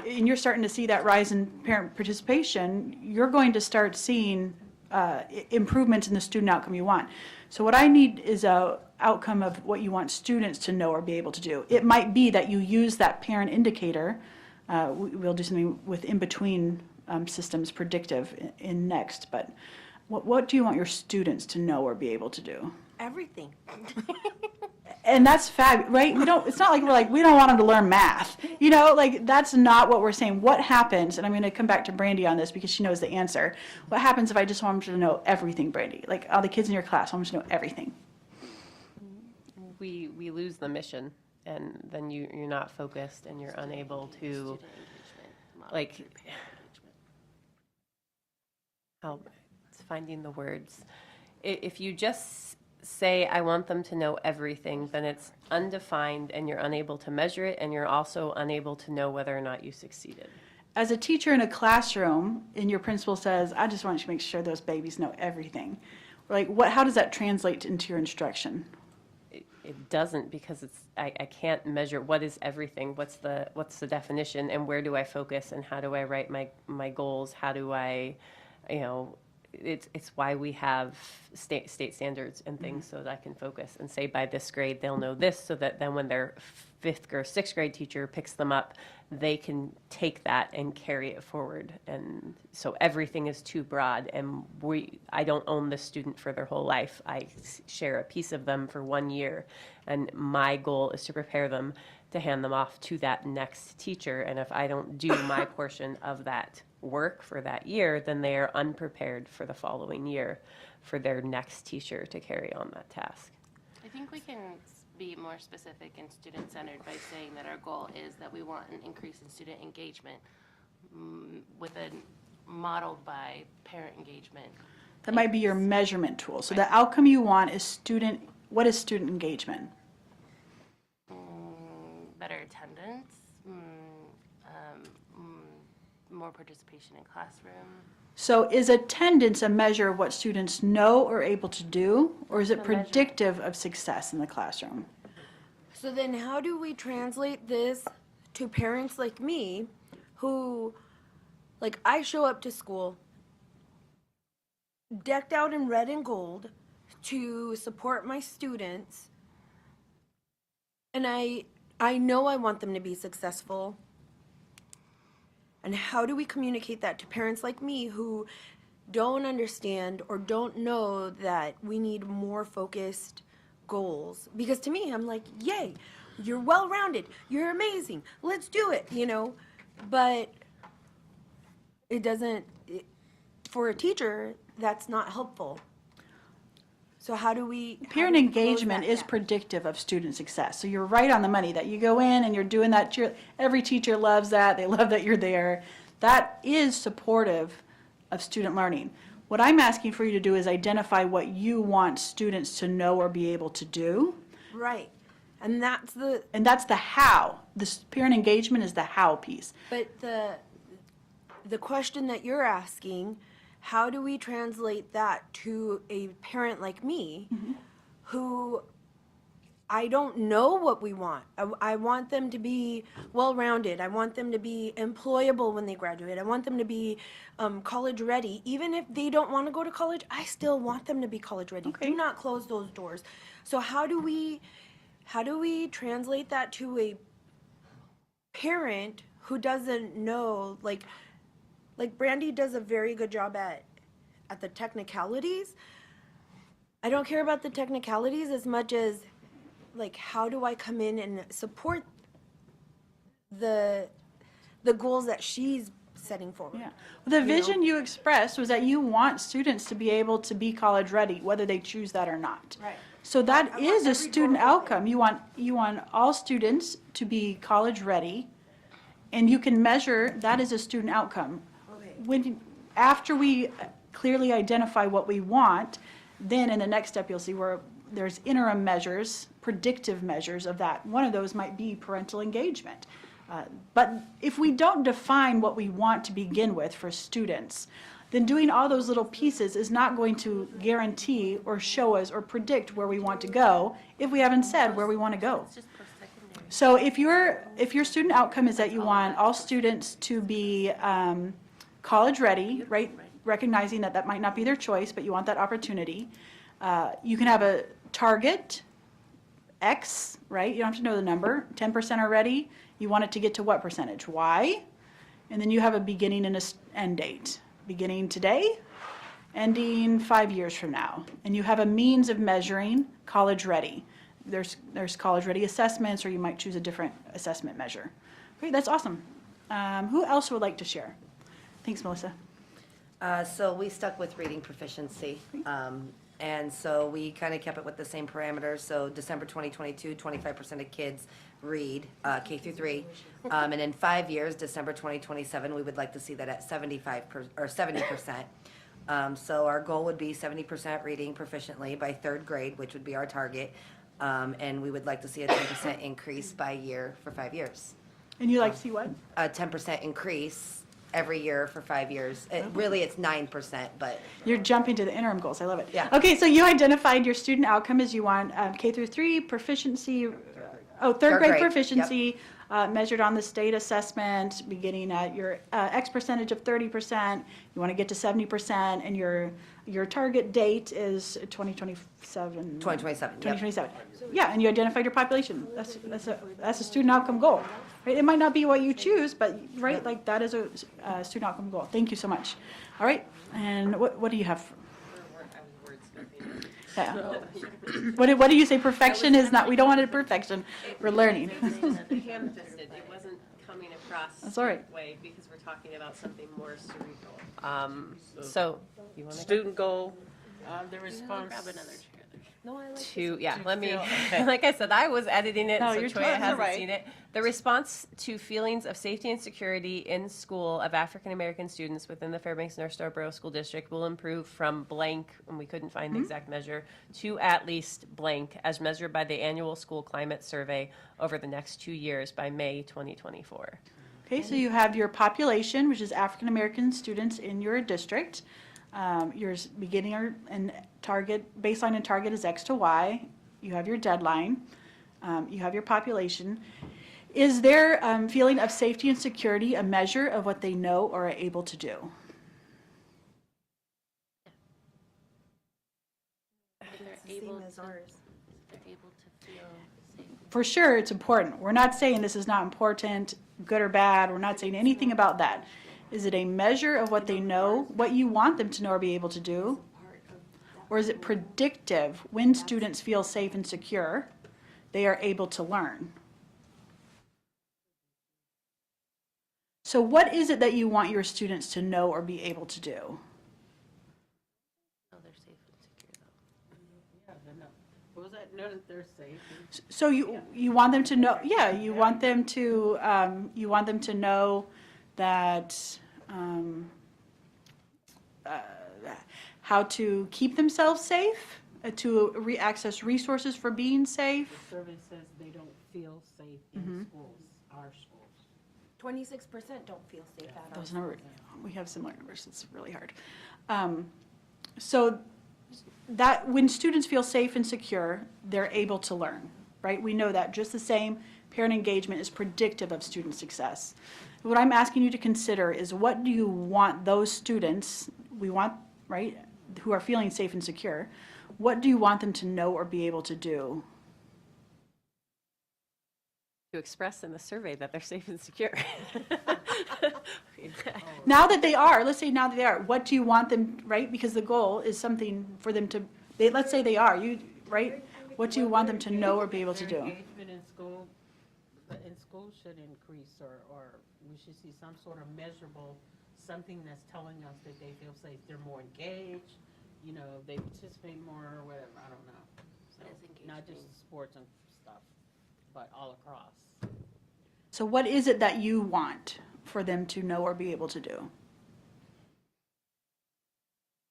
and you're starting to see that rise in parent participation, you're going to start seeing improvements in the student outcome you want. So what I need is a outcome of what you want students to know or be able to do. It might be that you use that parent indicator. We'll do something with in-between systems predictive in next, but what do you want your students to know or be able to do? Everything. And that's fabulous, right? It's not like we're like, we don't want them to learn math. That's not what we're saying. What happens, and I'm going to come back to Brandy on this because she knows the answer. What happens if I just want them to know everything, Brandy? Like all the kids in your class, I want them to know everything. We lose the mission, and then you're not focused, and you're unable to, it's finding the words. If you just say, I want them to know everything, then it's undefined, and you're unable to measure it, and you're also unable to know whether or not you succeeded. As a teacher in a classroom, and your principal says, I just want you to make sure those babies know everything. How does that translate into your instruction? It doesn't, because I can't measure what is everything, what's the definition, and where do I focus, and how do I write my goals, how do I, it's why we have state standards and things so that I can focus and say by this grade they'll know this, so that then when their 5th or 6th grade teacher picks them up, they can take that and carry it forward. And so everything is too broad, and I don't own the student for their whole life. I share a piece of them for 1 year, and my goal is to prepare them to hand them off to that next teacher. And if I don't do my portion of that work for that year, then they are unprepared for the following year for their next teacher to carry on that task. I think we can be more specific and student-centered by saying that our goal is that we want an increase in student engagement with a modeled by parent engagement. That might be your measurement tool. So the outcome you want is what is student engagement? Better attendance, more participation in classroom. So is attendance a measure of what students know or able to do, or is it predictive of success in the classroom? So then how do we translate this to parents like me who, like, I show up to school decked out in red and gold to support my students, and I know I want them to be successful. And how do we communicate that to parents like me who don't understand or don't know that we need more focused goals? Because to me, I'm like, yay, you're well-rounded, you're amazing, let's do it, you know? But it doesn't, for a teacher, that's not helpful. So how do we? Parent engagement is predictive of student success. So you're right on the money that you go in and you're doing that. Every teacher loves that. They love that you're there. That is supportive of student learning. What I'm asking for you to do is identify what you want students to know or be able to do. Right. And that's the. And that's the how. This parent engagement is the how piece. But the question that you're asking, how do we translate that to a parent like me who I don't know what we want? I want them to be well-rounded. I want them to be employable when they graduate. I want them to be college ready. Even if they don't want to go to college, I still want them to be college ready. Okay. Do not close those doors. So how do we translate that to a parent who doesn't know, like Brandy does a very good job at the technicalities. I don't care about the technicalities as much as, like, how do I come in and support the goals that she's setting forward? Yeah. The vision you expressed was that you want students to be able to be college ready, whether they choose that or not. Right. So that I want is a every student girl to outcome. You want all students to be college ready, and you can measure that as a student outcome. Okay. After we clearly identify what we want, then in the next step you'll see where there's interim measures, predictive measures of that. One of those might be parental engagement. But if we don't define what we want to begin with for students, then doing all those little pieces is not going to guarantee or show us or predict where we want to go if we haven't said where we want to go. So if your student outcome is that you want all students to be college ready, right? Recognizing that might not be their choice, but you want that opportunity. You can have a target, X, right? You don't have to know the number. 10% are ready. You want it to get to what percentage? Y. And then you have a beginning and an end date. Beginning today, ending 5 years from now. And you have a means of measuring college ready. There's college ready assessments, or you might choose a different assessment measure. Great, that's awesome. Who else would like to share? Thanks, Melissa. So we stuck with reading proficiency. And so we kind of kept it with the same parameters. So December 2022, 25% of kids read K through 3. And in 5 years, December 2027, we would like to see that at 70%. So our goal would be 70% reading proficiently by 3rd grade, which would be our target. And we would like to see a 10% increase by year for 5 years. And you like to see what? A 10% increase every year for 5 years. Really, it's 9%, but. You're jumping to the interim goals. I love it. Yeah. Okay, so you identified your student outcome as you want K through 3 proficiency, third grade proficiency, measured on the state assessment, beginning at your X percentage of 30%. You want to get to 70%, and your target date is 2027. 2027, yep. 2027. Yeah, and you identified your population. That's a student outcome goal. Right? It might not be what you choose, but right, like that is a student outcome goal. Thank you so much. All right, and what do you have? Yeah. What do you say? Perfection is not. We don't want it perfection. We're learning. Ham-fisted. It wasn't coming across That's all right. that way because we're talking about something more cerebral. So you want to Student goal, the response. Grab another chair there. No, I like to, this. yeah, To let me, feel- okay. like I said, I was editing it, No, so you're Toya totally hasn't right. seen it. The response to feelings of safety and security in school of African-American students within the Fairbanks-North School District will improve from blank, and we couldn't find the exact measure, to at least blank, as measured by the annual school climate survey over the next 2 years by May 2024. Okay, so you have your population, which is African-American students in your district. Your beginning and target, baseline and target is X to Y. You have your deadline. You have your population. Is their feeling of safety and security a measure of what they know or are able to do? Same as ours. They're able to feel safe. For sure, it's important. We're not saying this is not important, good or bad. We're not saying anything about that. Is it a measure of what they know, what you want them to know or be able to do? Or is it predictive? When students feel safe and secure, they are able to learn. So what is it that you want your students to know or be able to do? Oh, they're safe and secure though. Yeah, they know. What was that? Know that they're safe. So you want them to know, yeah, you want them to know that, how to keep themselves safe, to access resources for being safe. The survey says they don't feel safe in schools, our schools. 26% don't feel safe at all. Those numbers, we have similar numbers, it's really hard. So that, when students feel safe and secure, they're able to learn, right? We know that. Just the same, parent engagement is predictive of student success. What I'm asking you to consider is, what do you want those students, we want, right, who are feeling safe and secure, what do you want them to know or be able to do? To express in the survey that they're safe and secure. Now that they are, let's say now that they are, what do you want them, right? Because the goal is something for them to, let's say they are, right? What do you want them to know or be able to Their do? engagement in school should increase, or we should see some sort of measurable, something that's telling us that they feel safe. They're more engaged, they participate more, or whatever, I don't know. So, not just sports and stuff, but all across. So what is it that you want for them to know or be able to do?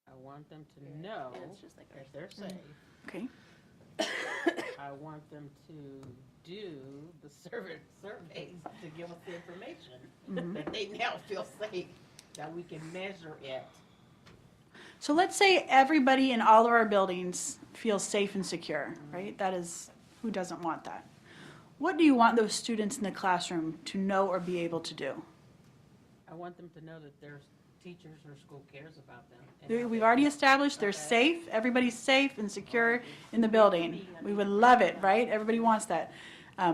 I want them to know And it's just like that they're safe. Okay, I want them to do the surveys to give us the information that they now feel safe, that we can measure it. so let's say everybody in all of our buildings feels safe and secure, right? That is, who doesn't want that? What do you want those students in the classroom to know or be able to do? I want them to know that their teachers or school cares about them. and We've already established they're safe, everybody's safe and secure in the building. We would love it, right? Everybody wants that.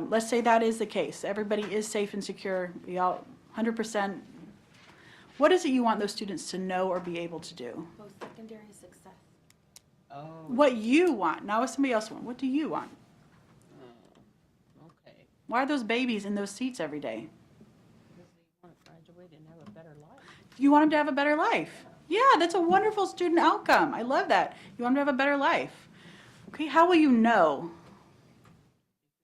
Let's say that is the case. Everybody is safe and secure, we all, 100%. What is it you want those students to know or be able to do? Post-secondary success. Oh, What you want, not what somebody else wants. What do you want? okay. Why are those babies in those seats every day? Because they want to graduate and have a better life. You want them to have a better life. Yeah, that's a wonderful student outcome. I love that. You want them to have a better life. Okay, how will you know?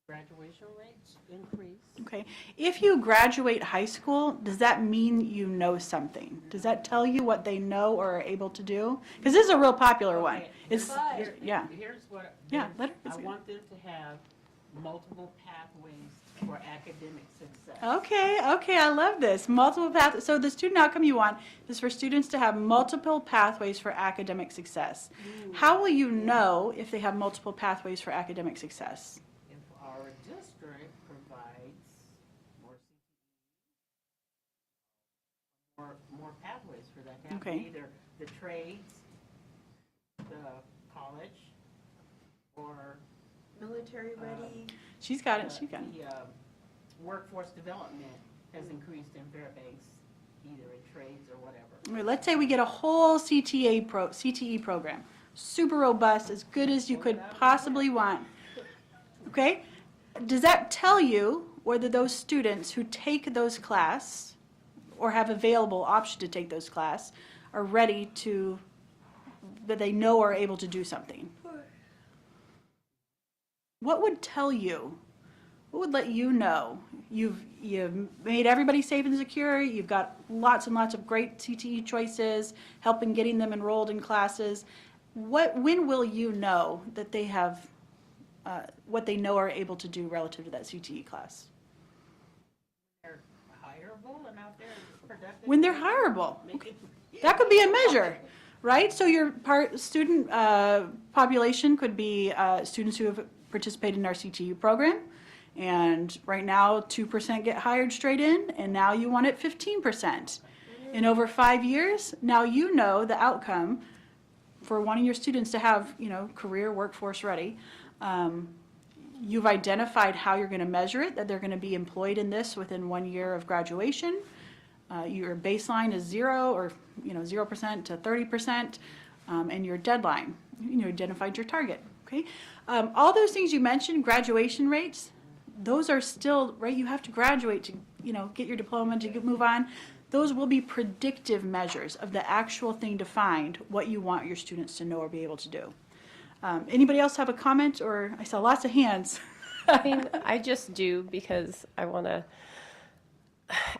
Graduation rates increase. Okay, if you graduate high school, does that mean you know something? Does that tell you what they know or are able to do? Because this is a real popular one. Okay, It's, yeah. Here's what. Yeah, let I her- want them to have multiple pathways for academic success. Okay, I love this. Multiple paths. So the student outcome you want is for students to have multiple pathways for academic success. How will you know if they have multiple pathways for academic success? If our district provides more pathways for that, to happen, Okay. either the trades, the college, or Military ready. She's got it, she got it. the workforce development has increased in Fairbanks, either in trades or whatever. All right, let's say we get a whole CTE program, super robust, as good as you could possibly want. Okay? Does that tell you whether those students who take those class or have available option to take those class are ready to, that they know are able to do something? what would tell you, what would let you know you've made everybody safe and secure, you've got lots and lots of great CTE choices, helping getting them enrolled in classes. When will you know that they have what they know are able to do relative to that CTE class? They're hireable and out there productive. When they're hireable. Okay. That could be a measure, right? So your student population could be students who have participated in our CTU program. And right now, 2% get hired straight in, and now you want it 15%. In over 5 years, now you know the outcome for wanting your students to have, career workforce ready. You've identified how you're going to measure it, that they're going to be employed in this within 1 year of graduation. Your baseline is 0 or 0% to 30%, and your deadline. You identified your target. Okay, all those things you mentioned, graduation rates, those are still right. You have to graduate to get your diploma to move on. Those will be predictive measures of the actual thing defined, what you want your students to know or be able to do. Anybody else have a comment? Or I saw lots of hands. I mean, I just do because I want to,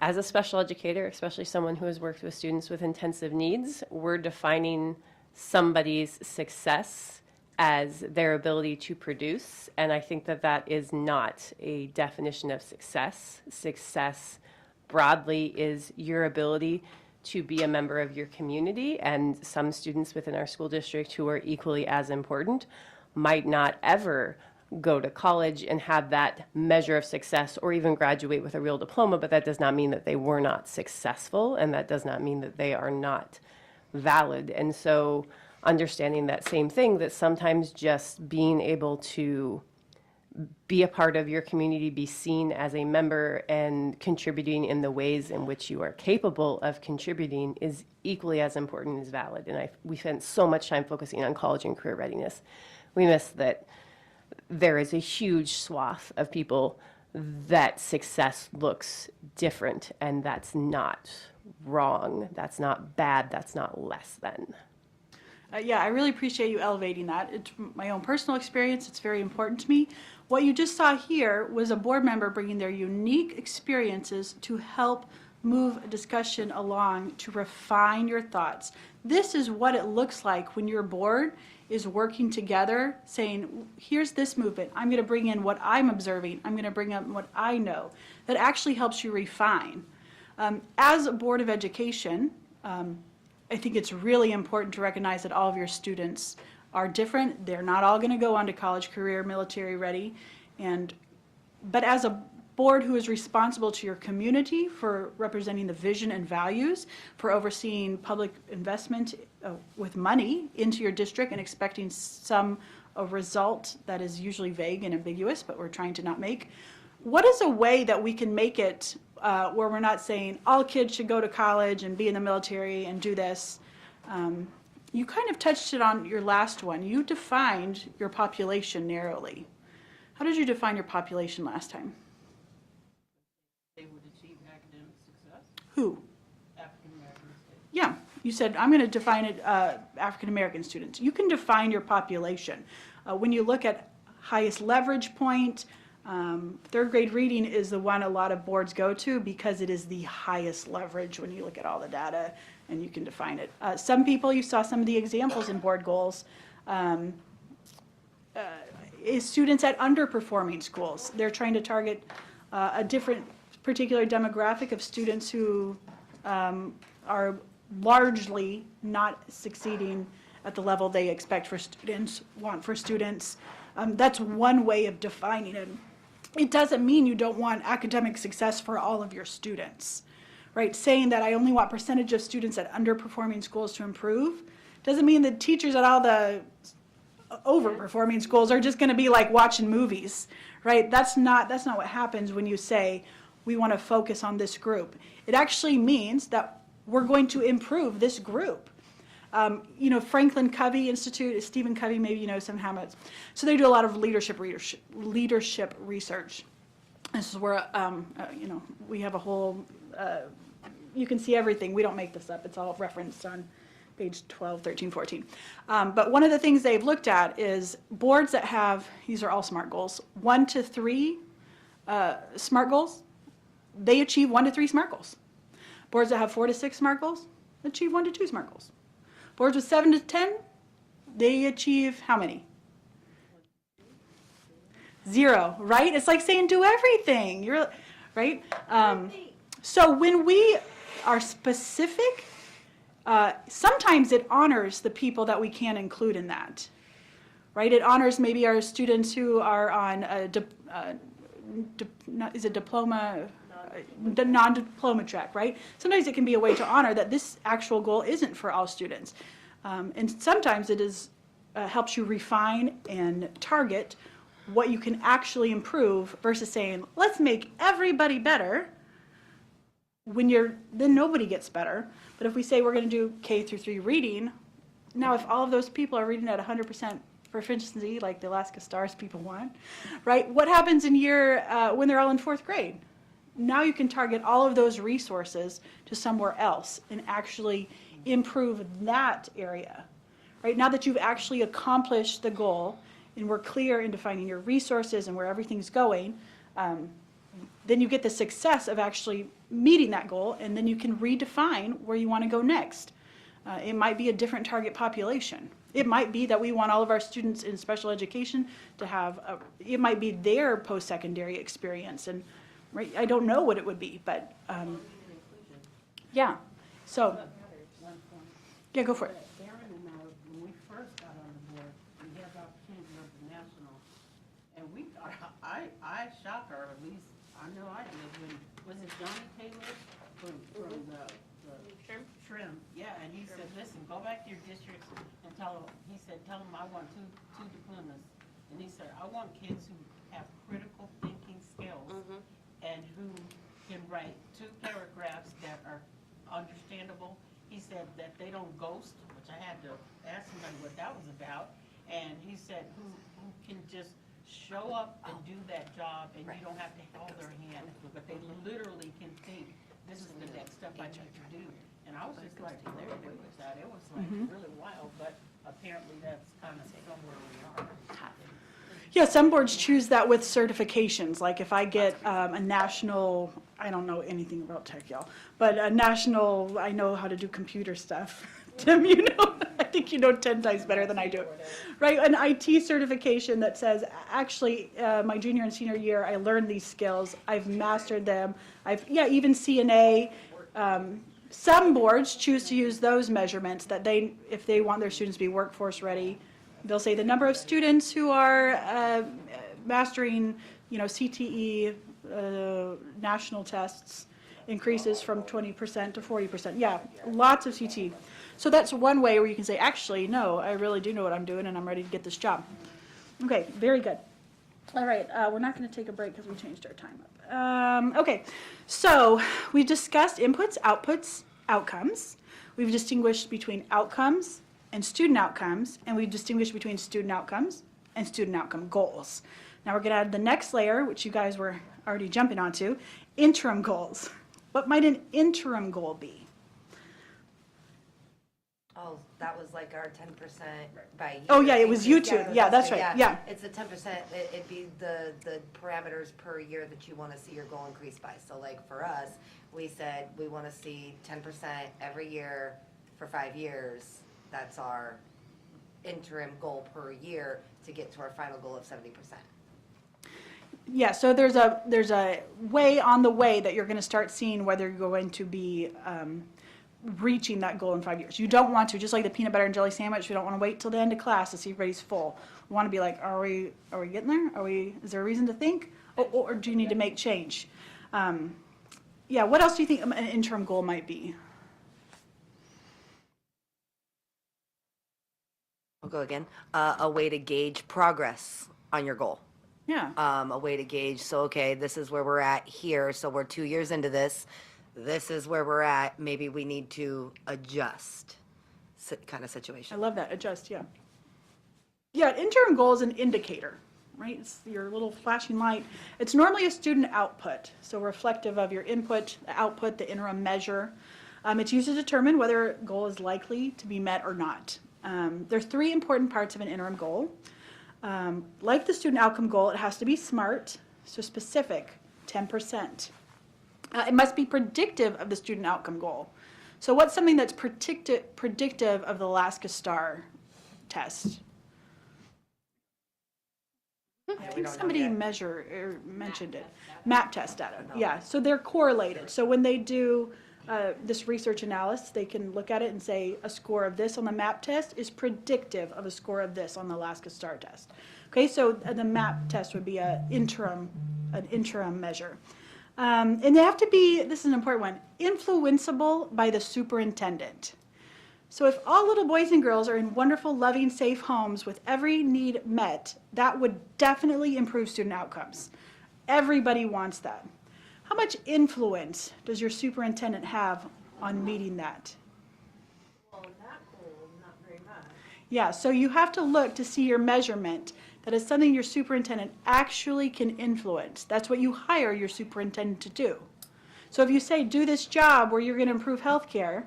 as a special educator, especially someone who has worked with students with intensive needs, we're defining somebody's success as their ability to produce. And I think that that is not a definition of success. Success broadly is your ability to be a member of your community, and some students within our school district who are equally as important might not ever go to college and have that measure of success or even graduate with a real diploma, but that does not mean that they were not successful, and that does not mean that they are not valid. And so understanding that same thing, that sometimes just being able to be a part of your community, be seen as a member and contributing in the ways in which you are capable of contributing is equally as important as valid. And we spent so much time focusing on college and career readiness. We missed that there is a huge swath of people that success looks different, and that's not wrong, that's not bad, that's not less than. Yeah, I really appreciate you elevating that. It's my own personal experience. It's very important to me. What you just saw here was a board member bringing their unique experiences to help move a discussion along, to refine your thoughts. This is what it looks like when your board is working together, saying, here's this movement. I'm going to bring in what I'm observing. I'm going to bring up what I know. That actually helps you refine. As a Board of Education, I think it's really important to recognize that all of your students are different. They're not all going to go on to college, career, military ready. But as a board who is responsible to your community for representing the vision and values, for overseeing public investment with money into your district and expecting a result that is usually vague and ambiguous, but we're trying to not make. What is a way that we can make it where we're not saying all kids should go to college and be in the military and do this? You kind of touched it on your last one. You defined your population narrowly. How did you define your population last time? They would achieve academic success. Who? African American students. Yeah, you said, I'm going to define it African American students. You can define your population. When you look at highest leverage point, third grade reading is the one a lot of boards go to because it is the highest leverage when you look at all the data and you can define it. Some people, you saw some of the examples in board goals, is students at underperforming schools. They're trying to target a different particular demographic of students who are largely not succeeding at the level they expect for students, want for students. That's one way of defining it. It doesn't mean you don't want academic success for all of your students, right? Saying that I only want percentage of students at underperforming schools to improve doesn't mean that teachers at all the overperforming schools are just going to be like watching movies, right? That's not what happens when you say we want to focus on this group. It actually means that we're going to improve this group. Franklin Covey Institute, Stephen Covey, maybe you know some Hamlets. So they do a lot of leadership research. This is where, we have a whole, you can see everything. We don't make this up. It's all referenced on page 12, 13, 14. But one of the things they've looked at is boards that have, these are all SMART goals, 1 to 3 SMART goals, they achieve 1 to 3 SMART goals. Boards that have 4 to 6 SMART goals achieve 1 to 2 SMART goals. Boards with 7 to 10, they achieve how many? 0, right? It's like saying do everything. You're right. So when we are specific, sometimes it honors the people that we can include in that, right? It honors maybe our students who are on a diploma, non-diploma track, right? Sometimes it can be a way to honor that this actual goal isn't for all students. And sometimes it is helps you refine and target what you can actually improve versus saying, let's make everybody better, then nobody gets better. But if we say we're going to do K through 3 reading, now if all of those people are reading at 100% proficiency, like the Alaska Stars people want, right? What happens in when they're all in 4th grade? Now you can target all of those resources to somewhere else and actually improve that area, right? Now that you've actually accomplished the goal and we're clear in defining your resources and where everything's going, then you get the success of actually meeting that goal, and then you can redefine where you want to go next. It might be a different target population. It might be that we want all of our students in special education to have, it might be their post-secondary experience, and right, I don't know what it would be, but yeah. So, yeah, go for it. Aaron and I, when we first got on the board, we had the opportunity to go to the national, and we thought, I shocked her, at least I know I did, when, was it Johnny Taylor from the Trim? Yeah, and he said, listen, go back to your districts and tell them, he said, tell them I want two diplomas. And he said, I want kids who have critical thinking skills and who can write 2 paragraphs that are understandable. He said that they don't ghost, which I had to ask somebody what that was about. And he said who can just show up and do that job, and you don't have to hold their hand, but they literally can think, this is the next step I need to do. And I was just like, there it was that. It was like really wild, but apparently that's kind of somewhere we are. Yeah, some boards choose that with certifications. Like if I get a national, I don't know anything about tech, y'all, but a national, I know how to do computer stuff. Tim, you know, I think you know 10 times better than I do, right? An IT certification that says, actually, my junior and senior year, I learned these skills. I've mastered them. Even CNA. Some boards choose to use those measurements that if they want their students to be workforce ready, they'll say the number of students who are mastering, CTE national tests increases from 20% to 40%. Yeah, lots of CTE. So that's one way where you can say, actually, no, I really do know what I'm doing and I'm ready to get this job. Okay, very good. All right, we're not going to take a break because we changed our time up. Okay, so we discussed inputs, outputs, outcomes. We've distinguished between outcomes and student outcomes, and we've distinguished between student outcomes and student outcome goals. Now we're going to add the next layer, which you guys were already jumping onto, interim goals. What might an interim goal be? Oh, that was like our 10% by year. Oh, yeah, it was you two. Yeah, that's right. Yeah. It's the 10%, it'd be the parameters per year that you want to see your goal increase by. So like for us, we said we want to see 10% every year for 5 years. That's our interim goal per year to get to our final goal of 70%. Yeah, so there's a way on the way that you're going to start seeing whether you're going to be reaching that goal in 5 years. You don't want to, just like the peanut butter and jelly sandwich, we don't want to wait till the end of class to see everybody's full. We want to be like, are we getting there? Is there a reason to think? Or do you need to make change? Yeah, what else do you think an interim goal might be? I'll go again. A way to gauge progress on your goal. Yeah. A way to gauge, so okay, this is where we're at here, so we're 2 years into this. This is where we're at. Maybe we need to adjust kind of situation. I love that, adjust, yeah. Yeah, interim goal is an indicator, right? It's your little flashing light. It's normally a student output, so reflective of your input, the output, the interim measure. It's used to determine whether a goal is likely to be met or not. There's three important parts of an interim goal. Like the student outcome goal, it has to be SMART, so specific, 10%. It must be predictive of the student outcome goal. So what's something that's predictive of the Alaska STAR test? I think somebody mentioned it. MAP test data, yeah, so they're correlated. So when they do this research analysis, they can look at it and say a score of this on the MAP test is predictive of a score of this on the Alaska STAR test. Okay, so the MAP test would be an interim measure. And they have to be, this is an important one, influenceable by the superintendent. So if all little boys and girls are in wonderful, loving, safe homes with every need met, that would definitely improve student outcomes. Everybody wants that. How much influence does your superintendent have on meeting that? Well, that goal, not very much. Yeah, so you have to look to see your measurement. That is something your superintendent actually can influence. That's what you hire your superintendent to do. So if you say, do this job where you're going to improve healthcare,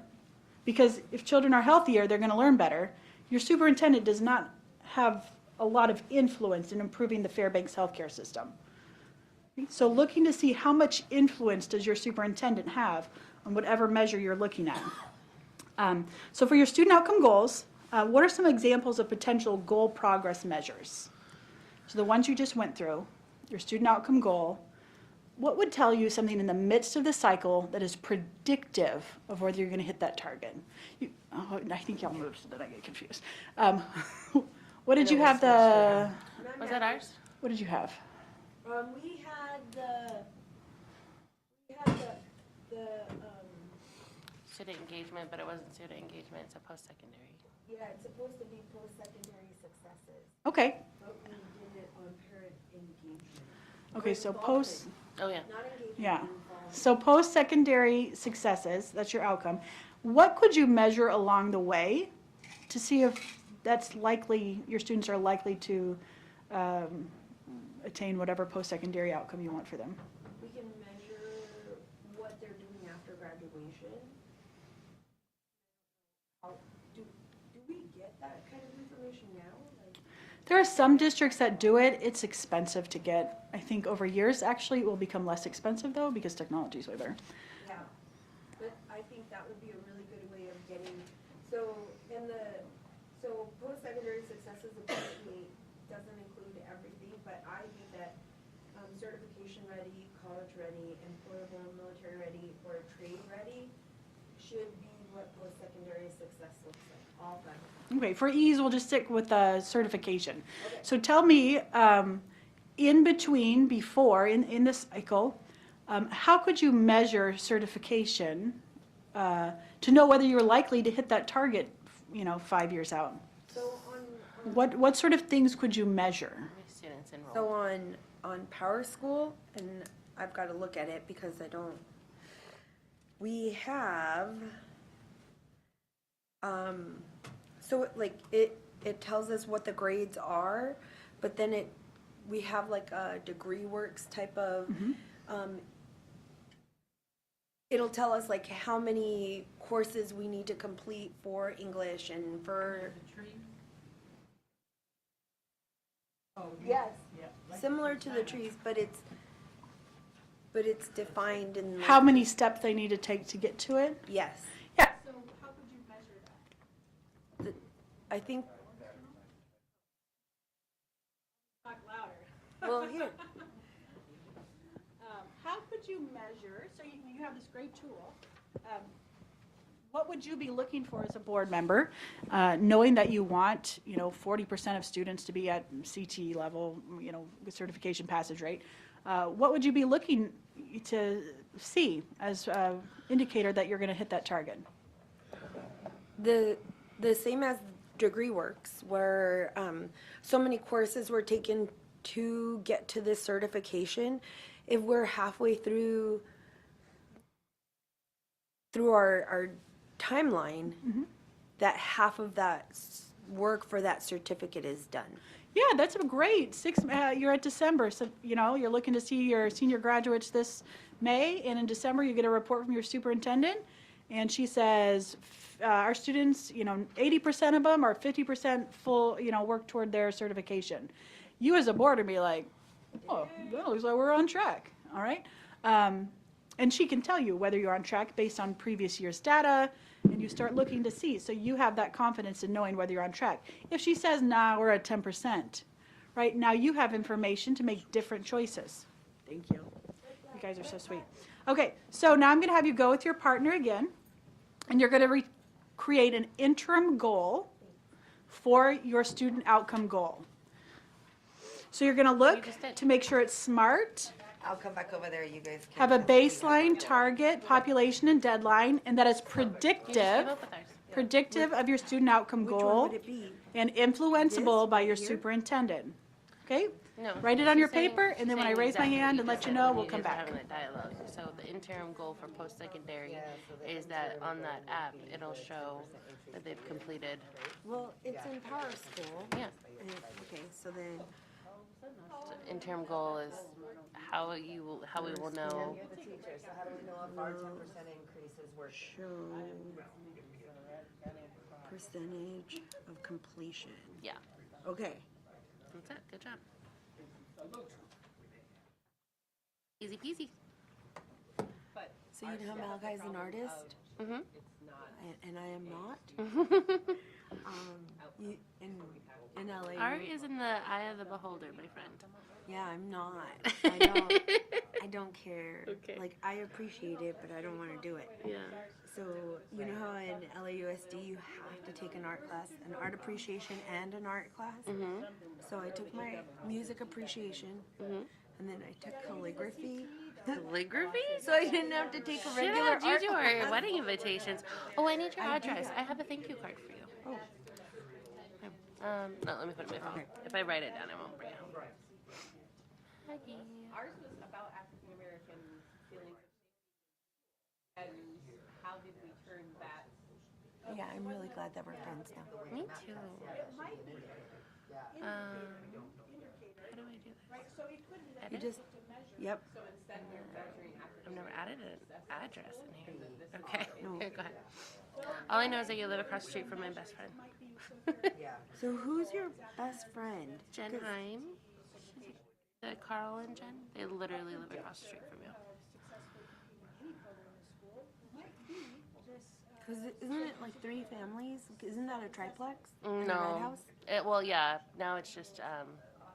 because if children are healthier, they're going to learn better, your superintendent does not have a lot of influence in improving the Fairbanks healthcare system. So looking to see how much influence does your superintendent have on whatever measure you're looking at. So for your student outcome goals, what are some examples of potential goal progress measures? So the ones you just went through, your student outcome goal, what would tell you something in the midst of the cycle that is predictive of whether you're going to hit that target? I think y'all moved so that I get confused. What did you have the? Was that ours? What did you have? We had the Student engagement, but it wasn't student engagement, it's a post-secondary. yeah, it's supposed to be post-secondary successes, Okay. but we did it on parent engagement. Okay, so post. Oh, yeah. Not engagement. Yeah. So post-secondary successes, that's your outcome. What could you measure along the way to see if that's likely, your students are likely to attain whatever post-secondary outcome you want for them? We can measure what they're doing after graduation. Do we get that kind of information now? Like, There are some districts that do it. It's expensive to get. I think over years, actually, it will become less expensive though because technology is way better. yeah, but I think that would be a really good way of getting, so post-secondary successes apparently doesn't include everything, but I think that certification ready, college ready, employable, military ready, or trade ready should be what post-secondary success looks like, all of them. Okay, for ease, we'll just stick with certification. Okay. So tell me, in between, before, in this cycle, how could you measure certification to know whether you're likely to hit that target, 5 years out? So What sort of things could you measure? How many students enrolled? So on Power School, and I've got to look at it because we have, so like it tells us what the grades are, but then we have like a degree works type of, it'll tell us like how many courses we need to complete for English and for. Yes, similar to the trees, but it's defined in. How many steps they need to take to get to it? Yes, Yeah. So how could you measure that? I think, Talk louder. well, here, How could you measure, so you have this great tool, what would you be looking for as a board member, knowing that you want, 40% of students to be at CTE level, certification passage rate, what would you be looking to see as an indicator that you're going to hit that target? the same as Degree Works, where so many courses were taken to get to this certification. If we're halfway through our timeline, that half of that work for that certificate is done. Yeah, that's a great you're at December, so, you're looking to see your senior graduates this May, and in December you get a report from your superintendent, and she says, our students, 80% of them are 50% full, work toward their certification. You as a board would be like, oh, that looks like we're on track, all right? And she can tell you whether you're on track based on previous year's data, and you start looking to see, so you have that confidence in knowing whether you're on track. If she says, nah, we're at 10%, right, now you have information to make different choices. Thank you. You guys are so sweet. Okay, so now I'm going to have you go with your partner again, and you're going to create an interim goal for your student outcome goal. So you're going to look to make sure it's SMART, I'll come back over there, you guys can. have a baseline, target, population, and deadline, and that is predictive of your student outcome Which one goal, would it be? and influenceable This by your here? superintendent. Okay? No. Write it on your she's saying- paper, and then when I she's saying raise my exactly hand what and you let just you said know, when we'll you come guys were back. having that dialogue. So the interim goal for post-secondary is that on that app, it'll show that they've completed. Well, it's in Power School. Yeah. Okay, so then, So interim goal is how we will know. You're the teacher, so how do we know if our 10% increase is working? show percentage of completion. Yeah, Okay. that's it. Good job. Easy peasy. So you know Malachi's an artist, Mhm. and I am not. In LA. Art is in the eye of the beholder, my friend. Yeah, I'm not. I don't care. Okay. Like, I appreciate it, but I don't want to do it. Yeah. So, you know how in LAUSD you have to take an art class, an art appreciation and an art class? Mhm. So I took my music appreciation, Mhm. and then I took calligraphy. Calligraphy? So I didn't have to take a Should regular have art you do class. our wedding invitations. Oh, I need your I do address. that. I have a thank you card for you. Oh. No, let me put it in my phone. If I write it down, I won't bring it home. Ours was about African American feelings of safety. And how did we turn that? Yeah, I'm really glad that we're friends now. Me too. How do I do this? You Edit? just, yep. I've never added an address in here. Okay, No. here, go ahead. All I know is that you live across the street from my best friend. So who's your best friend? Jen 'Cause- Heim. Carl and Jen, they literally live across the street from you. Cause isn't it like 3 families? Isn't that a triplex? In the Red No. House? Well, yeah, now it's just,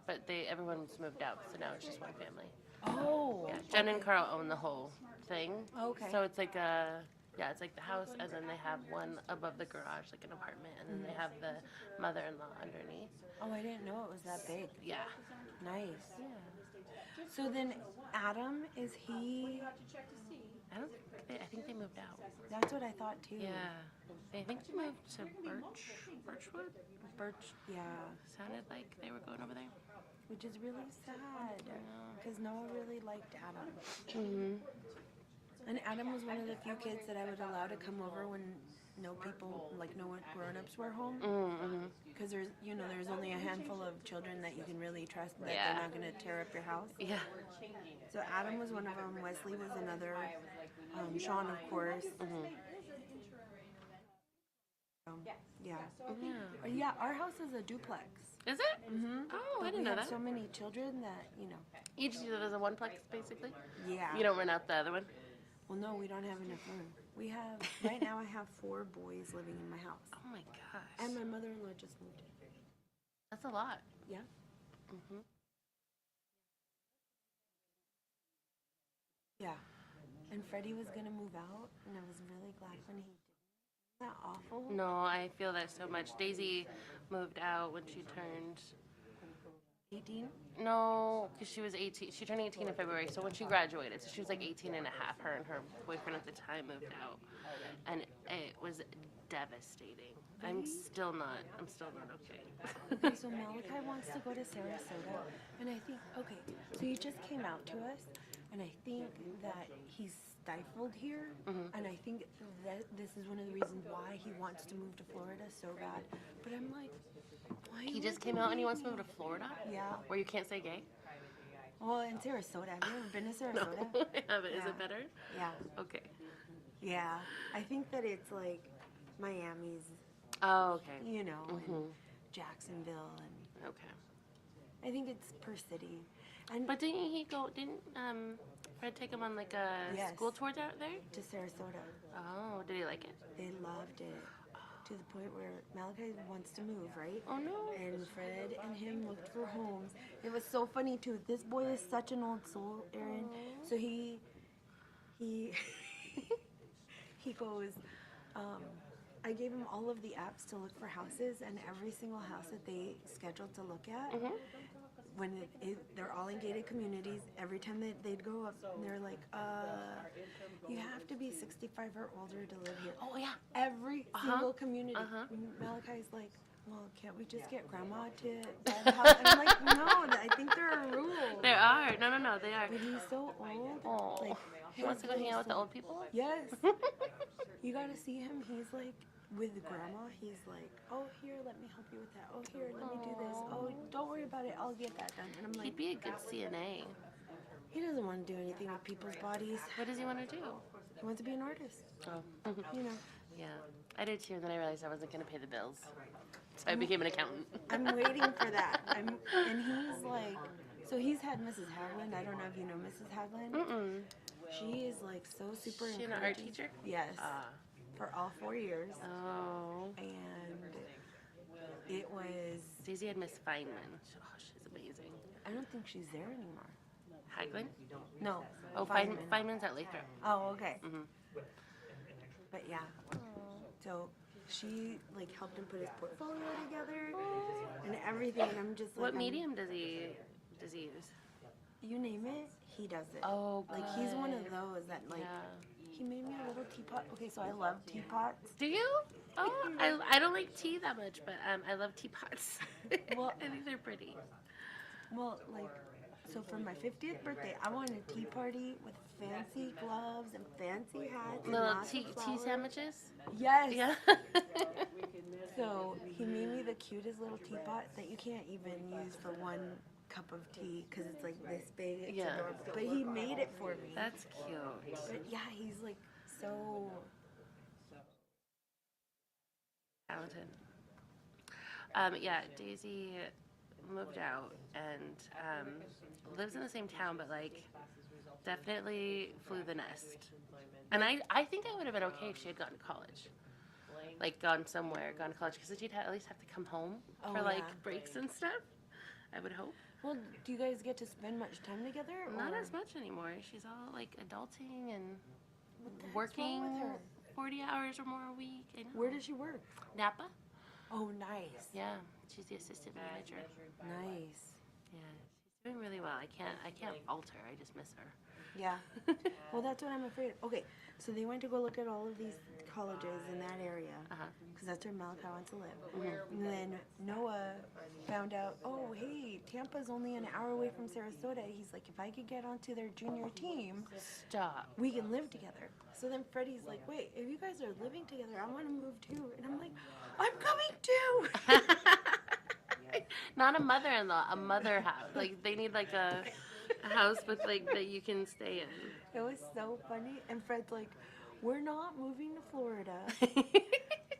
but everyone's moved out, so now it's just one family. Oh. Yeah, Jen and Carl own the whole thing. Okay. So it's like it's like the house, and then they have one above the garage, like an apartment, and then they have the mother-in-law underneath. Oh, I didn't know it was that big. Yeah. Nice. So then Adam, is he, I think they moved out. that's what I thought too. Yeah. I think they moved to Birchwood? Yeah, Sounded like they were going over there. which is really sad, because Noah really liked Adam. Mm-hmm. And Adam was one of the few kids that I would allow to come over when no grown-ups were home. Mm-hmm. Because there's only a handful of children that you can really trust that Yeah. they're not going to tear up your house. Yeah. So Adam was one of them. Wesley was another. Sean, of course. Mm-hmm. Yeah. Yeah. Yeah, our house is a duplex. Is it? Mm-hmm. Oh, I didn't we know have that. so many children that, Each of those is a one-plex, basically? yeah. You don't rent out the other one? Well, no, we don't have enough room. We have, right now I have 4 boys living in my house. Oh my gosh. And my mother-in-law just moved in. That's a lot. Yeah. Mm-hmm. Yeah. And Freddie was going to move out, and I was really glad when he did. Isn't that awful? No, I feel that so much. Daisy moved out when she turned 18? No, because she was 18. She turned 18 in February, so when she graduated, so she was like 18 and a half. Her and her boyfriend at the time moved out, and it was devastating. I'm still not okay. Okay, so Malachi wants to go to Sarasota, and I think, okay, so he just came out to us, and I think that he's stifled here, and I think that this is one of the reasons why he wants to move to Florida so bad. But I'm like, why? He just came out and he wants to move to Florida? Yeah. Where you can't say gay? Well, in Sarasota. Have you ever been to No, Sarasota? I haven't. Is Yeah. it better? Yeah. Okay. Yeah, I think that it's like Miami's, Oh, okay. you know, and Mhm. Jacksonville, and Okay. I think it's per city. And But didn't Fred take him on like a Yes. school tour out there? to Sarasota, Oh, did he like it? they loved it to the point where Malachi wants to move, right? Oh no. And Fred and him looked for homes. It was so funny too. This boy is such an old soul, Aaron. So he he goes, I gave him all of the apps to look for houses, and every single house that they scheduled to look at, when they're all in gated communities, every time they'd go up, they're like, you have to be 65 or older to live here. Oh yeah. Every single community. Malachi's like, well, can't we just get grandma to buy the house? And I'm like, no, I think there are rules. There are. No, they are. But he's so old. Oh. Like, He wants to go hang out with the old people? Yes. You gotta see him. He's like, with grandma, he's like, oh, here, let me help you with that. Oh, here, let me do this. Oh, don't worry about it. I'll get that done. And I'm He'd like, be a good CNA. he doesn't want to do anything with people's bodies. What does he want to do? He wants to be an artist. Oh. You know, Yeah. I did too, and then I realized I wasn't going to pay the bills. So I became an accountant. I'm waiting for that. And he's like, so he's had Mrs. Haglund. I don't know if you know Mrs. Haglund. Mm-mm. She is like so super She an art encouraging. teacher? Yes. Ah. For all 4 years. Oh. And it was, Daisy had Miss Feynman. Oh, she's amazing. I don't think she's there anymore. Haglin? No. Oh, Feynman's at Lathrop. Oh, okay. Mm-hmm. But yeah. So she like helped him put his portfolio together and everything. And I'm just like, What medium does he use? You name it, he does it. Oh, like he's one of good. those that like Yeah. he made me a little teapot. Okay, so I love teapots. Do you? Oh, I don't like tea that much, but I love teapots. Well, I think they're pretty. Well, like, so for my 50th birthday, I want a tea party with fancy gloves and fancy hats. And Little lots of tea flowers. sandwiches? Yes. Yeah. So he made me the cutest little teapot that you can't even use for one cup of tea because it's like this big. It's Yeah. adorable. But he made it for me. That's cute. But yeah, he's like so Talented. Yeah, Daisy moved out and lives in the same town, but like definitely flew the nest. And I think I would have been okay if she had gone to college. Like gone somewhere, gone to college, because then she'd at least have to come home for like yeah. breaks and stuff. I would hope. Well, do you guys get to spend much time together? Not or- as much anymore. She's all like adulting and What the heck's working wrong with her? 40 hours or more a week. I know. Where does she work? Napa? Oh, nice. Yeah, she's the assistant manager. Nice. Yeah, she's doing really well. I can't fault her. I just miss her. Yeah. Well, that's what I'm afraid of. Okay, so they went to go look at all of these colleges in that area because that's where Malachi wants to live. And then Noah found out, oh, hey, Tampa's only an hour away from Sarasota. He's like, if I could get onto their junior team, Stop. we can live together. So then Freddie's like, wait, if you guys are living together, I want to move too. And I'm like, I'm coming too. Not a mother-in-law, a mother house. Like they need like a house with like that you can stay in. It was so funny. And Fred's like, we're not moving to Florida.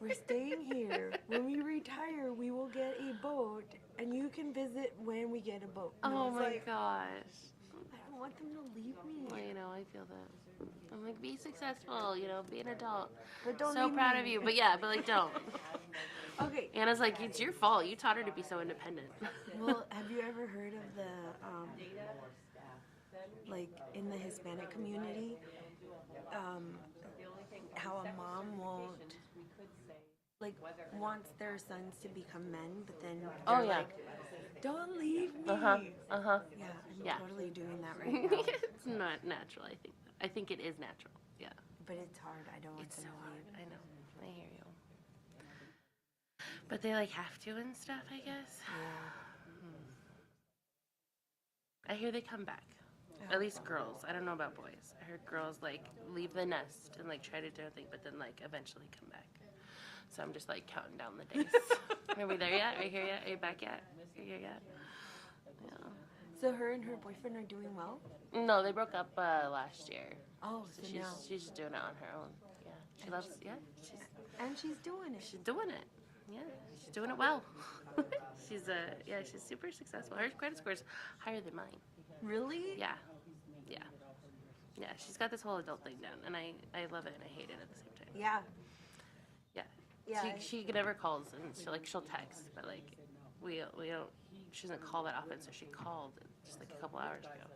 We're staying here. When we retire, we will get a boat, and you can visit when we get a boat. And I Oh was my like, gosh. I don't want them to leave me. Well, you know, I feel that. I'm like, be successful, you know, be an adult. But don't So leave proud me. of you. But yeah, but like, don't. Okay. Anna's like, it's your fault. You taught her to be so independent. Well, have you ever heard of the, like, in the Hispanic community, how a mom won't, like, wants their sons to become men, but then they're Oh, yeah. like, don't leave me. Uh-huh. Yeah, I'm Yeah. totally doing that right now. It's not natural, I think. I think it is natural. Yeah. But it's hard. I don't want It's them so to hard. leave. I know. I hear you. But they like have to and stuff, I guess. I hear they come back. At least girls. I don't know about boys. I heard girls like leave the nest and like try to do a thing, but then like eventually come back. So I'm just like counting down the days. Are we there yet? Are you here yet? Are you back yet? Are you here yet? Yeah. So her and her boyfriend are doing well? No, they broke up last year. Oh, So so she's now. she's just doing it on her own. Yeah, she loves. Yeah, And she's doing it. she's doing it. Yeah, she's doing it well. she's she's super successful. Her credit score is higher than mine. Really? Yeah, yeah, yeah. She's got this whole adult thing down, and I love it and I hate it at the same time. Yeah. Yeah. Yeah. She never calls, and she'll text, but like we don't. She doesn't call that often, so she called just like a couple hours ago.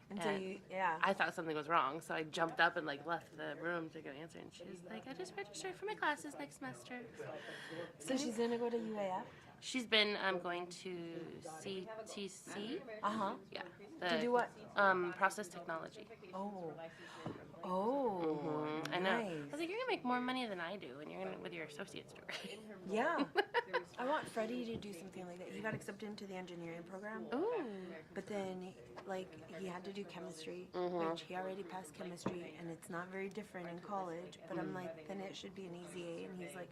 And so you, yeah. I thought something was wrong, so I jumped up and like left the room to go answer. And she was like, "I just registered for my classes next semester." So she's gonna go to UAF? She's been going to CTC. Uh-huh. Yeah. To do what? Process technology. Oh. Oh. I know. I Nice. was like, you're gonna make more money than I do, and you're gonna with your associate's degree. Yeah. I want Freddie to do something like that. He got accepted into the engineering program. Ooh. But then, like, he had to do chemistry, Mm-hmm. which he already passed chemistry, and it's not very different in college. But I'm like, then it should be an easy A, and he's like,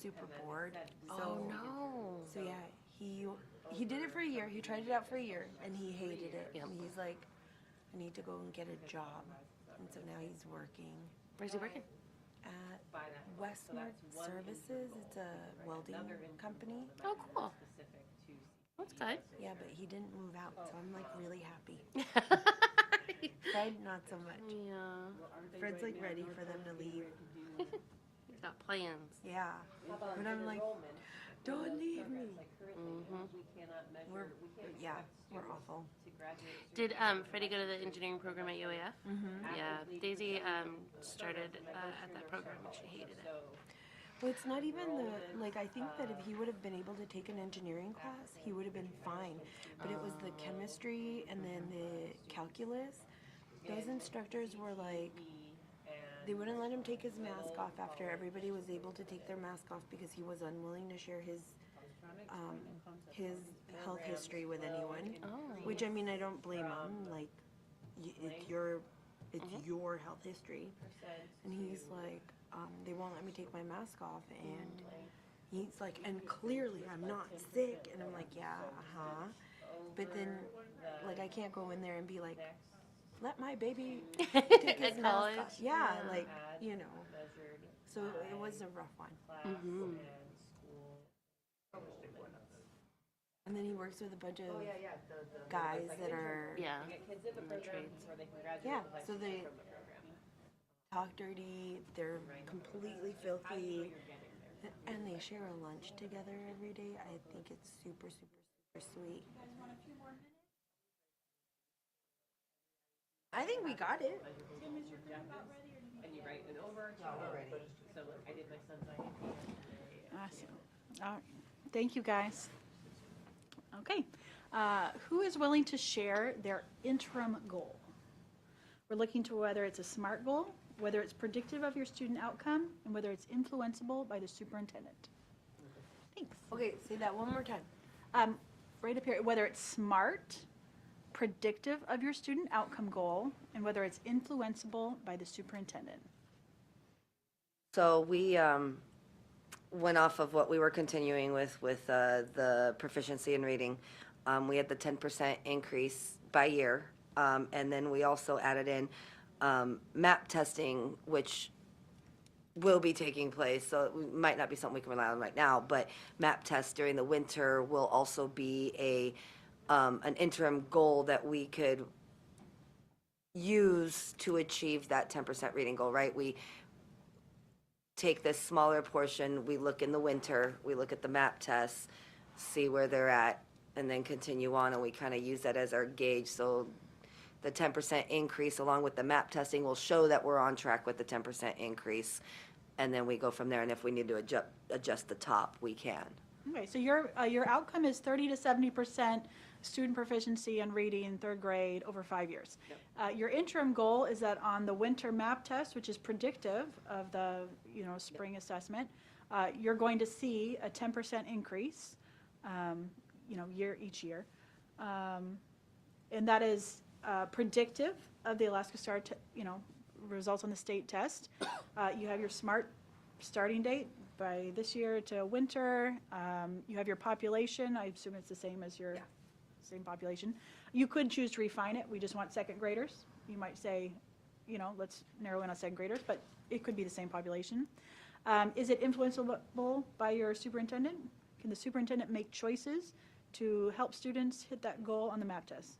super bored. So, Oh no. So yeah, he did it for a year. He tried it out for a year, and he hated it. Yep. And he's like, I need to go and get a job. And so now he's working Where's he working? at Westmark Services. It's a welding company. Oh, cool. That's good. Yeah, but he didn't move out, so I'm like really happy. Fred, not so much. Yeah. Fred's like ready for them to leave. He's got plans. Yeah. But I'm like, don't leave me. Mm-hmm. We're awful. Did Freddie go to the engineering program at UAF? Mm-hmm. Yeah. Daisy started at that program and she hated it. Well, it's not even like, I think that if he would have been able to take an engineering class, he would have been fine. But it was the chemistry and then the calculus. Those instructors were like, they wouldn't let him take his mask off after everybody was able to take their mask off because he was unwilling to share his health history with anyone. Oh. Which, I mean, I don't blame him. Like, it's your health history. And he's like, they won't let me take my mask off. And he's like, and clearly I'm not sick. And I'm like, yeah, uh-huh. But then, like, I can't go in there and be like, let my baby take his At mask college? off. Yeah, like, you know. So it was a rough one. Mm-hmm. And then he works with a bunch of guys that are, Yeah. In the trades. yeah, so they talk dirty, they're completely filthy, and they share a lunch together every day. I think it's super, super, super sweet. I think we got it. Awesome. All right. Thank you, guys. Okay. Who is willing to share their interim goal? We're looking to whether it's a SMART goal, whether it's predictive of your student outcome, and whether it's influenceable by the superintendent. Thanks. Okay, say that one more time. Right up here, whether it's SMART, predictive of your student outcome goal, and whether it's influenceable by the superintendent. So we went off of what we were continuing with the proficiency in reading. We had the 10% increase by year, and then we also added in MAP testing, which will be taking place, so it might not be something we can rely on right now, but MAP tests during the winter will also be an interim goal that we could use to achieve that 10% reading goal, right? We take this smaller portion, we look in the winter, we look at the MAP tests, see where they're at, and then continue on, and we kind of use that as our gauge. So the 10% increase along with the MAP testing will show that we're on track with the 10% increase, and then we go from there, and if we need to adjust the top, we can. Okay, so your outcome is 30 to 70% student proficiency in reading in third grade over 5 years. Your interim goal is that on the winter MAP test, which is predictive of the spring assessment, you're going to see a 10% increase, each year, and that is predictive of the Alaska Star, results on the state test. You have your SMART starting date by this year to winter. You have your population. I assume it's the same as your same population. You could choose to refine it, we just want second graders. You might say, you know, let's narrow in on second graders, but it could be the same population. Is it influenceable by your superintendent? Can the superintendent make choices to help students hit that goal on the MAP test?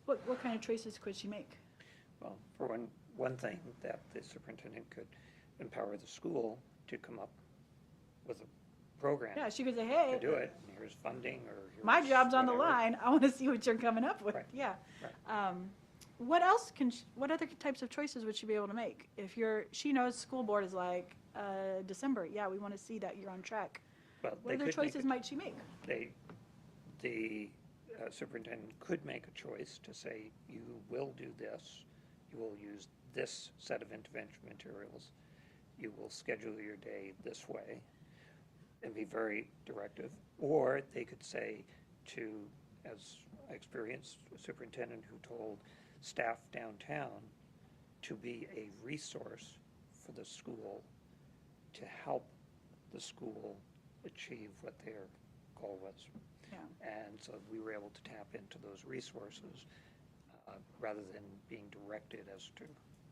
What kind of choices could she make? Well, for one thing, that the superintendent could empower the school to come up with a program Yeah, she could say, hey, to do it. Here's funding, or here's my job's on the whatever. line, I want to see what you're coming up with, Right. yeah. Right. What else what other types of choices would she be able to make? If she knows school board is like, December, yeah, we want to see that you're on track. Well, What they other could make choices a- might she make? The superintendent could make a choice to say, you will do this, you will use this set of intervention materials, you will schedule your day this way, and be very directive. Or they could say to, as I experienced, a superintendent who told staff downtown to be a resource for the school to help the school achieve what their goal was. Yeah. And so we were able to tap into those resources rather than being directed as to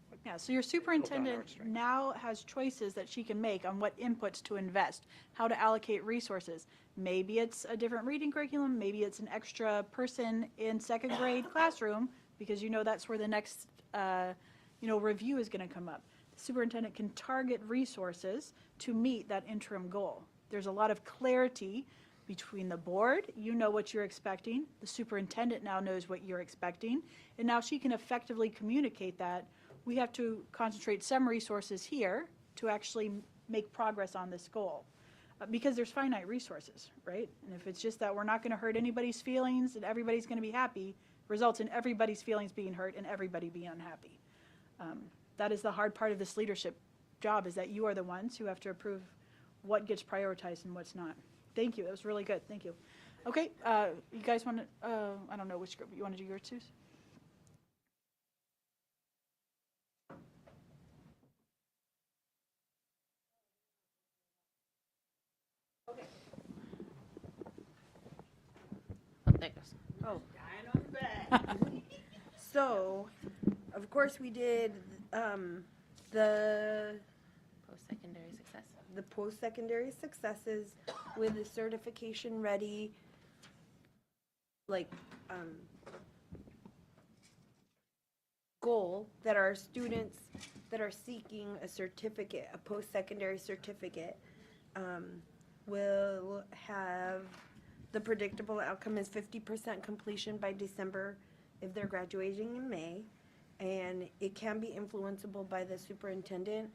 what. Yeah, so your our superintendent strength. now has choices that she can make on what inputs to invest, how to allocate resources. Maybe it's a different reading curriculum, maybe it's an extra person in second grade classroom, because you know that's where the next, review is gonna come up. The superintendent can target resources to meet that interim goal. There's a lot of clarity between the board, you know what you're expecting, the superintendent now knows what you're expecting, and now she can effectively communicate that. We have to concentrate some resources here to actually make progress on this goal. Because there's finite resources, right? And if it's just that we're not gonna hurt anybody's feelings and everybody's gonna be happy, results in everybody's feelings being hurt and everybody being unhappy. That is the hard part of this leadership job, is that you are the ones who have to approve what gets prioritized and what's not. Thank you, that was really good, thank you. Okay, you guys want to, I don't know which group, you want to do yours too? Oh, there it goes. Oh, Dying on the back. So, of course, we did the Post-secondary success. post-secondary successes with the certification ready, goal that our students that are seeking a certificate, a post-secondary certificate, will have, the predictable outcome is 50% completion by December if they're graduating in May. And it can be influenceable by the superintendent,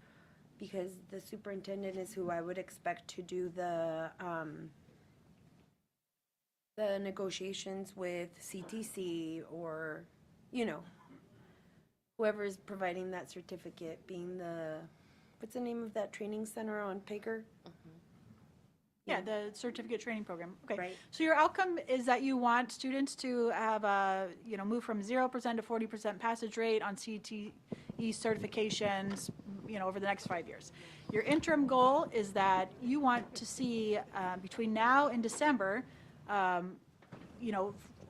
because the superintendent is who I would expect to do the negotiations with CTC, or, whoever is providing that certificate, being what's the name of that training center on Pager? yeah, the certificate training program, okay. Right. So your outcome is that you want students to have move from 0% to 40% passage rate on CTE certifications, over the next 5 years. Your interim goal is that you want to see, between now and December, 20%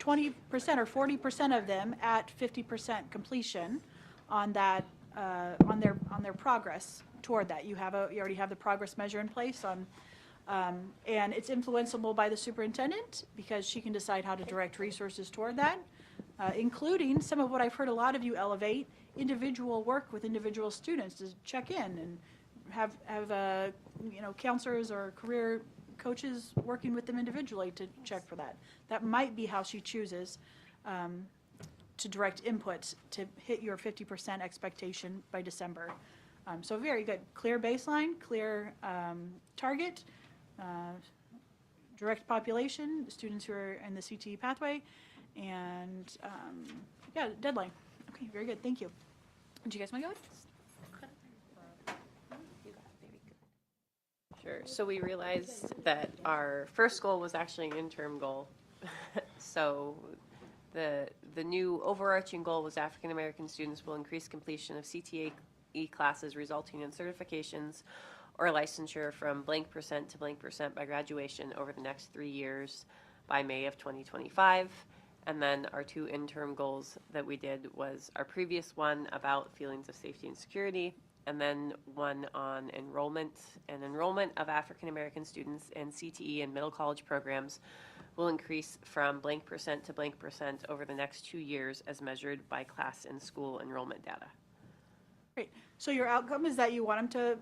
or 40% of them at 50% completion on that, on their progress toward that. You already have the progress measure in place on, and it's influenceable by the superintendent, because she can decide how to direct resources toward that, including some of what I've heard a lot of you elevate, individual work with individual students to check in and have counselors or career coaches working with them individually to check for that. That might be how she chooses to direct input to hit your 50% expectation by December. So very good. Clear baseline, clear target, direct population, students who are in the CTE pathway, and deadline. Okay, very good. Thank you. Do you guys want to go? Sure. So we realized that our first goal was actually an interim goal. So the new overarching goal was African American students will increase completion of CTE classes, resulting in certifications or licensure from blank percent to blank percent by graduation over the next 3 years by May of 2025. And then our 2 interim goals that we did was our previous one about feelings of safety and security, and then one on enrollment. And enrollment of African American students in CTE and middle college programs will increase from blank percent to blank percent over the next 2 years as measured by class and school enrollment data. Great. So your outcome is that you want them to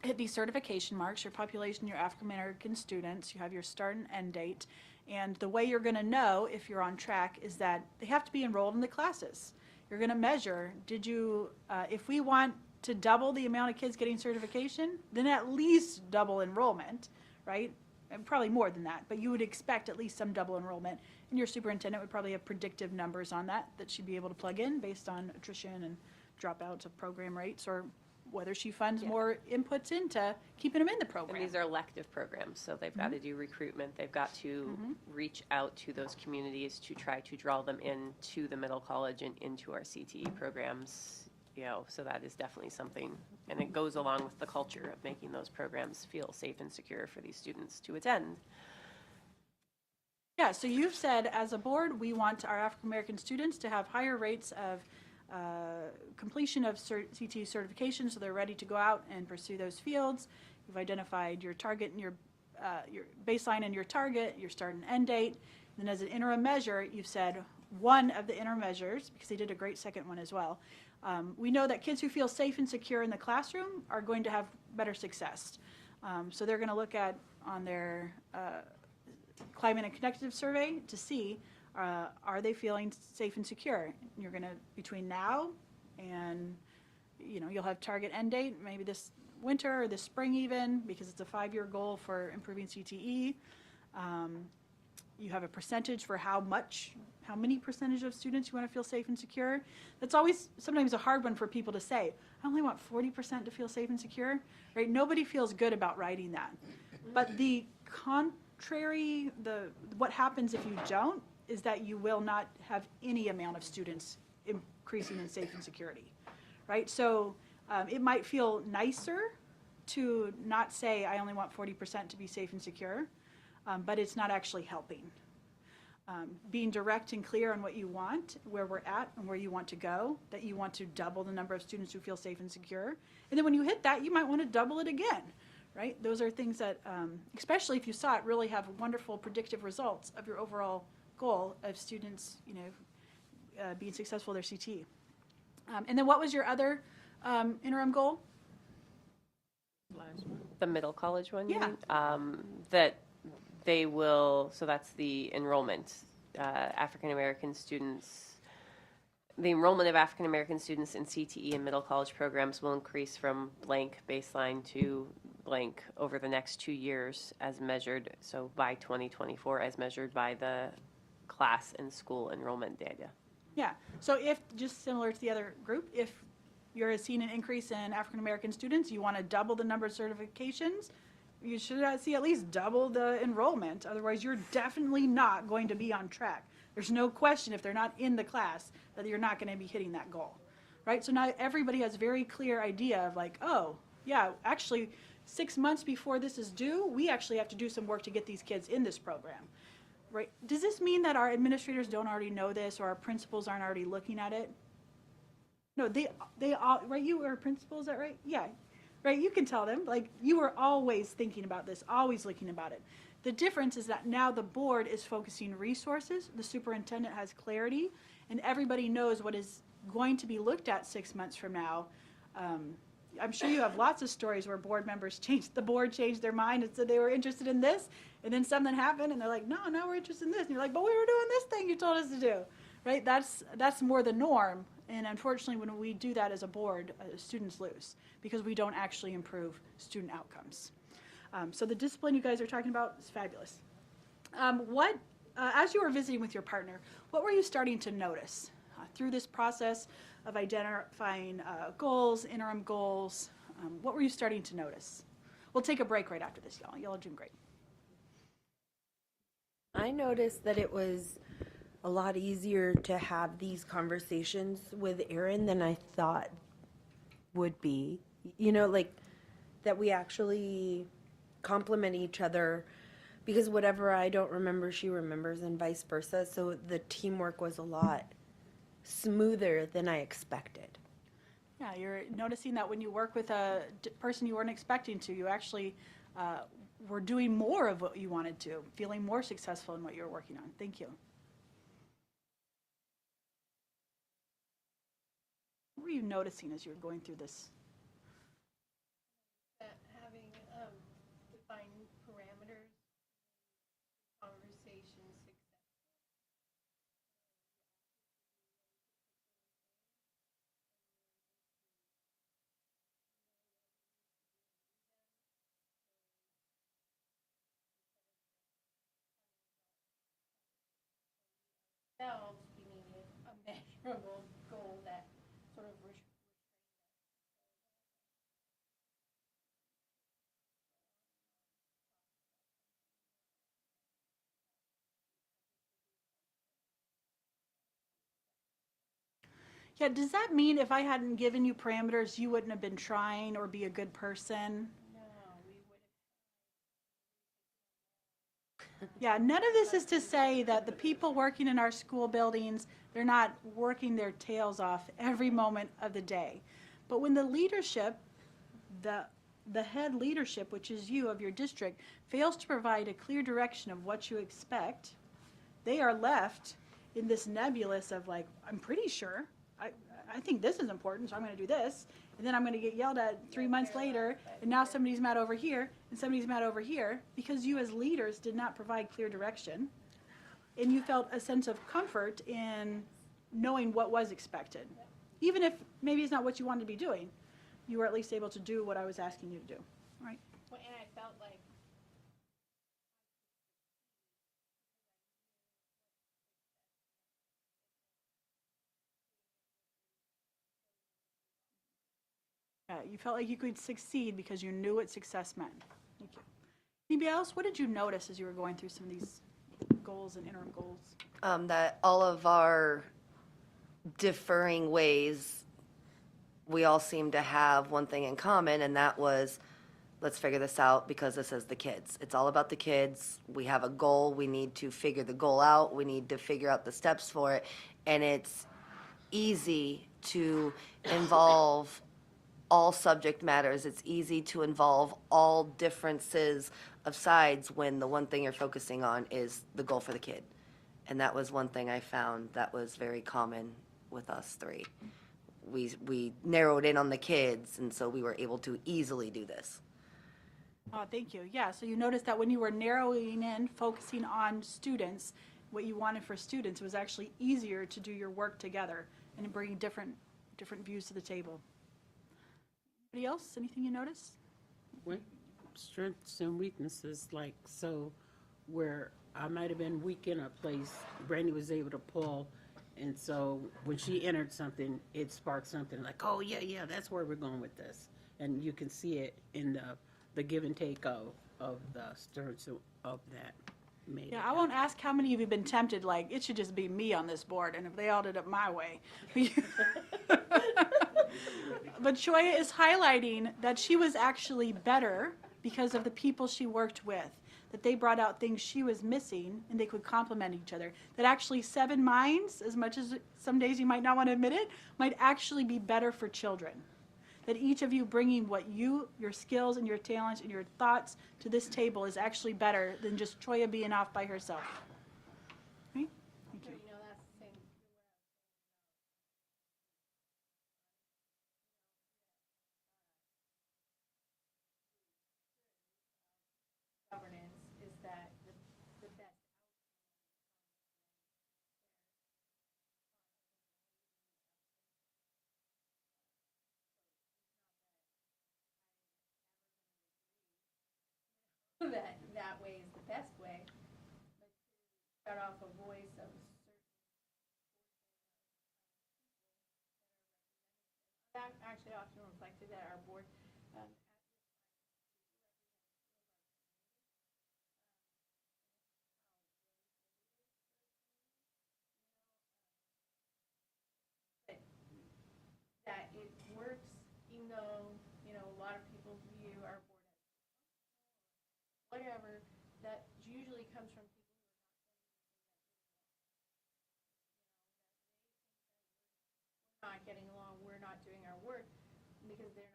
hit these certification marks, your population, your African American students, you have your start and end date. And the way you're going to know if you're on track is that they have to be enrolled in the classes. You're going to measure, if we want to double the amount of kids getting certification, then at least double enrollment, right? And probably more than that, but you would expect at least some double enrollment. And your superintendent would probably have predictive numbers on that she'd be able to plug in based on attrition and dropouts of program rates, or whether she funds more inputs into keeping them in the program. And these are elective programs, so they've got to do recruitment. They've got to reach out to those communities to try to draw them into the middle college and into our CTE programs. So that is definitely something, and it goes along with the culture of making those programs feel safe and secure for these students to attend. Yeah, so you've said as a board, we want our African American students to have higher rates of completion of CTE certification, so they're ready to go out and pursue those fields. You've identified your target and your baseline and your target, your start and end date. And then as an interim measure, you've said one of the interim measures, because they did a great second one as well, we know that kids who feel safe and secure in the classroom are going to have better success. So they're going to look at on their climate and connective survey to see are they feeling safe and secure. You're going to, between now and, you'll have target end date, maybe this winter or this spring even, because it's a 5-year goal for improving CTE. You have a percentage for how many percentage of students you want to feel safe and secure. That's always sometimes a hard one for people to say. I only want 40% to feel safe and secure, right? Nobody feels good about writing that. But the contrary, what happens if you don't, is that you will not have any amount of students increasing in safe and security, right? So it might feel nicer to not say, I only want 40% to be safe and secure, but it's not actually helping. Being direct and clear on what you want, where we're at and where you want to go, that you want to double the number of students who feel safe and secure. And then when you hit that, you might want to double it again, right? Those are things that, especially if you saw it, really have wonderful predictive results of your overall goal of students, being successful in their CTE. And then what was your other interim goal? The middle college one, you Yeah. mean? That they will, so that's the enrollment. African American students, the enrollment of African American students in CTE and middle college programs will increase from blank baseline to blank over the next 2 years as measured, so by 2024 as measured by the class and school enrollment data. Yeah, so if, just similar to the other group, if you're seeing an increase in African American students, you want to double the number of certifications, you should see at least double the enrollment. Otherwise, you're definitely not going to be on track. There's no question if they're not in the class that you're not going to be hitting that goal, right? So now everybody has a very clear idea of like, oh, yeah, actually 6 months before this is due, we actually have to do some work to get these kids in this program, right? Does this mean that our administrators don't already know this or our principals aren't already looking at it? No, they all, right? You were a principal, is that right? Yeah. Right, you can tell them, like, you were always thinking about this, always looking about it. The difference is that now the board is focusing resources, the superintendent has clarity, and everybody knows what is going to be looked at 6 months from now. I'm sure you have lots of stories where board members the board changed their mind and said they were interested in this, and then something happened, and they're like, no, now we're interested in this. And you're like, but we were doing this thing you told us to do, right? That's more the norm. And unfortunately, when we do that as a board, students lose because we don't actually improve student outcomes. So the discipline you guys are talking about is fabulous. As you were visiting with your partner, what were you starting to notice through this process of identifying goals, interim goals? What were you starting to notice? We'll take a break right after this, y'all. Y'all are doing great. I noticed that it was a lot easier to have these conversations with Erin than I thought would be. Like that we actually complement each other because whatever I don't remember, she remembers, and vice versa. So the teamwork was a lot smoother than I expected. Yeah, you're noticing that when you work with a person you weren't expecting to, you actually were doing more of what you wanted to, feeling more successful in what you were working on. Thank you. What were you noticing as you were going through this? That having defined parameters, conversation, success. Ourselves, we needed a measurable goal that sort of Yeah, does that mean if I hadn't given you parameters, you wouldn't have been trying or be a good person? Yeah, none of this is to say that the people working in our school buildings, they're not working their tails off every moment of the day. But when the leadership, the head leadership, which is you of your district, fails to provide a clear direction of what you expect, they are left in this nebulous of like, I'm pretty sure, I think this is important, so I'm going to do this, and then I'm going to get yelled at 3 months later, and now somebody's mad over here, and somebody's mad over here, because you as leaders did not provide clear direction, and you felt a sense of comfort in knowing what was expected. Even if maybe it's not what you wanted to be doing, you were at least able to do what I was asking you to do. All right. Well, and I felt like You felt like you could succeed because you knew what success meant. Thank you. Anybody else? What did you notice as you were going through some of these goals and interim goals? That all of our differing ways, we all seem to have one thing in common, and that was, let's figure this out because this is the kids. It's all about the kids. We have a goal. We need to figure the goal out. We need to figure out the steps for it. And it's easy to involve all subject matters. It's easy to involve all differences of sides when the one thing you're focusing on is the goal for the kid. And that was one thing I found that was very common with us three. We narrowed in on the kids, and so we were able to easily do this. Oh, thank you. Yeah, so you noticed that when you were narrowing in, focusing on students, what you wanted for students, it was actually easier to do your work together and bring different views to the table. Anybody else? Anything you notice? What strengths and weaknesses, like, so where I might have been weak in a place, Brandy was able to pull, and so when she entered something, it sparked something like, oh, yeah, that's where we're going with this. And you can see it in the give and take of the strengths of that. Yeah, I won't ask how many of you have been tempted, like, it should just be me on this board, and if they all did it my way. But Choya is highlighting that she was actually better because of the people she worked with, that they brought out things she was missing, and they could complement each other. That actually 7 minds, as much as some days you might not want to admit it, might actually be better for children. That each of you bringing what your skills and your talents and your thoughts to this table is actually better than just Choya being off by herself. Okay? Thank you. you know, that's the same. Governance is that the best that way is the best way. But to shut off a voice of that actually often reflected at our board. That it works, even though, you know, a lot of people view our board as whatever, that you comes from people who are not getting along, we're not doing our work, because they're not.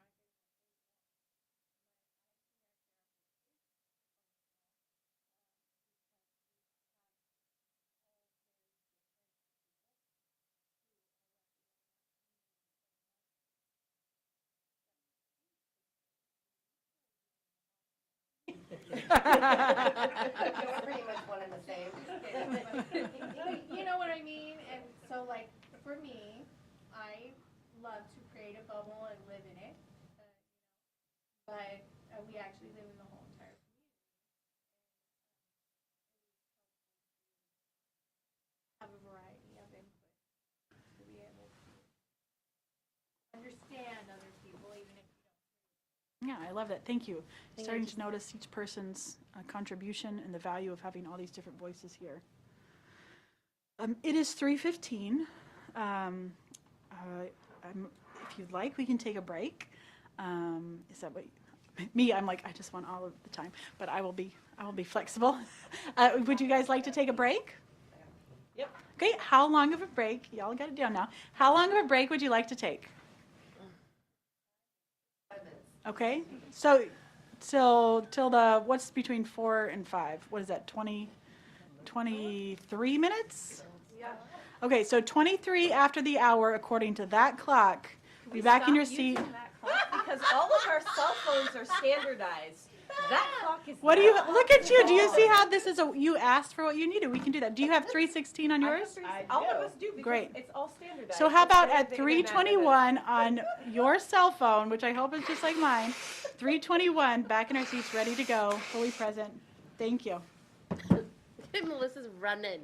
We're pretty much one and the same. You know what I mean? And so, like, for me, I love to create a bubble and live in it. But we actually live in the whole entire community. Have a variety of input to be able to understand other people, even if you don't. Yeah, I love that. Thank you. Starting to notice each person's contribution and the value of having all these different voices here. It is 3:15. If you'd like, we can take a break. Is that what? Me, I'm like, I just want all of the time, but I will be flexible. Would you guys like to take a break? Yep. Okay. How long of a break? Y'all got it down now. How long of a break would you like to take? 5 minutes. Okay, so till the, what's between 4 and 5? What is that, 23 minutes? Yeah. Okay, so 23 after the hour, according to that clock. Be back in your seat. Because all of our cell phones are standardized. That clock is. What do you, look at you, do you see how this is you asked for what you needed? We can do that. Do you have 3:16 on yours? All of us do because Great. it's all standardized. So how It's about very at big of an advantage. 3:21 on your cell phone, which I hope is just like mine, 3:21, back in our seats, ready to go, fully present. Thank you. Melissa's running.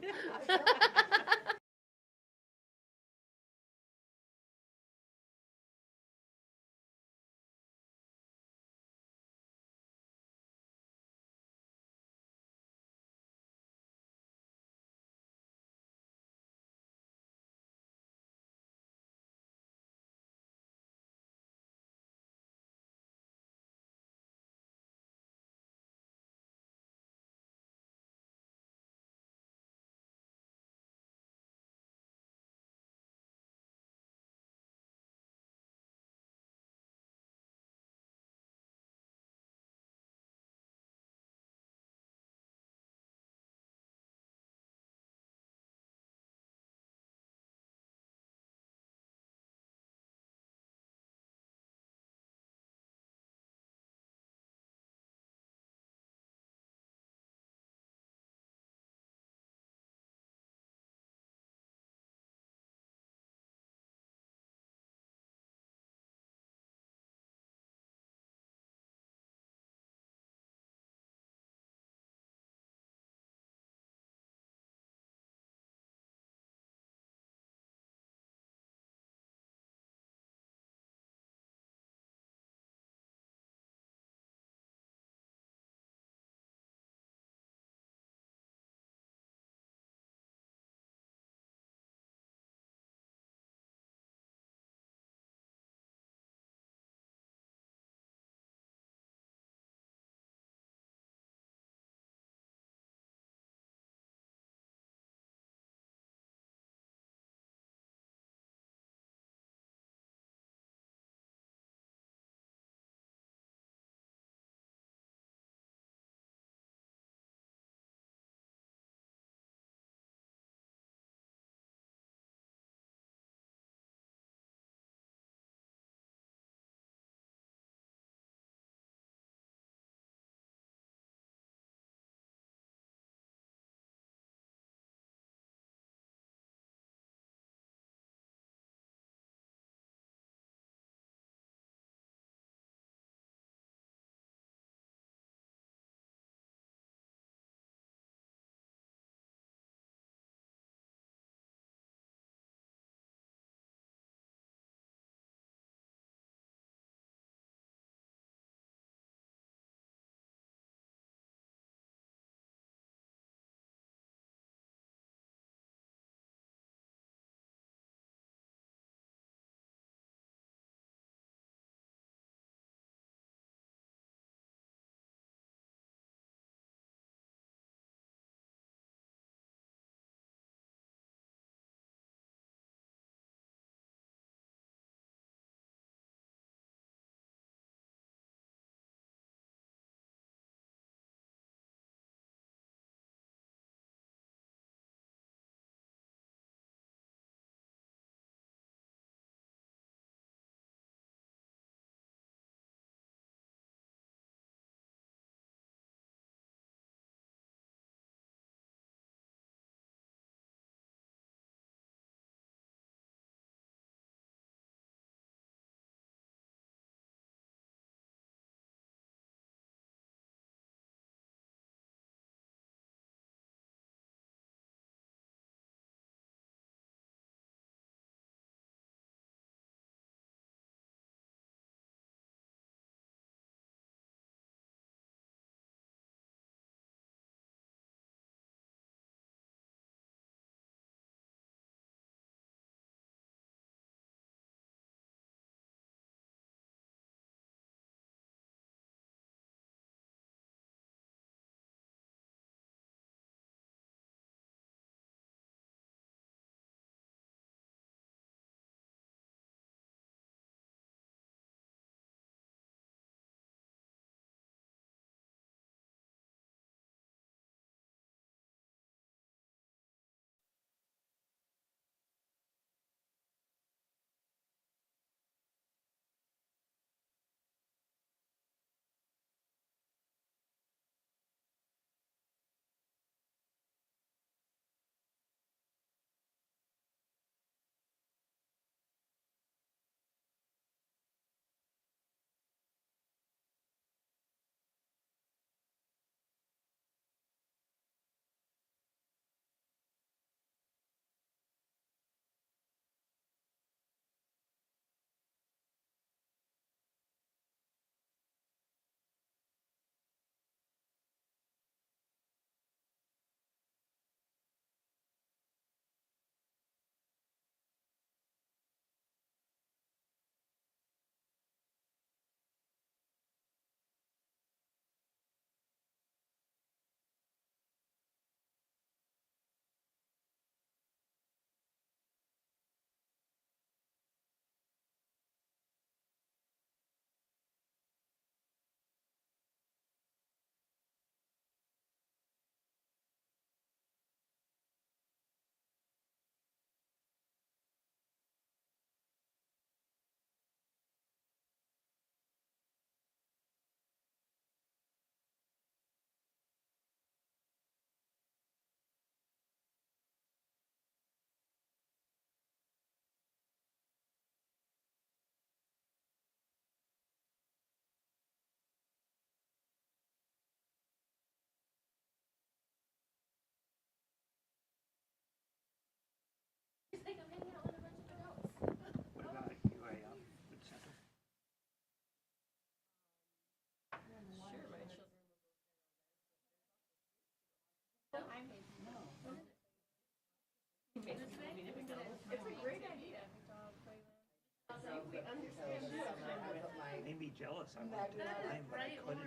so this summer I put my. Made me jealous. I wanted to climb, but I couldn't.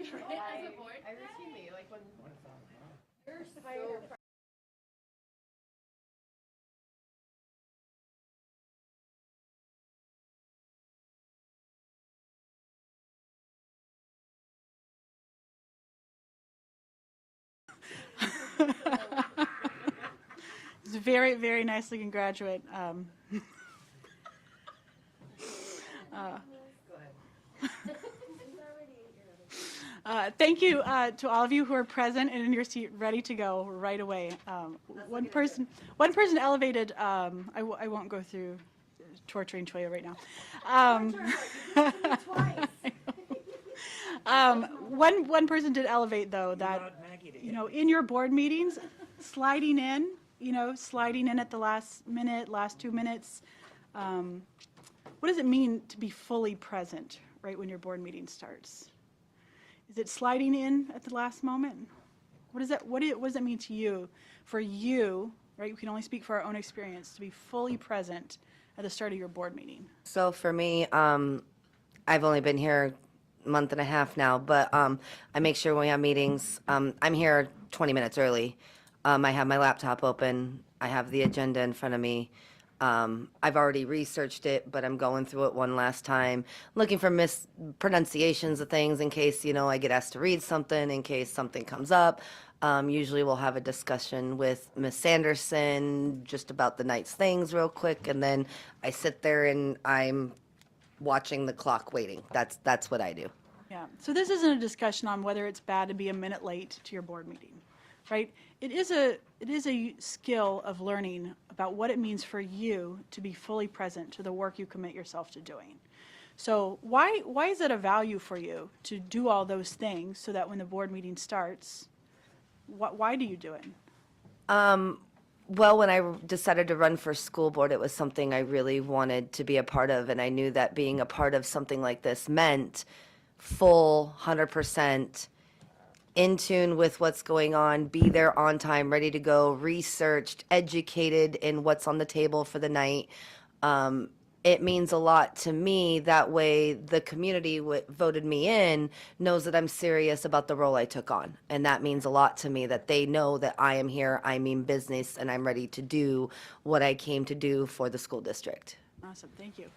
As a board? I routinely, like when. You're so It's a very, very nice looking graduate. Thank you to all of you who are present and in your seat, ready to go right away. One person elevated. I won't go through torturing Toya right now. One person did elevate though that in your board meetings, sliding in at the last minute, last 2 minutes. What does it mean to be fully present right when your board meeting starts? Is it sliding in at the last moment? What does that mean to you? For you, right? We can only speak for our own experience to be fully present at the start of your board meeting. So for me, I've only been here a month and a half now, but I make sure when we have meetings, I'm here 20 minutes early. I have my laptop open. I have the agenda in front of me. I've already researched it, but I'm going through it one last time, looking for mispronunciations of things in case, I get asked to read something, in case something comes up. Usually we'll have a discussion with Miss Sanderson just about the night's things real quick, and then I sit there and I'm watching the clock waiting. That's what I do. Yeah, so this isn't a discussion on whether it's bad to be a minute late to your board meeting, right? It is a skill of learning about what it means for you to be fully present to the work you commit yourself to doing. So why is it a value for you to do all those things so that when the board meeting starts, why do you do it? Well, when I decided to run for school board, it was something I really wanted to be a part of, and I knew that being a part of something like this meant full 100% in tune with what's going on, be there on time, ready to go, researched, educated in what's on the table for the night. It means a lot to me. That way the community voted me in knows that I'm serious about the role I took on. And that means a lot to me, that they know that I am here, I mean business, and I'm ready to do what I came to do for the school district. Awesome, thank you.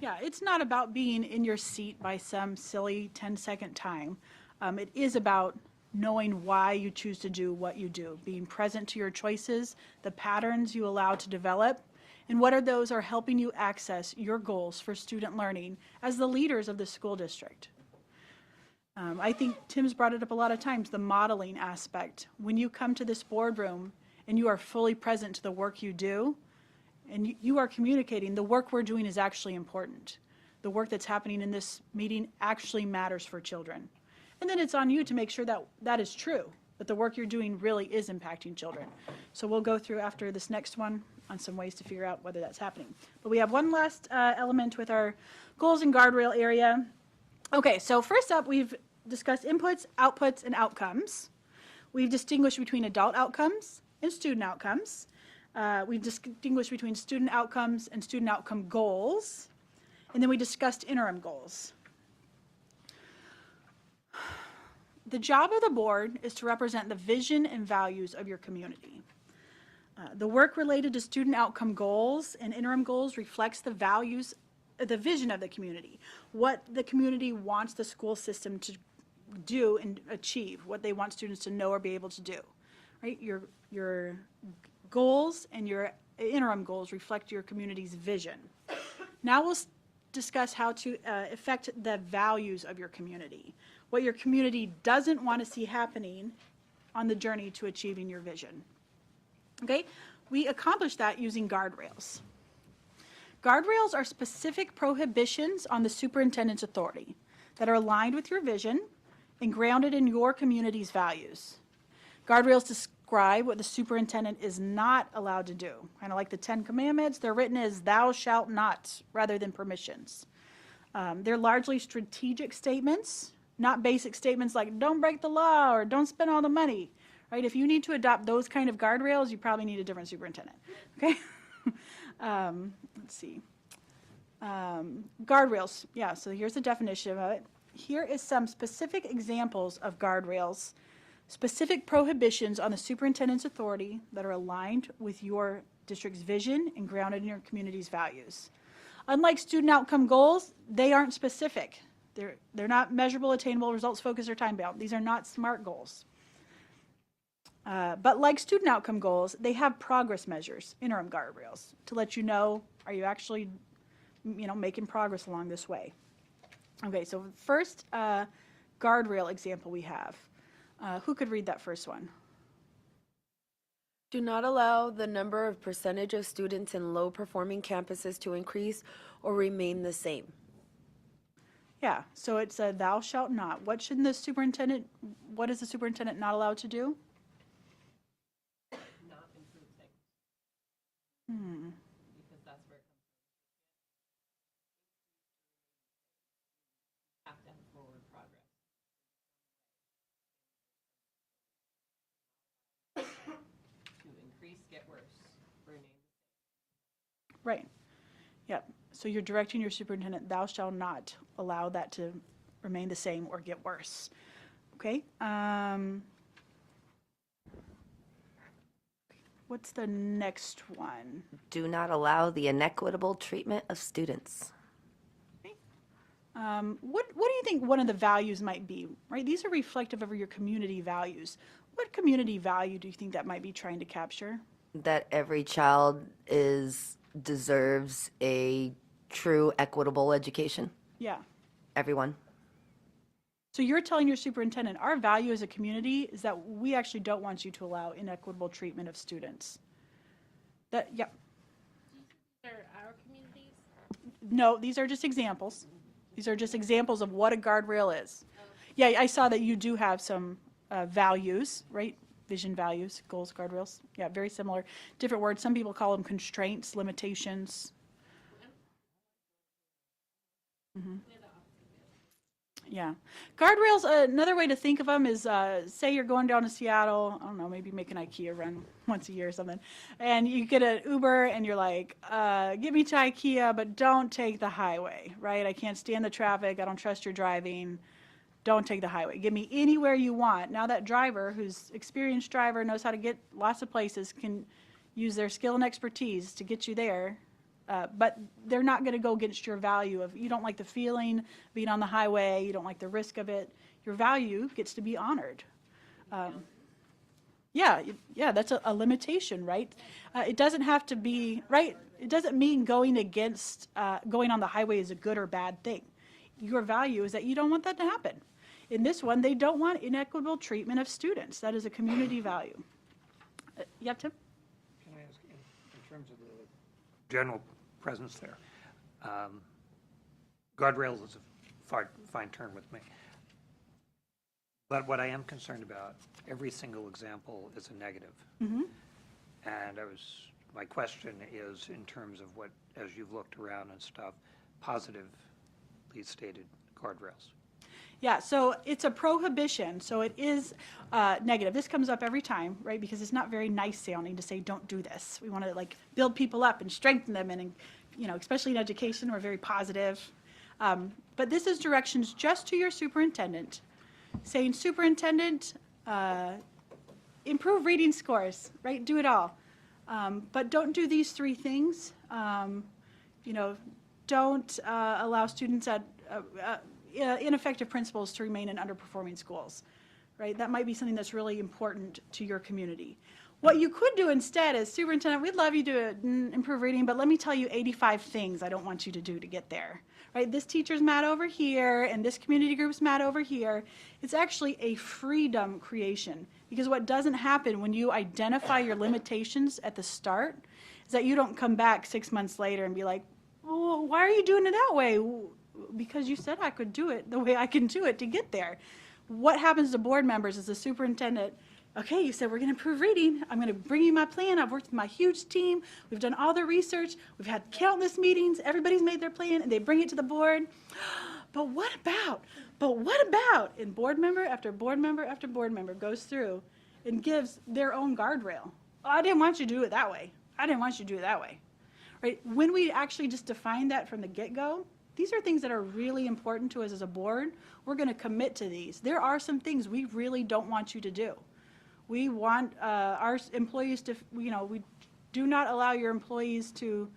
Yeah, it's not about being in your seat by some silly 10-second time. It is about knowing why you choose to do what you do, being present to your choices, the patterns you allow to develop, and whether those are helping you access your goals for student learning as the leaders of the school district. I think Tim's brought it up a lot of times, the modeling aspect. When you come to this boardroom and you are fully present to the work you do, and you are communicating, the work we're doing is actually important. The work that's happening in this meeting actually matters for children. And then it's on you to make sure that that is true, that the work you're doing really is impacting children. So we'll go through after this next one on some ways to figure out whether that's happening. But we have one last element with our goals and guardrail area. Okay, so first up, we've discussed inputs, outputs, and outcomes. We've distinguished between adult outcomes and student outcomes. We've distinguished between student outcomes and student outcome goals. And then we discussed interim goals. The job of the board is to represent the vision and values of your community. The work related to student outcome goals and interim goals reflects the values, the vision of the community, what the community wants the school system to do and achieve, what they want students to know or be able to do, right? Your goals and your interim goals reflect your community's vision. Now we'll discuss how to affect the values of your community, what your community doesn't want to see happening on the journey to achieving your vision. Okay, we accomplish that using guardrails. Guardrails are specific prohibitions on the superintendent's authority that are aligned with your vision and grounded in your community's values. Guardrails describe what the superintendent is not allowed to do. Kind of like the 10 Commandments, they're written as thou shalt not rather than permissions. They're largely strategic statements, not basic statements like don't break the law or don't spend all the money. Right? If you need to adopt those kind of guardrails, you probably need a different superintendent. Okay? Let's see. Guardrails, yeah, so here's the definition of it. Here is some specific examples of guardrails, specific prohibitions on the superintendent's authority that are aligned with your district's vision and grounded in your community's values. Unlike student outcome goals, they aren't specific. They're not measurable, attainable, results-focused, or time-bound. These are not SMART goals. But like student outcome goals, they have progress measures, interim guardrails, to let you know, are you actually, making progress along this way? Okay, so first guardrail example we have. Who could read that first one? Do not allow the number of percentage of students in low-performing campuses to increase or remain the same. Yeah, so it's a thou shalt not. What is the superintendent not allowed to do? Not improve things. Because that's where it comes from. Have to have forward progress. To increase, get worse, remain. Right. Yep. So you're directing your superintendent, thou shalt not allow that to remain the same or get worse. Okay. What's the next one? Do not allow the inequitable treatment of students. What do you think one of the values might be? Right. These are reflective of your community values. What community value do you think that might be trying to capture? That every child deserves a true equitable education. Yeah. Everyone. So you're telling your superintendent, our value as a community is that we actually don't want you to allow inequitable treatment of students. That, yeah. Are our communities? No, these are just examples. These are just examples of what a guardrail is. Yeah, I saw that you do have some values, right? Vision values, goals, guardrails. Yeah, very similar. Different words. Some people call them constraints, limitations. Yeah. Guardrails, another way to think of them is, say you're going down to Seattle, I don't know, maybe make an IKEA run once a year or something, and you get an Uber and you're like, get me to IKEA, but don't take the highway, right? I can't stand the traffic, I don't trust your driving, don't take the highway. Get me anywhere you want. Now that driver, who's experienced driver, knows how to get lots of places, can use their skill and expertise to get you there. But they're not going to go against your value of, you don't like the feeling being on the highway, you don't like the risk of it. Your value gets to be honored. Yeah, that's a limitation, right? It doesn't have to be, right? It doesn't mean going against, going on the highway is a good or bad thing. Your value is that you don't want that to happen. In this one, they don't want inequitable treatment of students. That is a community value. Yeah, Tim? Can I ask, in terms of the general presence there, guardrails is a fine term with me. But what I am concerned about, every single example is a negative. Mm-hmm. And my question is in terms of what, as you've looked around and stuff, positively stated guardrails. Yeah, so it's a prohibition, so it is negative. This comes up every time, right? Because it's not very nice sounding to say, don't do this. We want to build people up and strengthen them, and especially in education, we're very positive. But this is directions just to your superintendent, saying, superintendent, improve reading scores, right? Do it all. But don't do these three things. Don't allow students at ineffective principals to remain in underperforming schools, right? That might be something that's really important to your community. What you could do instead is, superintendent, we'd love you to improve reading, but let me tell you 85 things I don't want you to do to get there, right? This teacher's mad over here, and this community group's mad over here. It's actually a freedom creation, because what doesn't happen when you identify your limitations at the start is that you don't come back 6 months later and be like, well, why are you doing it that way? Because you said I could do it the way I can do it to get there. What happens to board members is the superintendent, okay, you said we're going to improve reading. I'm going to bring you my plan. I've worked with my huge team. We've done all the research. We've had countless meetings. Everybody's made their plan, and they bring it to the board. But what about? And board member after board member after board member goes through and gives their own guardrail. Oh, I didn't want you to do it that way. I didn't want you to do it that way. right? When we actually just define that from the get-go, these are things that are really important to us as a board. We're going to commit to these. There are some things we really don't want you to do. We want our employees to, we do not allow your employees to,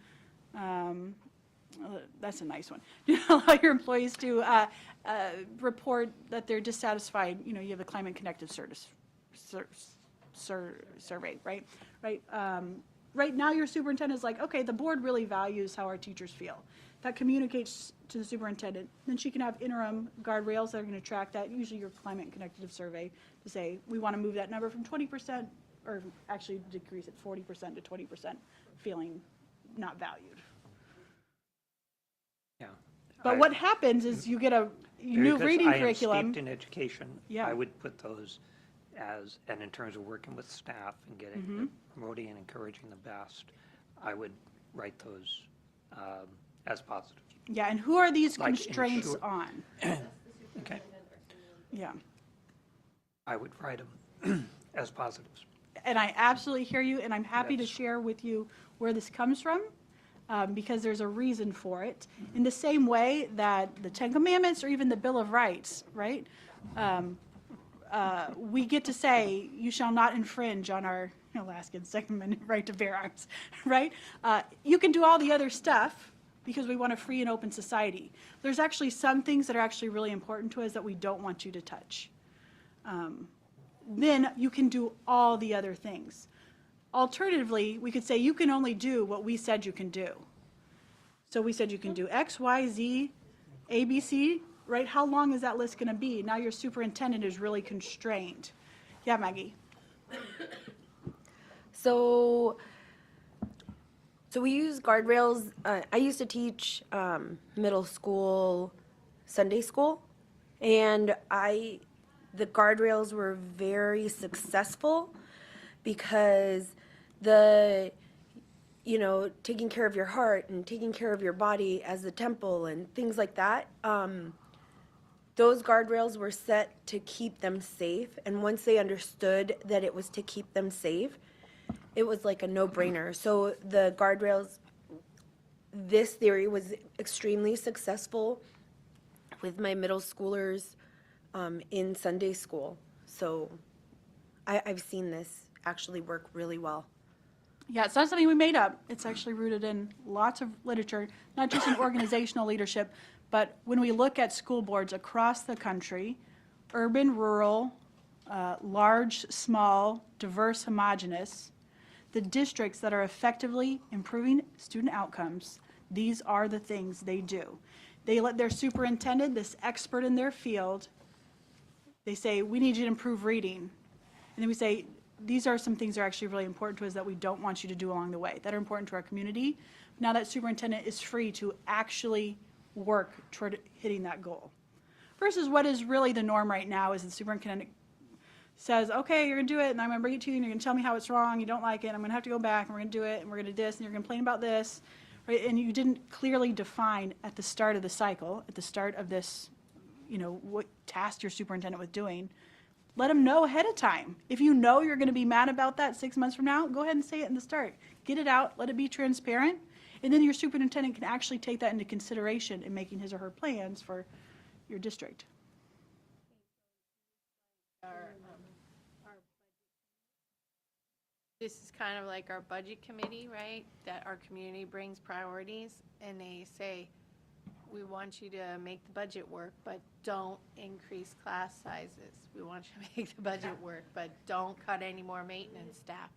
that's a nice one. Do not allow your employees to report that they're dissatisfied. You have a climate connected survey, right? Right now, your superintendent is like, okay, the board really values how our teachers feel. That communicates to the superintendent. Then she can have interim guardrails that are going to track that, usually your climate connected survey, to say, we want to move that number from 20%, or actually decrease it 40% to 20%, feeling not valued. Yeah. But what happens is you get a new Because reading I am curriculum. steeped in education. Yeah. I would put those as, and in terms of working with staff and getting, Mm-hmm. promoting and encouraging the best, I would write those as positives. Yeah, and who are these Like constraints ensure- on? Okay. Yeah. I would write them as positives. And I absolutely hear you, and I'm happy to That's- share with you where this comes from, because there's a reason for it. In the same way that the Ten Commandments or even the Bill of Rights, right? We get to say, you shall not infringe on our Alaskan Second Amendment right to bear arms, right? You can do all the other stuff because we want a free and open society. There's actually some things that are actually really important to us that we don't want you to touch. Then you can do all the other things. Alternatively, we could say you can only do what we said you can do. So we said you can do X, Y, Z, A, B, C, right? How long is that list going to be? Now your superintendent is really constrained. Yeah, Maggie? So we use guardrails. I used to teach middle school Sunday school, and the guardrails were very successful because taking care of your heart and taking care of your body as the temple and things like that. Those guardrails were set to keep them safe, and once they understood that it was to keep them safe, it was like a no-brainer. So the guardrails, this theory was extremely successful with my middle schoolers in Sunday school. So I've seen this actually work really well. Yeah, it's not something we made up. It's actually rooted in lots of literature, not just in organizational leadership, but when we look at school boards across the country, urban, rural, large, small, diverse, homogeneous, the districts that are effectively improving student outcomes, these are the things they do. They let their superintendent, this expert in their field, they say, we need you to improve reading. And then we say, these are some things that are actually really important to us that we don't want you to do along the way, that are important to our community. Now that superintendent is free to actually work toward hitting that goal. Versus what is really the norm right now is the superintendent says, okay, you're gonna do it, and I'm gonna bring it to you, and you're gonna tell me how it's wrong, you don't like it, I'm gonna have to go back, and we're gonna do it, and we're gonna do this, and you're gonna complain about this, right? And you didn't clearly define at the start of the cycle, at the start of this, what task your superintendent was doing. Let them know ahead of time. If you know you're gonna be mad about that 6 months from now, go ahead and say it in the start. Get it out, let it be transparent, and then your superintendent can actually take that into consideration in making his or her plans for your district. This is kind of like our budget committee, right? That our community brings priorities and they say, we want you to make the budget work, but don't increase class sizes. We want you to make the budget work, but don't cut any more maintenance staff.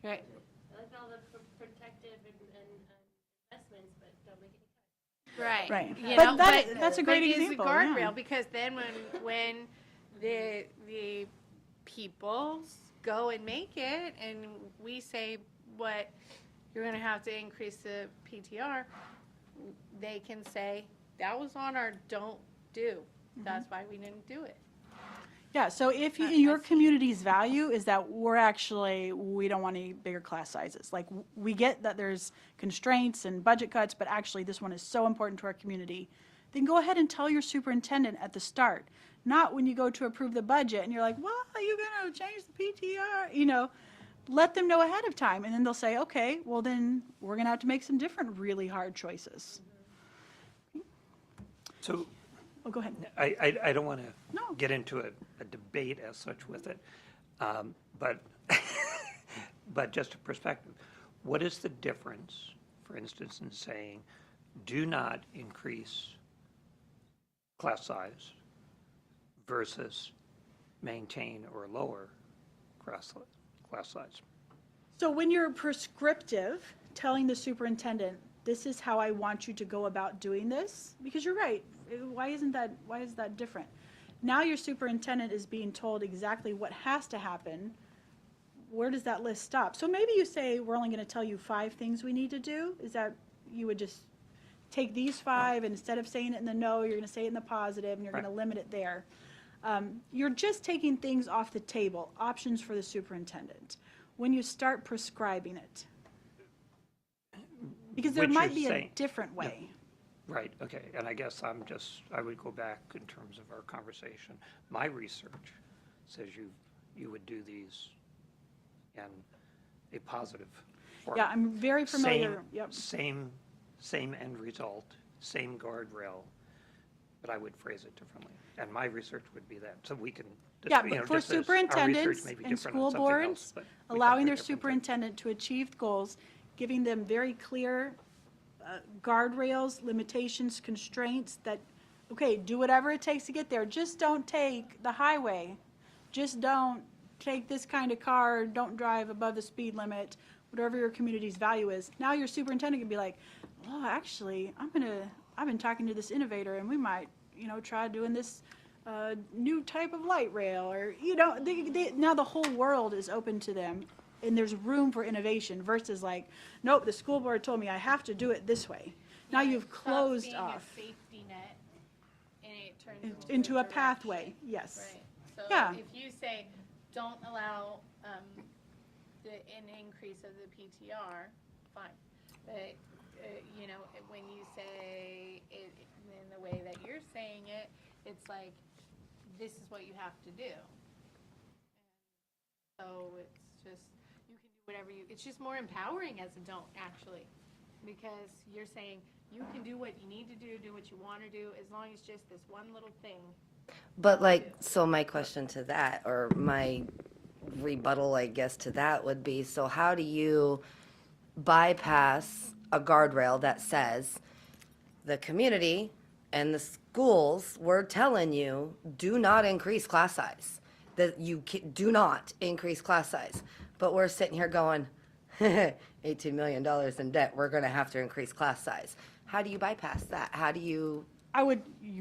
Right? I like all the protective and investments, but don't make any cuts. Right. Right. You But know, that's a great but it's example, a guardrail, yeah. because then when the people go and make it, and we say what you're going to have to increase the PTR, they can say that was on our don't do. That's why we didn't do it. Yeah, so if your community's value is that we don't want any bigger class sizes. Like, we get that there's constraints and budget cuts, but actually this one is so important to our community, then go ahead and tell your superintendent at the start. Not when you go to approve the budget and you're like, well, are you going to change the PTR? let them know ahead of time, and then they'll say, okay, well then, we're gonna have to make some different really hard choices. So Oh, go ahead. I don't want to No. get into a debate as such with it, but, but just a perspective. What is the difference, for instance, in saying, do not increase class size versus maintain or lower class size? So when you're prescriptive, telling the superintendent, this is how I want you to go about doing this, because you're right, why is that different? Now your superintendent is being told exactly what has to happen. Where does that list stop? So maybe you say, we're only gonna tell you 5 things we need to do. Is that, you would just take these 5, and instead of saying it in the no, you're gonna say it in the positive, and you're gonna limit it there. You're just taking things off the table, options for the superintendent, when you start prescribing it. Because there Which might you're be a saying- different way. Right, okay, and I guess I would go back in terms of our conversation. My research says you would do these in a positive format. Yeah, I'm very familiar, yep. Same end result, same guardrail, but I would phrase it differently. And my research would be that, so we can, Yeah, you know, but for just as our superintendents research may be and different on school something else, boards, but we can allowing do their different things. superintendent to achieve goals, giving them very clear guardrails, limitations, constraints that, okay, do whatever it takes to get there. Just don't take the highway. Just don't take this kind of car, don't drive above the speed limit, whatever your community's value is. Now your superintendent can be like, well, actually, I've been talking to this innovator, and we might, try doing this new type of light rail, or, now the whole world is open to them, and there's room for innovation versus like, nope, the school board told me I have to do it this way. Now Yeah, you've it stops closed being off a safety net, and it turns into a direction. pathway, yes. Right, so Yeah. if you say, don't allow, an increase of the PTR, fine. But, when you say it in the way that you're saying it, it's like, this is what you have to do. So it's just, you can do whatever it's just more empowering as a don't, actually. Because you're saying, you can do what you need to do what you want to do, as long as just this one little thing. But like, so my question to that, or my rebuttal, I guess, to that would be, so how do you bypass a guardrail that says the community and the schools were telling you, do not increase class size, that you do not increase class size, but we're sitting here going, $18 million in debt, we're going to have to increase class size. How do you bypass that? How do you?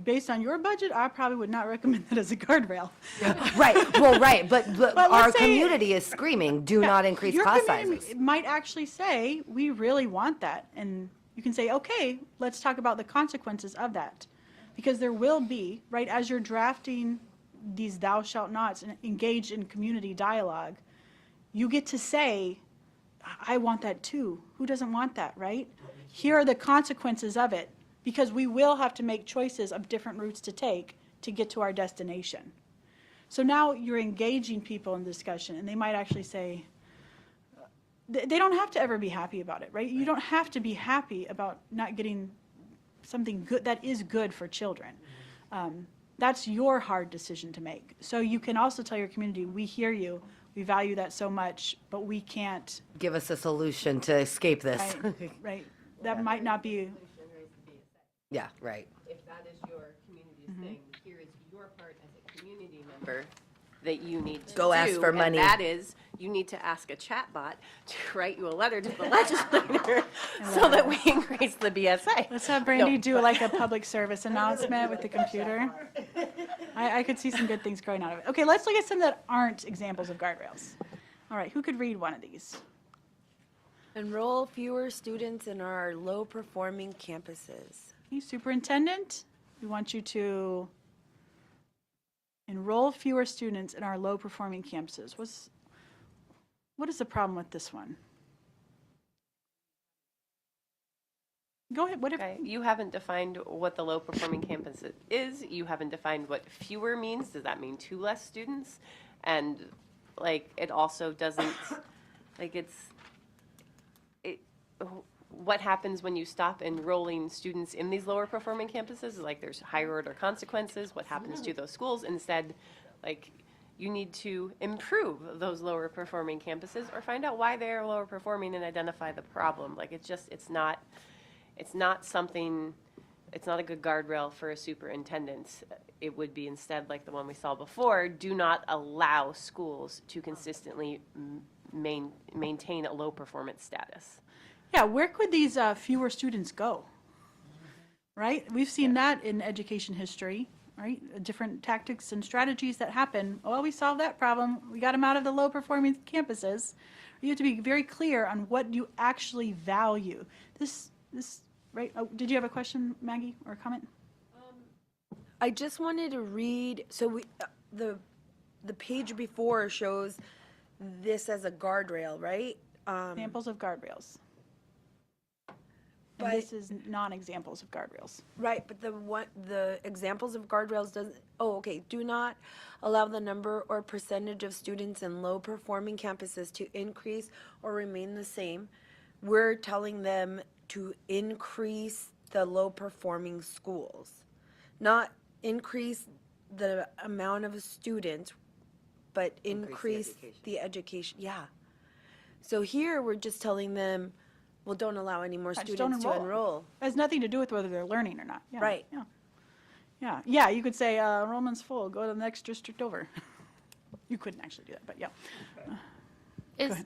Based on your budget, I probably would not recommend that as a guardrail. Right, well, right, but our let's say- community is screaming, do not increase Your class community sizes. might actually say, we really want that, and you can say, okay, let's talk about the consequences of that. Because there will be, right, as you're drafting these thou shalt nots and engage in community dialogue, you get to say, I want that too. Who doesn't want that, right? Here are the consequences of it, because we will have to make choices of different routes to take to get to our destination. So now you're engaging people in discussion, and they might actually say, they don't have to ever be happy about it, right? You don't have to be happy about not getting something good that is good for children. That's your hard decision to make. So you can also tell your community, we hear you, we value that so much, but we can't, Give us a solution to escape this. right? Right. That might not be, Yeah, right. If that is your community's thing, here is your part as a community member that you need to Go ask do, for money. And that is, you need to ask a chatbot to write you a letter to the legislator so that we increase the BSA. let's have Brandy do like a public service announcement with the computer. I could see some good things growing out of it. Okay, let's look at some that aren't examples of guardrails. All right, who could read one of these? Enroll fewer students in our low-performing campuses. Okay, Superintendent, we want you to enroll fewer students in our low-performing campuses. What is the problem with this one? Go ahead, what if, Okay, you haven't defined what the low-performing campus is. You haven't defined what fewer means. Does that mean 2 less students? And like, it also doesn't Like what happens when you stop enrolling students in these lower performing campuses? Like there's higher order consequences. What happens to those schools? Instead, like you need to improve those lower performing campuses or find out why they're lower performing and identify the problem. Like it's not something, it's not a good guardrail for a superintendent. It would be instead like the one we saw before, do not allow schools to consistently maintain a low performance status. Yeah, where could these fewer students go? Right? We've seen that in education history, right? Different tactics and strategies that happen. Well, we solved that problem. We got them out of the low performing campuses. You have to be very clear on what you actually value. This, right? Oh, did you have a question, Maggie, or a comment? I just wanted to read, so the page before shows this as a guardrail, right? Examples of guardrails. And But- this is non-examples of guardrails. Right, but the examples of guardrails doesn't, okay, do not allow the number or percentage of students in low-performing campuses to increase or remain the same. We're telling them to increase the low-performing schools, not increase the amount of students, but increase the education, yeah. So here, we're just telling them, well, don't allow any more Just students don't to enroll. It has nothing to do with whether they're learning or not. Yeah, Right. Yeah, you could say enrollment's full, go to the next district over. You couldn't actually do that, but yeah. Is,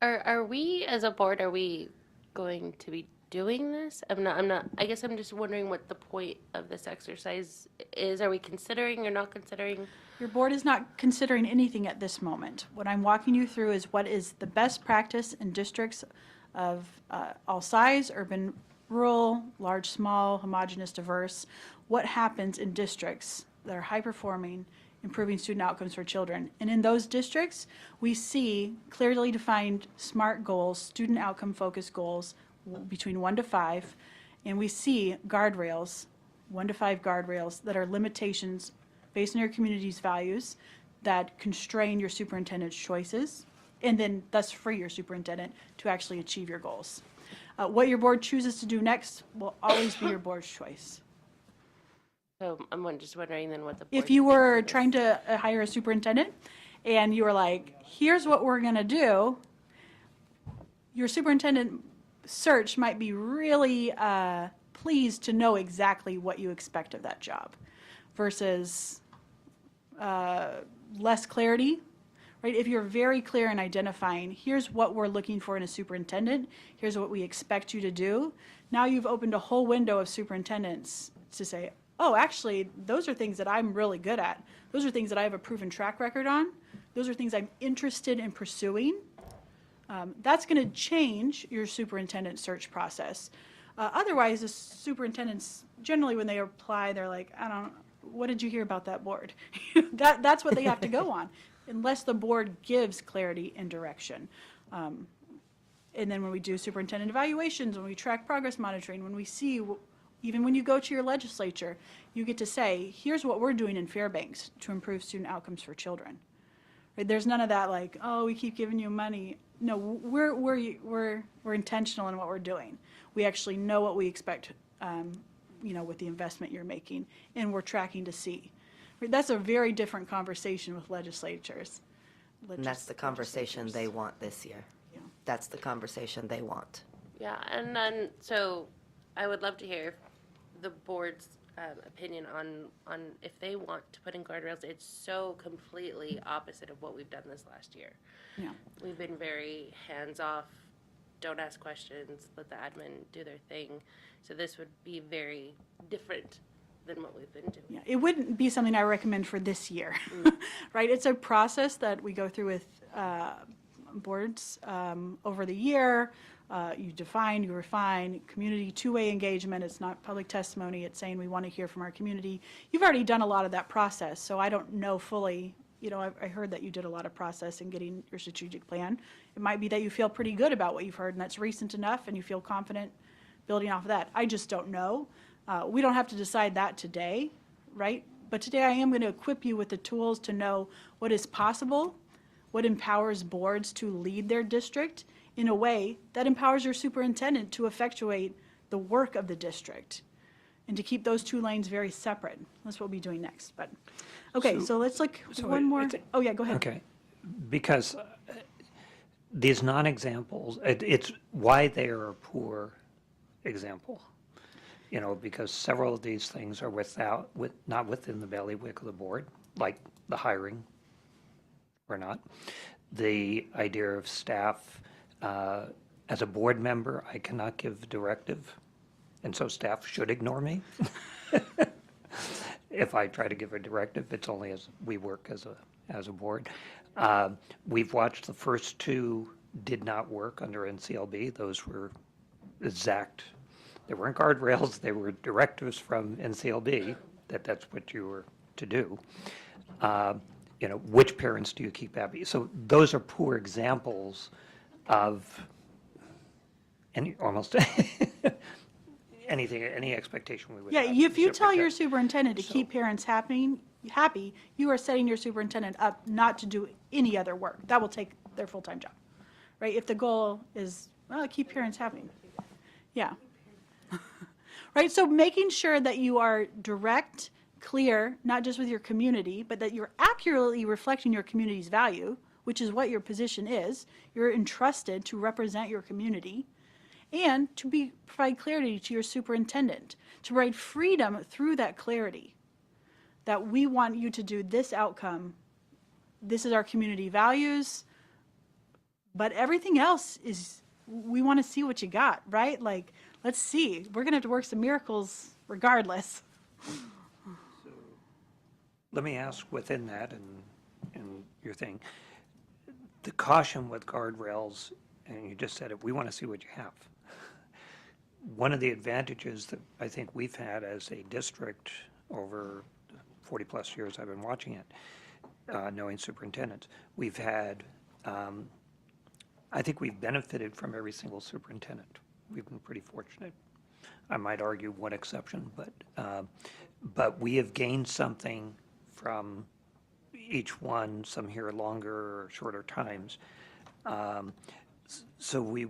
are we as a board, are we going to be doing this? I guess I'm just wondering what the point of this exercise is. Are we considering or not considering? Your board is not considering anything at this moment. What I'm walking you through is what is the best practice in districts of all size, urban, rural, large, small, homogeneous, diverse. What happens in districts that are high-performing, improving student outcomes for children? And in those districts, we see clearly defined SMART goals, student outcome-focused goals, between 1 to 5, and we see guardrails, 1 to 5 guardrails that are limitations based on your community's values that constrain your superintendent's choices, and then thus free your superintendent to actually achieve your goals. What your board chooses to do next will always be your board's choice. So I'm just wondering then what the board. If you thinks were of this. trying to hire a superintendent and you were like, here's what we're gonna do, your superintendent search might be really pleased to know exactly what you expect of that job versus less clarity, right? If you're very clear in identifying, here's what we're looking for in a superintendent, here's what we expect you to do, now you've opened a whole window of superintendents to say, oh, actually, those are things that I'm really good at. Those are things that I have a proven track record on. Those are things I'm interested in pursuing. That's going to change your superintendent search process. Otherwise, the superintendents, generally when they apply, they're like, what did you hear about that board? That's what they have to go on, unless the board gives clarity and direction. And then when we do superintendent evaluations, when we track progress monitoring, when we see, even when you go to your legislature, you get to say, here's what we're doing in Fairbanks to improve student outcomes for children. Right? There's none of that like, oh, we keep giving you money. No, we're intentional in what we're doing. We actually know what we expect, with the investment you're making, and we're tracking to see. That's a very different conversation with legislatures. And that's the conversation they want this year. Yeah. That's the conversation they want. Yeah, and then, so I would love to hear the board's opinion on if they want to put in guardrails. It's so completely opposite of what we've done this last year. Yeah. We've been very hands-off, don't ask questions, let the admin do their thing. So this would be very different than what we've been doing. Yeah, it wouldn't be something I recommend for this year, right? It's a process that we go through with boards over the year. You define, you refine, community two-way engagement. It's not public testimony. It's saying we want to hear from our community. You've already done a lot of that process, so I don't know fully. I heard that you did a lot of process in getting your strategic plan. It might be that you feel pretty good about what you've heard, and that's recent enough, and you feel confident building off of that. I just don't know. We don't have to decide that today, right? But today I am going to equip you with the tools to know what is possible what empowers boards to lead their district in a way that empowers your superintendent to effectuate the work of the district, and to keep those two lanes very separate. That's what we'll be doing next. But okay, so let's look one more. Oh yeah, go ahead. Okay, because these non-examples, it's why they are a poor example. You know, because several of these things are not within the bailiwick of the board, like the hiring or not. The idea of staff, as a board member, I cannot give directive, and so staff should ignore me. If I try to give a directive, it's only as we work as a board. We've watched the first two did not work under NCLB. Those were exact. They weren't guardrails, they were directives from NCLB that's what you were to do. You know, which parents do you keep happy? So those are poor examples of almost anything, any expectation we would Yeah, have. if you tell your superintendent. superintendent to keep parents happy, you are setting your superintendent up not to do any other work. That will take their full-time job, right? If the goal is, well, keep parents happy. Yeah. Right, so making sure that you are direct, clear, not just with your community, but that you're accurately reflecting your community's value, which is what your position is. You're entrusted to represent your community, and to provide clarity to your superintendent, to provide freedom through that clarity, that we want you to do this outcome. This is our community values, but everything else is, we want to see what you got, right? Like, let's see. We're going to have to work some miracles regardless. Let me ask within that and your thing, the caution with guardrails, and you just said it, we want to see what you have. One of the advantages that I think we've had as a district over 40 plus years I've been watching it, knowing superintendents, we've had, I think we've benefited from every single superintendent. We've been pretty fortunate. I might argue one exception, but we have gained something from each one, some here longer or shorter times. So we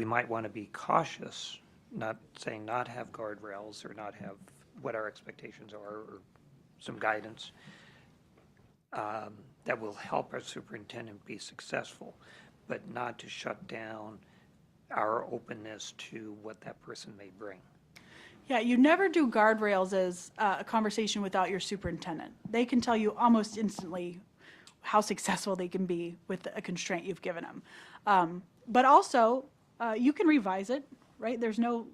might want to be cautious, not saying not have guardrails or not have what our expectations are or some guidance that will help our superintendent be successful, but not to shut down our openness to what that person may bring. Yeah, you never do guardrails as a conversation without your superintendent. They can tell you almost instantly how successful they can be with a constraint you've given them. But also, you can revise it, right? There's no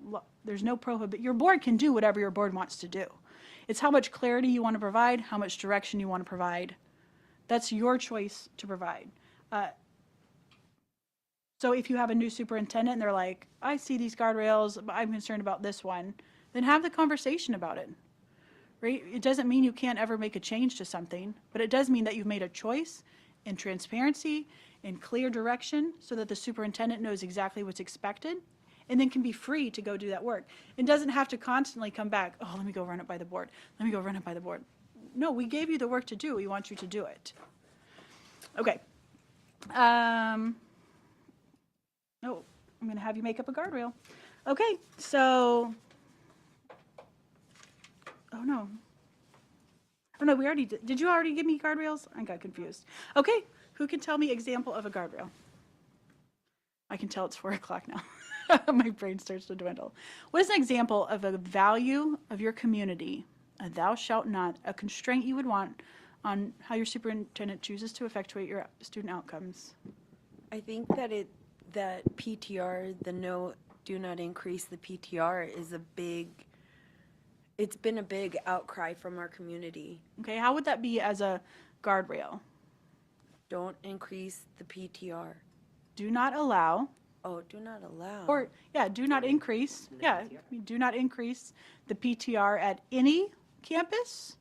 prohibit. Your board can do whatever your board wants to do. It's how much clarity you want to provide, how much direction you want to provide. That's your choice to provide. So if you have a new superintendent and they're like, I see these guardrails, but I'm concerned about this one, then have the conversation about it, right? It doesn't mean you can't ever make a change to something, but it does mean that you've made a choice in transparency, in clear direction, so that the superintendent knows exactly what's expected and then can be free to go do that work. It doesn't have to constantly come back, oh, let me go run it by the board. Let me go run it by the board. No, we gave you the work to do. We want you to do it. Okay. Oh, I'm going to have you make up a guardrail. Okay, so, oh no, we already did you already give me guardrails? I got confused. Okay, who can tell me example of a guardrail? I can tell it's 4 o'clock now. My brain starts to dwindle. What is an example of a value of your community, a thou shalt not, a constraint you would want on how your superintendent chooses to effectuate your student outcomes? I think that that PTR, do not increase the PTR is it's been a big outcry from our community. Okay, how would that be as a guardrail? Don't increase the PTR. Do not allow. Oh, do not allow. Or, yeah, do not increase. Yeah, do not increase the PTR at any campus?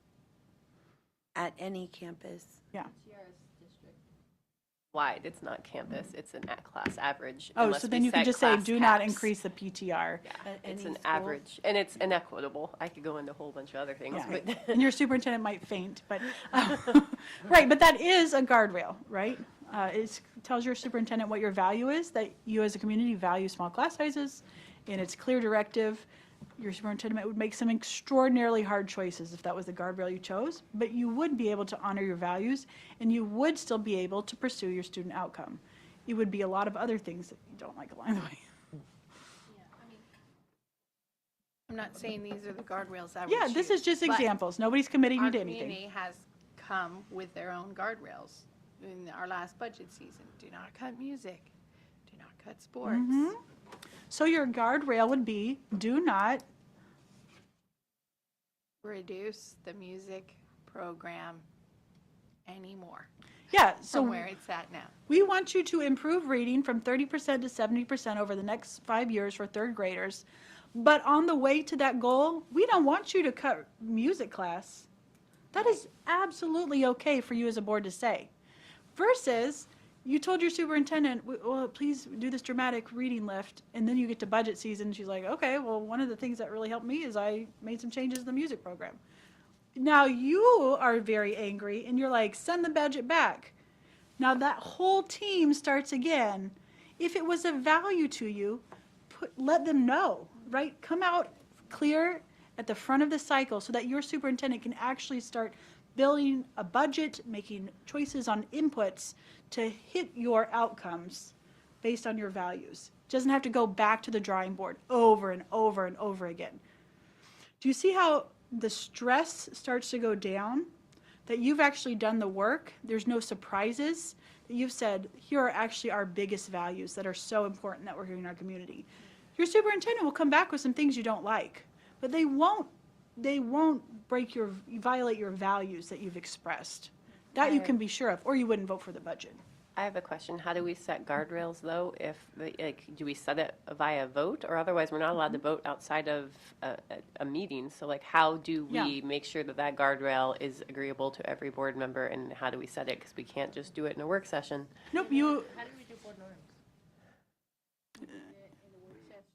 At any campus. Yeah. wide, it's not campus, it's an at-class average. Oh, unless so we then you could set just say, class do not caps. increase the PTR. Yeah, At it's any an school? average, and it's inequitable. I could go into a whole bunch of other things, Yeah. but And your superintendent might faint, but, right, but that is a guardrail, right? It tells your superintendent what your value is, that you as a community value small class sizes, and it's clear directive. Your superintendent would make some extraordinarily hard choices if that was the guardrail you chose, but you would be able to honor your values, and you would still be able to pursue your student outcome. It would be a lot of other things that you don't like along the way. I'm not saying these are the guardrails I would Yeah, this choose, is just but examples. Nobody's committing you Our to anything. community has come with their own guardrails in our last budget season. Do not cut music, do not cut sports. Mm-hmm. So your guardrail would be, do not, Reduce the music program anymore yeah, so from where it's at now. we want you to improve reading from 30% to 70% over the next 5 years for third graders. But on the way to that goal, we don't want you to cut music class. That is absolutely okay for you as a board to say. Versus, you told your superintendent, well, please do this dramatic reading lift, and then you get to budget season, she's like, okay, well, one of the things that really helped me is I made some changes in the music program. Now you are very angry, and you're like, send the budget back. Now that whole team starts again. If it was of value to you, let them know, right? Come out clear at the front of the cycle so that your superintendent can actually start building a budget, making choices on inputs to hit your outcomes based on your values. Doesn't have to go back to the drawing board over and over and over again. Do you see how the stress starts to go down? That you've actually done the work, there's no surprises, that you've said, here are actually our biggest values that are so important that we're here in our community. Your superintendent will come back with some things you don't like, but they won't violate your values that you've expressed. That you can be sure of, or you wouldn't vote for the budget. I have a question. How do we set guardrails, though? Do we set it via vote, or otherwise we're not allowed to vote outside of a meeting? So, how do we make sure that that guardrail is agreeable to every board member, and how do we set it? Because we can't just do it in a work session. Nope,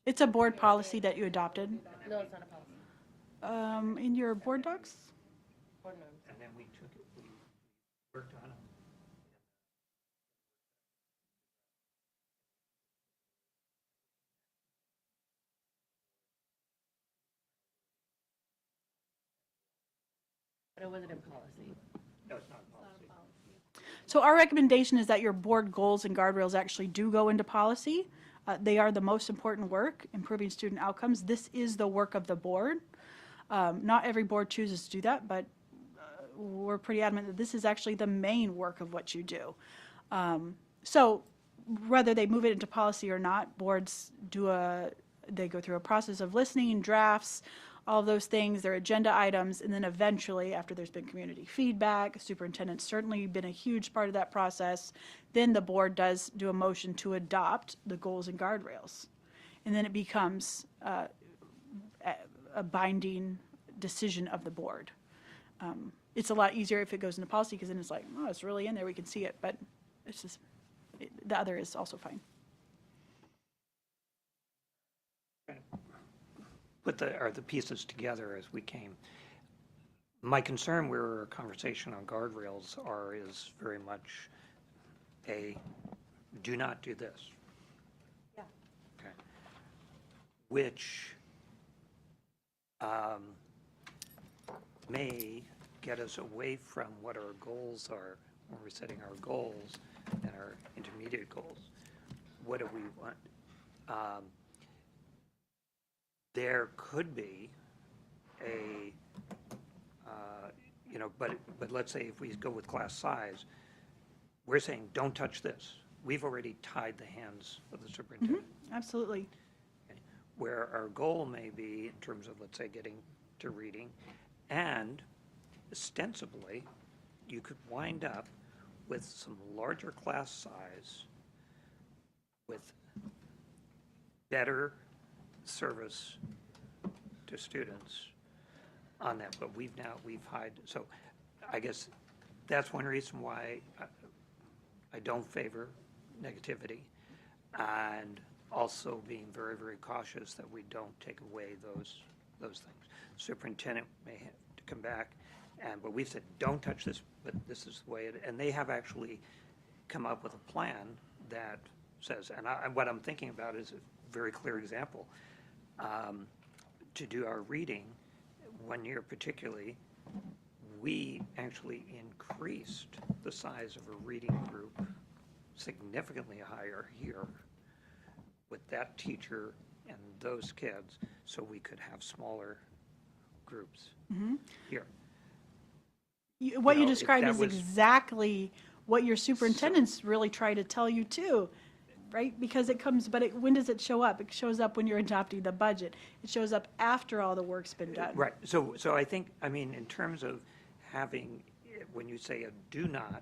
it's a board policy that you adopted. No, it's not a policy. In your board docs? Board norms. And then we took it, we worked on them. But it wasn't in policy. No, it's not a policy. So our recommendation is that your board goals and guardrails actually do go into policy. They are the most important work, improving student outcomes. This is the work of the board. Not every board chooses to do that, but we're pretty adamant that this is actually the main work of what you do. So whether they move it into policy or not, boards they go through a process of listening, drafts, all of those things, their agenda items, and then eventually, after there's been community feedback, superintendent's certainly been a huge part of that process, then the board does do a motion to adopt the goals and guardrails. And then it becomes a binding decision of the board. It's a lot easier if it goes into policy, because then it's like, oh, it's really in there, we can see it, but it's just, the other is also fine. Put the pieces together as we came. My concern where our conversation on guardrails is very much do not do this. Yeah. Okay. Which may get us away from what our goals are when we're setting our goals and our intermediate goals. What do we want? There could be but let's say if we go with class size, we're saying, don't touch this. We've already tied the hands of the superintendent. Absolutely. Okay. Where our goal may be in terms of, let's say, getting to reading, and ostensibly, you could wind up with some larger class size with better service to students on that, but we've hid, so I guess that's one reason why I I don't favor negativity, and also being very, very cautious that we don't take away those things. Superintendent may have to come back, but we've said, don't touch this, but this is the way it, and they have actually come up with a plan that says, and what I'm thinking about is a very clear example. To do our reading, one year particularly, we actually increased the size of a reading group significantly higher here with that teacher and those kids, so we could have smaller groups here. What You you know, if described that is was- exactly what your superintendents really try to tell you too, right? Because it comes, but when does it show up? It shows up when you're adopting the budget. It shows up after all the work's been done. Right, so I think, I mean, in terms of having, when you say a do not,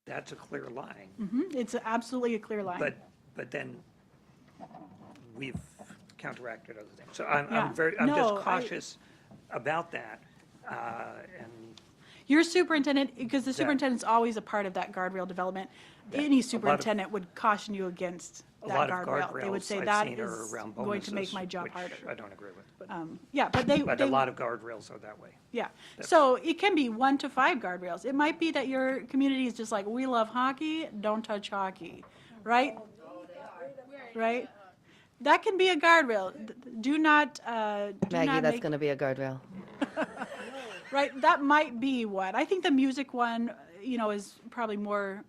that's a clear line. It's absolutely a clear line. But then we've counteracted other things. So Yeah. I'm No, just I- cautious about that. And Your superintendent, because the superintendent's always a part of that guardrail development, any superintendent would caution you against a that lot of guardrail. They would say guardrails that I've seen are is around going to make bonuses, my job which harder. I don't agree with. Yeah, but they, But a lot of guardrails are that way. yeah. So it can be 1 to 5 guardrails. It might be that your community is just like, we love hockey, don't touch hockey, right? Right? That can be a guardrail. Do not, Maggie, that's make- going to be a guardrail. Right, that might be one. I think the music one, is probably more,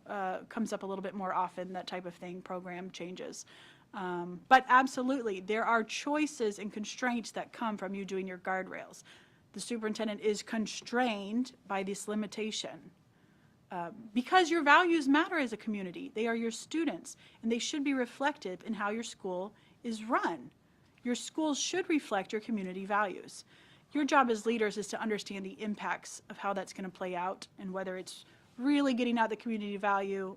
comes up a little bit more often, that type of thing, program changes. But absolutely, there are choices and constraints that come from you doing your guardrails. The superintendent is constrained by this limitation. Because your values matter as a community. They are your students, and they should be reflective in how your school is run. Your schools should reflect your community values. Your job as leaders is to understand the impacts of how that's going to play out and whether it's really getting out the community value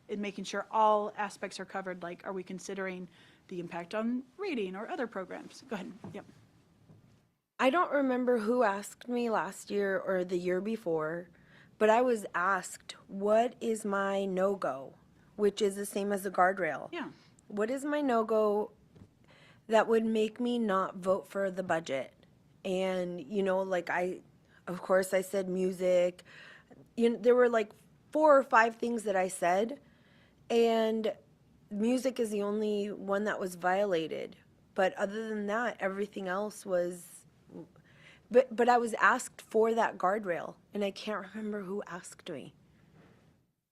and making sure all aspects are covered, like are we considering the impact on reading or other programs? Go ahead. Yep. I don't remember who asked me last year or the year before, but I was asked, what is my no-go? Which is the same as a guardrail. Yeah. What is my no-go that would make me not vote for the budget? And, of course I said music. There were like 4 or 5 things that I said, and music is the only one that was violated. But other than that, everything else was, but I was asked for that guardrail, and I can't remember who asked me.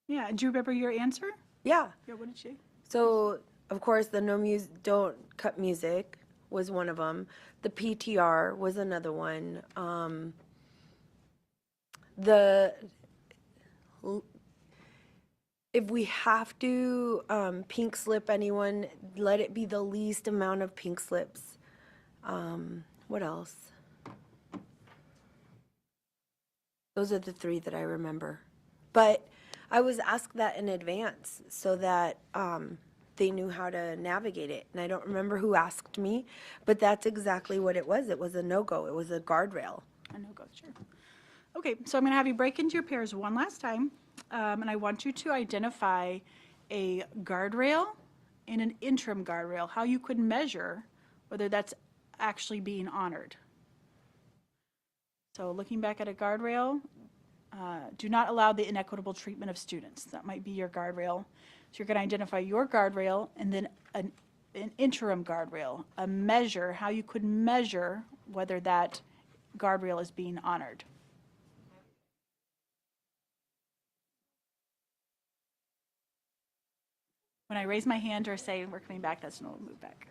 Yeah. Do you remember your answer? Yeah. Yeah. What did she? So, Of course, the don't cut music was one of them. The PTR was another one. If we have to pink slip anyone, let it be the least amount of pink slips. What else? Those are the 3 that I remember. But I was asked that in advance so that they knew how to navigate it. And I don't remember who asked me, but that's exactly what it was. It was a no-go. It was a guardrail. A no-go, sure. Okay, so I'm going to have you break into your pairs one last time, and I want you to identify a guardrail and an interim guardrail, how you could measure whether that's actually being honored. So looking back at a guardrail, do not allow the inequitable treatment of students. That might be your guardrail. So you're going to identify your guardrail and then an interim guardrail, a measure, how you could measure whether that guardrail is being honored. When I raise my hand or say we're coming back, that's when we'll move back.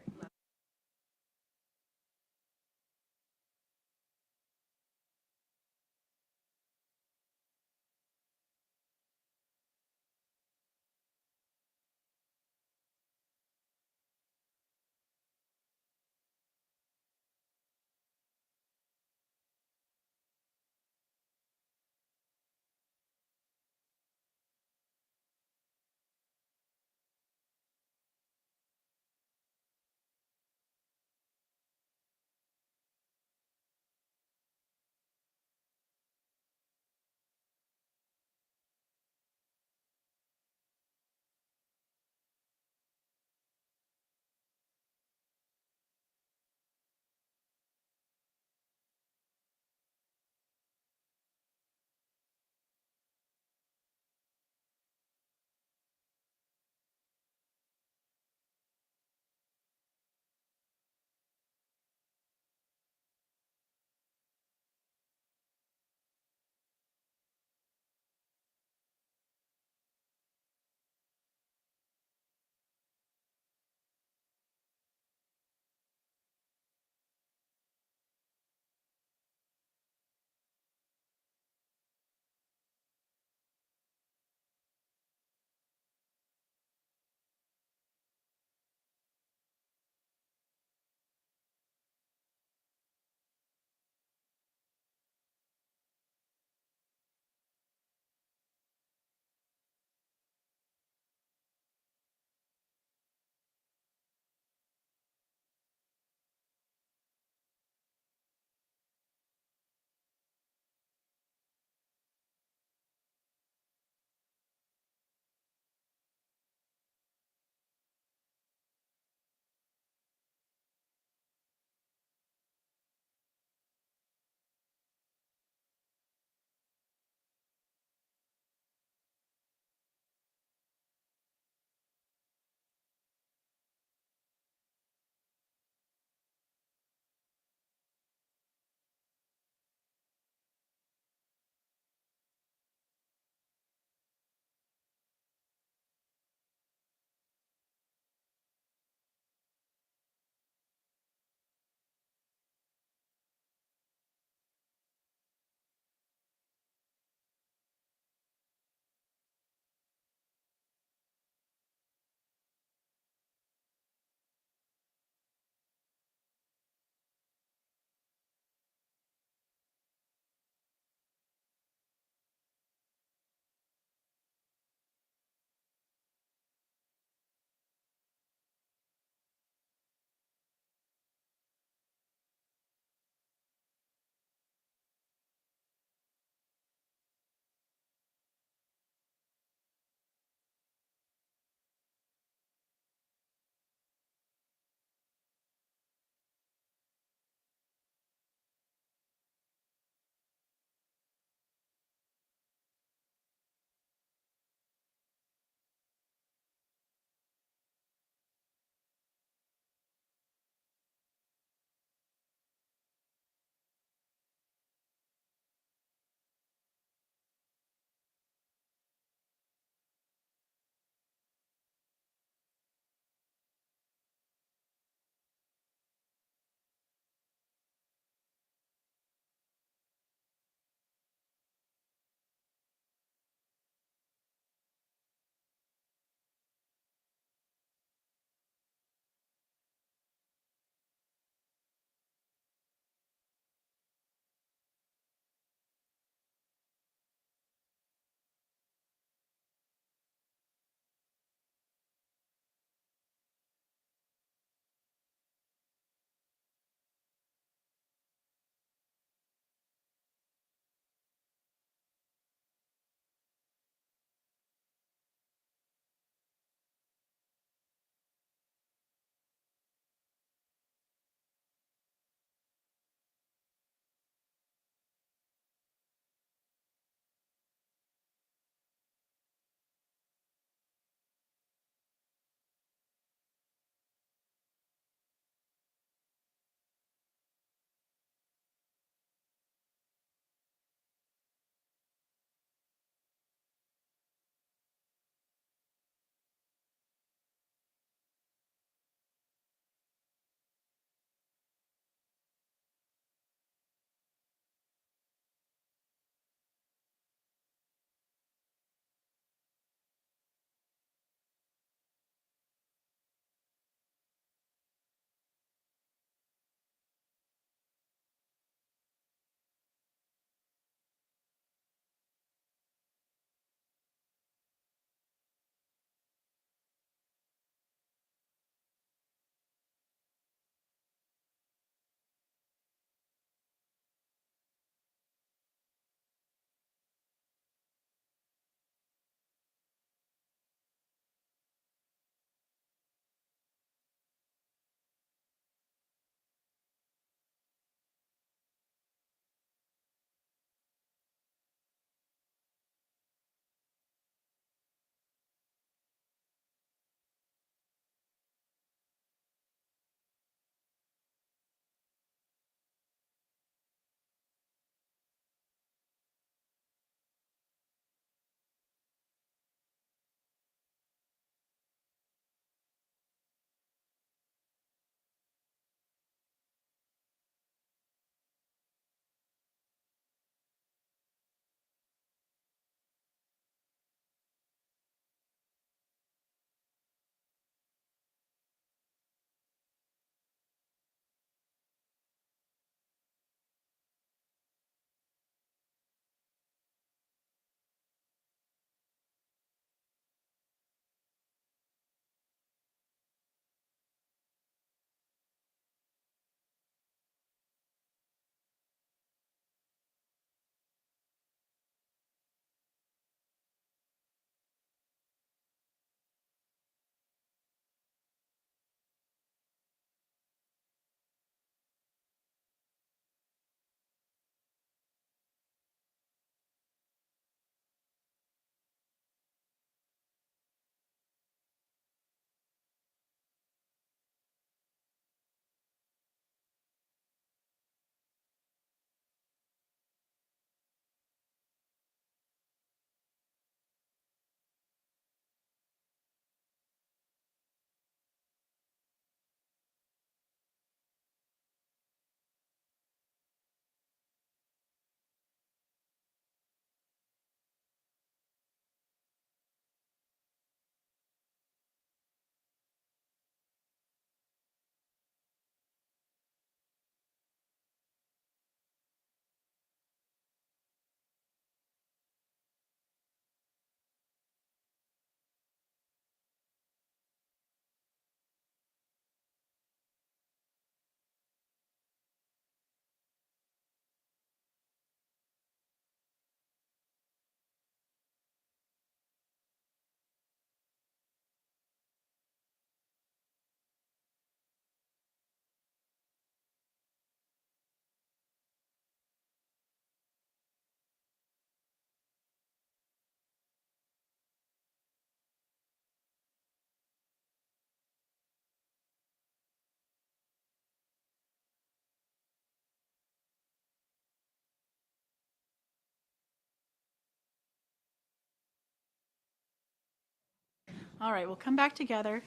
All right, we'll come back together.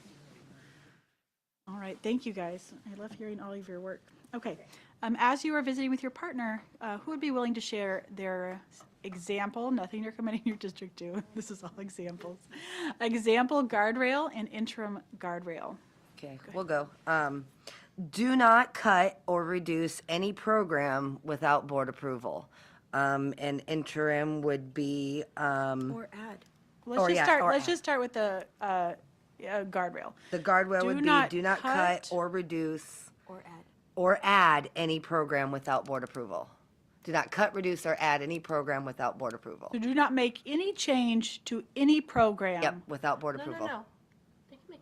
All right, thank you, guys. I love hearing all of your work. Okay, as you are visiting with your partner, who would be willing to share their example, nothing you're committing your district to, this is all examples, example guardrail and interim guardrail? Okay, we'll go. Do not cut or reduce any program without board approval. An interim would be, Or add. Let's just start with the guardrail. the guardrail would be, do not cut or reduce Or add. or add any program without board approval. Do not cut, reduce, or add any program without board approval. So do not make any change to any program. Yep, without board approval.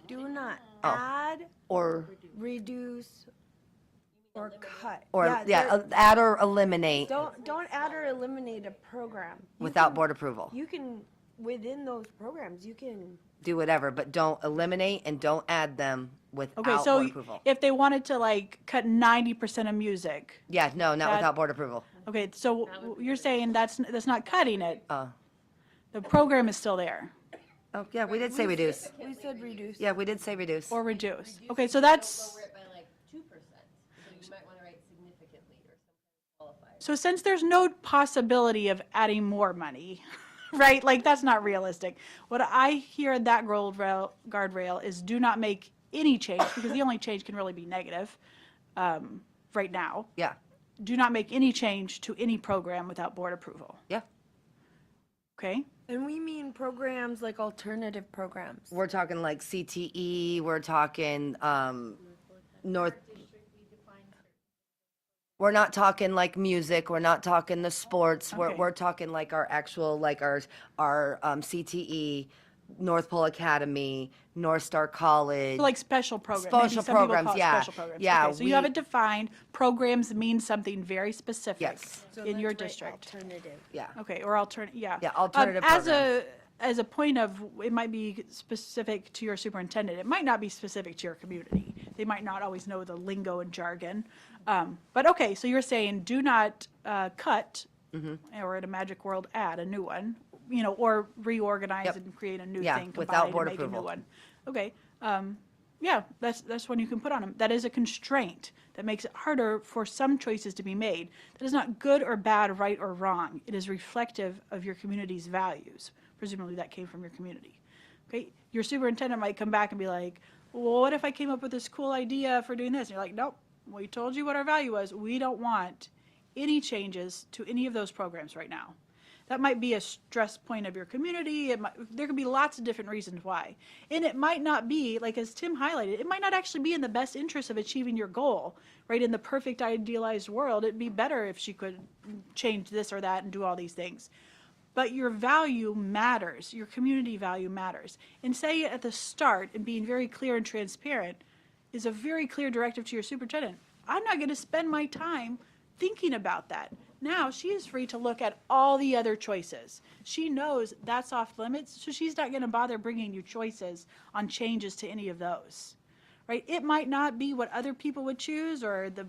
Do not Oh. add, Or, reduce, or cut. add or eliminate Don't add or eliminate a program. without board approval. You can, within those programs, you can, Do whatever, but don't eliminate and don't add them Okay, without so board approval. if they wanted to like cut 90% of music, Yeah, no, not that- without board approval. okay, so you're saying that's not cutting it. Oh, The program is still there, oh, yeah, we did say reduce. we said reduce. Yeah, we did say reduce. or reduce. Okay, so that's, Lower it by like 2%, so you might want to write significantly or some kind of qualifier. so since there's no possibility of adding more money, right, like that's not realistic. What I hear in that guardrail is do not make any change, because the only change can really be negative right now. Yeah, Do not make any change to any program without board approval, yeah. okay? And we mean programs like alternative programs. We're talking like CTE, we're talking, North. We're not talking like music, we're not talking the sports, Okay. we're talking like our actual, like our CTE, North Pole Academy, North Star College. So like special programs. Maybe Special some people programs, call it yeah. Special programs. Yeah, Okay, so you have we- it defined. Programs mean something very specific Yes. So in your let's write district. Alternative. Yeah, Okay, or alternate, yeah. Yeah, alternative As a point of, it might be specific to your superintendent. It might not be specific to your community. They might not always know the lingo and jargon. But okay, so you're saying do not cut, Mm-hmm. or in a magic world, add a new one, or reorganize Yep. and create a new Yeah, thing, without combine and board make a new approval. one. Okay, yeah, that's one you can put on them. That is a constraint that makes it harder for some choices to be made. That is not good or bad, right or wrong. It is reflective of your community's values. Presumably that came from your community. Okay, your superintendent might come back and be like, well, what if I came up with this cool idea for doing this? And you're like, nope, we told you what our value was. We don't want any changes to any of those programs right now. That might be a stress point of your community. There could be lots of different reasons why. And it might not be, like as Tim highlighted, it might not actually be in the best interest of achieving your goal, right? In the perfect idealized world, it'd be better if she could change this or that and do all these things. But your value matters. Your community value matters. And saying it at the start and being very clear and transparent is a very clear directive to your superintendent. I'm not going to spend my time thinking about that. Now she is free to look at all the other choices. She knows that's off limits, so she's not going to bother bringing you choices on changes to any of those, right? It might not be what other people would choose or the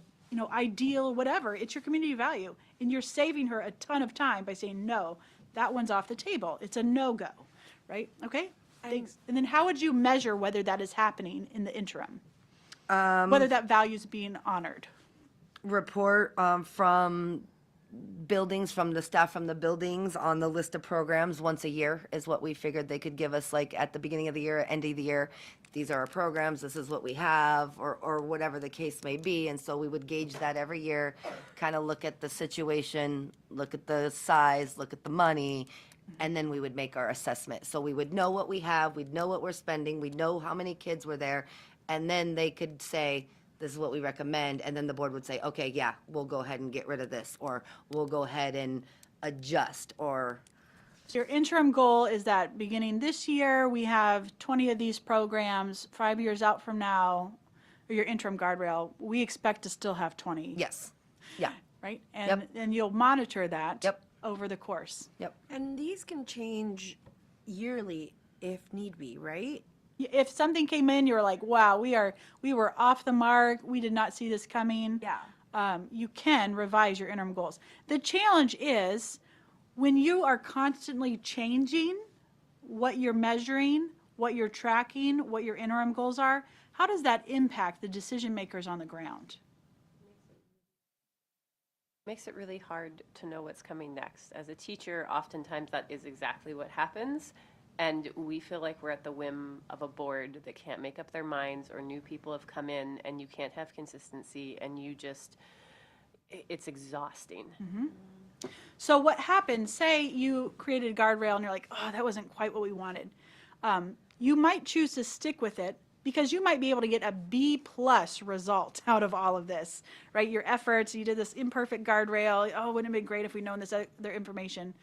ideal whatever. It's your community value, and you're saving her a ton of time by saying no. That one's off the table. It's a no-go, right? Okay. Thanks. And then how would you measure whether that is happening in the interim? Whether that value is being honored? report from buildings, from the staff from the buildings on the list of programs once a year is what we figured they could give us, like at the beginning of the year, end of the year. These are our programs, this is what we have, or whatever the case may be. And so we would gauge that every year, kind of look at the situation, look at the size, look at the money, and then we would make our assessment. So we would know what we have, we'd know what we're spending, we'd know how many kids were there, and then they could say, this is what we recommend, and then the board would say, okay, yeah, we'll go ahead and get rid of this, or we'll go ahead and adjust, or, So your interim goal is that beginning this year, we have 20 of these programs. 5 years out from now, or your interim guardrail, we expect to still have 20. yes, yeah, Right? And you'll monitor that Yep. over the course. yep. And these can change yearly if need be, right? If something came in, you were like, wow, we were off the mark, we did not see this coming. Yeah. You can revise your interim goals. The challenge is when you are constantly changing what you're measuring, what you're tracking, what your interim goals are, how does that impact the decision makers on the ground? Makes it really hard to know what's coming next. As a teacher, oftentimes that is exactly what happens. And we feel like we're at the whim of a board that can't make up their minds, or new people have come in and you can't have consistency, and it's exhausting. So what happens, say you created a guardrail and you're like, oh, that wasn't quite what we wanted. You might choose to stick with it because you might be able to get a B+ result out of all of this, right? Your efforts, you did this imperfect guardrail. Oh, wouldn't it have been great if we known this other information?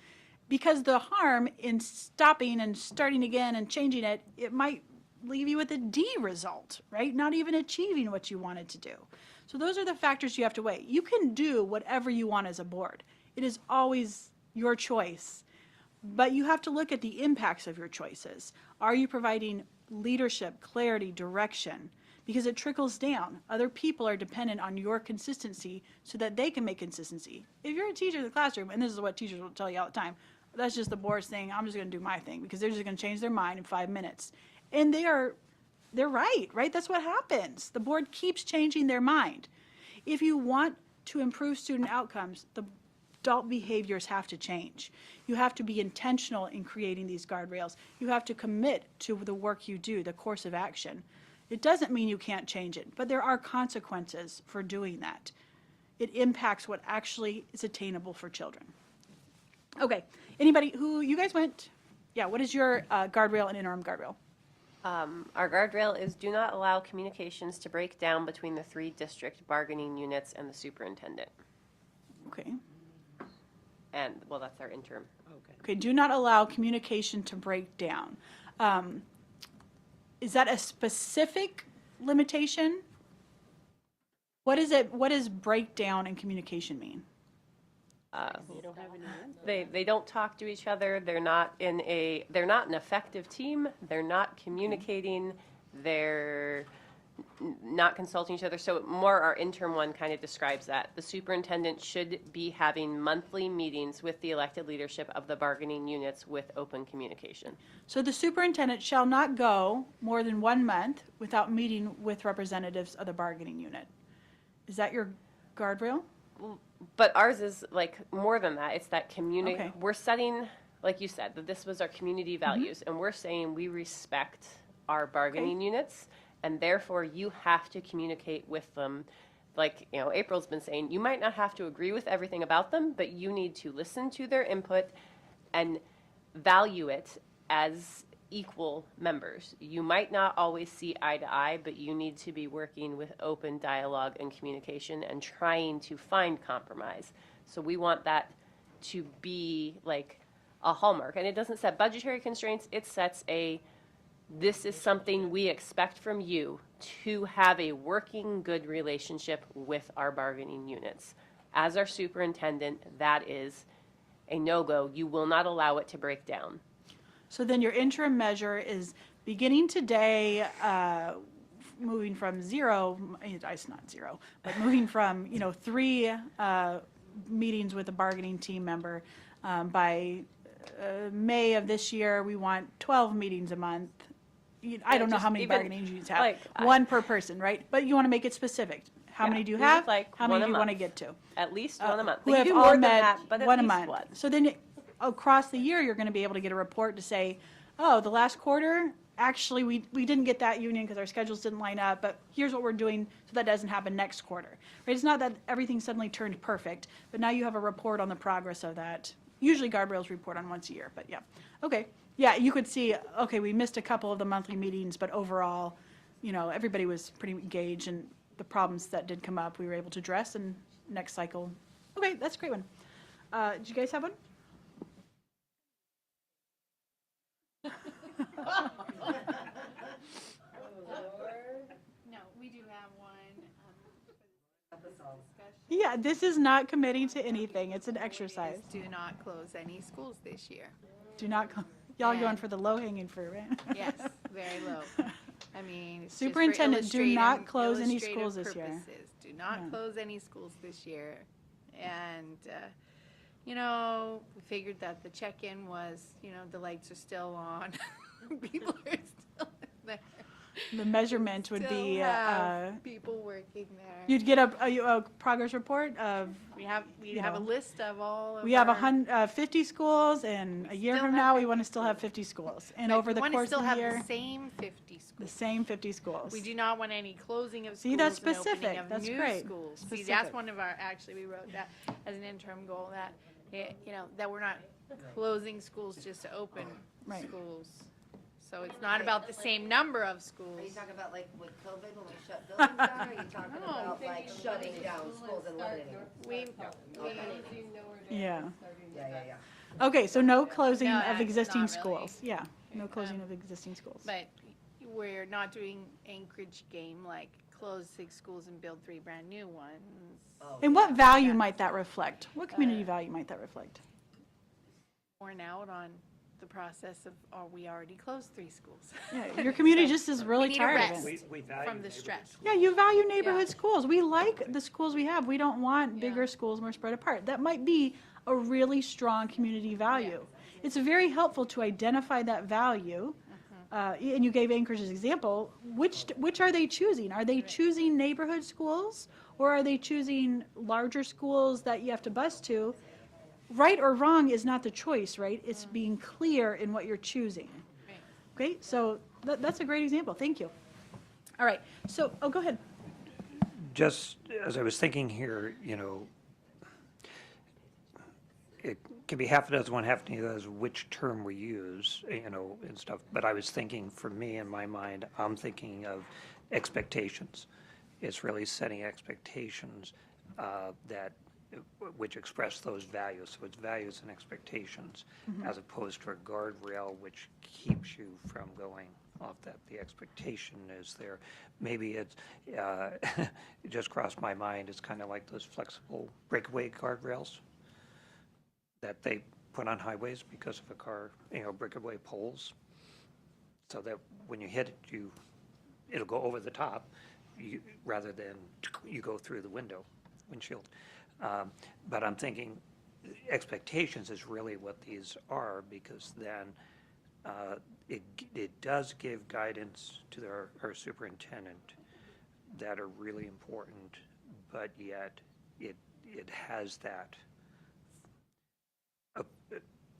Because the harm in stopping and starting again and changing it, it might leave you with a D result, right? Not even achieving what you wanted to do. So those are the factors you have to weigh. You can do whatever you want as a board. It is always your choice. But you have to look at the impacts of your choices. Are you providing leadership, clarity, direction? Because it trickles down. Other people are dependent on your consistency so that they can make consistency. If you're a teacher in the classroom, and this is what teachers will tell you all the time, that's just the board's thing, I'm just going to do my thing, because they're just going to change their mind in 5 minutes. And they're right? That's what happens. The board keeps changing their mind. If you want to improve student outcomes, the adult behaviors have to change. You have to be intentional in creating these guardrails. You have to commit to the work you do, the course of action. It doesn't mean you can't change it, but there are consequences for doing that. It impacts what actually is attainable for children. Okay, anybody who, you guys went, yeah, what is your guardrail and interim guardrail? Our guardrail is do not allow communications to break down between the 3 district bargaining units and the superintendent. Okay. And, well, that's our interim. Okay, do not allow communication to break down. Is that a specific limitation? What does breakdown and communication mean? They don't talk to each other. They're not an effective team. They're not communicating. They're not consulting each other. So more our interim one kind of describes that. The superintendent should be having monthly meetings with the elected leadership of the bargaining units with open communication. So the superintendent shall not go more than 1 month without meeting with representatives of the bargaining unit. Is that your guardrail? But ours is like more than that. It's that community. Okay. We're setting, like you said, that this was our community values, and we're saying we respect our bargaining units, and therefore you have to communicate with them. Like, you know, April's been saying, you might not have to agree with everything about them, but you need to listen to their input and value it as equal members. You might not always see eye to eye, but you need to be working with open dialogue and communication and trying to find compromise. So we want that to be like a hallmark. And it doesn't set budgetary constraints, it sets this is something we expect from you to have a working good relationship with our bargaining units. As our superintendent, that is a no-go. You will not allow it to break down. So then your interim measure is beginning today, moving from 0, it's not 0, but moving from, 3 meetings with a bargaining team member. By May of this year, we want 12 meetings a month. I don't know how many bargaining units have. One per person, right? But you want to make it specific. How many do you have? How many do you want to get to? At least one a month. Who You have do all more than met that, but at one a least month. one. So then across the year, you're going to be able to get a report to say, oh, the last quarter, actually, we didn't get that union because our schedules didn't line up, but here's what we're doing so that doesn't happen next quarter. Right? It's not that everything suddenly turned perfect, but now you have a report on the progress of that. Usually guardrails report on once a year, but yeah. Okay. Yeah, you could see, okay, we missed a couple of the monthly meetings, but overall, everybody was pretty engaged, and the problems that did come up, we were able to address, and next cycle. Okay, that's a great one. Did you guys have one? No, we do have one. Yeah, this is not committing to anything. It's an exercise. Do not close any schools this year. Do not, y'all going for the low-hanging fruit, right? Yes, very low. I mean, it's Superintendent, just for do not illustrative- close any illustrative schools this year. purposes. Do not Yeah. close any schools this year. And, we figured that the check-in was, the lights are still on. People are there. The measurement would Still be, have people working there. you'd get a progress report of, We have you a know, list of all of we have our- 50 schools, and a year Still from have now, we 50 want to still have 50 schools. And But over we the wanna course still of the have year, the same 50 schools. the same 50 schools. We do not want any closing of schools. See, that's and opening specific. of That's new great. schools. See, Specific. that's one of our, actually, we wrote that as an interim goal, that, you know, that we're not closing schools just to open Right. schools. So it's not about the same number of schools. Are you talking about like with COVID when we shut buildings down, or are you talking about like shutting down schools and limiting them? We, Yeah. Yeah. Okay, so no closing No, of that's existing not really. schools. Yeah, no closing of existing schools. but we're not doing Anchorage game, like close 6 schools and build 3 brand new ones. And what value might that reflect? What community value might that reflect? Worn out on the process of, oh, we already closed 3 schools. Yeah, your community just is really need a tired of rest. it. We value From the neighborhood stress. schools. Yeah, you value neighborhood schools. We like the schools we have. We don't want bigger schools more spread apart. That might be a really strong community value. It's very helpful to identify that value. And you gave Anchorage as an example. Which are they choosing? Are they choosing neighborhood schools, or are they choosing larger schools that you have to bus to? Right or wrong is not the choice, right? It's being clear in what you're choosing. Okay, so that's a great example. Thank you. All right, so, go ahead. Just as I was thinking here, you know, it can be half a dozen, one half a dozen, which term we use, you know, and stuff. But I was thinking, for me, in my mind, I'm thinking of expectations. It's really setting expectations which express those values. So it's values and expectations, as opposed to a guardrail which keeps you from going off that. The expectation is there. Maybe it's, it just crossed my mind, it's kind of like those flexible breakaway guardrails that they put on highways because of a car, you know, breakaway poles, so that when you hit it, it'll go over the top, rather than you go through the windshield. But I'm thinking expectations is really what these are, because then it does give guidance to our superintendent that are really important, but yet it has that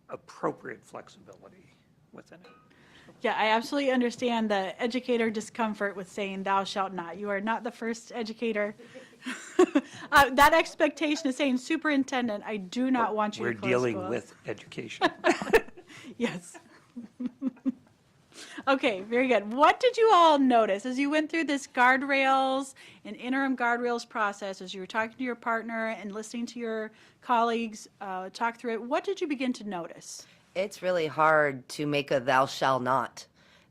appropriate flexibility within it. Yeah, I absolutely understand the educator discomfort with saying thou shalt not. You are not the first educator. That expectation is saying, superintendent, I do not want you We're to close dealing schools. with education. Yes. Okay, very good. What did you all notice as you went through this guardrails and interim guardrails process, as you were talking to your partner and listening to your colleagues talk through it? What did you begin to notice? It's really hard to make a thou shall not.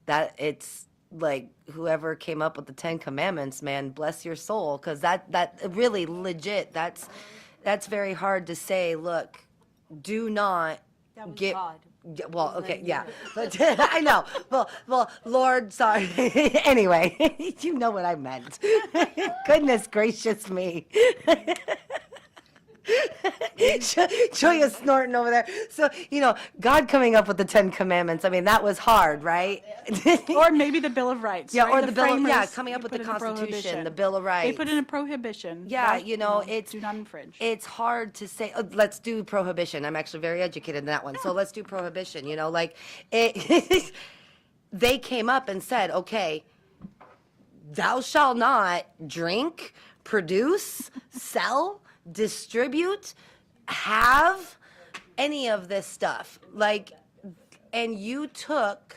That it's like whoever came up with the 10 Commandments, man, bless your soul, because that really legit. That's very hard to say. Look, do not get. Yeah, well, okay, yeah, but I know. Well, Lord, sorry. Anyway, you know what I meant. Goodness gracious me. Julia snorting over there. So, you know, God coming up with the 10 Commandments, I mean, that was hard, right? Or maybe the Bill of Rights. Yeah, right? or the Bill of, yeah, framers, coming up you with the put in a Constitution, prohibition. the Bill of Rights. They put in a prohibition. Yeah, That, you know, it's do not infringe. It's hard to say. Let's do prohibition. I'm actually very educated in that one, so let's do prohibition. You know, like it. They came up and said, okay, thou shalt not drink, produce, sell, distribute, have any of this stuff. Like, and you took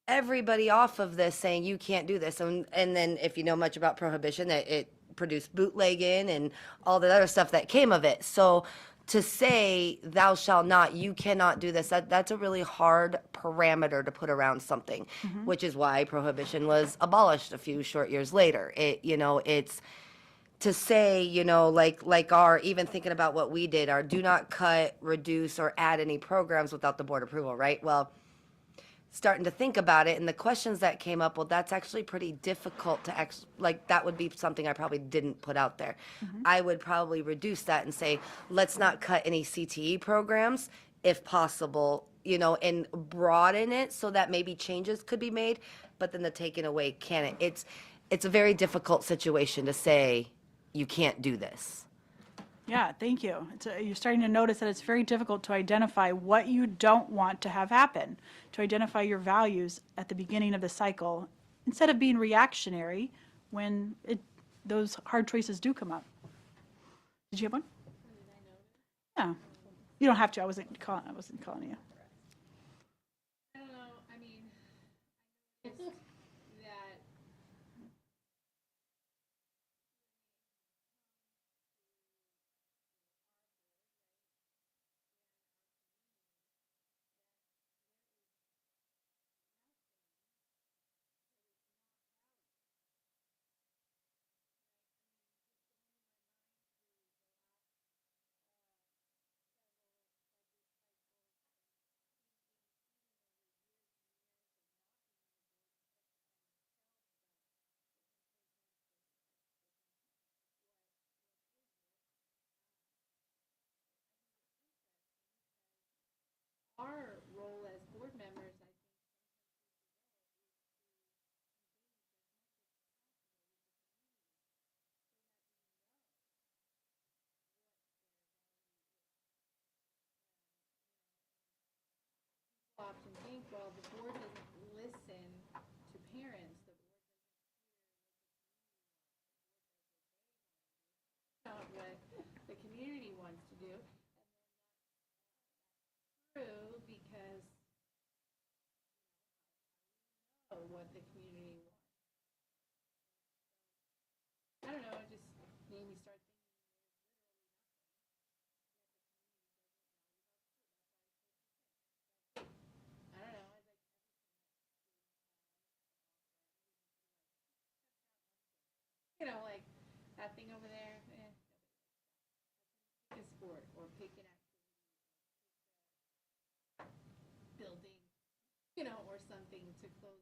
everybody off of this, saying you can't do this. And then if you know much about prohibition, that it produced bootlegging and all the other stuff that came of it. So to say thou shalt not, you cannot do this, that's a really hard parameter to put around something, which is why prohibition was abolished a few short years later. It's to say, like our, even thinking about what we did, our do not cut, reduce, or add any programs without the board approval, right? Well, starting to think about it and the questions that came up, well, that's actually pretty difficult to that would be something I probably didn't put out there. I would probably reduce that and say, let's not cut any CTE programs if possible, and broaden it so that maybe changes could be made, but then the taking away can't. It's a very difficult situation to say, you can't do this. Yeah, thank you. You're starting to notice that it's very difficult to identify what you don't want to have happen, to identify your values at the beginning of the cycle, instead of being reactionary when those hard choices do come up. Did you have one? Yeah. You don't have to. I wasn't calling you. I don't know, I mean, it's that our role as board members, I think, people often think, well, the board doesn't listen to parents, the board doesn't hear what the community wants to do. And then that's true because what the community wants. I don't know, it just made me start thinking. I don't know. Like that thing over there, pick a sport or pick an activity, building, or something to close down.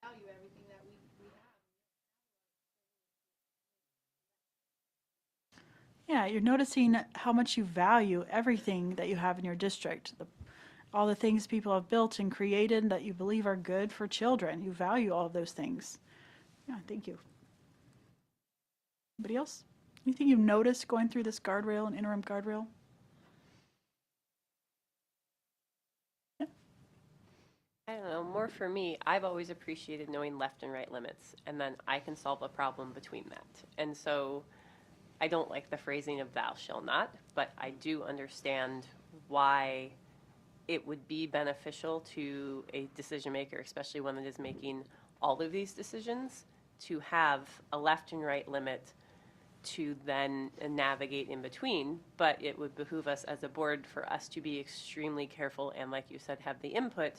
Value everything that we have. Yeah, you're noticing how much you value everything that you have in your district. All the things people have built and created that you believe are good for children. You value all of those things. Yeah, thank you. Anybody else? Anything you've noticed going through this guardrail and interim guardrail? I don't know, more for me, I've always appreciated knowing left and right limits, and then I can solve a problem between that. And so I don't like the phrasing of thou shall not, but I do understand why it would be beneficial to a decision maker, especially one that is making all of these decisions, to have a left and right limit to then navigate in between. But it would behoove us as a board for us to be extremely careful and, like you said, have the input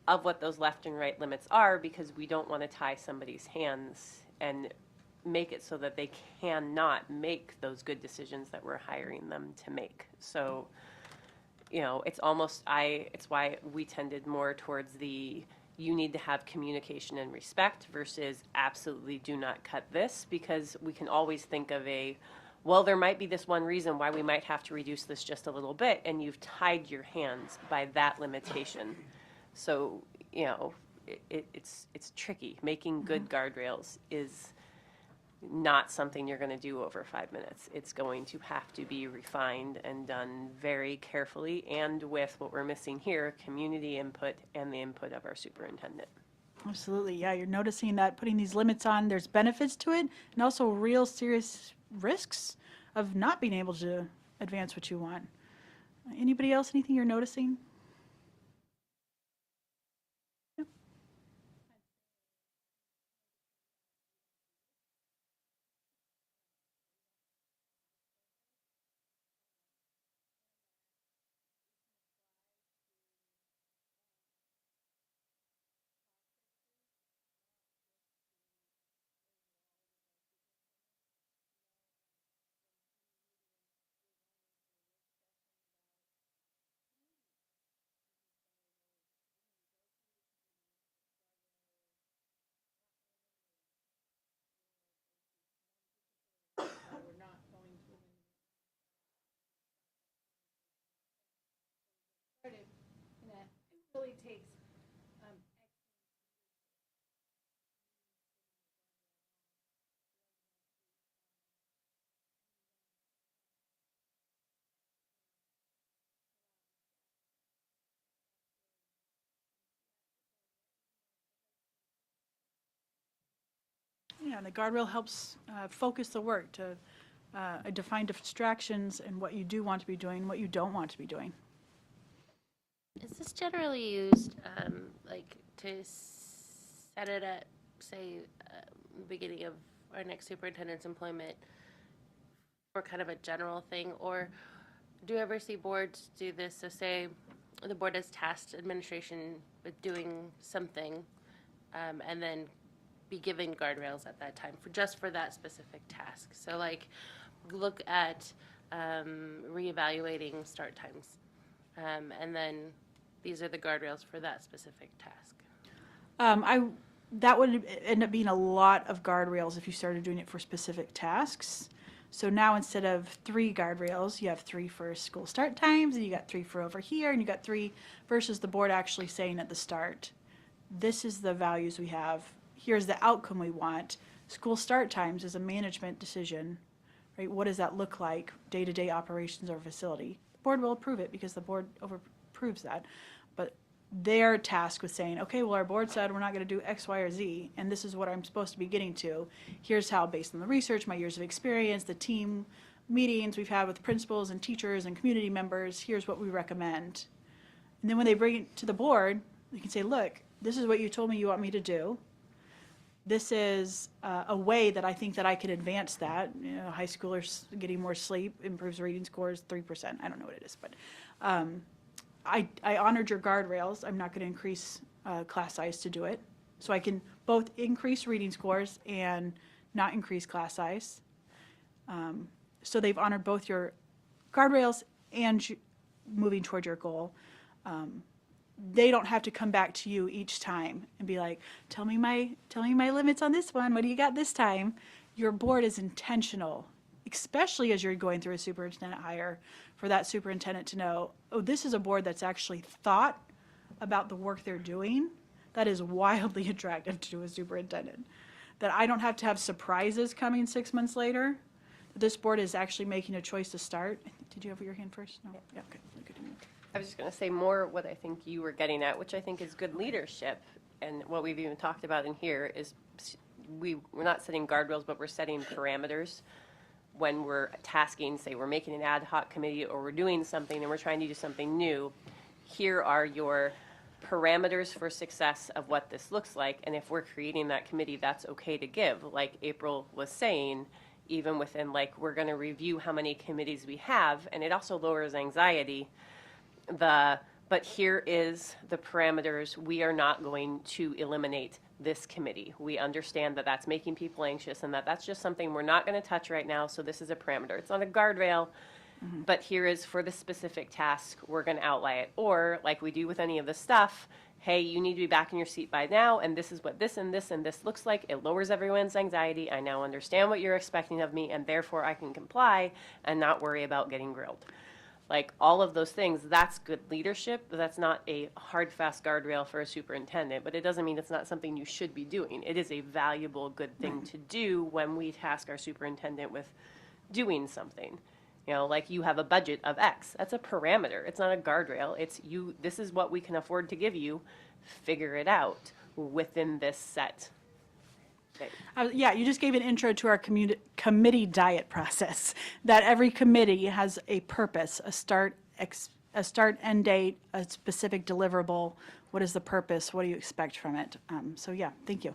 of what those left and right limits are, because we don't want to tie somebody's hands and make it so that they cannot make those good decisions that we're hiring them to make. So, it's almost, it's why we tended more towards you need to have communication and respect versus absolutely do not cut this, because we can always think of well, there might be this one reason why we might have to reduce this just a little bit, and you've tied your hands by that limitation. So, it's tricky. Making good guardrails is not something you're going to do over 5 minutes. It's going to have to be refined and done very carefully, and with what we're missing here, community input and the input of our superintendent. Absolutely, yeah. You're noticing that putting these limits on, there's benefits to it, and also real serious risks of not being able to advance what you want. Anybody else, anything you're noticing? Yeah, and the guardrail helps focus the work to define distractions and what you do want to be doing, and what you don't want to be doing. Is this generally used, like, to set it at, say, beginning of our next superintendent's employment for kind of a general thing? Or do you ever see boards do this? So say the board has tasked administration with doing something, and then be given guardrails at that time for just for that specific task. So like, look at reevaluating start times, and then these are the guardrails for that specific task. That would end up being a lot of guardrails if you started doing it for specific tasks. So now instead of 3 guardrails, you have 3 for school start times, and you got 3 for over here, and you got 3 versus the board actually saying at the start, this is the values we have, here's the outcome we want. School start times is a management decision, right? What does that look like, day-to-day operations of a facility? The board will approve it because the board approves that. But they're tasked with saying, okay, well, our board said we're not going to do X, Y, or Z, and this is what I'm supposed to be getting to. Here's how, based on the research, my years of experience, the team meetings we've had with principals and teachers and community members, here's what we recommend. And then when they bring it to the board, they can say, look, this is what you told me you want me to do. This is a way that I think that I can advance that. You know, high schoolers getting more sleep improves reading scores 3%. I don't know what it is, but I honored your guardrails. I'm not going to increase class size to do it. So I can both increase reading scores and not increase class size. So they've honored both your guardrails and moving toward your goal. They don't have to come back to you each time and be like, tell me my limits on this one. What do you got this time? Your board is intentional, especially as you're going through a superintendent hire, for that superintendent to know, oh, this is a board that's actually thought about the work they're doing. That is wildly attractive to a superintendent. That I don't have to have surprises coming 6 months later. This board is actually making a choice to start. Did you have your hand first? No? Yeah, okay. I was just going to say more what I think you were getting at, which I think is good leadership. And what we've even talked about in here is we're not setting guardrails, but we're setting parameters when we're tasking, say we're making an ad hoc committee or we're doing something and we're trying to do something new. Here are your parameters for success of what this looks like. And if we're creating that committee, that's okay to give. Like April was saying, even within, like, we're going to review how many committees we have, and it also lowers anxiety. But here is the parameters. We are not going to eliminate this committee. We understand that that's making people anxious and that that's just something we're not going to touch right now, so this is a parameter. It's not a guardrail, but here is for the specific task, we're going to outline it. Or, like we do with any of the stuff, hey, you need to be back in your seat by now, and this is what this and this and this looks like. It lowers everyone's anxiety. I now understand what you're expecting of me, and therefore I can comply and not worry about getting grilled. Like, all of those things, that's good leadership, but that's not a hard, fast guardrail for a superintendent, but it doesn't mean it's not something you should be doing. It is a valuable, good thing to do when we task our superintendent with doing something. You know, like, you have a budget of X. That's a parameter. It's not a guardrail. It's you, this is what we can afford to give you. Figure it out within this set. Yeah, you just gave an intro to our committee diet process, that every committee has a purpose, a start, end date, a specific deliverable. What is the purpose? What do you expect from it? So yeah, thank you.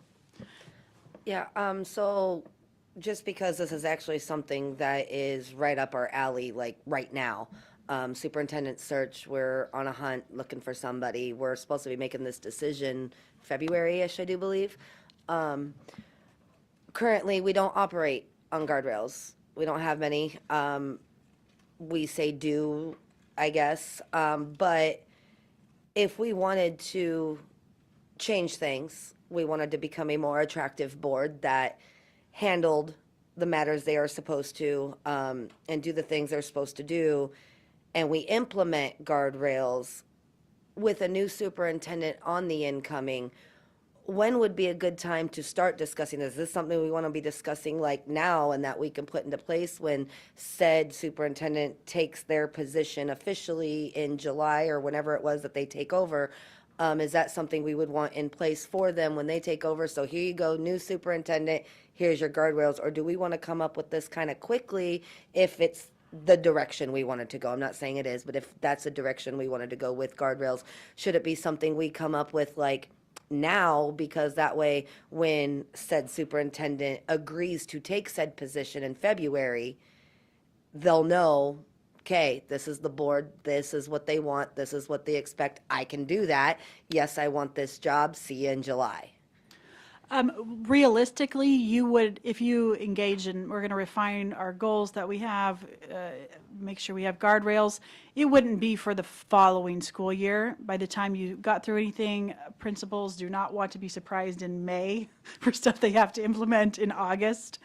Yeah, so just because this is actually something that is right up our alley, like right now, superintendent search, we're on a hunt looking for somebody. We're supposed to be making this decision February-ish, I do believe. Currently, we don't operate on guardrails. We don't have many. We say do, I guess. But if we wanted to change things, we wanted to become a more attractive board that handled the matters they are supposed to, and do the things they're supposed to do, and we implement guardrails with a new superintendent on the incoming, when would be a good time to start discussing this? Is this something we want to be discussing like now and that we can put into place when said superintendent takes their position officially in July or whenever it was that they take over? Is that something we would want in place for them when they take over? So here you go, new superintendent, here's your guardrails, or do we want to come up with this kind of quickly if it's the direction we wanted to go? I'm not saying it is, but if that's the direction we wanted to go with guardrails, should it be something we come up with like now, because that way when said superintendent agrees to take said position in February, they'll know, okay, this is the board, this is what they want, this is what they expect, I can do that, yes, I want this job, see you in July. Realistically, you would, if you engage in, we're going to refine our goals that we have, make sure we have guardrails, it wouldn't be for the following school year. By the time you got through anything, principals do not want to be surprised in May for stuff they have to implement in August.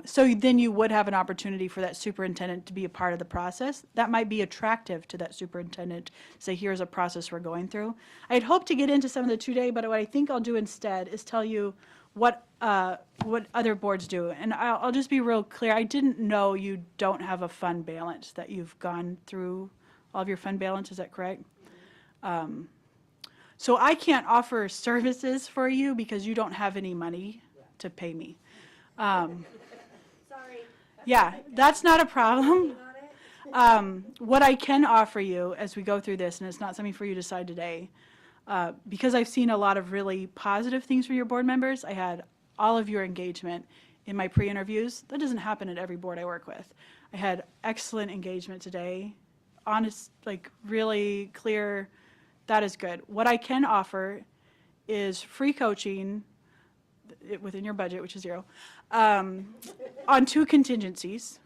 So then you would have an opportunity for that superintendent to be a part of the process. That might be attractive to that superintendent, say, here's a process we're going through. I'd hoped to get into some of the today, but what I think I'll do instead is tell you what other boards do. And I'll just be real clear, I didn't know you don't have a fund balance, that you've gone through all of your fund balance, is that correct? So I can't offer services for you because you don't have any money to pay me. Sorry. Yeah, that's not a problem. What I can offer you as we go through this, and it's not something for you to decide today, because I've seen a lot of really positive things from your board members. I had all of your engagement in my pre-interviews. That doesn't happen at every board I work with. I had excellent engagement today, honest, like really clear, that is good. What I can offer is free coaching within your budget, which is $0, on 2 contingencies.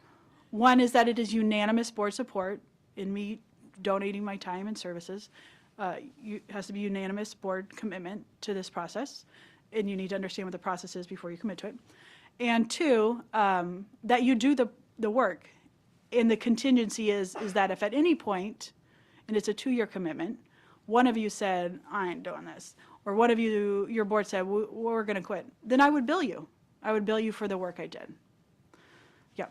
One is that it is unanimous board support in me donating my time and services. It has to be unanimous board commitment to this process, and you need to understand what the process is before you commit to it. And 2, that you do the work. And the contingency is that if at any point, and it's a 2-year commitment, one of you said, I ain't doing this, or one of you, your board said, we're going to quit, then I would bill you. I would bill you for the work I did. Yeah.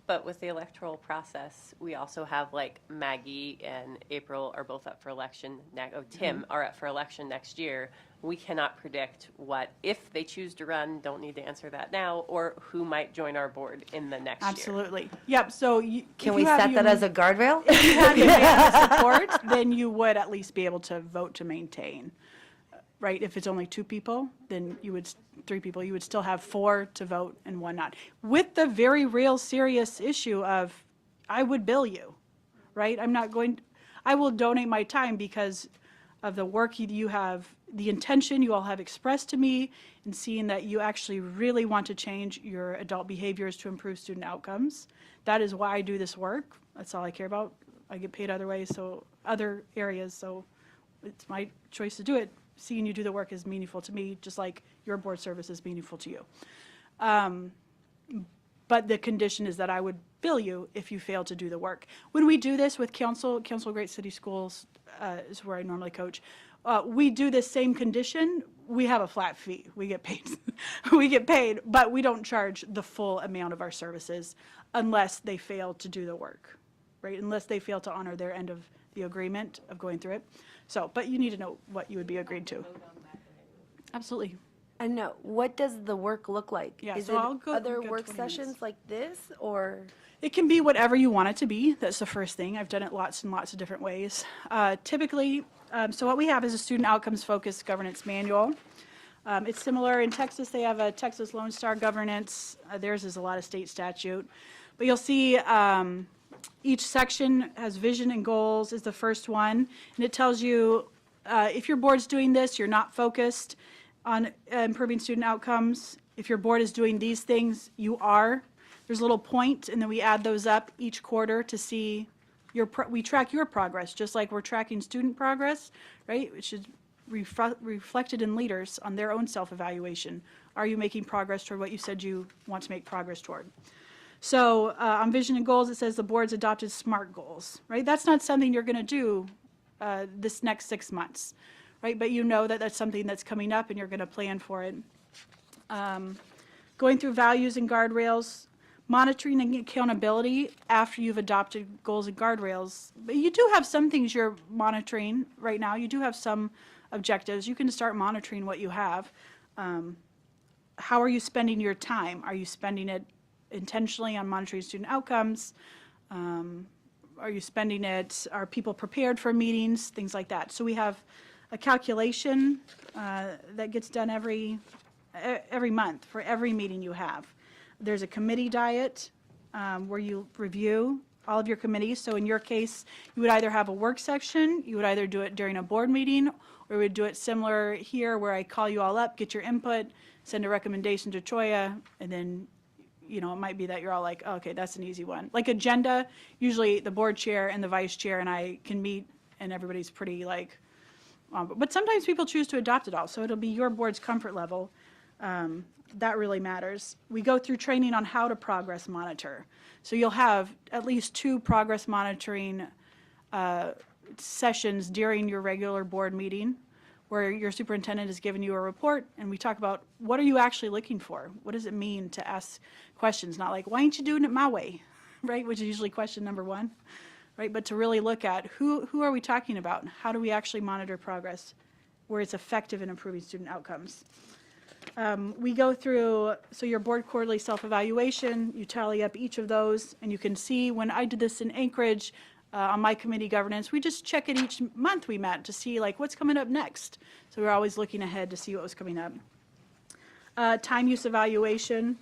But with the electoral process, we also have like Maggie and April are both up for election. Tim are up for election next year. We cannot predict what, if they choose to run, don't need to answer that now, or who might join our board in the next year. Absolutely. Yep. So can we set that as a guardrail? If you had unanimous support, then you would at least be able to vote to maintain. Right? If it's only 2 people, then you would 3 people. You would still have 4 to vote and 1 not. With the very real serious issue of, I would bill you, right? I will donate my time because of the work you have, the intention you all have expressed to me, and seeing that you actually really want to change your adult behaviors to improve student outcomes. That is why I do this work. That's all I care about. I get paid other ways, so other areas, so it's my choice to do it. Seeing you do the work is meaningful to me, just like your board service is meaningful to you. But the condition is that I would bill you if you fail to do the work. When we do this with Council of Great City Schools is where I normally coach, we do this same condition. We have a flat fee. We get paid. We get paid, but we don't charge the full amount of our services unless they fail to do the work, right? Unless they fail to honor their end of the agreement of going through it. So, but you need to know what you would be agreed to. Absolutely. And no, what does the work look like? Yeah, Is so it I'll go- other go work 20 minutes. sessions like this, or? It can be whatever you want it to be. That's the first thing. I've done it lots and lots of different ways. Typically, so what we have is a student outcomes focused governance manual. It's similar in Texas. They have a Texas Lone Star governance. Theirs is a lot of state statute. But you'll see each section has vision and goals is the first one. And it tells you if your board's doing this, you're not focused on improving student outcomes. If your board is doing these things, you are. There's a little point, and then we add those up each quarter to see we track your progress, just like we're tracking student progress, right? It should reflected in leaders on their own self-evaluation. Are you making progress toward what you said you want to make progress toward? So on vision and goals, it says the board's adopted SMART goals, right? That's not something you're going to do this next 6 months, right? But you know that that's something that's coming up and you're going to plan for it. Going through values and guardrails, monitoring and accountability after you've adopted goals and guardrails. But you do have some things you're monitoring right now. You do have some objectives. You can start monitoring what you have. how are you spending your time? Are you spending it intentionally on monitoring student outcomes? Are you spending it, are people prepared for meetings, things like that. So we have a calculation that gets done every month for every meeting you have. There's a committee diet where you review all of your committees. So in your case, you would either have a work section, you would either do it during a board meeting, or we would do it similar here where I call you all up, get your input, send a recommendation to Choya, and then, you know, it might be that you're all like, oh, okay, that's an easy one. Like agenda, usually the board chair and the vice chair and I can meet and everybody's pretty like, but sometimes people choose to adopt it all. So it'll be your board's comfort level. That really matters. We go through training on how to progress monitor. So you'll have at least 2 progress monitoring sessions during your regular board meeting where your superintendent is giving you a report and we talk about what are you actually looking for? What does it mean to ask questions? Not like, why ain't you doing it my way, right? Which is usually question number 1, right? But to really look at who are we talking about and how do we actually monitor progress where it's effective in improving student outcomes. We go through, so your board quarterly self-evaluation, you tally up each of those, and you can see when I did this in Anchorage on my committee governance, we just check it each month we met to see like what's coming up next. So we're always looking ahead to see what was coming up. Time use evaluation.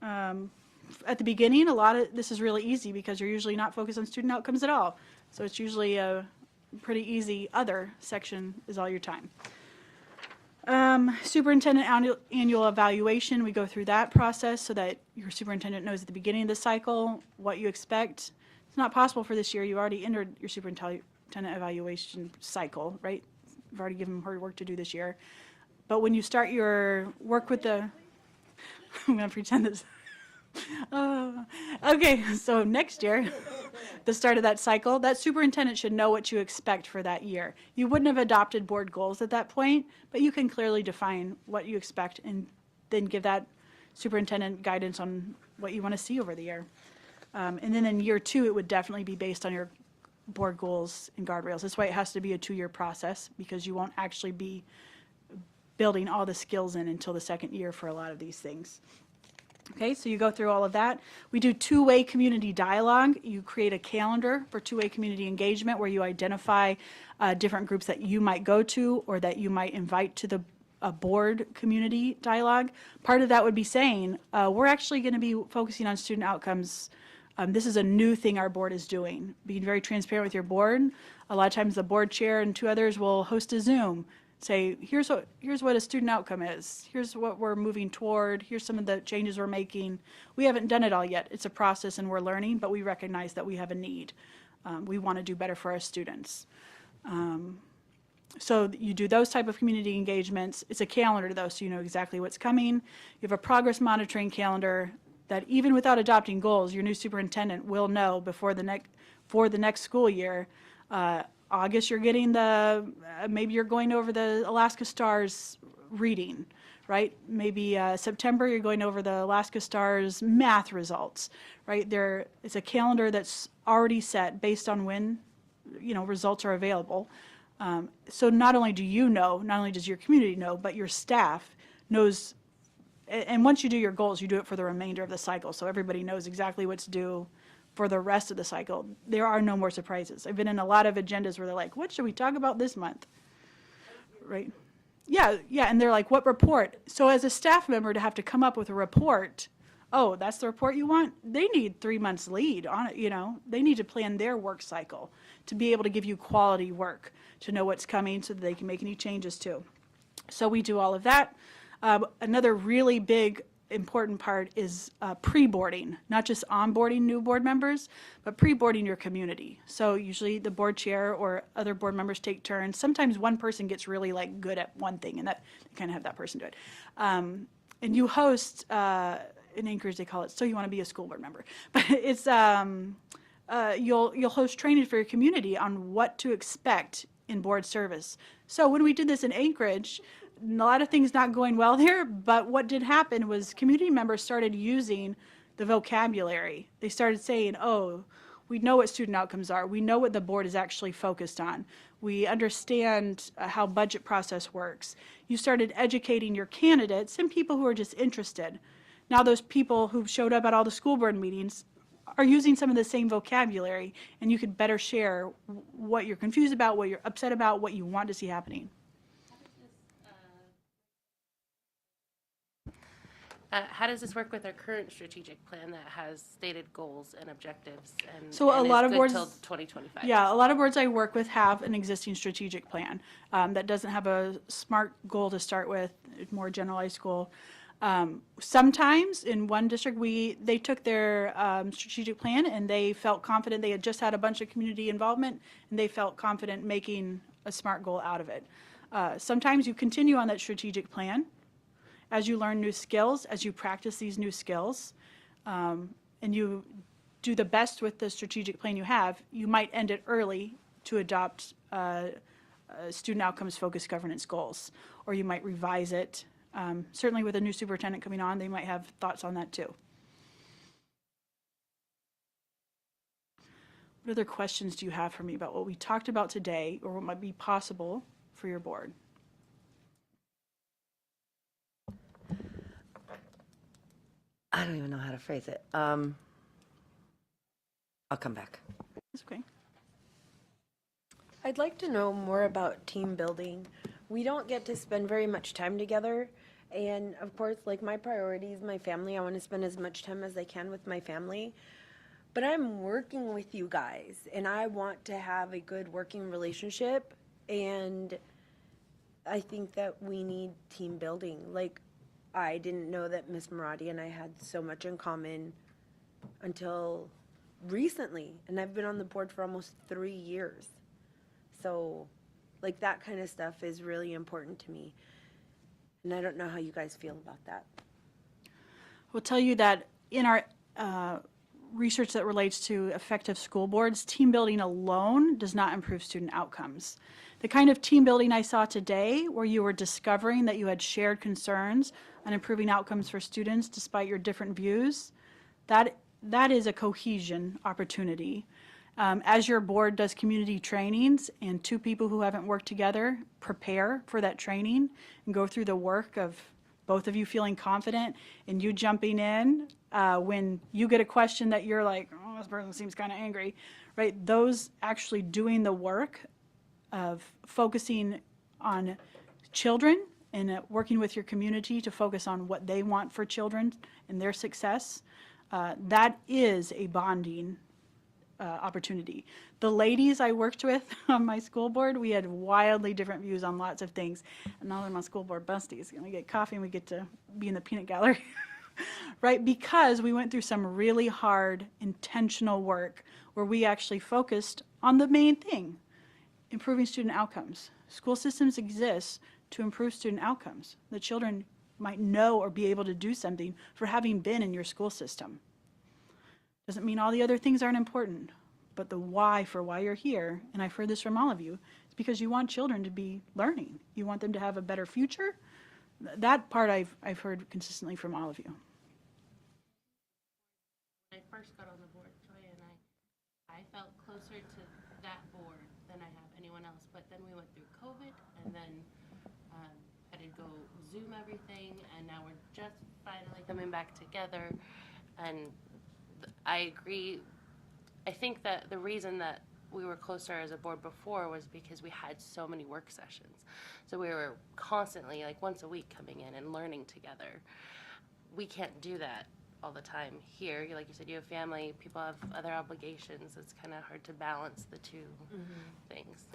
At the beginning, a lot of this is really easy because you're usually not focused on student outcomes at all. So it's usually a pretty easy other section is all your time. Superintendent annual evaluation, we go through that process so that your superintendent knows at the beginning of the cycle what you expect. It's not possible for this year. You already entered your superintendent evaluation cycle, right? You've already given her work to do this year. But when you start your work with the, I'm going to pretend this. Okay, so next year, the start of that cycle, that superintendent should know what you expect for that year. You wouldn't have adopted board goals at that point, but you can clearly define what you expect and then give that superintendent guidance on what you want to see over the year. And then in year 2, it would definitely be based on your board goals and guardrails. That's why it has to be a 2-year process because you won't actually be building all the skills in until the 2nd year for a lot of these things. Okay, so you go through all of that. We do 2-way community dialogue. You create a calendar for 2-way community engagement where you identify different groups that you might go to or that you might invite to the board community dialogue. Part of that would be saying, we're actually going to be focusing on student outcomes. This is a new thing our board is doing. Being very transparent with your board. A lot of times the board chair and 2 others will host a Zoom. Say, here's what a student outcome is. Here's what we're moving toward. Here's some of the changes we're making. We haven't done it all yet. It's a process and we're learning, but we recognize that we have a need. We want to do better for our students. So you do those type of community engagements. It's a calendar though, so you know exactly what's coming. You have a progress monitoring calendar that even without adopting goals, your new superintendent will know before for the next school year. August, you're getting maybe you're going over the Alaska Stars reading, right? Maybe September, you're going over the Alaska Stars math results, right? It's a calendar that's already set based on when, results are available. So not only do you know, not only does your community know, but your staff knows. And once you do your goals, you do it for the remainder of the cycle. So everybody knows exactly what's due for the rest of the cycle. There are no more surprises. I've been in a lot of agendas where they're like, what should we talk about this month? Right? Yeah, and they're like, what report? So as a staff member to have to come up with a report, oh, that's the report you want? They need 3 months lead on it, They need to plan their work cycle to be able to give you quality work, to know what's coming so that they can make any changes too. So we do all of that. Another really big important part is pre-boarding, not just onboarding new board members, but pre-boarding your community. So usually the board chair or other board members take turns. Sometimes one person gets really good at one thing and that you kind of have that person do it. And you host, in Anchorage they call it, so you want to be a school board member. But it's, you'll host training for your community on what to expect in board service. So when we did this in Anchorage, a lot of things not going well there, but what did happen was community members started using the vocabulary. They started saying, oh, we know what student outcomes are. We know what the board is actually focused on. We understand how budget process works. You started educating your candidates and people who are just interested. Now those people who've showed up at all the school board meetings are using some of the same vocabulary, and you could better share what you're confused about, what you're upset about, what you want to see happening. How does this work with our current strategic plan that has stated goals and objectives and, So a and lot is of good boards, till 2025? yeah, a lot of boards I work with have an existing strategic plan that doesn't have a SMART goal to start with, a more generalized goal. Sometimes in one district, they took their strategic plan and they felt confident. They had just had a bunch of community involvement and they felt confident making a SMART goal out of it. Sometimes you continue on that strategic plan as you learn new skills, as you practice these new skills, and you do the best with the strategic plan you have. You might end it early to adopt student outcomes focused governance goals, or you might revise it. Certainly with a new superintendent coming on, they might have thoughts on that too. What other questions do you have for me about what we talked about today, or what might be possible for your board? I don't even know how to phrase it. I'll come back. That's okay. I'd like to know more about team building. We don't get to spend very much time together. And of course, like my priorities, my family, I want to spend as much time as I can with my family. But I'm working with you guys and I want to have a good working relationship. And I think that we need team building. Like, I didn't know that Miss Maradi and I had so much in common until recently. And I've been on the board for almost 3 years. So, like, that kind of stuff is really important to me. And I don't know how you guys feel about that. We'll tell you that in our research that relates to effective school boards, team building alone does not improve student outcomes. The kind of team building I saw today, where you were discovering that you had shared concerns on improving outcomes for students despite your different views, that is a cohesion opportunity. As your board does community trainings and two people who haven't worked together prepare for that training and go through the work of both of you feeling confident and you jumping in when you get a question that you're like, oh, this person seems kind of angry, right? Those actually doing the work of focusing on children and working with your community to focus on what they want for children and their success, that is a bonding opportunity. The ladies I worked with on my school board, we had wildly different views on lots of things. And now they're my school board besties. We get coffee and we get to be in the peanut gallery, right? Because we went through some really hard, intentional work where we actually focused on the main thing, improving student outcomes. School systems exist to improve student outcomes. The children might know or be able to do something for having been in your school system. Doesn't mean all the other things aren't important, but the why for why you're here, and I've heard this from all of you, is because you want children to be learning. You want them to have a better future. That part I've heard consistently from all of you. When I first got on the board, Joy and I felt closer to that board than I have anyone else. But then we went through COVID, and then had to go Zoom everything, and now we're just finally coming back together. And I agree. I think that the reason that we were closer as a board before was because we had so many work sessions. So we were constantly, like once a week, coming in and learning together. We can't do that all the time here. Like you said, you have family, people have other obligations. It's kind of hard to balance the two things.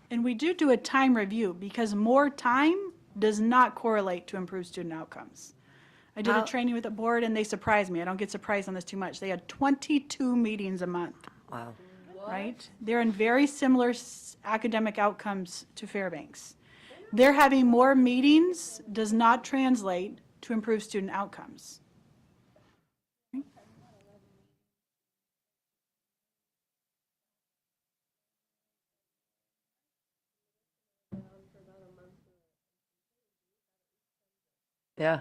And we do a time review because more time does not correlate to improved student outcomes. I did a training with a board and they surprised me. I don't get surprised on this too much. They had 22 meetings a month. Wow. Right? They're in very similar academic outcomes to Fairbanks. They're having more meetings does not translate to improved student outcomes. Yeah.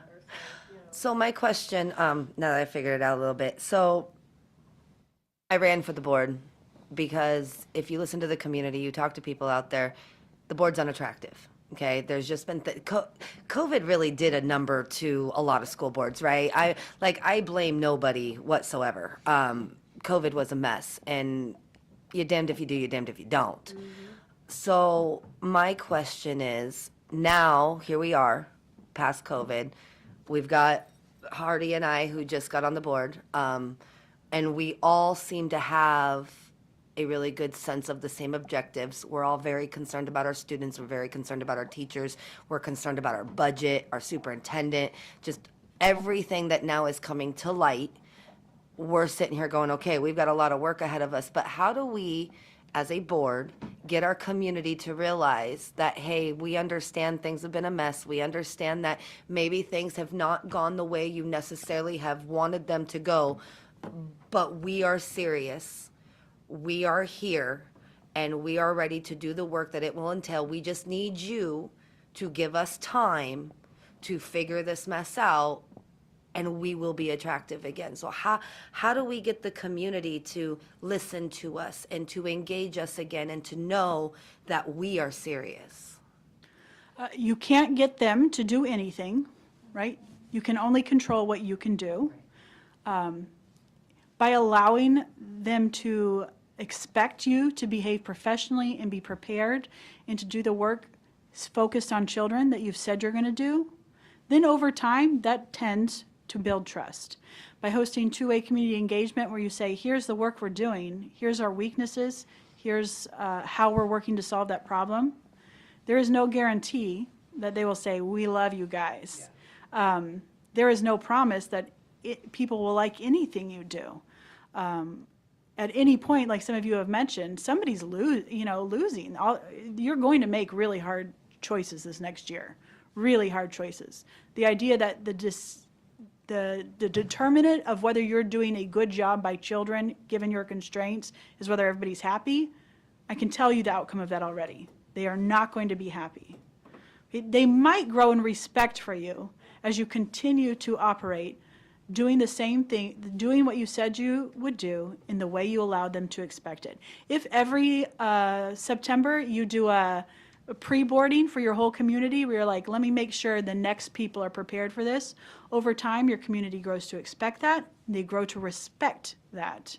So my question, now that I figured it out a little bit, so I ran for the board because if you listen to the community, you talk to people out there, the board's unattractive. Okay, there's just been COVID really did a number to a lot of school boards, right? I blame nobody whatsoever. COVID was a mess, and you're damned if you do, you're damned if you don't. So my question is, now here we are, past COVID. We've got Hardy and I who just got on the board, and we all seem to have a really good sense of the same objectives. We're all very concerned about our students. We're very concerned about our teachers. We're concerned about our budget, our superintendent, just everything that now is coming to light. We're sitting here going, okay, we've got a lot of work ahead of us, but how do we, as a board, get our community to realize that, hey, we understand things have been a mess. We understand that maybe things have not gone the way you necessarily have wanted them to go, but we are serious. We are here, and we are ready to do the work that it will entail. We just need you to give us time to figure this mess out, and we will be attractive again. So how do we get the community to listen to us and to engage us again and to know that we are serious? You can't get them to do anything, right? You can only control what you can do. By allowing them to expect you to behave professionally and be prepared and to do the work focused on children that you've said you're going to do, then over time, that tends to build trust. By hosting two-way community engagement where you say, here's the work we're doing, here's our weaknesses, here's how we're working to solve that problem, there is no guarantee that they will say, we love you guys. There is no promise that people will like anything you do. At any point, like some of you have mentioned, somebody's losing. You're going to make really hard choices this next year, really hard choices. The idea that the determinant of whether you're doing a good job by children, given your constraints, is whether everybody's happy. I can tell you the outcome of that already. They are not going to be happy. They might grow in respect for you as you continue to operate doing the same thing, doing what you said you would do in the way you allowed them to expect it. If every September you do a pre-boarding for your whole community where you're like, let me make sure the next people are prepared for this, over time your community grows to expect that, they grow to respect that.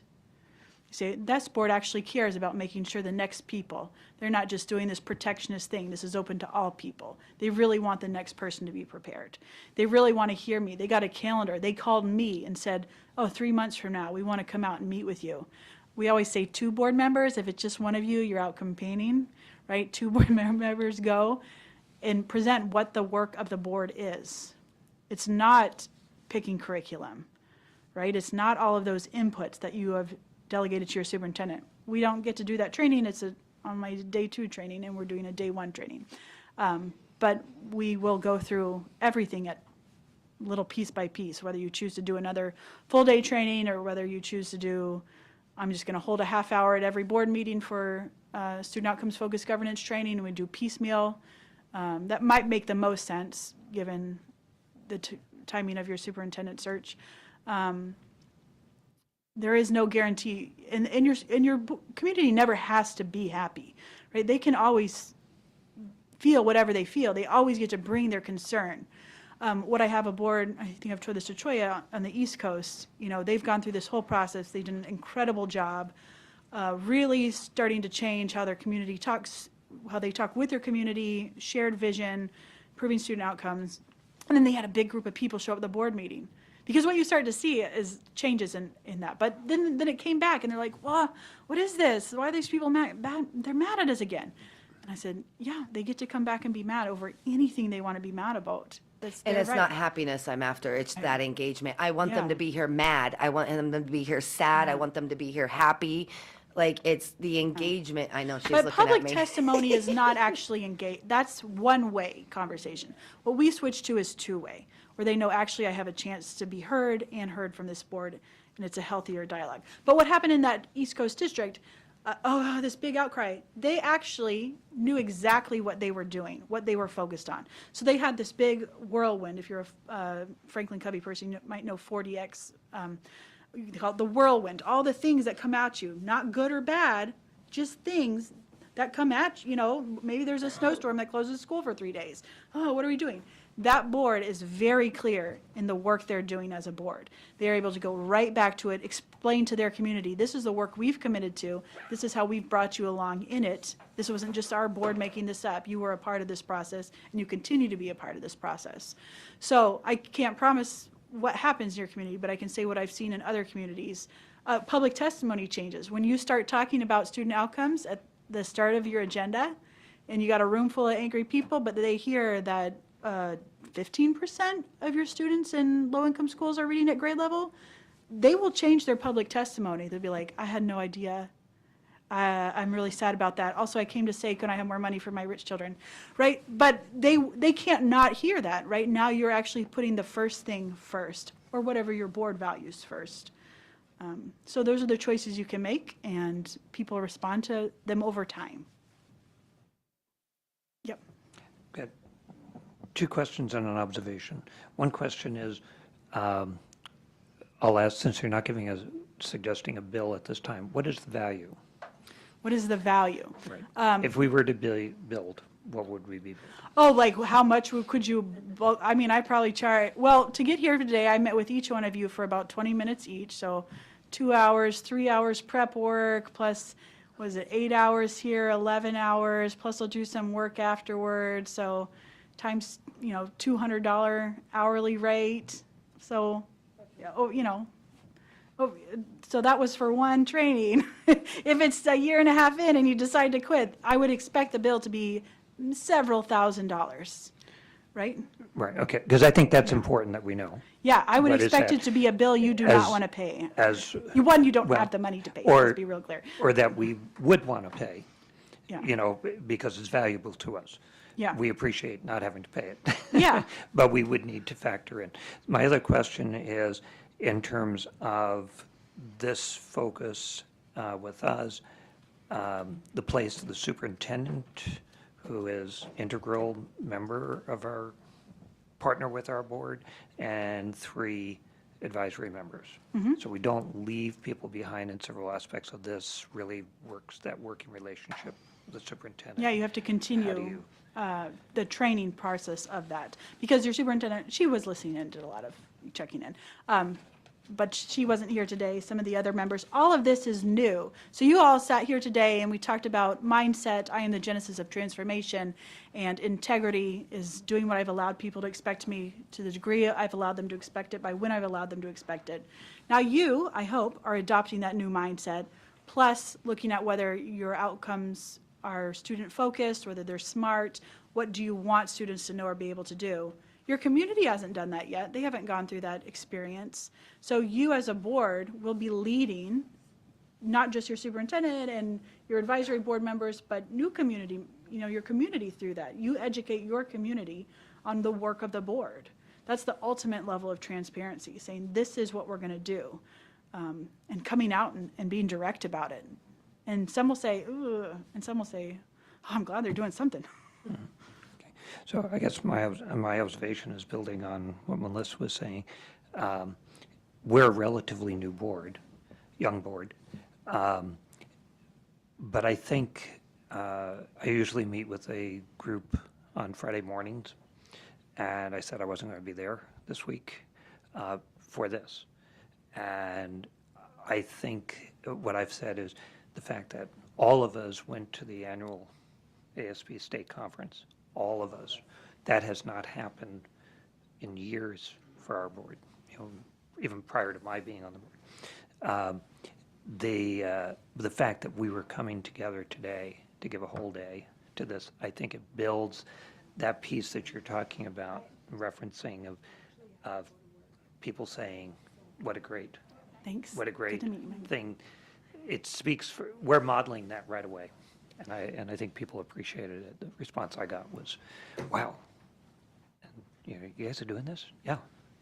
See, that board actually cares about making sure the next people, they're not just doing this protectionist thing. This is open to all people. They really want the next person to be prepared. They really want to hear me. They got a calendar. They called me and said, oh, 3 months from now, we want to come out and meet with you. We always say 2 board members. If it's just one of you, you're out campaigning, right? 2 board members go and present what the work of the board is. It's not picking curriculum, right? It's not all of those inputs that you have delegated to your superintendent. We don't get to do that training. It's on my day 2 training, and we're doing a day 1 training. But we will go through everything at little piece by piece, whether you choose to do another full day training or whether you choose to do, I'm just going to hold a half hour at every board meeting for student outcomes focused governance training, and we do piecemeal. That might make the most sense given the timing of your superintendent search. There is no guarantee, and your community never has to be happy, right? They can always feel whatever they feel. They always get to bring their concern. What I have a board, I think I've told this to Troya, on the East Coast, they've gone through this whole process. They did an incredible job, really starting to change how their community talks, how they talk with their community, shared vision, improving student outcomes. And then they had a big group of people show up at the board meeting. Because what you start to see is changes in that. But then it came back, and they're like, well, what is this? Why are these people mad? They're mad at us again. And I said, yeah, they get to come back and be mad over anything they want to be mad about. And it's not happiness I'm after. It's that engagement. I want them to be here mad. I want them to be here sad. I want them to be here happy. Like, it's the engagement. I know she's looking at me. But public testimony is not actually engaged. That's one-way conversation. What we switched to is two-way, where they know actually I have a chance to be heard and heard from this board, and it's a healthier dialogue. But what happened in that East Coast district, this big outcry, they actually knew exactly what they were doing, what they were focused on. So they had this big whirlwind. If you're a Franklin Covey person, you might know 40X. the whirlwind, all the things that come at you, not good or bad, just things that come at you. Maybe there's a snowstorm that closes school for 3 days. Oh, what are we doing? That board is very clear in the work they're doing as a board. They're able to go right back to it, explain to their community, this is the work we've committed to, this is how we've brought you along in it. This wasn't just our board making this up. You were a part of this process, and you continue to be a part of this process. So I can't promise what happens in your community, but I can say what I've seen in other communities. Public testimony changes. When you start talking about student outcomes at the start of your agenda, and you got a room full of angry people, but they hear that 15% of your students in low-income schools are reading at grade level, they will change their public testimony. They'll be like, I had no idea. I'm really sad about that. Also, I came to say, can I have more money for my rich children, right? But they can't not hear that, right? Now you're actually putting the first thing first, or whatever your board values first. So those are the choices you can make, and people respond to them over time. Yep. Good. 2 questions and an observation. One question is, I'll ask, since you're not suggesting a bill at this time, what is the value? What is the value? Right. If we were to build, what would we be? Oh, like how much could you, I mean, I probably charge, well, to get here today, I met with each one of you for about 20 minutes each. So 2 hours, 3 hours prep work, plus, was it 8 hours here, 11 hours, plus I'll do some work afterwards. So times, $200 hourly rate. So, so that was for one training. If it's a year and a half in and you decide to quit, I would expect the bill to be several $1,000s, right? Right, okay, because I think that's important that we know. Yeah, I would What is expect that? it to be a bill you do not want to pay. You don't well, have the money to pay, or- let's be real clear. Or that we would want to pay, Yeah. because it's valuable to us. Yeah. We appreciate not having to pay it. Yeah. But we would need to factor in. My other question is, in terms of this focus with us, the place of the superintendent, who is integral member of our, partner with our board, and 3 advisory members. So we don't leave people behind in several aspects of this, really works, that working relationship with the superintendent. Yeah, you have to How do continue you- the training process of that. Because your superintendent, she was listening in, did a lot of checking in. But she wasn't here today, some of the other members. All of this is new. So you all sat here today and we talked about mindset, I am the genesis of transformation, and integrity is doing what I've allowed people to expect me to the degree I've allowed them to expect it by when I've allowed them to expect it. Now you, I hope, are adopting that new mindset, plus looking at whether your outcomes are student-focused, whether they're smart, what do you want students to know or be able to do. Your community hasn't done that yet. They haven't gone through that experience. So you as a board will be leading, not just your superintendent and your advisory board members, but new community, your community through that. You educate your community on the work of the board. That's the ultimate level of transparency, saying this is what we're going to do, and coming out and being direct about it. And some will say, ugh, and some will say, oh, I'm glad they're doing something. So I guess my observation is building on what Melissa was saying. We're a relatively new board, young board. But I think I usually meet with a group on Friday mornings. And I said I wasn't going to be there this week for this. And I think what I've said is the fact that all of us went to the annual ASB State Conference. All of us. That has not happened in years for our board, even prior to my being on the board. The fact that we were coming together today to give a whole day to this, I think it builds that piece that you're talking about, referencing of people saying, what a great, Thanks. what a great Good to meet you, Megan. thing. It speaks for, we're modeling that right away. And I think people appreciated it. The response I got was, wow. And, you guys are doing this? Yeah,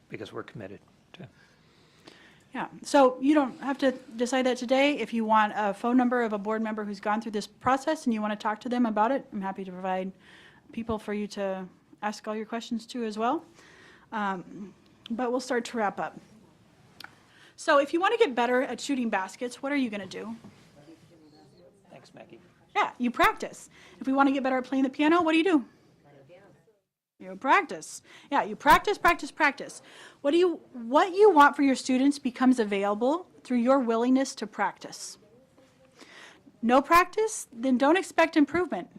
because we're committed to. Yeah, so you don't have to decide that today. If you want a phone number of a board member who's gone through this process and you want to talk to them about it, I'm happy to provide people for you to ask all your questions to as well. But we'll start to wrap up. So if you want to get better at shooting baskets, what are you going to do? Thanks, Maggie. Yeah, you practice. If we want to get better at playing the piano, what do? You practice. Yeah, you practice, practice, practice. What you want for your students becomes available through your willingness to practice. No practice? Then don't expect improvement.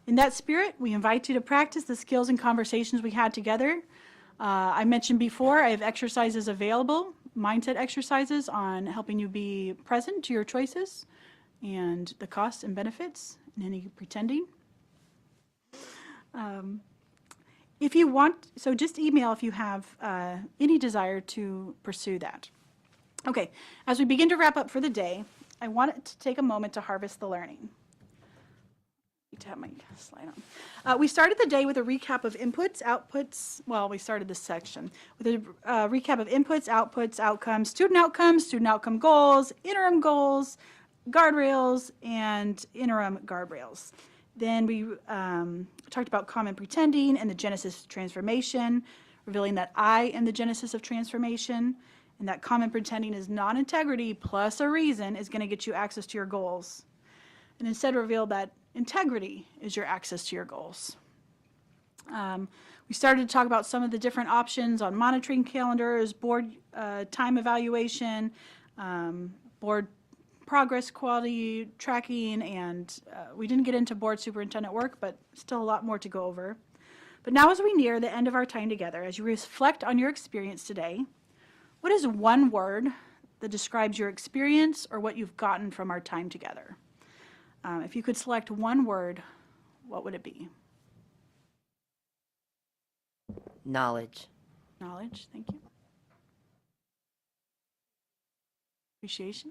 In that spirit, we invite you to practice the skills and conversations we had together. I mentioned before, I have exercises available, mindset exercises on helping you be present to your choices and the costs and benefits and any pretending. If you want, so just email if you have any desire to pursue that. Okay, as we begin to wrap up for the day, I want to take a moment to harvest the learning. To have my slide on. We started the day with a recap of inputs, outputs. Well, we started this section with a recap of inputs, outputs, outcomes, student outcome goals, interim goals, guardrails, and interim guardrails. Then we talked about common pretending and the genesis of transformation, revealing that I am the genesis of transformation, and that common pretending is non-integrity plus a reason is going to get you access to your goals. And instead revealed that integrity is your access to your goals. We started to talk about some of the different options on monitoring calendars, board time evaluation, board progress quality tracking, and we didn't get into board superintendent work, but still a lot more to go over. But now as we near the end of our time together, as you reflect on your experience today, what is one word that describes your experience or what you've gotten from our time together? If you could select one word, what would it be? Knowledge. Knowledge, thank you. Appreciation.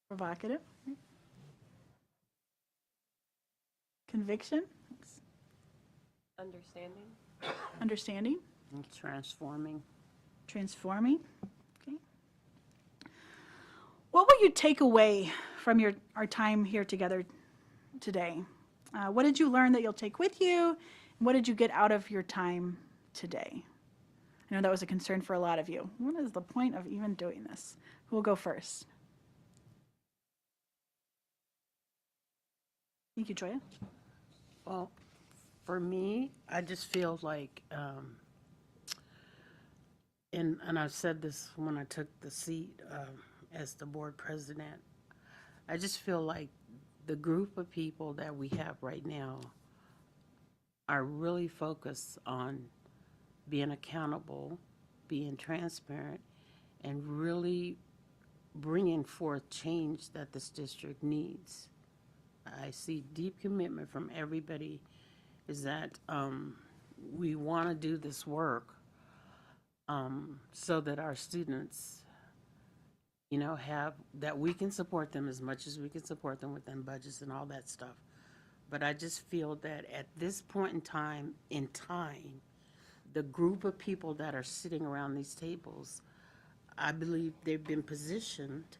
Provocative. Conviction. Thanks. Understanding. Understanding. Transforming. Transforming. Okay. What will you take away from our time here together today? What did you learn that you'll take with you? And what did you get out of your time today? I know that was a concern for a lot of you. What is the point of even doing this? Who will go first? Thank you, Joya. Well, for me, I just feel like, and I've said this when I took the seat as the board president, I just feel like the group of people that we have right now are really focused on being accountable, being transparent, and really bringing forth change that this district needs. I see deep commitment from everybody is that we want to do this work so that our students, have, that we can support them as much as we can support them within budgets and all that stuff. But I just feel that at this point in time, the group of people that are sitting around these tables, I believe they've been positioned,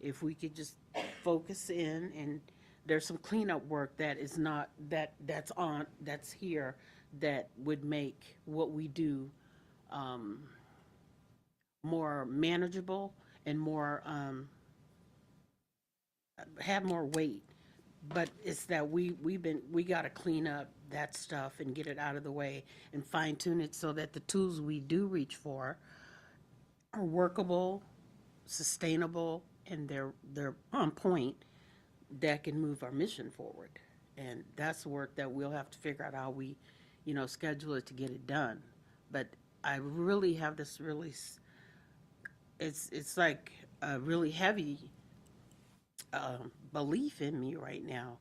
if we could just focus in, and there's some cleanup work that is not, that's here, that would make what we do more manageable and more, have more weight. But it's that we got to clean up that stuff and get it out of the way and fine tune it so that the tools we do reach for are workable, sustainable, and they're on point that can move our mission forward. And that's work that we'll have to figure out how we, schedule it to get it done. But I really have this it's like a really heavy belief in me right now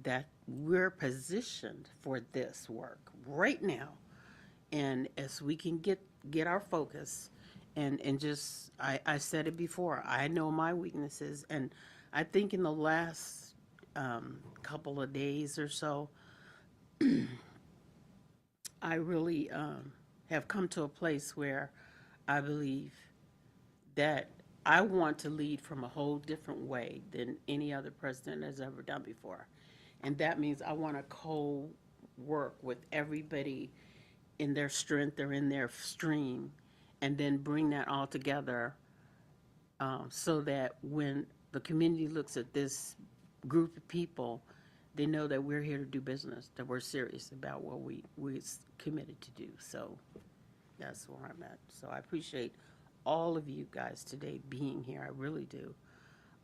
that we're positioned for this work right now. And as we can get our focus and just, I said it before, I know my weaknesses, and I think in the last couple of days or so, I really have come to a place where I believe that I want to lead from a whole different way than any other president has ever done before. And that means I want to co-work with everybody in their strength or in their stream and then bring that all together so that when the community looks at this group of people, they know that we're here to do business, that we're serious about what we're committed to do. So that's where I'm at. So I appreciate all of you guys today being here. I really do.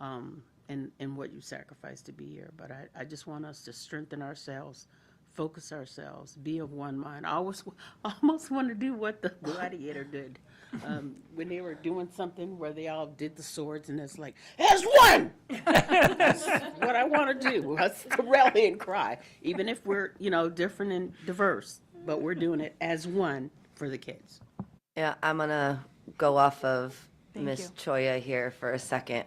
And what you sacrificed to be here. But I just want us to strengthen ourselves, focus ourselves, be of one mind. I almost want to do what the gladiator did when they were doing something where they all did the swords, and it's like, as one! That's what I want to do. That's the rallying cry. Even if we're, different and diverse, but we're doing it as one for the kids. Yeah, I'm gonna go off of Thank Miss you. Choya here for a second.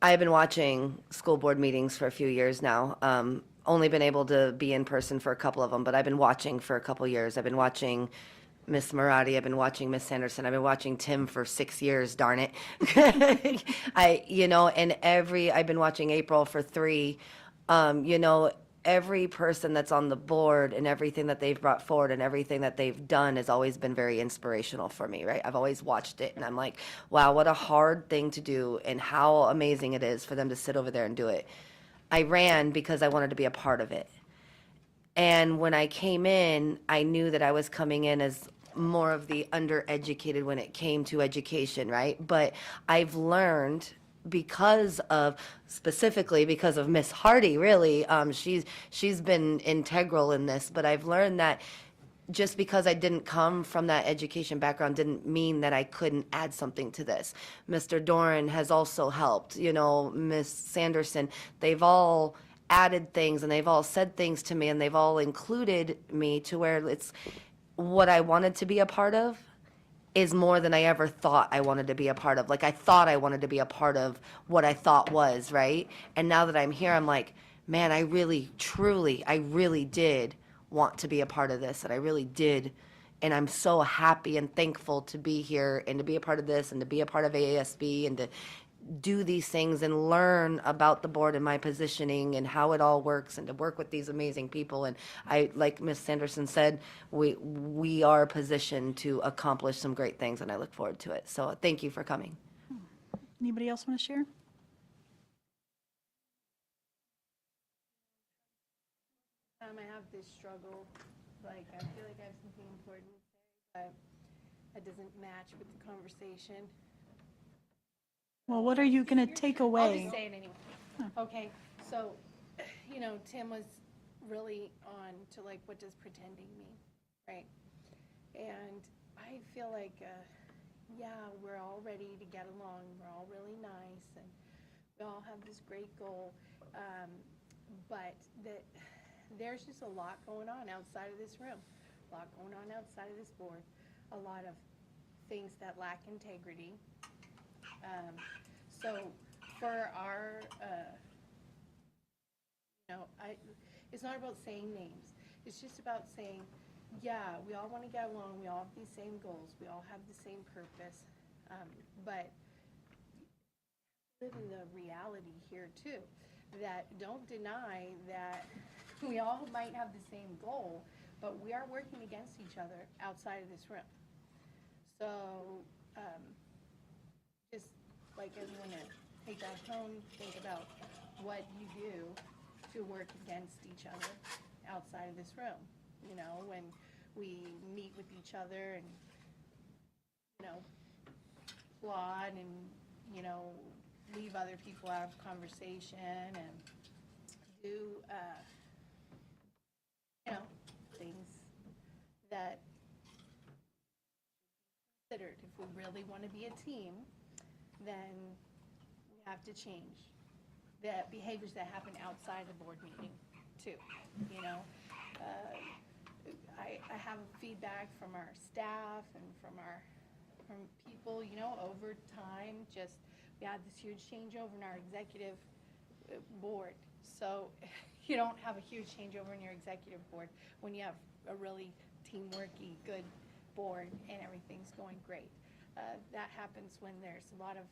I've been watching school board meetings for a few years now. Only been able to be in person for a couple of them, but I've been watching for a couple years. I've been watching Miss Marati. I've been watching Miss Sanderson. I've been watching Tim for 6 years, darn it. I've been watching April for 3. Every person that's on the board and everything that they've brought forward and everything that they've done has always been very inspirational for me, right? I've always watched it and I'm like, wow, what a hard thing to do and how amazing it is for them to sit over there and do it. I ran because I wanted to be a part of it. And when I came in, I knew that I was coming in as more of the undereducated when it came to education, right? But I've learned specifically because of Miss Hardy, really, she's been integral in this, but I've learned that just because I didn't come from that education background didn't mean that I couldn't add something to this. Mr. Doran has also helped, Miss Sanderson, they've all added things and they've all said things to me and they've all included me to where it's what I wanted to be a part of is more than I ever thought I wanted to be a part of. Like, I thought I wanted to be a part of what I thought was, right? And now that I'm here, I'm like, man, I really did want to be a part of this, and I really did. And I'm so happy and thankful to be here and to be a part of this and to be a part of AASB and to do these things and learn about the board and my positioning and how it all works and to work with these amazing people. And like Ms. Sanderson said, we are positioned to accomplish some great things and I look forward to it. So thank you for coming. Anybody else want to share? I have this struggle, like, I feel like I have something important to say, but it doesn't match with the conversation. Well, what are you going to take away? I'll just say it anyway. Okay, so, Tim was really on to like, what does pretending mean, right? And I feel like, we're all ready to get along, we're all really nice, and we all have this great goal, but there's just a lot going on outside of this room, a lot going on outside of this board, a lot of things that lack integrity. So for our, it's not about saying names. It's just about saying, we all want to get along. We all have these same goals. We all have the same purpose. But live in the reality here too, that don't deny that we all might have the same goal, but we are working against each other outside of this room. So, just like everyone to take that home, think about what you do to work against each other outside of this room. When we meet with each other and, applaud and, leave other people out of conversation and do, things that considered. If we really want to be a team, then we have to change the behaviors that happen outside the board meeting too. I have feedback from our staff and from people, over time, just we had this huge changeover in our executive board. So you don't have a huge changeover in your executive board when you have a really teamworky, good board and everything's going great. That happens when there's a lot of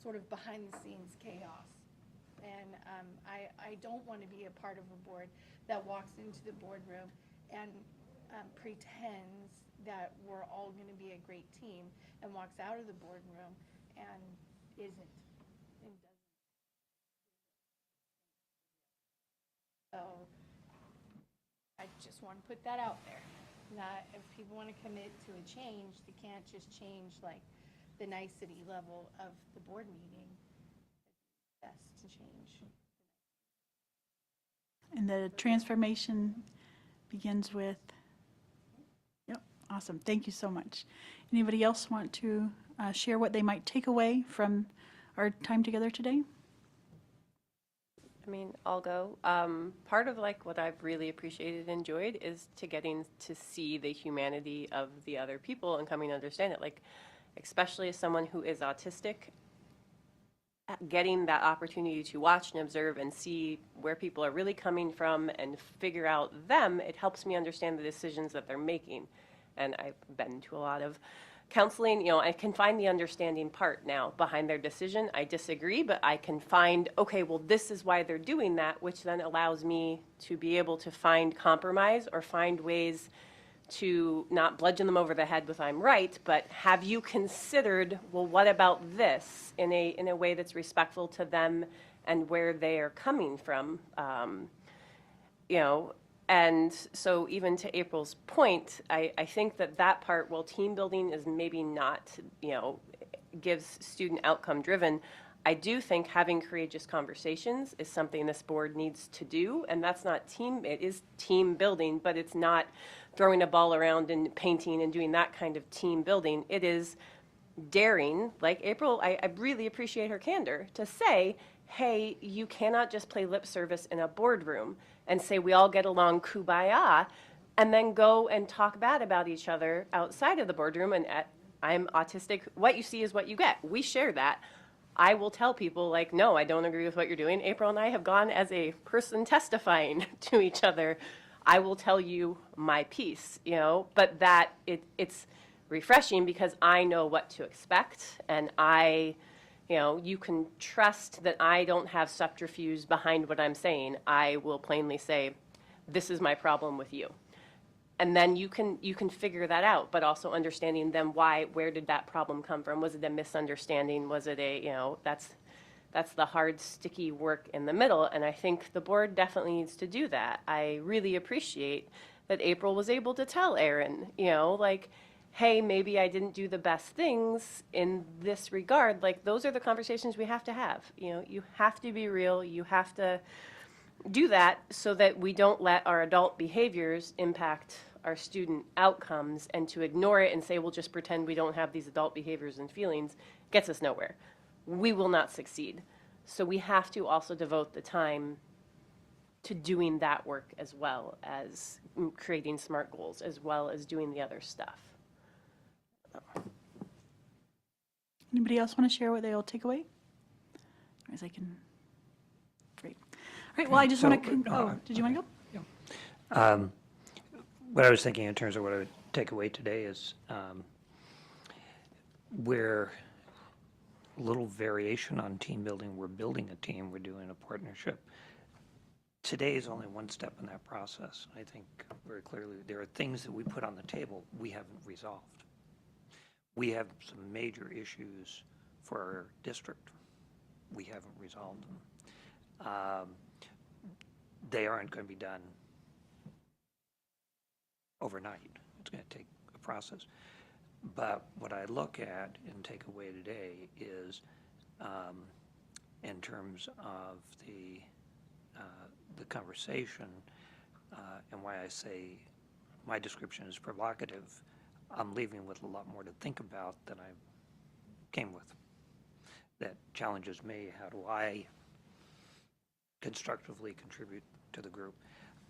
sort of behind-the-scenes chaos. And I don't want to be a part of a board that walks into the boardroom and pretends that we're all going to be a great team and walks out of the boardroom and isn't and doesn't. So I just want to put that out there, that if people want to commit to a change, they can't just change like the nicety level of the board meeting. It's best to change. And the transformation begins with, yep, awesome. Thank you so much. Anybody else want to share what they might take away from our time together today? I mean, I'll go. Part of like what I've really appreciated and enjoyed is to getting to see the humanity of the other people and coming to understand it. Like, especially as someone who is autistic, getting that opportunity to watch and observe and see where people are really coming from and figure out them, it helps me understand the decisions that they're making. And I've been to a lot of counseling, you know, I can find the understanding part now behind their decision. I disagree, but I can find, okay, well, this is why they're doing that, which then allows me to be able to find compromise or find ways to not bludgeon them over the head with I'm right, but have you considered, well, what about this in a way that's respectful to them and where they are coming from, you know. And so even to April's point, I think that part, while team building is maybe not, you know, gives student outcome driven, I do think having courageous conversations is something this board needs to do. And that's not team, it is team building, but it's not throwing a ball around and painting and doing that kind of team building. It is daring, like April, I really appreciate her candor to say, hey, you cannot just play lip service in a boardroom and say we all get along kumbaya, and then go and talk bad about each other outside of the boardroom. And I'm autistic. What you see is what you get. We share that. I will tell people, like, no, I don't agree with what you're doing. April and I have gone as a person testifying to each other. I will tell you my piece, you know, but that it's refreshing because I know what to expect, and you know, you can trust that I don't have subterfuge behind what I'm saying. I will plainly say, this is my problem with you. And then you can figure that out, but also understanding then where did that problem come from? Was it a misunderstanding? Was it you know, that's the hard, sticky work in the middle. And I think the board definitely needs to do that. I really appreciate that April was able to tell Erin, you know, like, hey, maybe I didn't do the best things in this regard. Like, those are the conversations we have to have. You know, you have to be real. You have to do that so that we don't let our adult behaviors impact our student outcomes, and to ignore it and say, we'll just pretend we don't have these adult behaviors and feelings gets us nowhere. We will not succeed. So we have to also devote the time to doing that work as well as creating SMART goals, as well as doing the other stuff. Anybody else want to share what they'll take away? Otherwise I can, great. All right, well, I just want to, did you want to go? Yeah. What I was thinking in terms of what I would take away today is where little variation on team building, we're building a team, we're doing a partnership. Today is only one step in that process. I think very clearly there are things that we put on the table we haven't resolved. We have some major issues for our district. We haven't resolved them. They aren't going to be done overnight. It's going to take a process. But what I look at and take away today is, in terms of the conversation, and why I say my description is provocative, I'm leaving with a lot more to think about than I came with. That challenges me. How do I constructively contribute to the group?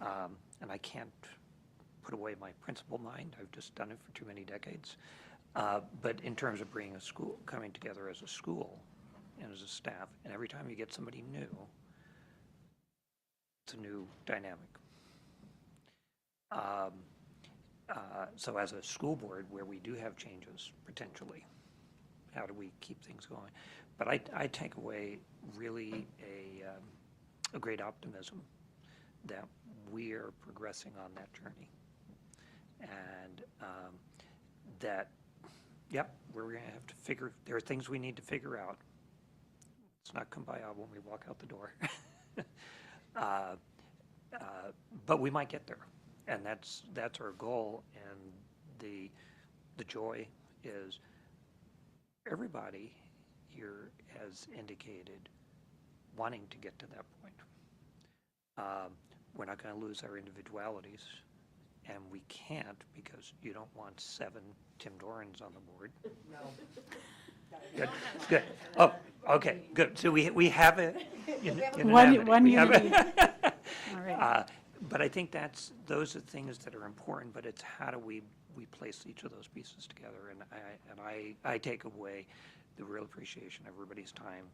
And I can't put away my principal mind. I've just done it for too many decades. But in terms of bringing a school, coming together as a school and as a staff, and every time you get somebody new, it's a new dynamic. So as a school board where we do have changes potentially, how do we keep things going? But I take away really a great optimism that we are progressing on that journey. And that, yep, we're going to have to figure, there are things we need to figure out. It's not kumbaya when we walk out the door. But we might get there, and that's our goal. And the joy is everybody here has indicated wanting to get to that point. We're not going to lose our individualities, and we can't because you don't want 7 Tim Dorans on the board. No. Good, good. Oh, okay, good. So we have it. One unity. All right. But I think those are things that are important, but it's how do we place each of those pieces together? And I take away the real appreciation of everybody's time,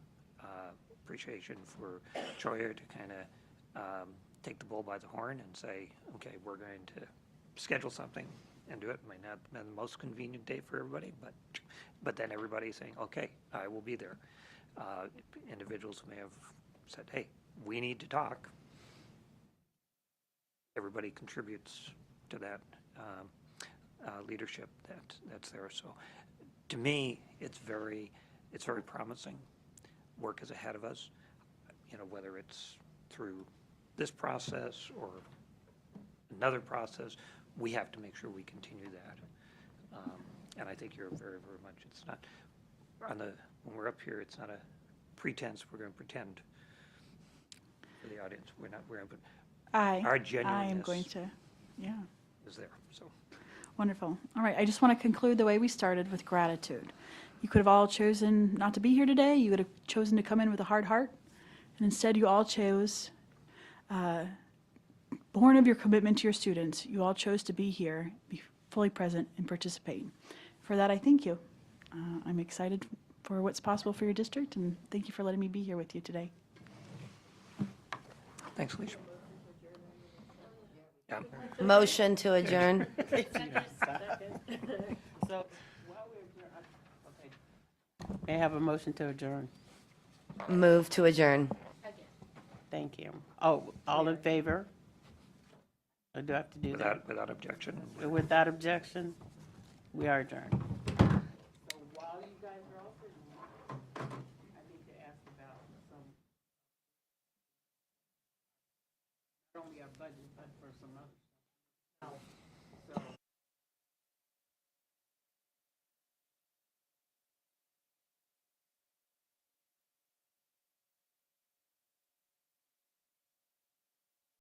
appreciation for Choya to kind of take the bull by the horn and say, okay, we're going to schedule something and do it. It might not be the most convenient day for everybody, but then everybody's saying, okay, I will be there. Individuals may have said, hey, we need to talk. Everybody contributes to that leadership that's there. So to me, it's very promising. Work is ahead of us, whether it's through this process or another process, we have to make sure we continue that. And I think you're very, very much, it's not, when we're up here, it's not a pretense, we're going to pretend for the audience. We're going to put, our genuineness I am going to, yeah. is there, so. Wonderful. All right, I just want to conclude the way we started with gratitude. You could have all chosen not to be here today. You could have chosen to come in with a hard heart. And instead, you all chose, born of your commitment to your students, you all chose to be here, be fully present, and participate. For that, I thank you. I'm excited for what's possible for your district, and thank you for letting me be here with you today. Thanks, Alicia. Yeah. Motion to adjourn. So, while we're adjourned, okay. May I have a motion to adjourn? Move to adjourn. Thank you. Oh, all in favor? Or do I have to do that? Without objection. Without objection, we are adjourned. So while you guys are all sitting, I need to ask about some, not only our budget, but for some other stuff. So